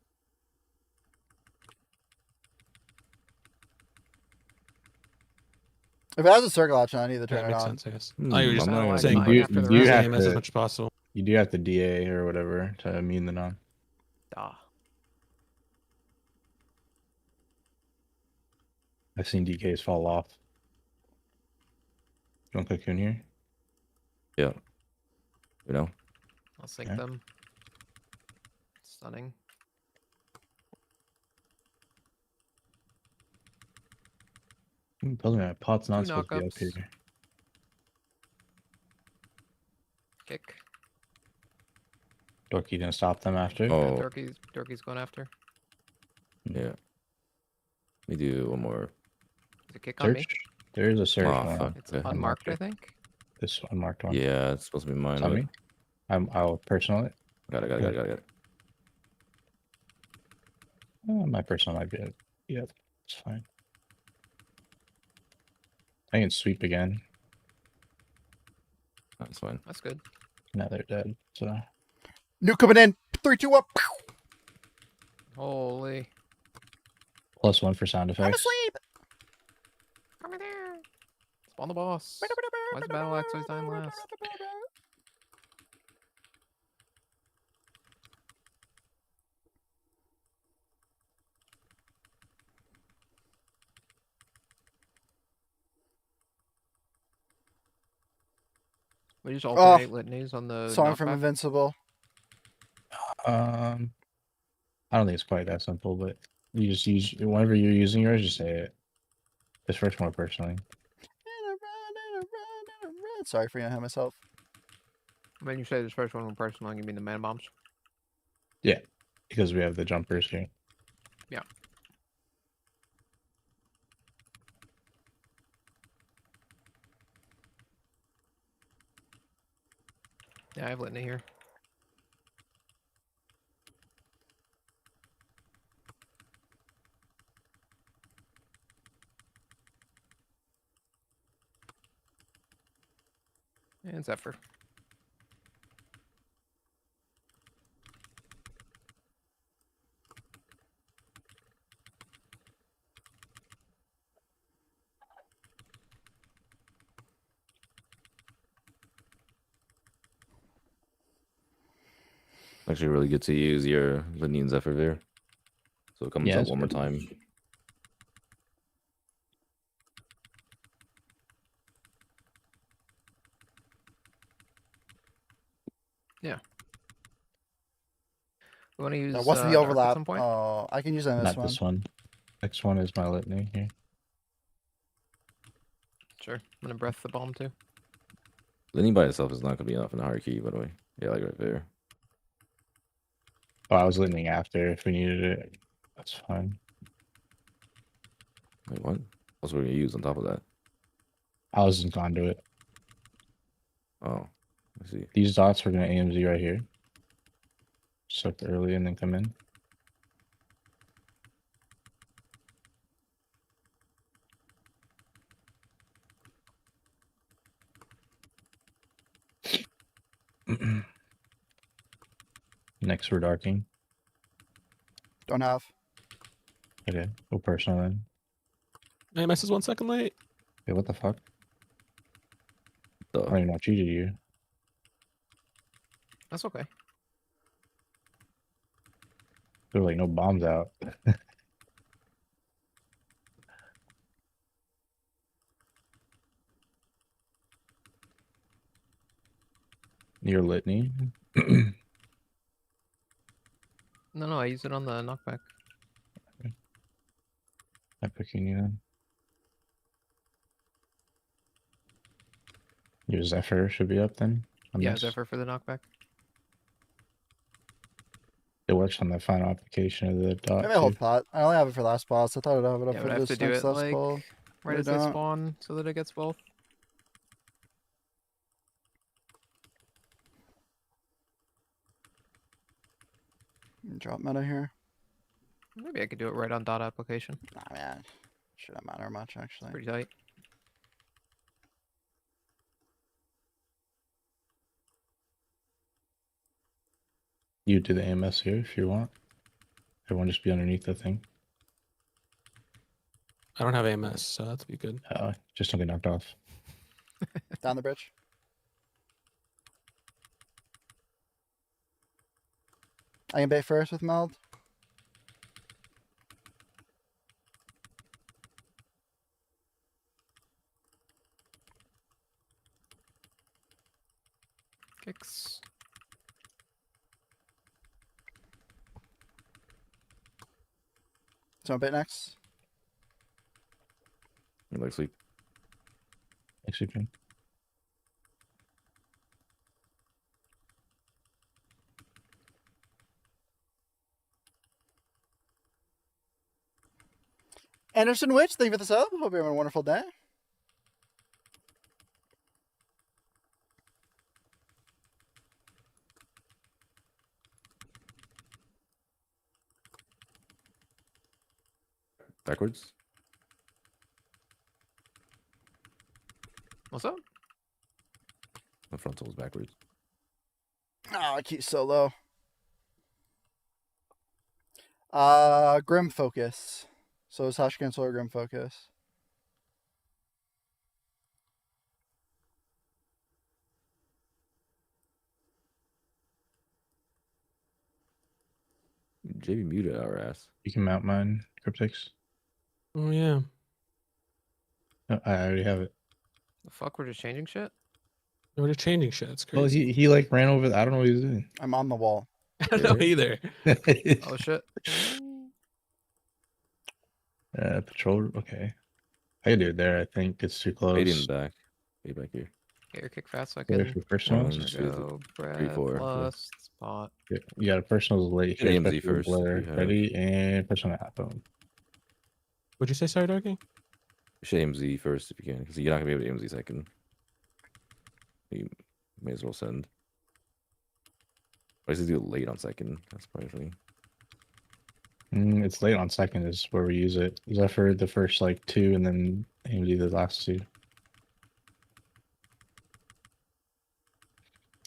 If it has a circle option, I need to Yeah, turn that it makes on. sense, I guess. Hmm, Oh, you're just I'm not gonna saying do- you after the you use have AMS as to- much as possible. You do have to DA or whatever to immune the non. Ah. I've seen DKs fall off. You want cocoon here? Yeah. You know? I'll sync Yeah. them. Stunning. Tells me my pot's not Two supposed to be up knockups. here. Kick. Dorky didn't stop them after. Oh, Dorky's going after. yeah. Let me do one more. Is it kick on me? Search. There is a search Ah, one. fuck. It's Okay. unmarked, I think. This unmarked one. Yeah, it's supposed to be mine. It's on but- me. I'll personal it. Got it. My personal might be it. Yep, it's fine. I can sweep again. That's fine. That's good. Now they're dead. So Nuke coming in. 3, 2, 1. Holy. +1 for sound effects. I'm asleep. Come there. Spawn the boss. Why is Battle Axe always dying last? We just alternate litanies on the Song from knockback. Invincible. I don't think it's quite that simple, but you just use whenever you're using yours, just say it. This first one personally. Sorry for yelling at myself. When you say this first one personally, you mean the man bombs? Yeah, because we have the jumpers here. Yeah. Yeah, I have litany here. And Zephyr. Actually, really good to use your Litany and Zephyr there. So it comes Yeah, up it's one more good. time. Yeah. We want to use What's the Dark overlap? at some point? Oh, I can use that in Not this one. Next one is my litany here. Sure. I'm gonna breath the bomb too. Litany by itself is not going to be enough in the hierarchy, by the way. Yeah, like right there. Oh, I was litany after if we needed it. That's fine. Wait, what? What's we going to use on top of that? I was in conduit. Oh, I see. These dots we're gonna AMZ right here. Soak early and then come in. Next we're darking. Don't have. Okay, go personal then. AMS is 1 second late. Hey, what the fuck? Duh. I don't even know what you did here. That's okay. There were like no bombs out. Your litany. No, I use it on the knockback. Epic Union. Your Zephyr should be up then. On Yeah, this. Zephyr for the knockback. It works on the final application of the dot. Maybe I hold too. pot. I only have it for last boss. I thought I'd have it up Yeah, for but I have this to do next it last like pull. right as they spawn so that it gets both. Drop meta here. Maybe I could do it right on dot application. Nah, man. Shouldn't matter much, actually. Pretty tight. You do the AMS here if you want. Everyone just be underneath the thing. I don't have AMS, so that'd be good. Just don't get knocked off. Down the bridge. I can bait first with meld. Kicks. So bait next. You like sleep? Excuse me. Anderson Witch, thank you for the sub. Hope you're having a wonderful day. Backwards. What's up? The frontal is backwards. Oh, I keep so low. Grim Focus. So is Hush Cancel or Grim Focus? JB muted our ass. You can mount mine, Cryptics. Oh yeah. Oh, I already have it. The fuck, we're just changing shit? We're just changing shit. It's Well, crazy. he like ran over. I don't know what he was doing. I'm on the wall. I don't know either. Oh shit. Patrol. Okay. I can do it there. I think it's too close. 80 in the back. 80 back here. Get your kick fast so I Ready can. for personals? One, There we two, go. three, Breath, four. lust, spot. Yeah, you got a personals late here. AMZ especially with first, Blur. if you have. Ready and personal app. Boom. What'd you say, sorry, Darky? You should AMZ first if you can, because you're not gonna be able to AMZ second. You may as well send. I used to do it late on second. That's probably. It's late on second is where we use it. Zephyr the first like 2 and then AMZ the last 2.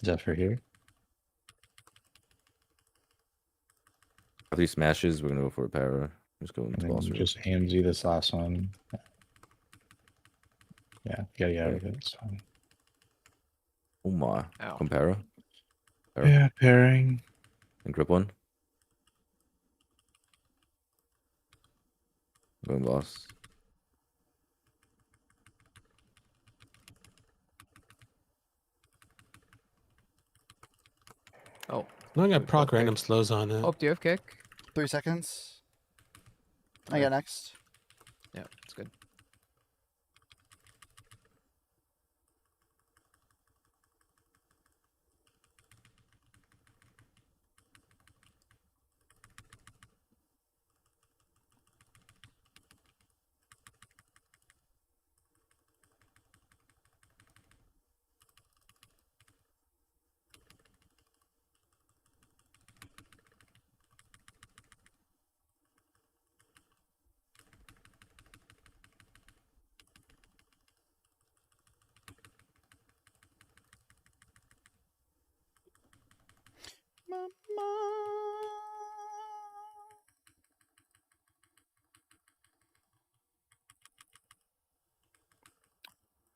Zephyr here. After he smashes, we're gonna go for a para. Just go into And boss then room. just AMZ this last one. Yeah, you gotta get out of it. It's fine. Oh my. Ow. Compara. Yeah, pairing. And grip one. Going boss. Oh. No, I got proc random slows on it. Oh, do you have kick? 3 seconds. I got next. Yeah, it's good.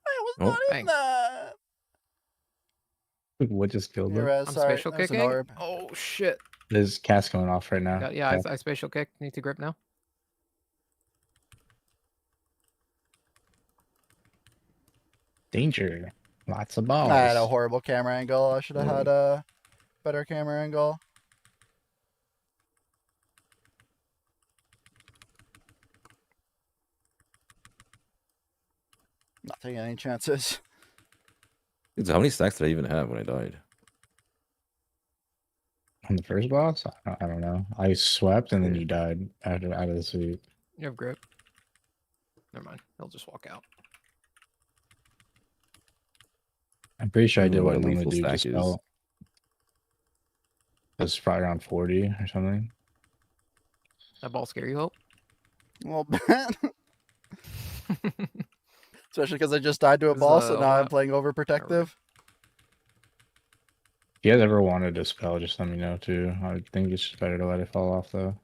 I was Oh. not in Bang. that. What just killed Here, him? Rez, I'm sorry. spatial that was an kicking. orb. Oh shit. There's cast going off right now. Yeah, I spatial kick. Need to grip now. Danger. Lots of balls. I had a horrible camera angle. I should have had a better camera angle. Not taking any chances. Dude, so how many stacks did I even have when I died? On the first boss? I don't know. I swept and then you died out of the suit. You have grip. Never mind. He'll just walk out. I'm pretty sure I did what I lethal normally do. stack Just is. spell. It's probably around 40 or something. That ball scare you, Hope? A little bit. Especially because I just died to a Is, ball, so now I'm overlap? playing overprotective. If you guys ever wanted to spell, just let me know too. I think it's just better to let it fall off though.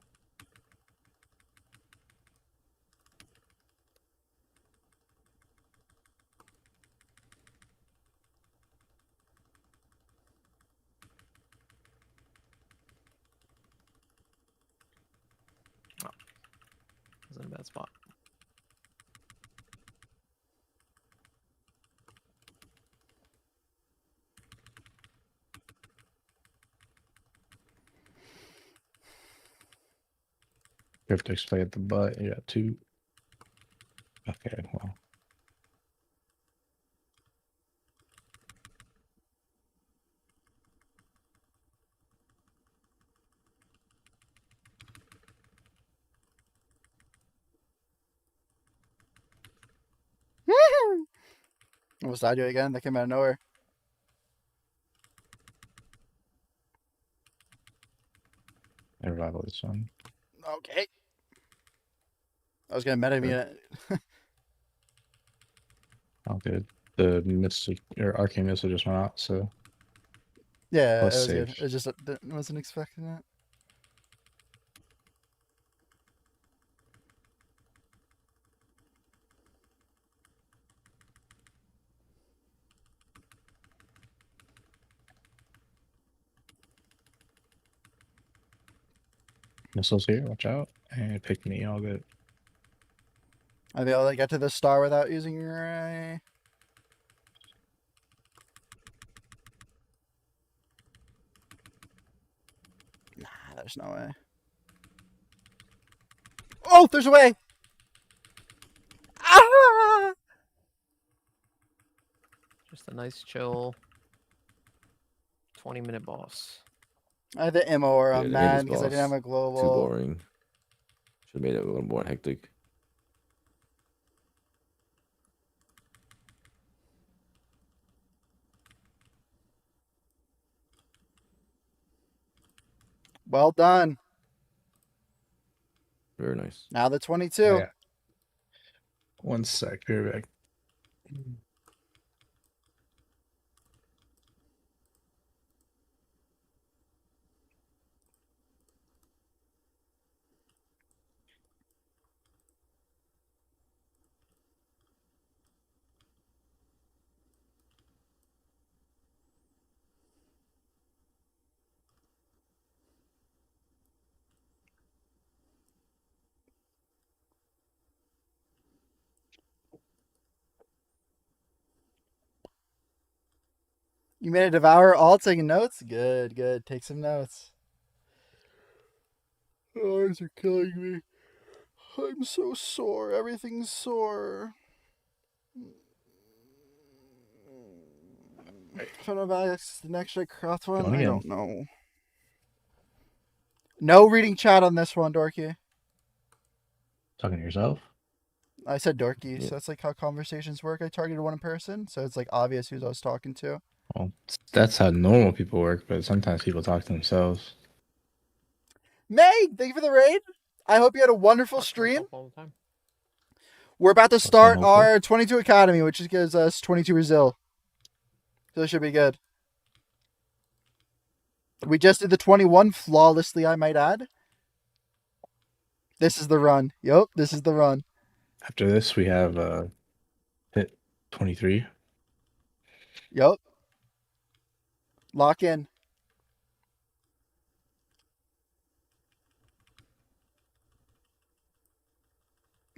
I was in a bad spot. Cryptics play at the butt. You got 2. Okay, well. Almost died to it again. That came out of nowhere. I revival this one. Okay. I was gonna meta me it. Oh, good. The mystic or arcane missile just went out, so Yeah, plus it was safe. good. It just wasn't expecting it. Missiles here, watch out. And it picked me, all good. Are they able to get to the star without using your eye? Nah, there's no way. Oh, there's a way! Ah! Just a nice chill 20-minute boss. I had the ammo or I'm Yeah, mad Andy's because I didn't have boss. a global. Too boring. Should have made it a little more hectic. Well done. Very nice. Now the 22. Oh, yeah. One sec, be right back. You made a devour all taking notes? Good, good. Take some notes. My eyes are killing me. I'm so sore. Everything's sore. If I'm about the next craft one, Going I again. don't know. No reading chat on this one, Dorky. Talking to yourself? I said Dorky, Yeah. so that's like how conversations work. I targeted one person, so it's like obvious who I was talking to. Well, that's how normal people work, but sometimes people talk to themselves. May, thank you for the raid. I hope you had a wonderful Talk to stream. myself all the time. We're about to That's start unhelpful. our 22 Academy, which gives us 22 Brazil. So it should be good. We just did the 21 flawlessly, I might add. This is the run. Yep, this is the run. After this, we have hit 23. Yep. Lock in.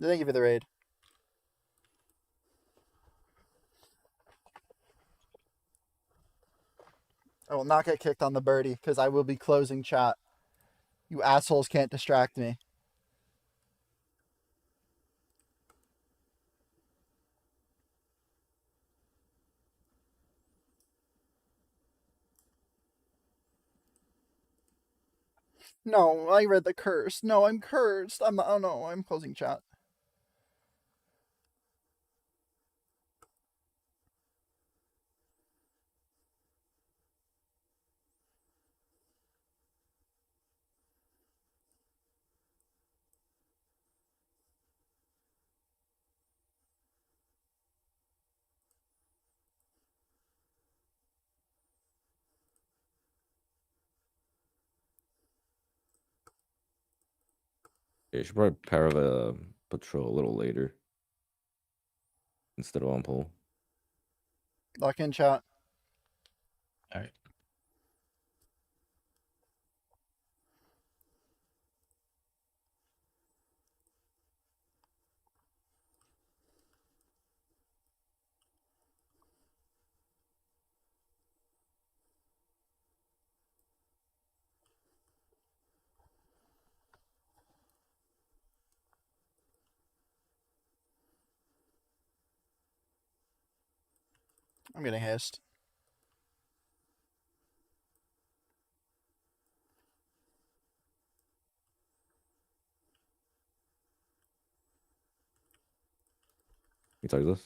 Thank you for the raid. I will not get kicked on the birdie because I will be closing chat. You assholes can't distract me. No, I read the curse. No, I'm cursed. I'm not. Oh no, I'm closing chat. Yeah, you should probably pair of a patrol a little later instead of on pole. Lock in chat. All right. I'm getting hissed. You tell you this?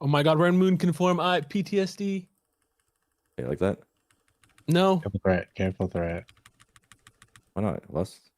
Oh my god, Red Moon conform I PTSD. Yeah, like that? No. Careful threat. Careful threat. Why not? Lust.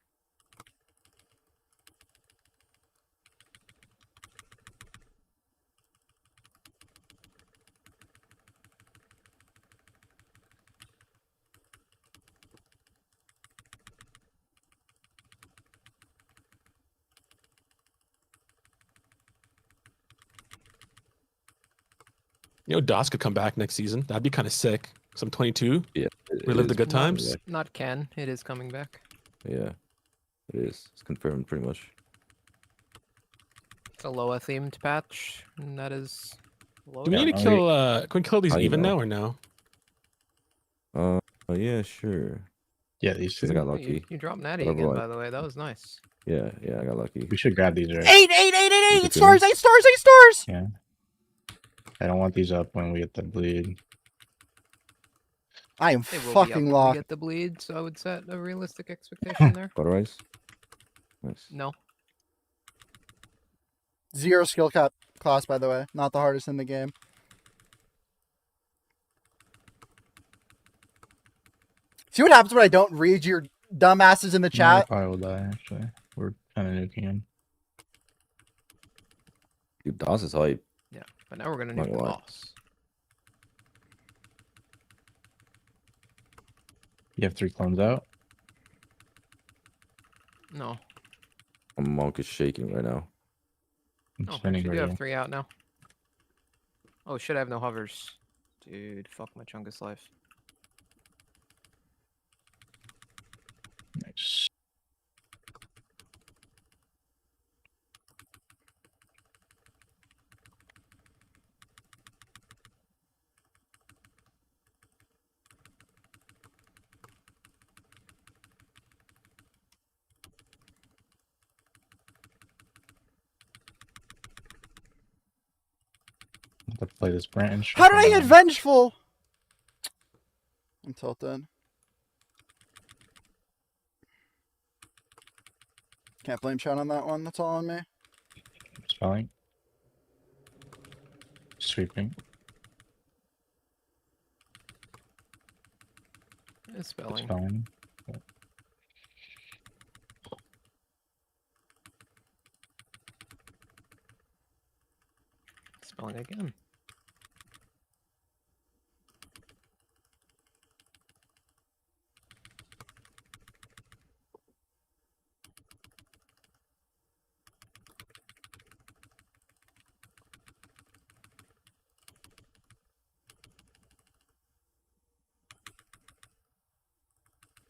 You know, DOS could come back next season. That'd be kind of sick. Some 22. Yeah. Relive the good Not, times. not Ken. It is coming back. Yeah. It is. It's confirmed pretty much. It's a Loa themed patch, and that is. Loa. Do we need to kill? Can we kill these How you even know? now or no? Yeah, sure. Yeah, these Because I got Oh, lucky. you dropped Natty Whatever, again, like- by the way. That was nice. Yeah, I got lucky. We should grab these. Right? 8 stars, 8 stars, 8 stars. Yeah. I don't want these up when we get the bleed. I am They will be up fucking when we locked. get the bleed, so I would set a realistic expectation there. Otherwise, nice. No. 0 skill cap class, by the way. Not the hardest in the game. See what happens when I don't read your dumbasses in the No, chat? probably will die. Actually, we're kind of nuking him. Dude, DOS is hype. Yeah, but now we're gonna Not nuke the gonna lie. boss. You have 3 clones out. No. My monk is shaking right now. I'm Oh, spinning actually, you right have 3 out now. Oh shit, I have no hovers. Dude, fuck my Chungus life. Nice. Let's play this branch. How did I get vengeful? I'm tilted. Can't blame Chad on that one. That's all on me. Spelling. Sweeping. It's spelling. Spelling. Spelling again.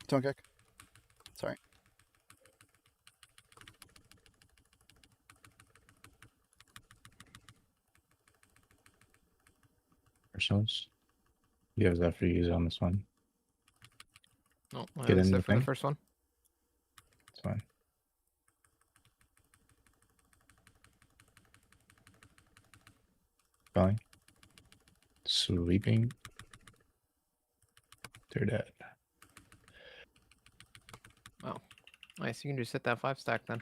Don't kick. Sorry. Ourselves. You have that for use on this one. No, I Get was in there the for the thing. first one. It's fine. Spelling. Sweeping. They're dead. Oh, nice. You can just hit that 5 stack then.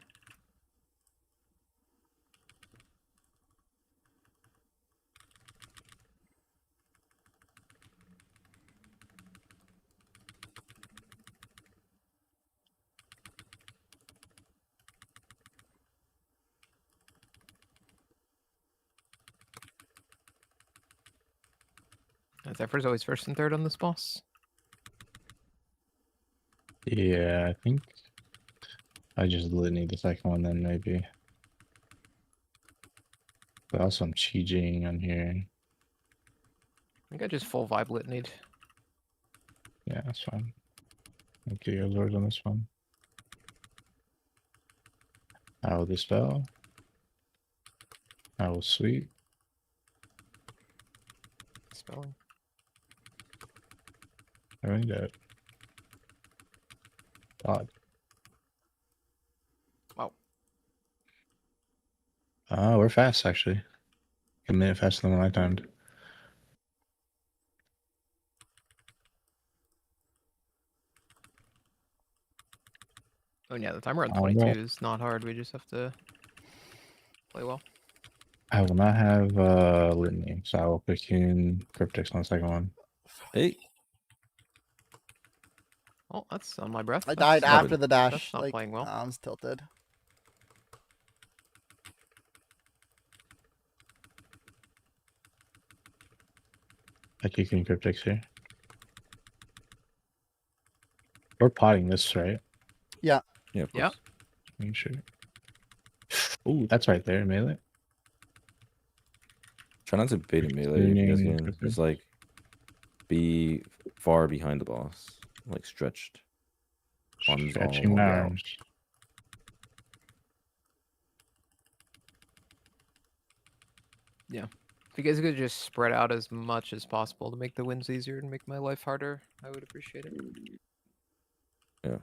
Zephyr's always first and third on this boss. Yeah, I think I just need the second one then maybe. But also I'm cheating on here. I think I just full vibe litanied. Yeah, that's fine. Okay, your lord on this one. I will dispel. I will sweep. Spelling. I really dead. God. Wow. We're fast actually. A minute faster than when I timed. Oh yeah, the timer on Oh, 22 no. is not hard. We just have to play well. I will not have litany, so I will pick in cryptics on the second one. Hey, Oh, that's on my breath. I died That's- after the dash. That's not Like, playing well. I was tilted. Like you can cryptics here. We're potting this, right? Yeah. Yeah, of Yeah. course. Making sure. Ooh, that's right there, melee. Try not to bait a melee if you guys Tuning, can. okay. Just like be far behind the boss, like stretched. Arms all Stretching the my way out. arms. Yeah. If you guys could just spread out as much as possible to make the wins easier and make my life harder, I would appreciate it. Yeah.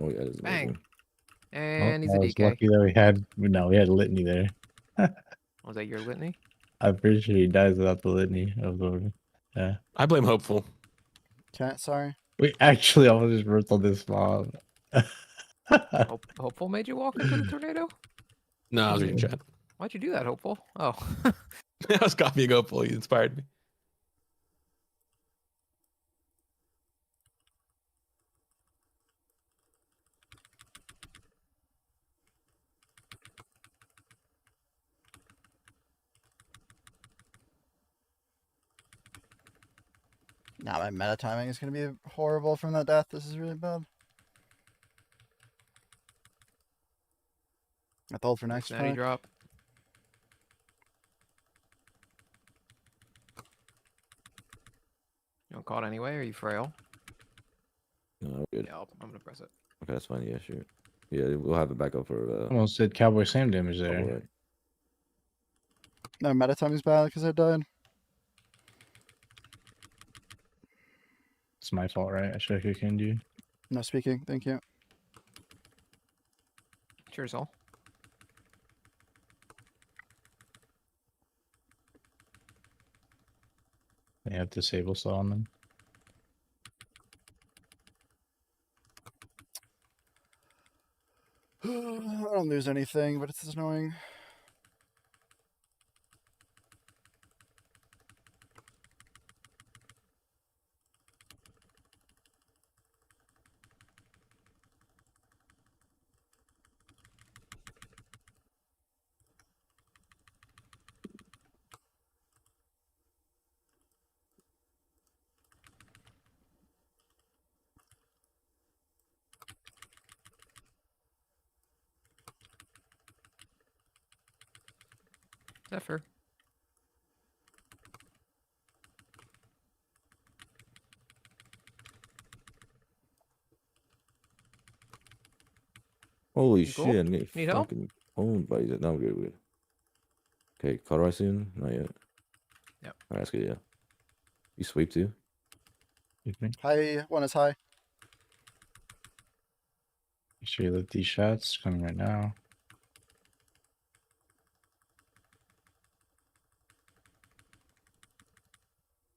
Oh yeah, that's Bang. amazing. And he's I a was DK. lucky that we had litany there. Was that your litany? I'm pretty sure he dies without the litany of the. Yeah. I blame Hopeful. Okay, sorry. We actually almost just ripped on this mob. Hopeful made you walk into the tornado? No, I was reading chat. Why'd you do that, Hopeful? Oh. I was copying Hopeful. He inspired me. Now my meta timing is going to be horrible from that death. This is really bad. I hold for next Natty fight. drop. You don't call it anyway, or are you frail? No, we're good. Yeah, I'm gonna press it. Okay, that's fine. Yeah, sure. Yeah, we'll have it back up for. Almost did Cowboy Sam damage there. Alright. No, meta timing's bad because I died. It's my fault, right? I should have kicked you. No speaking. Thank you. Cheers, all. They have disable slow on them. I don't lose anything, but it's annoying. Zephyr. Holy You cool? shit! I'm getting Need help? fucking owned by that. No, we're good. Okay, cauterize soon? Not yet. Yep. Alright, that's good. Yeah. You sweep too? High one is high. Make sure you let these shots coming right now.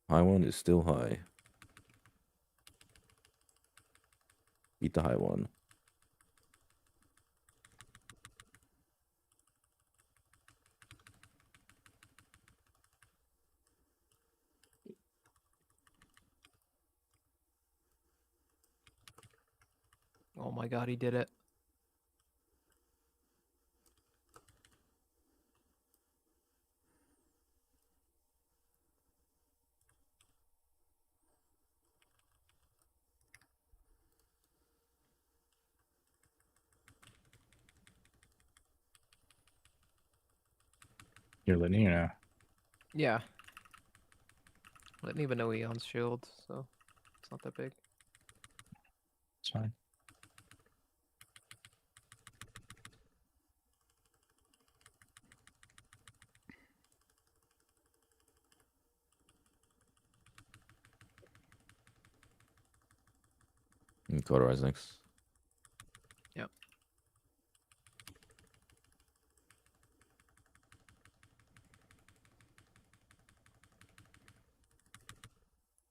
High one is still high. Eat the high one. Oh my god, he did it. You're letting you know. Yeah. I didn't even know Eon's shield, so it's not that big. It's fine. And cauterize next. Yep.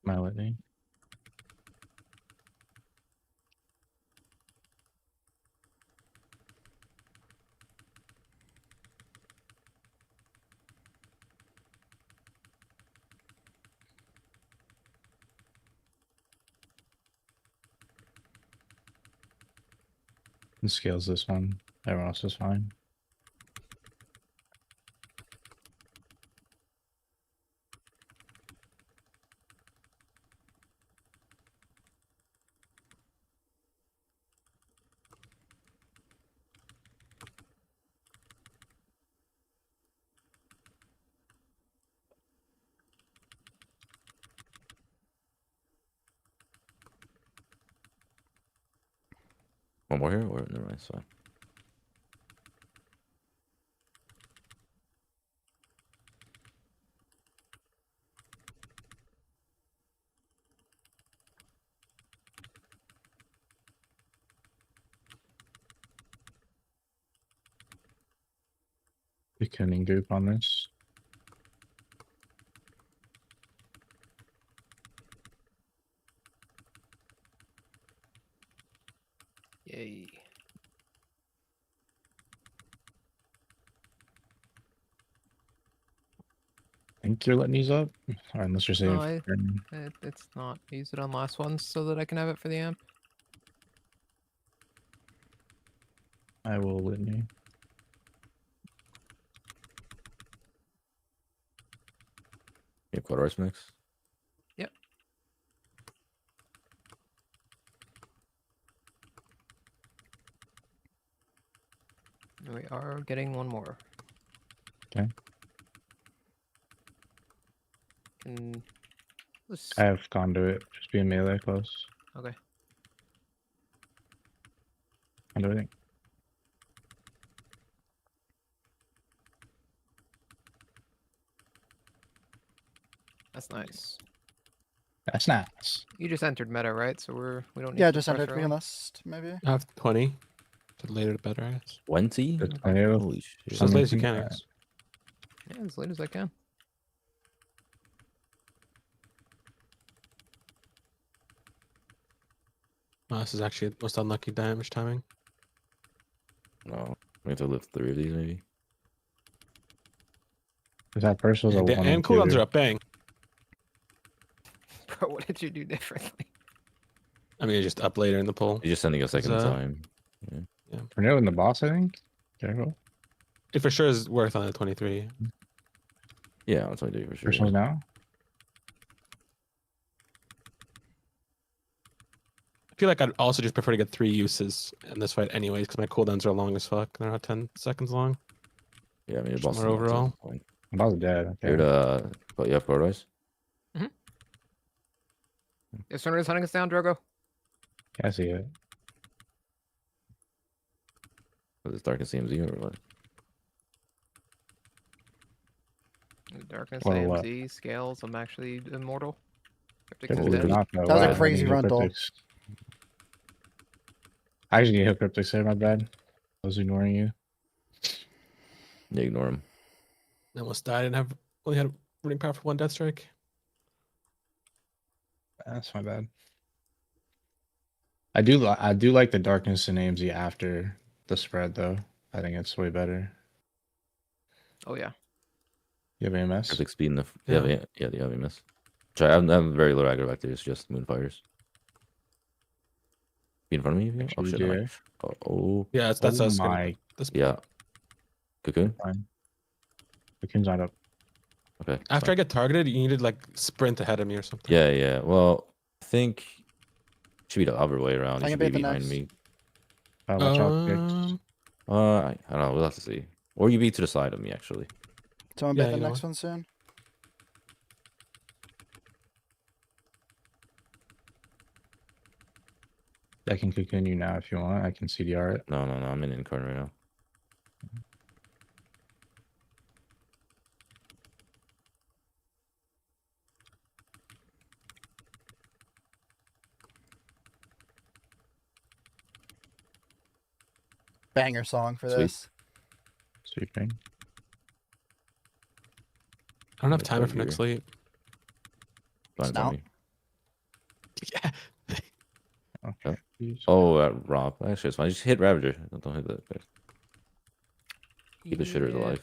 My litany. And scales this one. Everyone else is fine. One more here, or never mind, it's fine. We can group on this. Yay. I think you're letting these up, or unless you're saving. No, it's not. I use it on last ones so that I can have it for the amp. I will Whitney. You have quarter ice mix? Yep. We are getting one more. Okay. Can let's... I have conduit. Just be in melee close. Okay. Conduit. That's nice. That's nice. You just entered meta, right? So we don't need Yeah, to just entered. pressure We can on. list, maybe. I have 20. The later the better, I guess. 20? Holy shit. Just as late as you can, I guess. Yeah, as late as I can. Oh, this is actually the most unlucky damage timing. No. We have to lift 3 of these, maybe. Is that first was a And, 1 and cooldowns are up, bang. Bro, what did you do differently? I mean, just up later in the poll. You're just sending a second time. Yeah. We're in the boss, I think. Careful. It for sure is worth on the 23. Yeah, that's what I do for sure. First one's now. I feel like I'd also just prefer to get 3 uses in this fight anyways, because my cooldowns are long as fuck. They're not 10 seconds long. Yeah, I mean, your boss is More overall. Boss is dead. Okay. Here to, but you have quarter ice? Is Turner hunting us down, Drogo? Yeah, I see it. Was it Darkness CMZ or what? Darkness, Or what? AMZ, scales. I'm actually immortal. Cryptic Careful is with dead. the That was a Wow, crazy I need rental. cryptics. I actually need to hit cryptics there, my bad. I was ignoring you. Yeah, ignore him. I almost died and only had running power for 1 death strike. That's my bad. I do like the darkness and AMZ after the spread though. I think it's way better. Oh yeah. You have AMS? Cryptic speed in the Yeah. yeah, you have AMS. Try. I'm very low aggro back there. It's just moonfires. Be in front of me. If you oh shit! GA. Oh. Yeah, that's Oh us. my. Yeah. Cocoon. Fine. Cocoon's not up. Okay. After I get targeted, you need to like sprint ahead of me or something. Yeah, yeah. Well, I think should be the other way around. I You can should be be at the behind next. me. Watch out, Kicks. I don't know. We'll have to see. Or you be to the side of me, actually. Someone Yeah, bet the you know next what? one soon. I can cocoon you now if you want. I can CDR it. No, no, no. I'm in incarn right now. Banger song for Sweet. this. Sweeping. I don't have Let's timer go for next here. sleep. Blind Snout? on me. Yeah. Okay. Oh, Rob. Actually, it's fine. Just hit Ravager. Don't hit that. Keep the shitters Yeah. alive.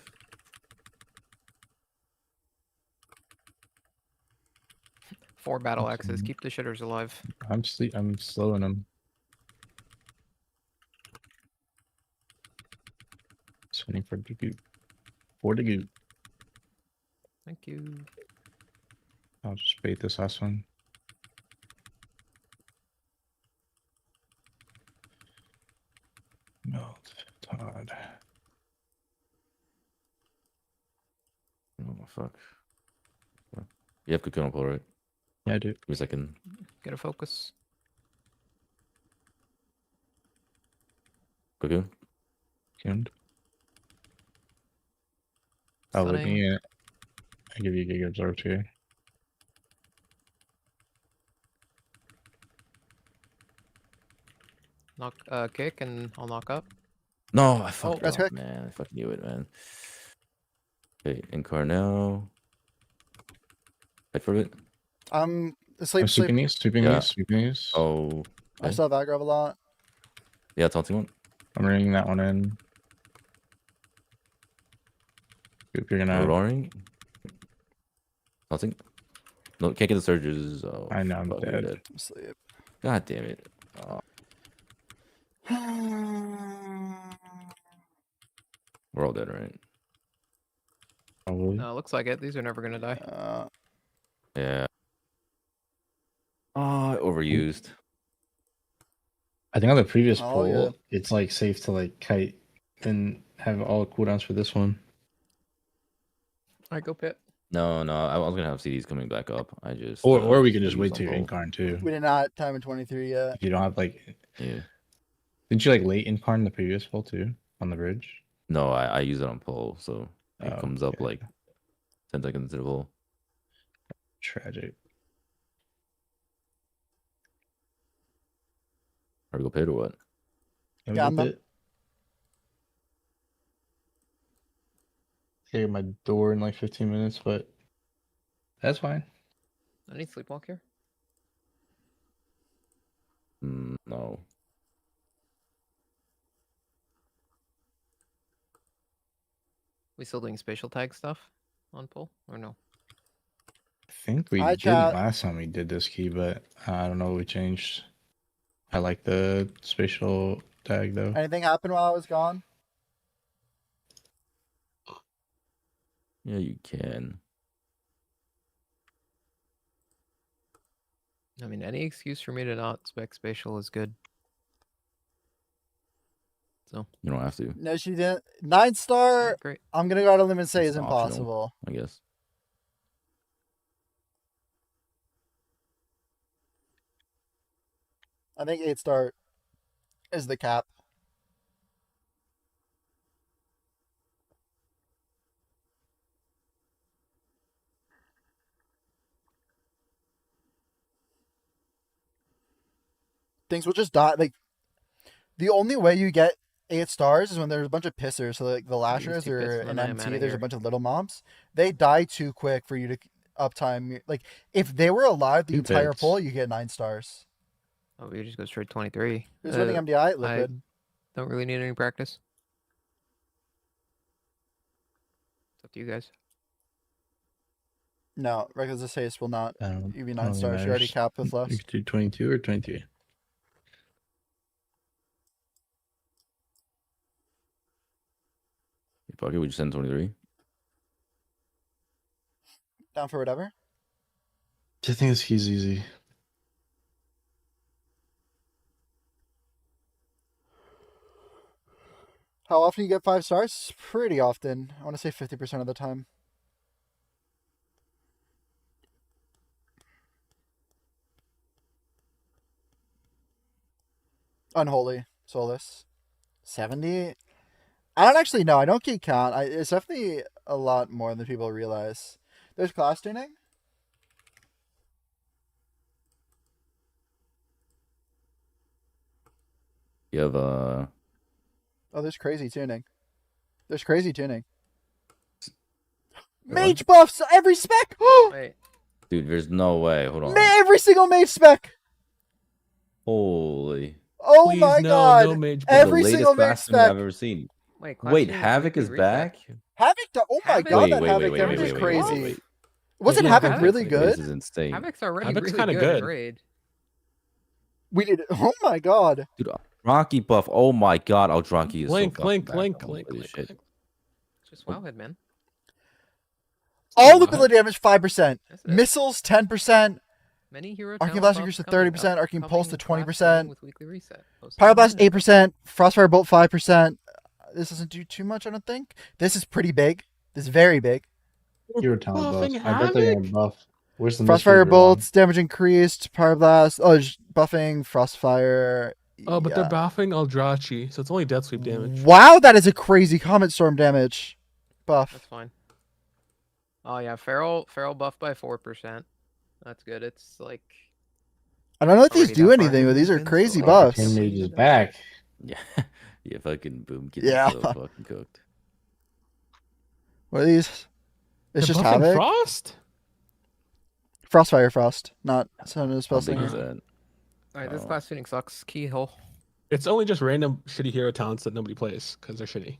Four battle axes. Keep the shitters alive. I'm slowing him. for the goop. For the goop. Thank you. I'll just bait this last one. Melt Todd. Oh fuck. You have cocoon on pull, right? Yeah, I do. Give me a second. Get a focus. Cocoon? Cocooned. Oh, let Stunning. me I give you a Giga Absorb too. Knock, kick, and I'll knock up. No, I fucked that's up, quick. man. I fucking knew it, man. Okay, Incarnell. Wait for it. I'm I'm sleep. sweeping these, sweeping Yeah. these, sweeping these. Oh. I still have aggro a lot. Yeah, taunting one. I'm ringing that one in. Goop, you're gonna. Roaring. Taunting. No, can't get the surges. Oh, I know, I'm fuck, you're dead. Sleep. God damn it. Oh, we're all dead, right? Probably. No, looks like it. These are never gonna die. Yeah. Oh, overused. I think on the previous Oh, poll, yeah. it's like safe to like kite and have all cooldowns for this one. Alright, go pit. No, I was gonna have CDs coming back up. I just Or we could just used wait on till your pull. incarn too. We did not time in 23 yet. If you don't have like, Yeah. didn't you like late incarn the previous poll too on the bridge? No, I use it on pull, so it Oh, comes up okay. like 10 seconds into the pull. Tragic. Are we go pit or what? Can we Yeah, go I'm not- bit? Get my door in like 15 minutes, but that's fine. I need sleepwalk here. No. We still doing spatial tag stuff on pull or no? I think we Hi, did chat. last time we did this key, but I don't know what we changed. I like the spatial tag though. Anything happened while I was gone? Yeah, you can. I mean, any excuse for me to not spec spatial is good. So You don't have to. No, she didn't. 9-star. great. I'm gonna go out on a limb and say It's is optional. impossible. I guess. I think 8-star is the cap. Things will just die. Like the only way you get 8 stars is when there's a bunch of pissers. So like the lashers two pits or and an then I am MT, outta there's a here. bunch of little mobs. They die too quick for you to uptime. Like if they were alive the Two entire pits. pull, you get 9 stars. Oh, we just go straight 23. Who's winning MDI? Liquid. Don't really need any practice. It's up to you guys. No, Reckless Haste will not I don't, give you I 9 don't think stars. You're already matters. capped with less. You could do 22 or 23. Fuck it, we just send 23. Down for whatever. I think this key's easy. How often you get 5 stars? Pretty often. I want to say 50% of the time. Unholy. Soulless. 70? I don't actually know. I don't keep count. It's definitely a lot more than people realize. There's class tuning? You have Oh, there's crazy tuning. There's crazy tuning. Mage buffs! Every spec! Wait. dude, there's no way. Hold on. Every single mage spec! Holy. Oh Please, my no, god! no mage buff. Every the single latest mage fast tuning spec! I've ever seen. Wait, Wait, Clash Havoc Tuning is reset. back? Havoc, oh my Havoc- god, Wait, that wait, Havoc wait, damage wait, is wait, crazy. wait. Wasn't Yeah, Havoc Havoc's really like good? This is insane. Havoc's already Havoc's really kinda good good. in raid. We did. Oh my god. Dude, Rocky buff. Oh my god, Aldronki is Link, so fucking link, bad. link, Holy link, link, shit. link. Just Wowhead, man. All ability damage 5%. That's it. Missiles 10%. Many hero Arcane talent Blast buffs increase to coming 30%. up, Arcane Pulse to upcoming 20%. class with weekly reset. Posted Pyro on Blast Monday. 8%. Frostfire Bolt 5%. This doesn't do too much, I don't think. This is pretty big. This is very big. Hero talent buffs. Buffing I bet they're Havoc? gonna buff. Where's the mystery Frostfire one? Bolts, damage increased. Pyro Blast. Oh, buffing. Frostfire. Oh, but they're yeah. buffing Eldrachi, so it's only Death Sweep damage. Wow, that is a crazy Comet Storm damage. Buff. That's fine. Oh yeah, Feral buff by 4%. That's good. It's like I don't know if these already do that far anything, into but the these are season, crazy so buffs. King Mage is back. Yeah, yeah, fucking boom, get Yeah. so fucking cooked. What are these? It's They're just buffing Havoc. Frost? Frostfire Frost, not Son of the How Spell big is Slinger. that? Alright, this Oh. class tuning sucks. Keyhole. It's only just random shitty hero talents that nobody plays because they're shitty.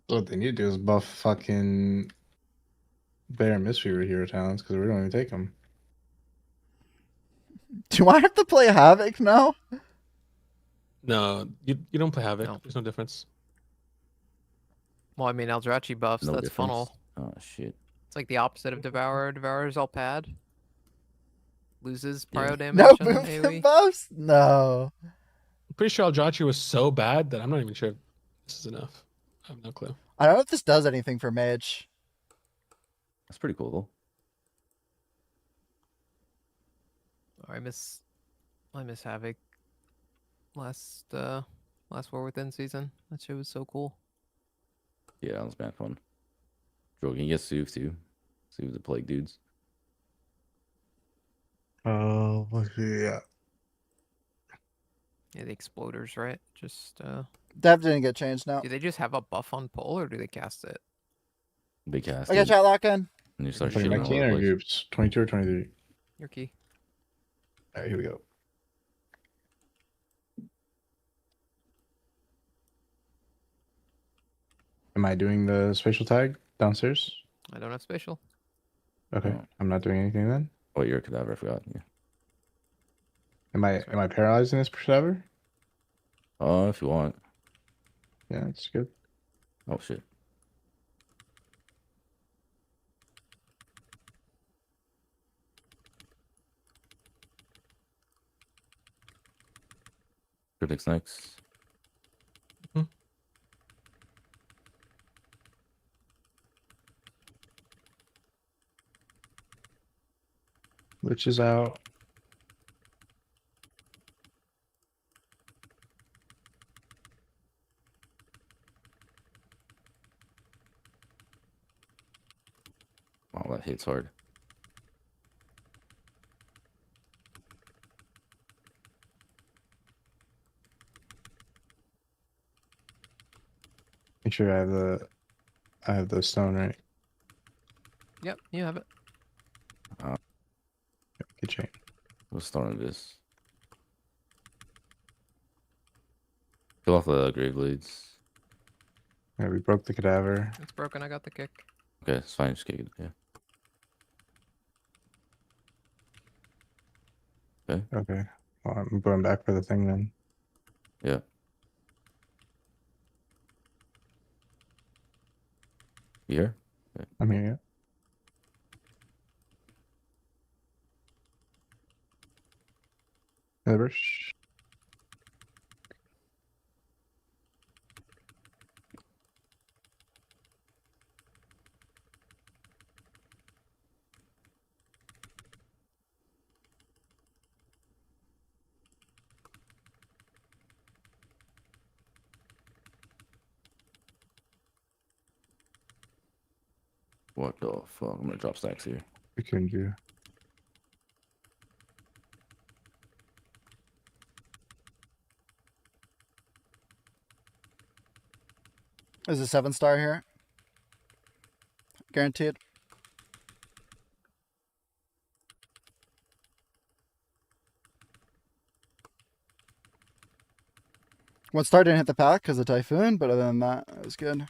What they need to do is buff fucking Bear and Mystery with hero talents because we don't even take them. Do I have to play Havoc now? No, you don't play Havoc. No. There's no difference. Well, I mean Eldrachi buffs, No that's difference. funnel. Oh shit. It's like the opposite of Devourer. Devourer's all pad. Loses Yeah. pyro damage No on boom AoE. buffs? No. I'm pretty sure Eldrachi was so bad that I'm not even sure if this is enough. I have no clue. I don't know if this does anything for Mage. That's pretty cool though. Oh, I miss Havoc. Last War Within season. That shit was so cool. Yeah, that was bad fun. Joe, can you get Soothe too? Soothe the plague dudes. Oh, yeah. Yeah, the exploders, right? Just Dev didn't get changed now. do they just have a buff on pull or do they cast it? Big cast. I got chat lock in. And you start Playing shitting all over 19 the or place. groups? 22 or 23? Your key. Alright, here we go. Am I doing the spatial tag downstairs? I don't have spatial. Okay, Oh. I'm not doing anything then. Oh, you're a cadaver. I forgot. Yeah. Am I paralyzing this cadaver? Oh, if you want. Yeah, it's good. Oh shit. Critics next. Which is out. Wow, that hits hard. Make sure I have the stone right. Yep, you have it. Good chain. What's starting this? Kill off the grave blades. Yeah, we broke the cadaver. It's broken. I got the kick. Okay, it's fine. Just kick it. Yeah. Okay. Okay. Well, I'm going back for the thing then. Yeah. You here? Okay. I'm here. Yeah. Rush. What the fuck? I'm gonna drop stacks here. We can do. There's a 7-star here. Guaranteed. One star didn't hit the pack because of Typhoon, but other than that, it was good.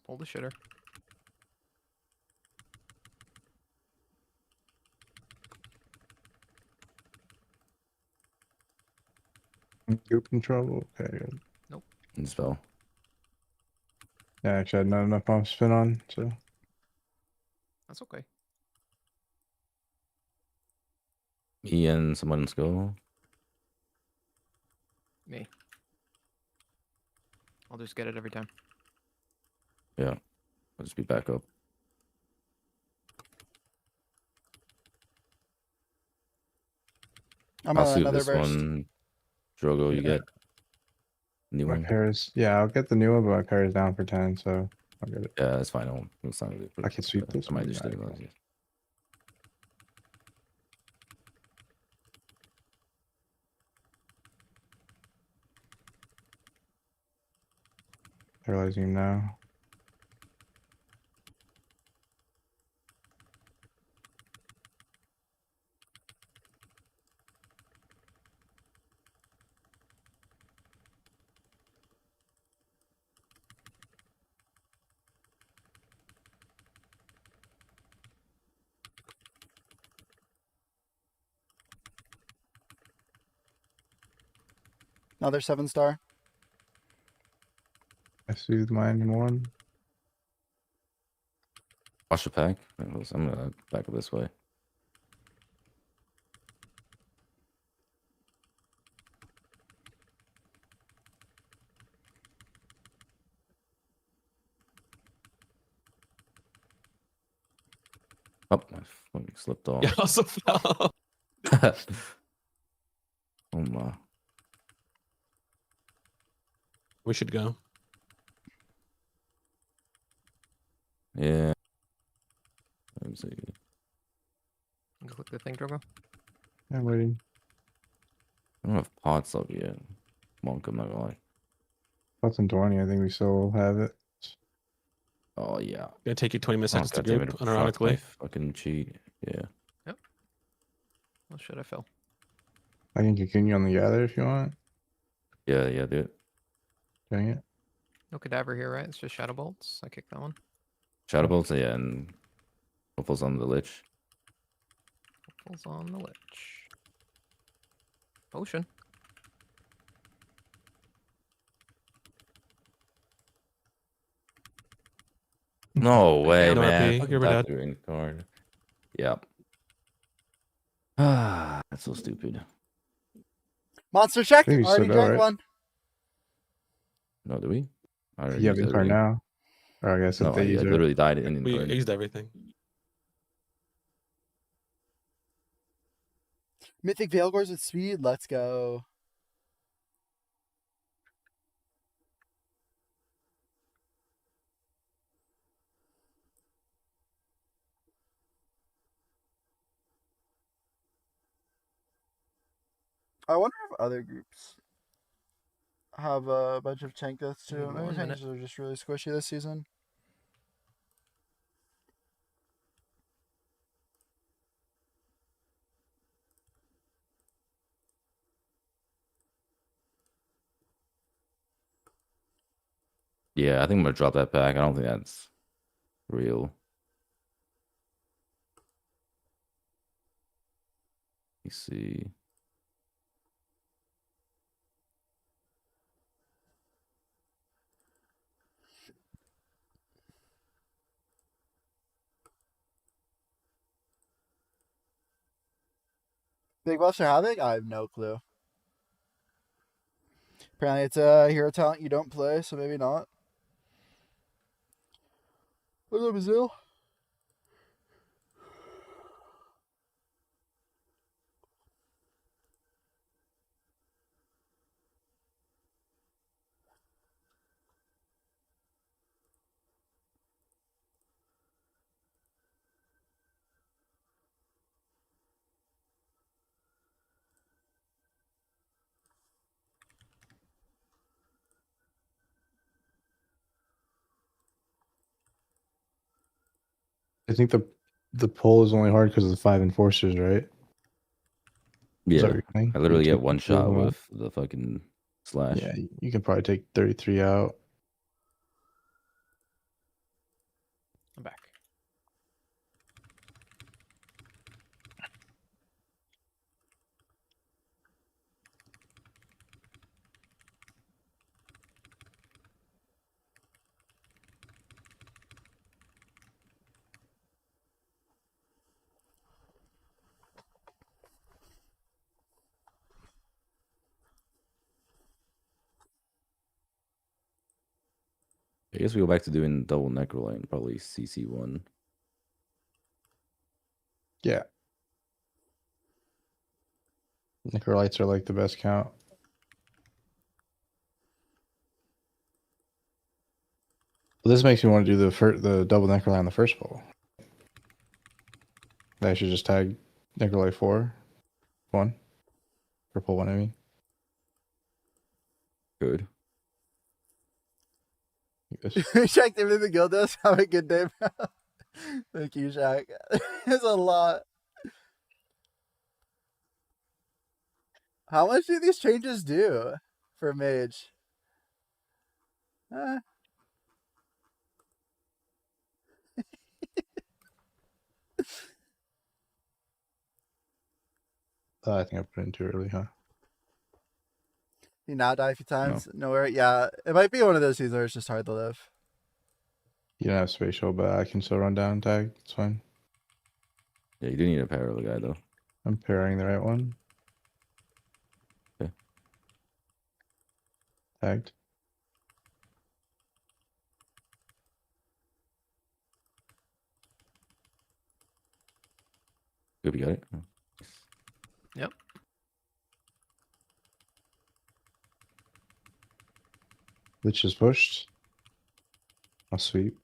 Pull the shitter. Group in trouble. Okay, good. And spell. Yeah, actually, I had not enough bomb spin on, so. That's okay. Ian, someone's go. Me. I'll just get it every time. Yeah. I'll just be back up. I'll see another this burst. one. Drogo, you get new My one. pair's, yeah, I'll get the new one, but my pair is down for 10, so I'll get it. Yeah, that's fine. It's not really I can sweep this I might one. just do that. Paralyzing him now. Another 7-star. I soothe mine in 1. Watch the pack. I'm gonna back up this way. Oh, my fucking slipped off. Yeah, also fell. Oh my. We should go. Yeah. Let me see. Click the thing, Drogo. I'm waiting. I don't have pots up yet. Monk, I'm not gonna lie. Pots and 20, I think we still have it. Oh yeah. Gonna take you 20 Oh, seconds to goddammit, group, fuck my unironically. fucking cheat. Yeah. Oh shit, I fell. I can continue on the gather if you want. Yeah, do it. Dang it. No cadaver here, right? It's just shadow bolts. I kicked that one. Shadow bolts, yeah, and Hopeful's on the lich. Hopeful's on the lich. Potion. No way, No man. RP, Fucking you're dead. green card. Yep. Ah, that's so stupid. Monster check. I think we Already still go, drank right? one. No, do we? I already You have used in card everything. now. Or I guess No, if they I use it. literally died in We card. used everything. Mythic Veilgors with speed. Let's go. I wonder if other groups have a bunch of tank deaths too. Maybe Maybe 1 tanks minute. are just really squishy this season. Yeah, I think I'm gonna drop that back. I don't think that's real. Let me see. Big Buster Havoc? I have no clue. Apparently it's a hero talent you don't play, so maybe not. What's up, Azil? I think the pull is only hard because of the 5 enforcers, right? Is that Yeah, what you're saying? I literally You get take one the 2 of shot them out. with the fucking slash. Yeah, you can probably take 33 out. I'm back. I guess we go back to doing double Necrolite and probably CC1. Yeah. Necrolites are like the best count. Well, this makes me want to do the double Necrolite on the first pull. I should just tag Necrolite 4, 1. For pull 1, I mean. Good. Shaq, everything the guild does. Have a good day, bro. Thank you, Shaq. It's a lot. How much do these changes do for mage? I think I put it in too early, huh? You now die a few times. Nowhere. Yeah, it might be one of those seasons where it's just hard to live. You don't have spatial, but I can still run down tag. It's fine. Yeah, you do need a parallel guy though. I'm pairing the right one. Okay. Tagged. Good, we got it. Oh. Yep. Lich is pushed. I'll sweep.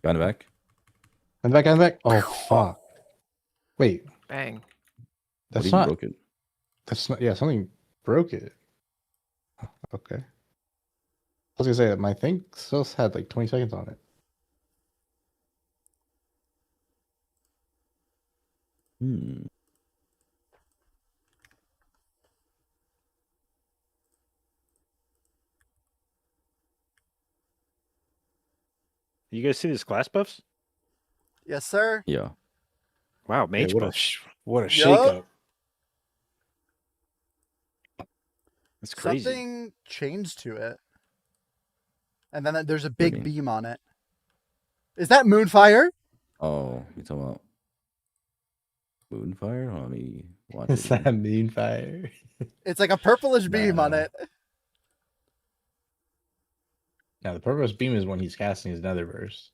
Got it back. And back, and back. Oh fuck! Wait, Bang. that's What, not. broke it? That's not. Yeah, something broke it. Okay. I was gonna say that my thing still had like 20 seconds on it. You guys see these class buffs? Yes, sir. Yeah. Wow, mage Hey, buffs. what a shakeup! That's crazy. Something changed to it, and then there's a big beam on it. Is that Moonfire? Oh, you talking about Moonfire? Let me watch Is it. that Moonfire? It's like a purplish beam on it. Now the purplish beam is when he's casting his Netherverse.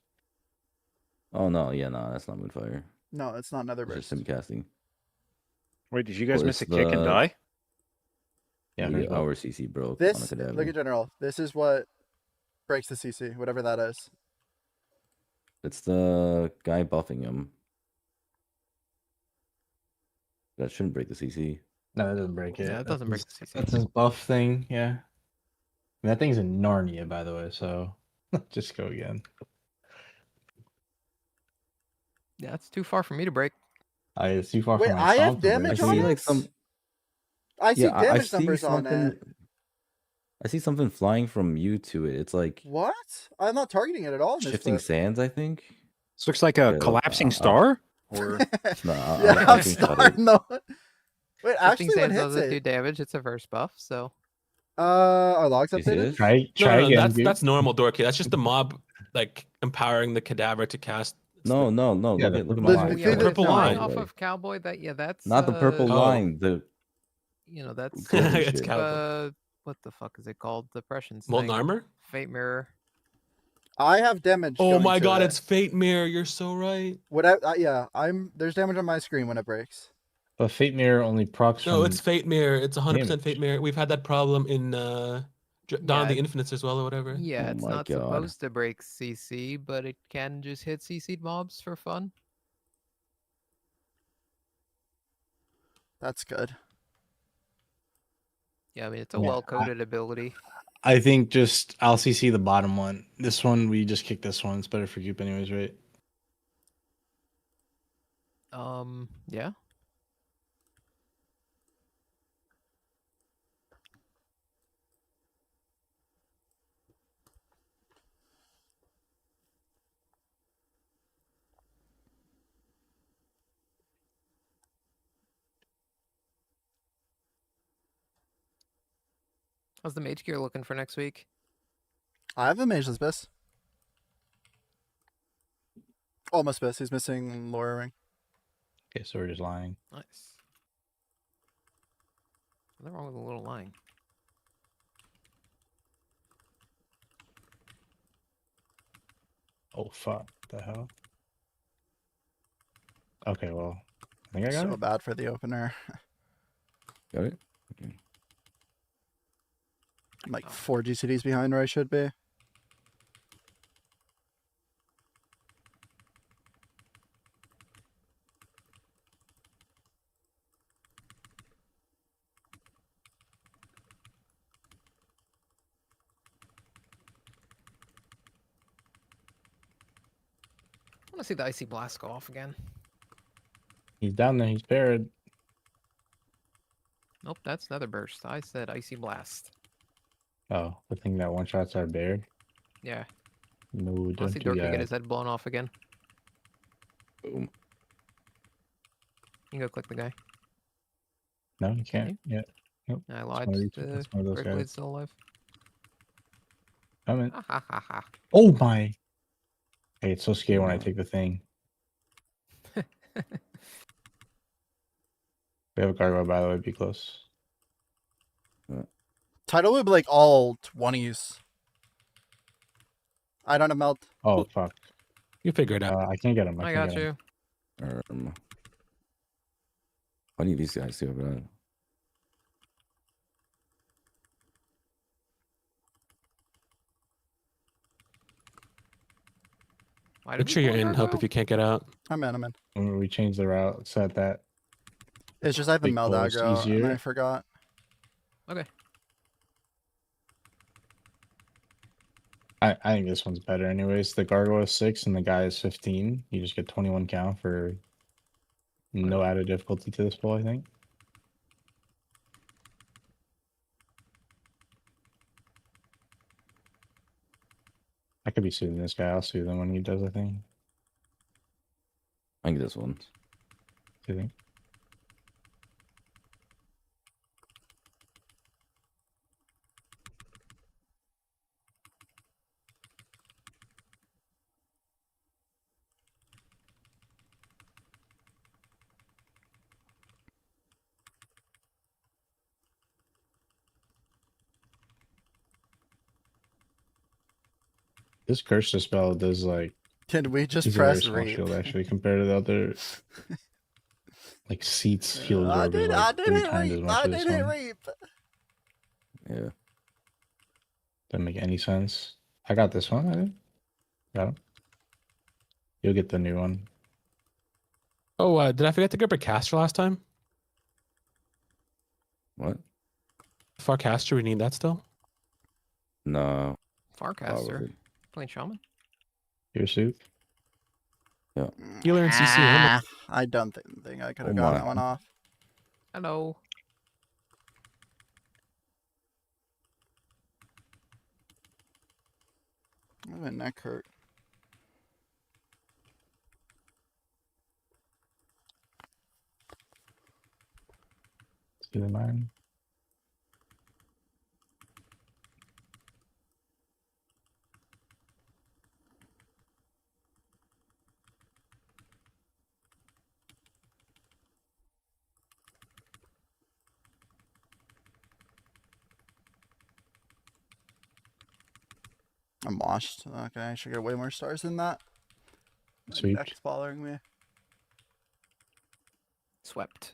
Oh no, yeah, no, that's not Moonfire. No, it's not another It's burst. just him casting. Wait, did you guys Well, miss a it's kick and the- die? Yeah, Our CC broke on a This, cadaver. look at general. This is what breaks the CC, whatever that is. It's the guy buffing him. That shouldn't break the CC. No, that doesn't break it. Yeah, it doesn't break the CC. That's his buff thing, yeah. And that thing's in Narnia, by the way, so just go again. Yeah, it's too far for me to break. It's too far Wait, from my I have stomp to break. damage I on see it? like some. I see Yeah, I damage see numbers on something. it. I see something flying from you to it. It's like What? I'm not targeting it at all in this shifting clip. sands, I think. This looks like a Yeah, collapsing I'll- star. Or No, Yeah, I'll I'm screenshot it. starting though. Wait, Shifting actually, what Sands hits doesn't do it? damage. It's a verse buff, so Are logs You see updated? this? Try No, again. that's dude. that's normal, Dorky. That's just the mob like empowering the cadaver to cast. No. Yeah, Look at the my the- line. the purple line. off of Cowboy. That's Not the purple Oh. line. The That's golden It's shit. Cowboy. what the fuck is it called? Depressions. Molten thing. armor. Fate mirror. I have damage. Oh going my to god, it. it's Fate Mirror. You're so right. Yeah, there's damage on my screen when it breaks. But Fate Mirror only procs No, from it's Fate Mirror. It's 100% damage. Fate Mirror. We've had that problem in Dawn of the Infinites as well, or whatever. Yeah, Oh it's my not God. supposed to break CC, but it can just hit CC'd mobs for fun. That's good. Yeah, I mean it's a Yeah, well-coded ability. I think just I'll CC the bottom one. This one we just kick this one. It's better for Goop anyways, right? Yeah. How's the mage gear looking for next week? I have a Mageless Abyss. Almost missed. He's missing Laura Ring. Okay, so we're just lying. Nice. Nothing wrong with a little lying. Oh fuck! The hell? Okay, well, I think I got So it. bad for the opener. Got it. Okay. I'm like 4 GCDs behind where I should be. I want to see the Icy Blast go off again. He's down there. He's parried. Nope, that's another burst. I said Icy Blast. Oh, the thing that one shots our bear. Yeah. No, I want to don't see do Dorky that. get his head blown off again. Boom. You can go click the guy. No, you can't. Yeah. Nope. I It's lied. one of these- The it's one of those Great guys. Blade's still alive. I'm in. Ha ha ha ha. Oh my! Hey, it's so scary when I take the thing. We have a gargoyle, by the way. Be close. Title would be like all 20s. I don't have melt. Oh fuck! You figure it out. I can't get him. I can't got get him. you. I need these guys to over that. Why did Make we sure you're pull a in, Hope, gargoyle? if you can't get out. I'm in. When we changed the route, set that. It's just I have the Big meld pull is aggro, and easier. I forgot. Okay. I think this one's better, anyways. The gargoyle is 6 and the guy is 15. You just get 21 count for no added difficulty to this pull, I think. I could be soothing this guy. I'll soothe him when he does a thing. I think this one. Soothing. This curse spell does like. Did we just He's a very press small reap? shield actually compared to the other. Like seats heals I over did like 3 hit times as reap. much I as this did hit one. reap. Yeah. Doesn't make any sense. I got this one, I think. Got him. You'll get the new one. Oh, did I forget to grab a caster last time? What? Far caster, we need that still? No. Farcaster. Probably. Playing Shaman. Your suit. Yeah. Healer and CC. I don't think I could have Oh gotten my. that one off. Hello. My neck hurt. See the mine. I'm washed. Okay, I should get way more stars than that. My Sweet. neck's bothering me. Swept.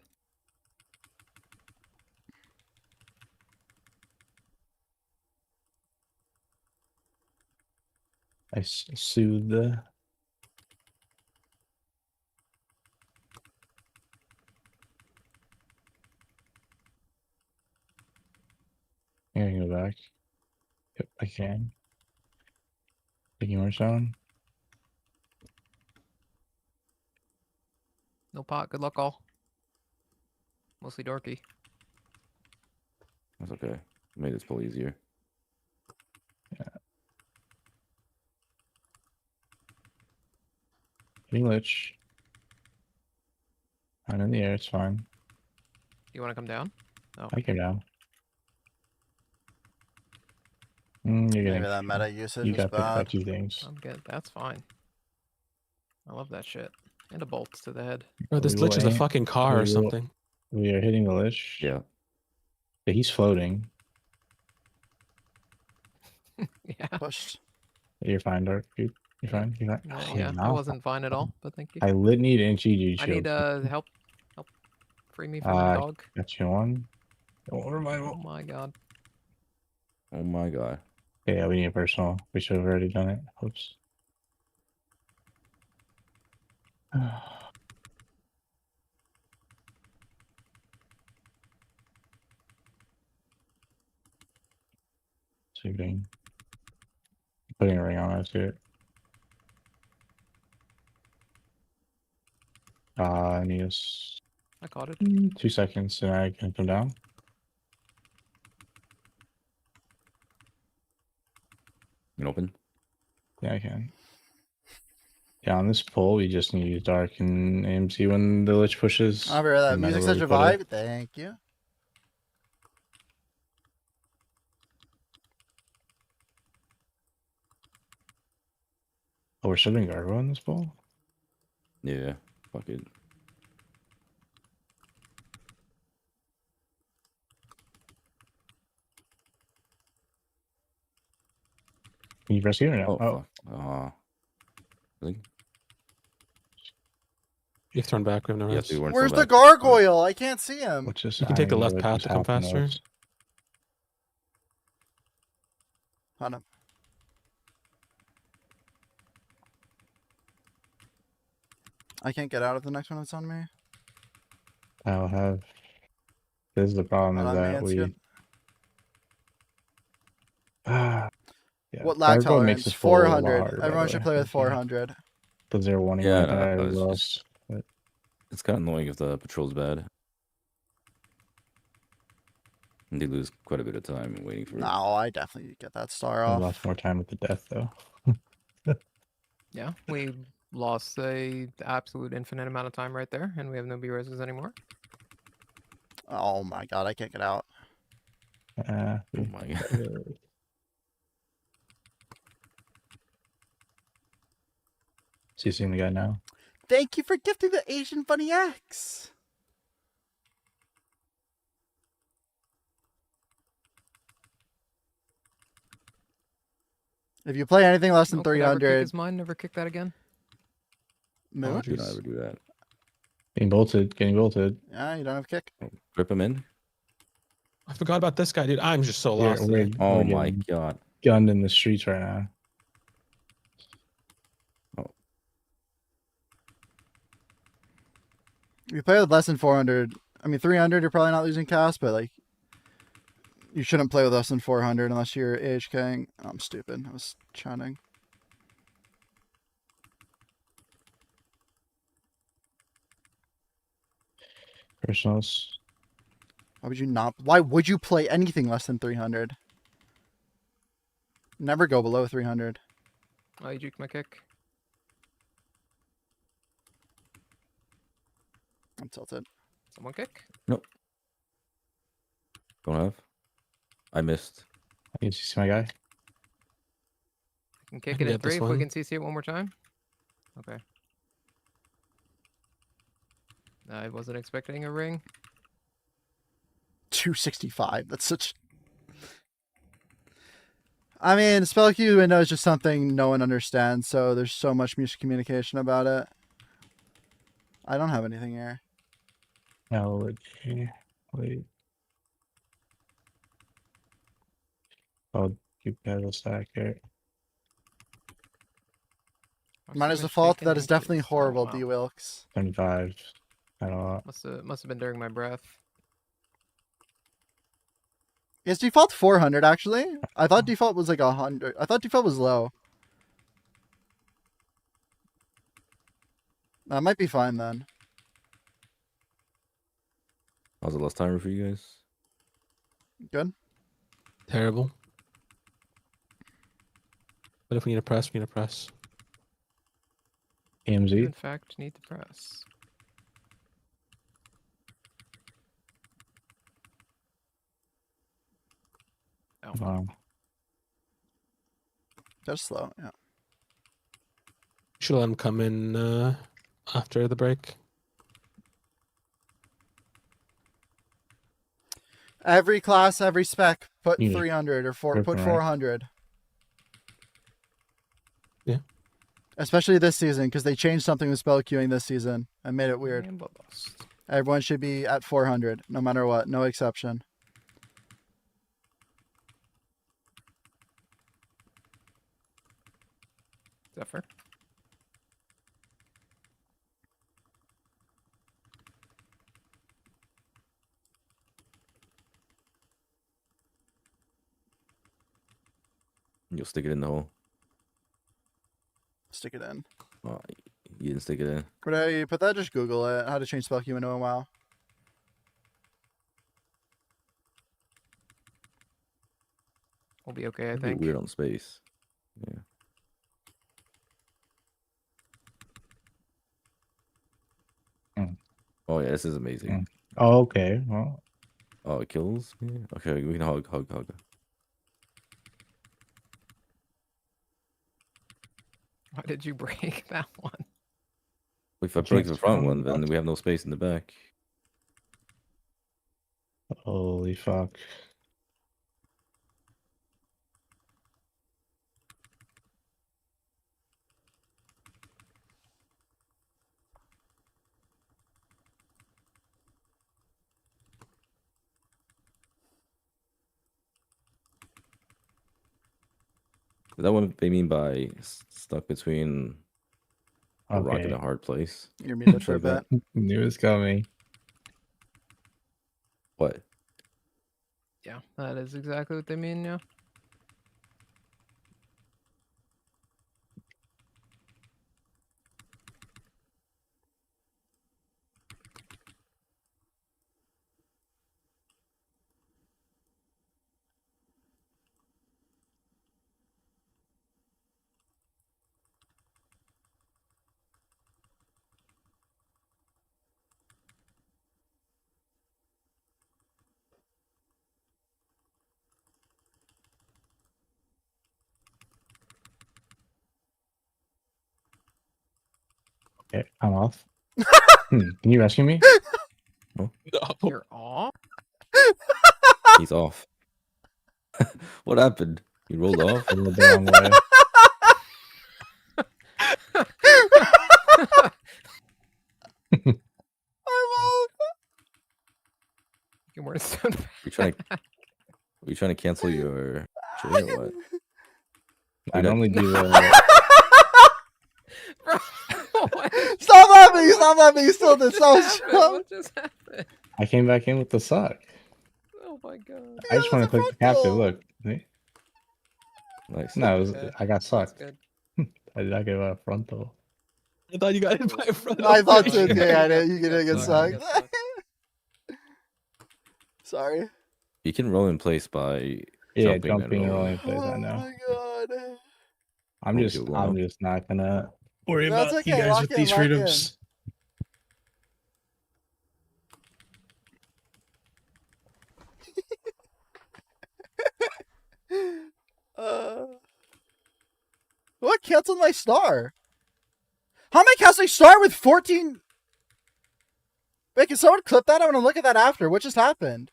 I soothe the. I can go back. Yep, I can. Taking more sound. No pot. Good luck, all. Mostly dorky. That's okay. Made this pull easier. Hitting Lich. I'm in the air, it's fine. You want to come down? Oh. I came down. You're Maybe getting. that meta usage You was got picked by bad. 2 things. I'm good. That's fine. I love that shit. And a bolt to the head. Bro, this Lich is a fucking car or something. We are hitting the Lich. Yeah. Yeah, he's floating. Yeah. Pushed. You're fine, Dark. You're fine. You're fine. Oh, Yeah, no. I wasn't fine at all, but thank you. I lit need an GG I shield. need help. Free me from the dog. Got you on. Oh my god. Oh my god. Yeah, we need a personal. We should have already done it. Oops. Shooting. Putting a ring on us here. I need us I caught it. 2 seconds and I can come down. You can open? Yeah, I can. Yeah, on this pull, we just need to use Dark and AMC when the Lich pushes. I'll be right no back. matter Music's where such we a put it. vibe. Thank you. Oh, we're still doing Gargoyle on this pull? Yeah. Fuck it. Can you press here or no? Oh, fuck. Really? You have to turn back. We have no Yeah, res. dude, we're Where's still the back. gargoyle? I can't see him. What's this? You can take the I left know path what to come just happened faster. was- Hold on. I can't get out of the next one that's on me. I'll have. This is the problem Not is on me, that it's we. good. Yeah. What lag Gargoyle makes tolerance? this pull a lot 400. harder, by Everyone the should way. play with Okay. 400. Because they're wanting Yeah, like that. no, We it's lost. But It's kind of annoying if the patrol's bad. And they lose quite a bit of time waiting for it. No, I definitely get that star we off. lost more time with the death though. Yeah, we lost a absolute infinite amount of time right there, and we have no B-reses anymore. Oh my god, I can't get out. Oh my god. So you seeing the guy now? Thank you for gifting the Asian Bunny X. If you play anything less than Nope, never kick 300, his mind, never kick that again. move. Do not ever do that. Getting bolted. Getting bolted. Yeah, you don't have kick. Rip him in. I forgot about this guy, dude. I'm just so We're- lost. we're- today. Oh we're my getting god. Gunned in the streets right now. If you play with less than 400, I mean 300, you're probably not losing cast, but like you shouldn't play with less than 400 unless you're AHKing. Oh, I'm stupid. I was chanting. Personals. Why would you not? Why would you play anything less than 300? Never go below 300. Oh, you juked my kick. I'm tilted. Someone kick? Nope. Don't have. I missed. You see my guy? I can kick can it in get this 3 if we one. can CC it one more time. Okay. I wasn't expecting a ring. 265. That's such. I mean, spell queue window is just something no one understands, so there's so much miscommunication about it. I don't have anything here. No, wait. I'll keep pedal stack here. Mine is So the much fault. bacon That is definitely inches. horrible, Oh, wow. D Wilkes. 75. Not a lot. Must have been during my breath. Is default 400 actually? I thought default was like 100. I thought default was low. That might be fine then. How's the last timer for you guys? Good. Terrible. But if we need to press, we need to press. You, AMZ. in fact, need to press. Oh. Wow. Just slow, yeah. should let him come in after the break. Every class, every spec, put You 300 or put tripping, right? 400. Yeah. Especially this season, because they changed something with spell queuing this season and made it weird. Everyone should be at 400, no matter what, no exception. Zephyr. You'll stick it in the hole. Stick it in. Oh, you didn't stick it in. Could you put that? Just Google it. How to change spell queue in WoW. We'll be okay, I It'd be think. weird on space. Yeah. Oh yeah, this is amazing. Oh, okay. Well, Oh, it kills me? Okay, we can hug. Why did you break that one? If I break the front one, then we have no space in the back. holy fuck. Is that what they mean by stuck between a rock and Okay. a hard place? You're me to trip it. Knew it was coming. What? Yeah, that is exactly what they mean, yeah. Okay, I'm off. Can you rescue me? Oh, You're off? he's off. What happened? He rolled off? I rolled the wrong way. You weren't so You trying to cancel your trade or what? I normally do Stop laughing! Stop laughing! You still did so strong. What just happened? I came back in with the suck. Oh my god. I just want to click the captive. Look. See? Nice. No, it was, Okay, I got sucked. good. I did not get a frontal. I thought you got hit by a front. I thought Oh, too. you Yeah, I got- did. You got didn't get sucked, you sucked. got Sorry. You can roll in place by Yeah, jumping jumping and and rolling plays. I Oh know. my god. I'm Oh, just, you're I'm wrong. just not gonna. Worry That's about okay, you guys lock with in, these lock in. freedoms. What canceled my star? How am I canceling star with 14? Wait, can someone clip that? I want to look at that after. What just happened?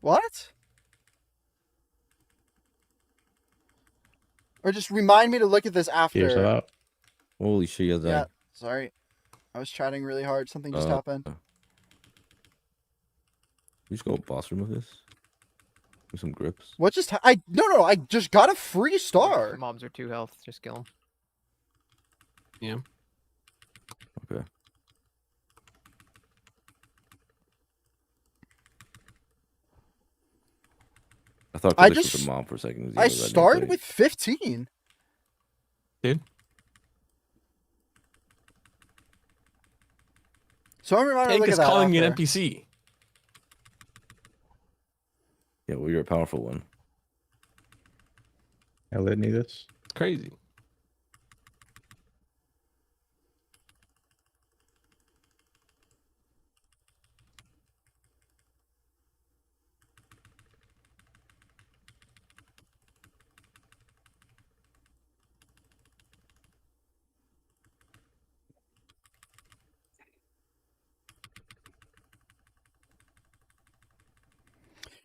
What? Or just remind me to look at this Here's after. up. Holy shit, you Yeah, sorry. I was chatting really hard. Something just happened. You just go boss room with this? With some grips? What just no, I just got a free star. Mobs are 2 health. Just kill them. Yeah. Okay. I thought I Kalish was just- the mom for a second. I started with 15. Dude. So I'm reminded to Tank look at is that calling you an after. NPC. Yeah, well, you're a powerful one. I lit need this. It's crazy.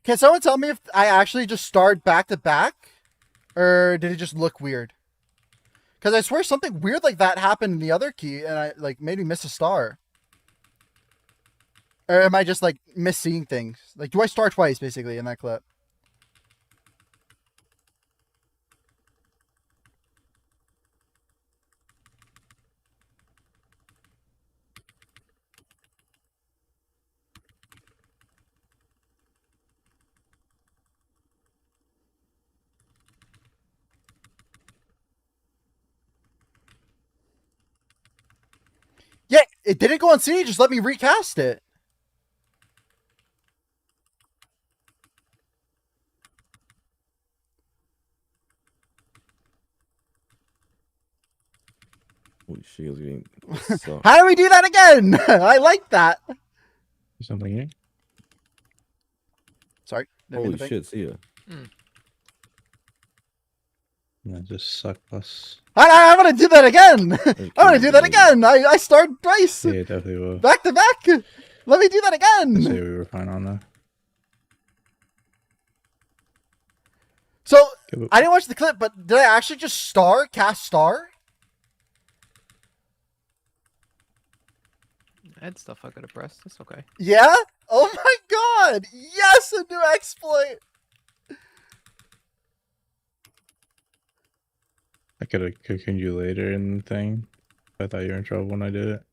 Can someone tell me if I actually just starred back to back, or did it just look weird? Because I swear something weird like that happened in the other key, and I like made me miss a star. Or am I just like misseeing things? Like, do I star twice basically in that clip? Yeah, it didn't go on CD. Just let me recast it. Holy shit, I was getting How do we do that again? I like that. Something here. Sorry. Holy shit, see ya. Yeah, just suck us. I want to do that again. I want to do that again. I started twice. Yeah, definitely will. Back to back. Let me do that again. I say we were fine on that. So I didn't watch the clip, but did I actually just cast star? I had stuff I could have pressed. It's okay. Yeah? Oh my god! Yes, a new exploit! I could have cocooned you later in the thing. I thought you were in trouble when I did it.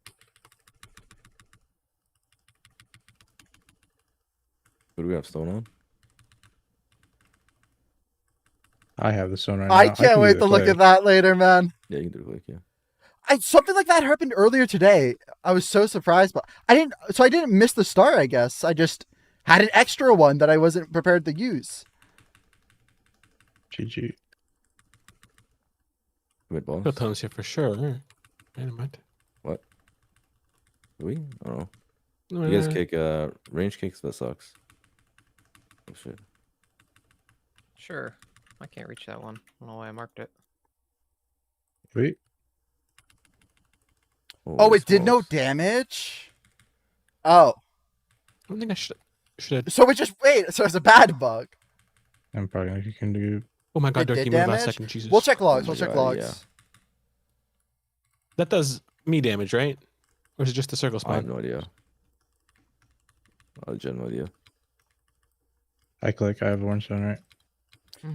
What do we have stone on? I have the stone right now. I can't wait to look at that later, man. Yeah, you can do click, yeah. Something like that happened earlier today. I was so surprised, but I didn't miss the star, I guess. I just had an extra one that I wasn't prepared to use. GG. Wait, boss. Kill tones here for sure. Wait a minute. What? Do we? I don't know. You guys kick range kicks, that sucks. Oh shit. Sure. I can't reach that one. I don't know why I marked it. Wait. Oh, it did no damage? Oh. I don't think I should. So it's a bad bug. I'm probably gonna can do. Oh my god, It Dirk, did give me last damage? second, Jesus. We'll check logs. Oh We'll my check God, logs. yeah. That does me damage, right? Or is it just the circle I spine? have no idea. I have no idea. I click. I have one stone, right?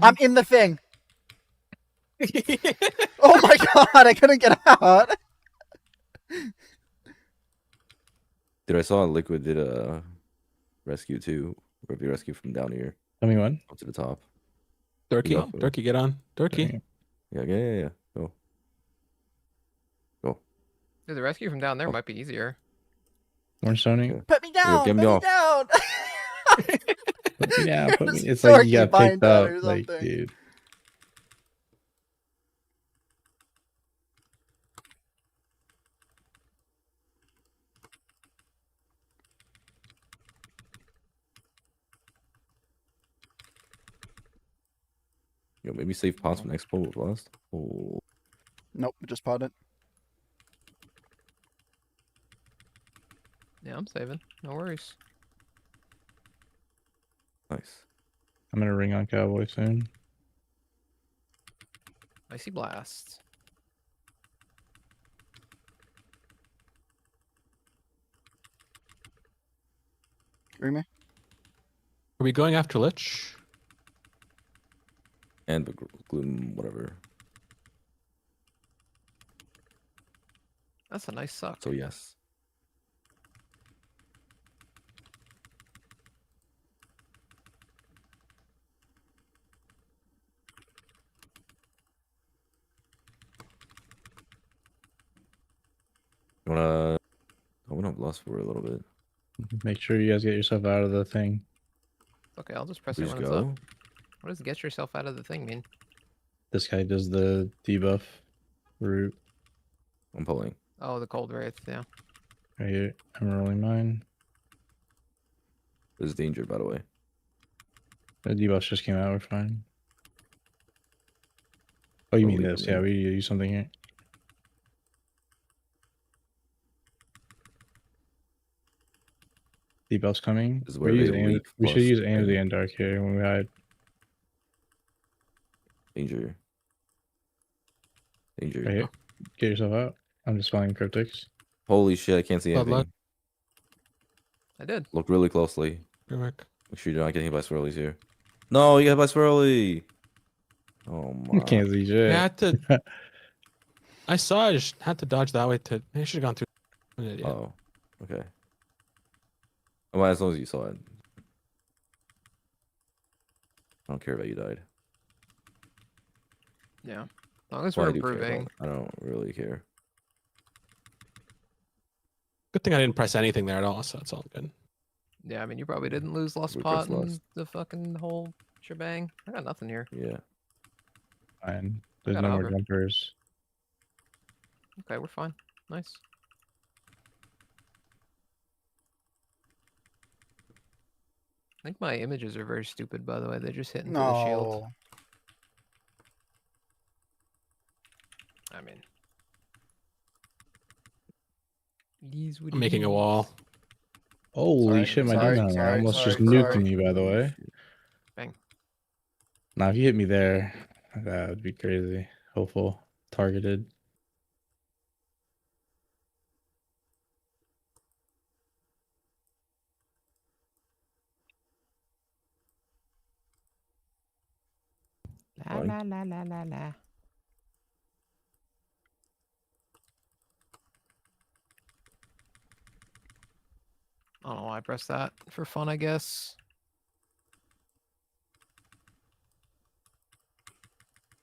I'm in the thing. Oh my god, I couldn't get out. Dude, I saw Liquid did a rescue too. Where if you rescue from down here. Tell me when. Up to the top. Dirky, get on. Dirky. Yeah. Go. Dude, the rescue from down there might be easier. One stoning. Put me down. get Put me me off. down. Put me down. Put me. It's Dorky like you got bind picked that up. or Like, something. dude. Yo, maybe save pots for next pull with last. Oh. Nope, just pot it. Yeah, I'm saving. No worries. Nice. I'm gonna ring on Cowboy soon. Icy blast. Ring me. Are we going after Lich? And the gloom, whatever. That's a nice suck. So yes. You wanna? Oh, we don't have lust for a little bit. Make sure you guys get yourself out of the thing. Okay, I'll just press We it just when it's go. up. What does get yourself out of the thing mean? This guy does the debuff route I'm pulling. Oh, the cold wraith, yeah. right here. I'm rolling mine. There's danger, by the way. The debuffs just came out. We're fine. Oh, you mean Holy this? Yeah, man. we use something here. Debuff's coming. This is where they weak We should plus use AMZ and and Dark here when we hide. danger. Danger. Right here. Get yourself out. I'm just spelling cryptics. Holy shit, I can't see Bad luck. anything. I did. Look really closely. Good work. Make sure you're not getting hit by swirlies here. No, you got hit by swirly. Oh my. Can't see You shit. had to. I saw. I just had to dodge that way. I should have gone through. An idiot. Oh, okay. Well, as long as you saw it. I don't care about you died. Yeah. As long as Well, we're I do care, improving. but I don't really care. Good thing I didn't press anything there at all, so it's all good. Yeah, I mean, you probably didn't lose Lost We Pot pressed and lost. the fucking whole shebang. I got nothing here. Yeah. Fine. There's got no more Augur. jumpers. Okay, we're fine. Nice. I think my images are very stupid, by the way. They just hit into the shield. No. I mean, these would I'm making a wall. Holy Sorry, shit, my sorry, demon sorry, almost just sorry, nuked sorry. me, by the way. Bang. Now, if you hit me there, that would be crazy. Hopeful. Targeted. La la la la la la. I don't know why I pressed that. For fun, I guess.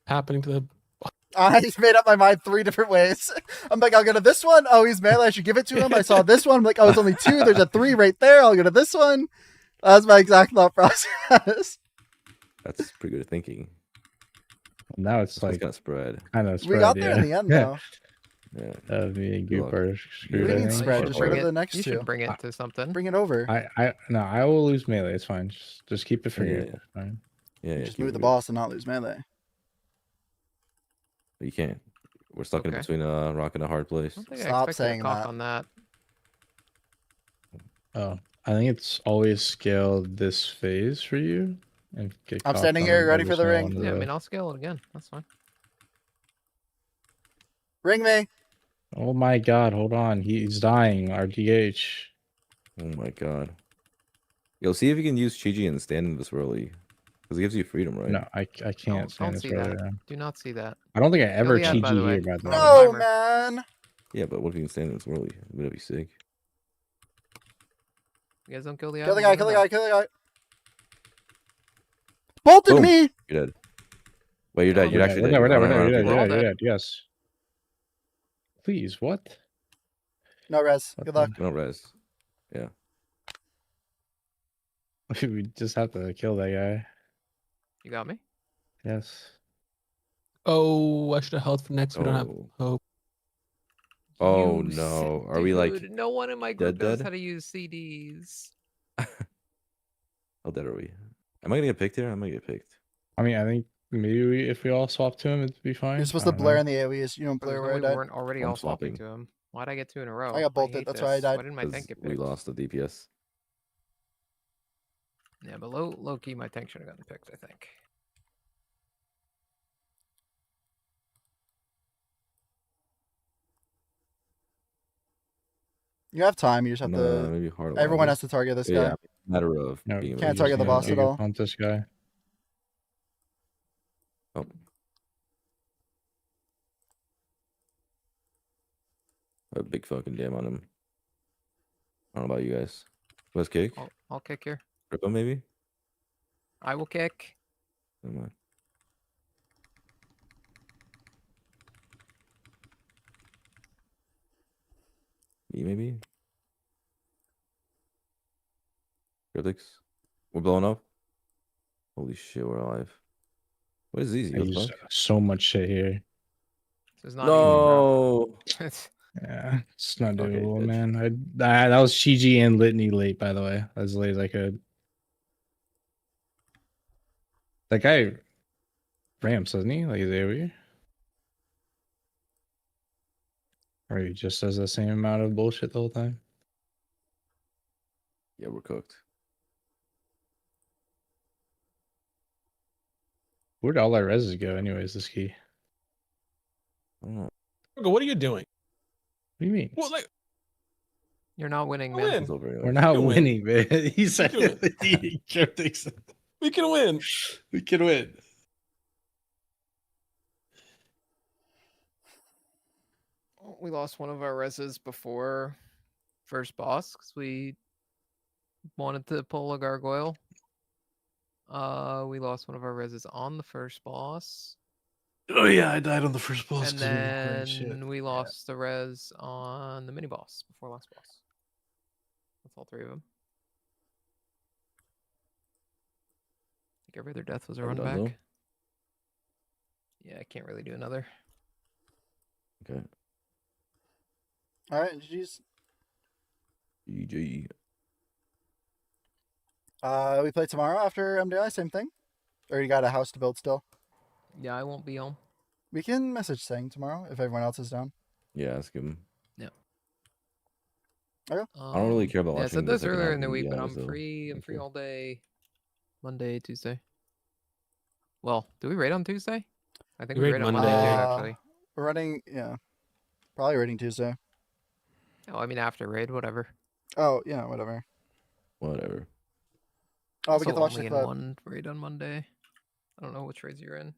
Happening to the. I just made up my mind 3 different ways. I'm like, I'll go to this one. Oh, he's melee. I should give it to him. I saw this one. I'm like, oh, it's only 2. There's a 3 right there. I'll go to this one. That's my exact thought process. That's pretty good thinking. Now it's This like got spread. kind of spread. We got there in the end, though. Yeah. That would be a Good luck. gooper. Screwed, We I need think. spread. You Just should rid bring of the it- next You 2. should bring it to something. Bring it over. No, I will lose melee. It's fine. Just keep it for Yeah, you. yeah. It's fine. Yeah, yeah. Just keep move it the good. boss and not lose melee. But you can't. We're stuck in Okay. between a rock and a hard place. I don't think Stop I expected saying a cock that. on that. Oh, I think it's always scaled this phase for you. And get I'm cocked standing on here, the ready other for the small ring. one to Yeah, I the- mean, I'll scale it again. That's fine. Ring me. Oh my god, hold on. He's dying. RDH. Oh my god. Yo, see if you can use Chi-Ji and stand in this early. Because it gives you freedom, right? No, I can't Don't stand this see right that. now. Do not see that. I don't think I ever the ad, by GG the way. here, by the way. No, timer. man. Yeah, but what if you can stand in this early? Would that be sick? You guys don't kill the Kill the ad, guy, we're kill the gonna guy, kill the guy. Bolted Boom. me. You're dead. Wait, you're dead. Oh, You're We're actually dead, dead. we're dead, You're we're dead, running we're around dead, people. We're all we're dead. dead, yes. Please, what? No res. Good luck. No res. Yeah. We just have to kill that guy. You got me? Yes. Oh, I should have held for next. We don't have Oh. hope. Oh You no. sick Are we like dude. No one in my group dead knows dead? how to use CDs. How dead are we? Am I gonna get picked here? I'm gonna get picked. I mean, I think maybe if we all swap to him, it'd be fine. You're supposed I to don't blare know. in the AoEs. You don't There's blare no where I way we died. weren't already I'm all swapping swapping. to him. Why'd I get 2 in a row? I got bolted, hate that's why I this. died. Why didn't my tank Because get we picked? lost the DPS. Yeah, but low key, my tank should have gotten picked, I think. You have time. You just have No, to. maybe hard. Everyone has to target this Yeah, guy. matter of No, being we Can't just target the need boss to at all. Hunt this guy. Oh. A big fucking damn on him. I don't know about you guys. Let's kick. I'll kick here. Rip him maybe? I will kick. Never mind. Me maybe? Critics? We're blowing up? Holy shit, we're alive. What is easy? I What the use fuck? so much shit here. This is not No! easy, bro. Yeah, it's not Okay, doable, good. man. That was Chi and Litany late, by the way. As late as I could. That guy ramps, doesn't he? Like his AoE? Or he just does the same amount of bullshit the whole time? Yeah, we're cooked. Where'd all our reses go, anyways? This key. Oh. What are you doing? What do you mean? Well, like, You're not winning, Win. man. We're not winning, man. He said can win. We can win. We can win. We lost one of our reses before first boss because we wanted to pull a gargoyle. We lost one of our reses on the first boss. Oh yeah, I died on the first boss. And 'cause we were playing shit. then we lost the res on the mini boss before last boss. That's all 3 of them. I think every other death was a run back. Though? Yeah, I can't really do another. Okay. All right, GG's. GG. We play tomorrow after MDI, same thing? Or you got a house to build still? Yeah, I won't be home. We can message Sang tomorrow if everyone else is down. Yeah, ask him. Yeah. Okay. I don't really care about Yeah, I watching said the this second earlier half in the of week, but MDI, I'm so free. I'm thank free you. all day. Monday, Tuesday. Well, do we raid on Tuesday? I think We we raid raid on Monday. Monday too, actually. We're running, yeah. Probably raiding Tuesday. Oh, I mean after raid, whatever. Oh, yeah, whatever. Whatever. Oh, we get to watch only the in clip. one raid on Monday. I don't know which raids you're in.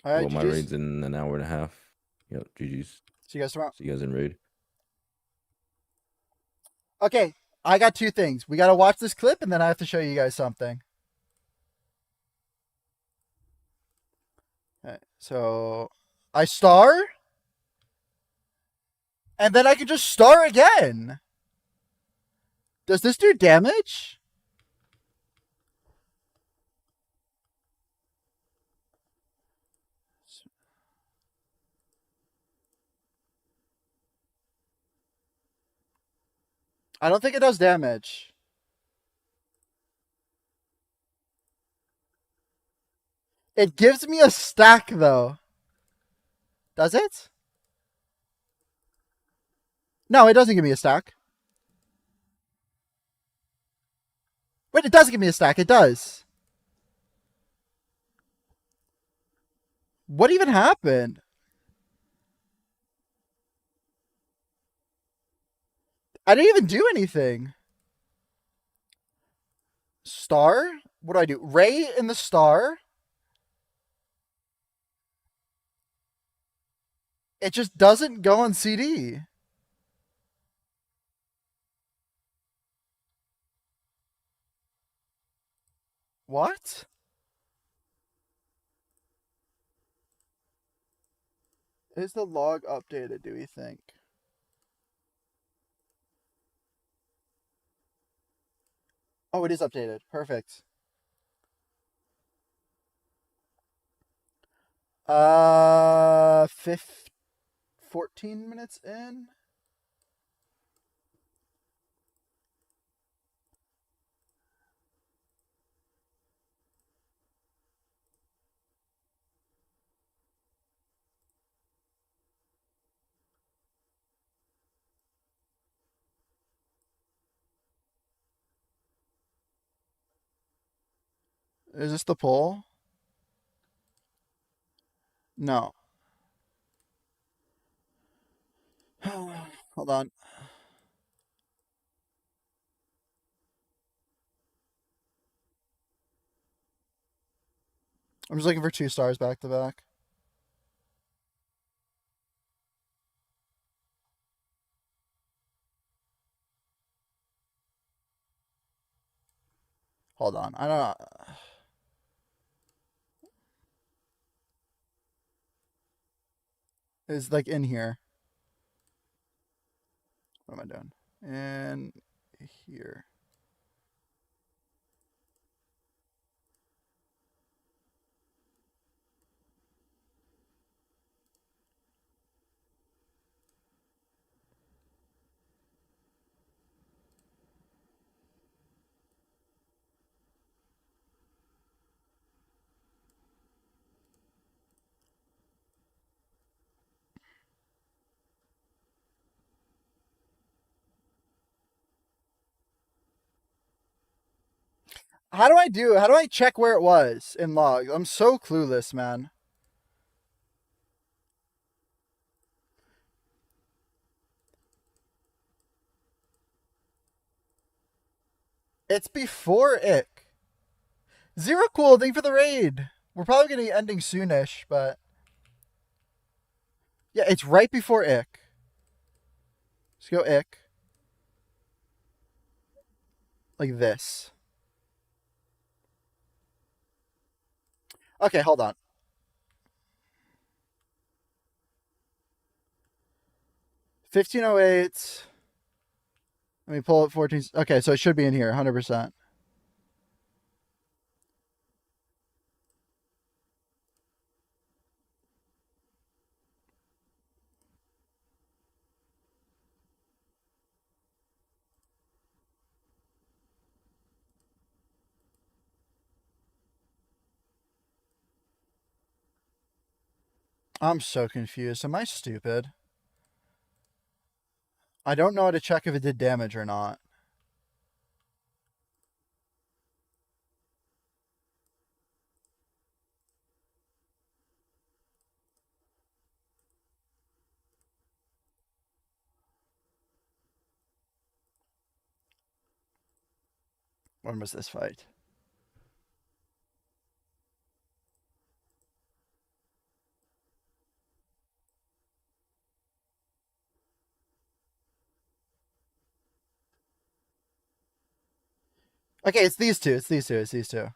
All right, Well, my GG's. raid's in an hour and a half. Yep, GG's. See you guys tomorrow. See you guys in raid. Okay, I got 2 things. We got to watch this clip, and then I have to show you guys something. Okay, so I star, and then I can just star again. Does this do damage? I don't think it does damage. It gives me a stack, though. Does it? No, it doesn't give me a stack. Wait, it does give me a stack. It does. What even happened? I didn't even do anything. Star? What do I do? Ray in the star? It just doesn't go on CD. What? Is the log updated, do we think? Oh, it is updated. Perfect. 14 minutes in. Is this the poll? No. Hold on. I'm just looking for 2 stars back to back. Hold on. I don't know. It's like in here. What am I doing? And here. How do I check where it was in logs? I'm so clueless, man. It's before Ick. Zero cool, thank you for the raid. We're probably going to be ending soonish, but... Yeah, it's right before Ick. Let's go Ick. Like this. Okay, hold on. $15.08. Let me pull up 14. Okay, so it should be in here, 100%. I'm so confused. Am I stupid? I don't know how to check if it did damage or not. When was this fight? Okay, it's these two. It's these two. It's these two.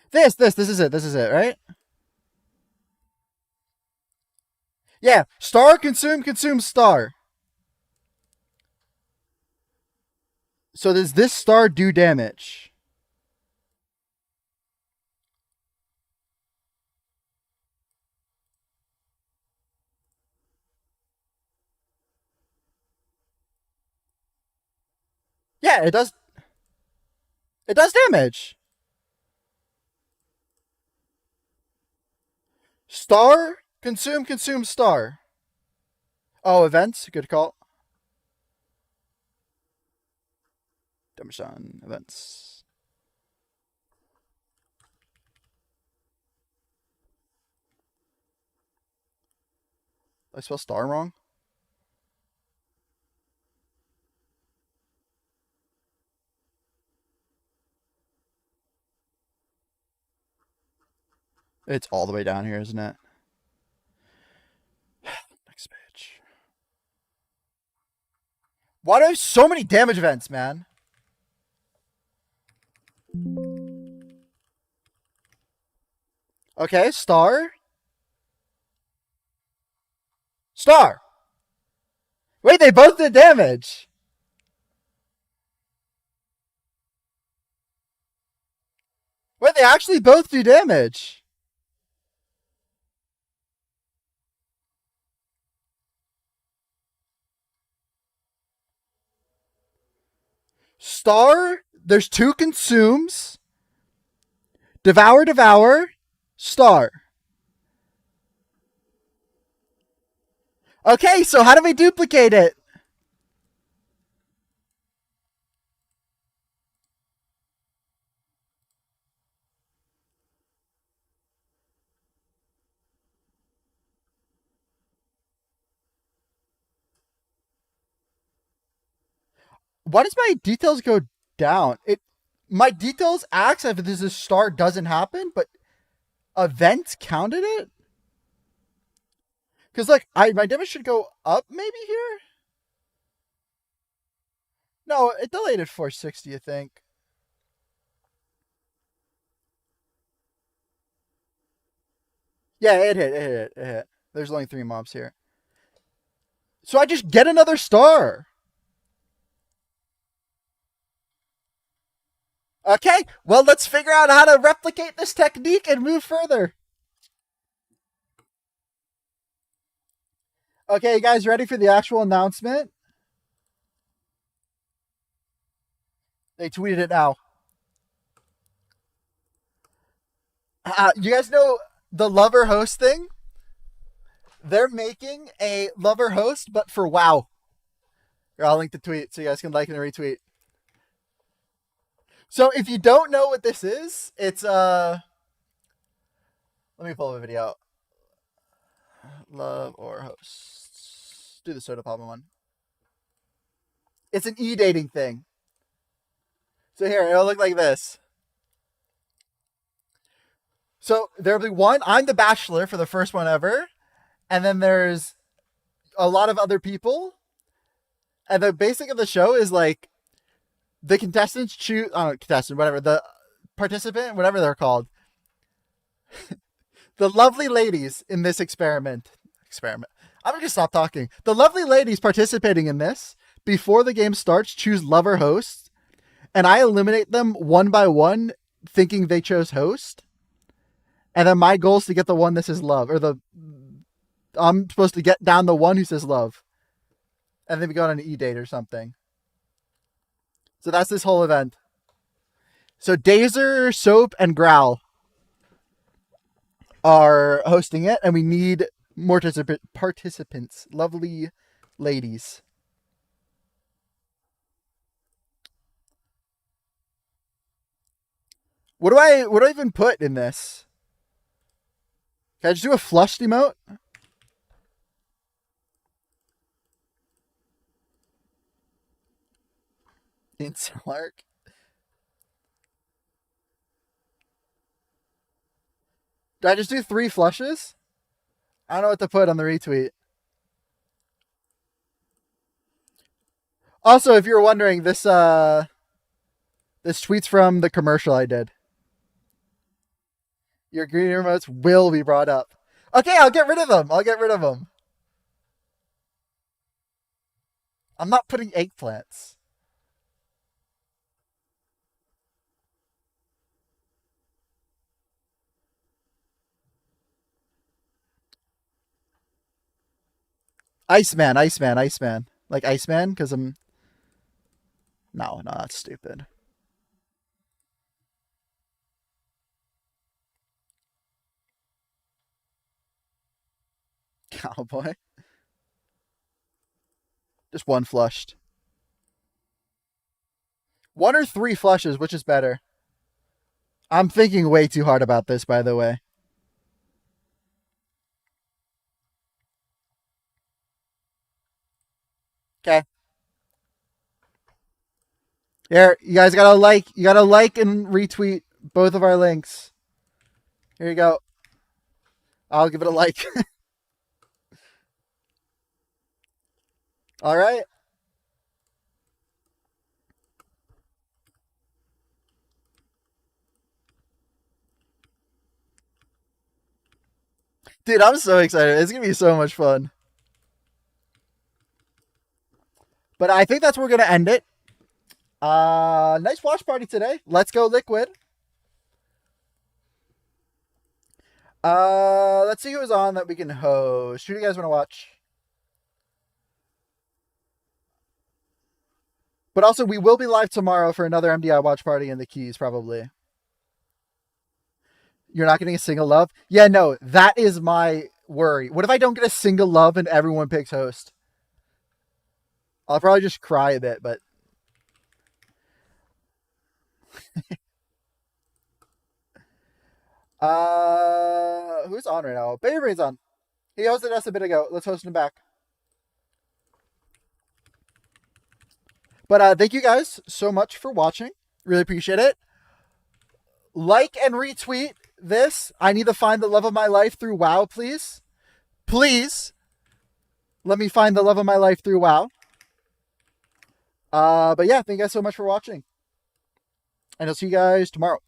This is it. This is it, right? Yeah, star, consume, star. So does this star do damage? Yeah, it does. It does damage. Star, consume, star. Oh, events. Good call. Damage on events. Did I spell star wrong? It's all the way down here, isn't it? Next page. Why do I have so many damage events, man? Okay, star. Star. Wait, they both did damage. Wait, they actually both do damage. Star, there's two consumes. Devour, star. Okay, so how do we duplicate it? Why does my details go down? My details acts if this star doesn't happen, but events counted it? Because like my damage should go up maybe here? No, it delayed at 460, I think. Yeah, it hit. There's only 3 mobs here. So I just get another star. Okay, well, let's figure out how to replicate this technique and move further. Okay, you guys ready for the actual announcement? They tweeted it now. You guys know the lover host thing? They're making a lover host, but for WoW. Here, I'll link the tweet so you guys can like and retweet. So if you don't know what this is, it's let me pull the video out. Love or hosts. Do the soda poppin' one. It's an e-dating thing. So here, it'll look like this. So there'll be one. I'm the bachelor for the first one ever. And then there's a lot of other people. And the basic of the show is like the contestants choose, I don't know, contestant, whatever, the participant, whatever they're called. The lovely ladies in this experiment. I'm going to stop talking. The lovely ladies participating in this, before the game starts, choose lover host. And I eliminate them one by one, thinking they chose host. And then my goal is to get the one that says love. I'm supposed to get down the one who says love. And then we go on an e-date or something. So that's this whole event. So Dazer, Soap, and Growl are hosting it. And we need more participants. Lovely ladies. What do I even put in this? Can I just do a flushed emote? In Slark. Do I just do 3 flushes? I don't know what to put on the retweet. Also, if you're wondering, this tweet's from the commercial I did. Your green emotes will be brought up. Okay, I'll get rid of them. I'm not putting eggplants. Iceman. Like Iceman, because I'm... No, that's stupid. Cowboy. Just 1 flushed. 1 or 3 flushes, which is better? I'm thinking way too hard about this, by the way. Okay. Here, you guys gotta like and retweet both of our links. Here you go. I'll give it a like. All right. Dude, I'm so excited. It's going to be so much fun. But I think that's where we're going to end it. Nice watch party today. Let's go Liquid. Let's see who's on that we can host. Who do you guys want to watch? But also, we will be live tomorrow for another MDI watch party in the Keys, probably. You're not getting a single love? Yeah, no, that is my worry. What if I don't get a single love and everyone picks host? I'll probably just cry a bit, but... Who's on right now? Baby Brain's on. He hosted us a bit ago. Let's host him back. But thank you guys so much for watching. Really appreciate it. Like and retweet this. I need to find the love of my life through WoW, please. Please. Let me find the love of my life through WoW. But yeah, thank you guys so much for watching. And I'll see you guys tomorrow.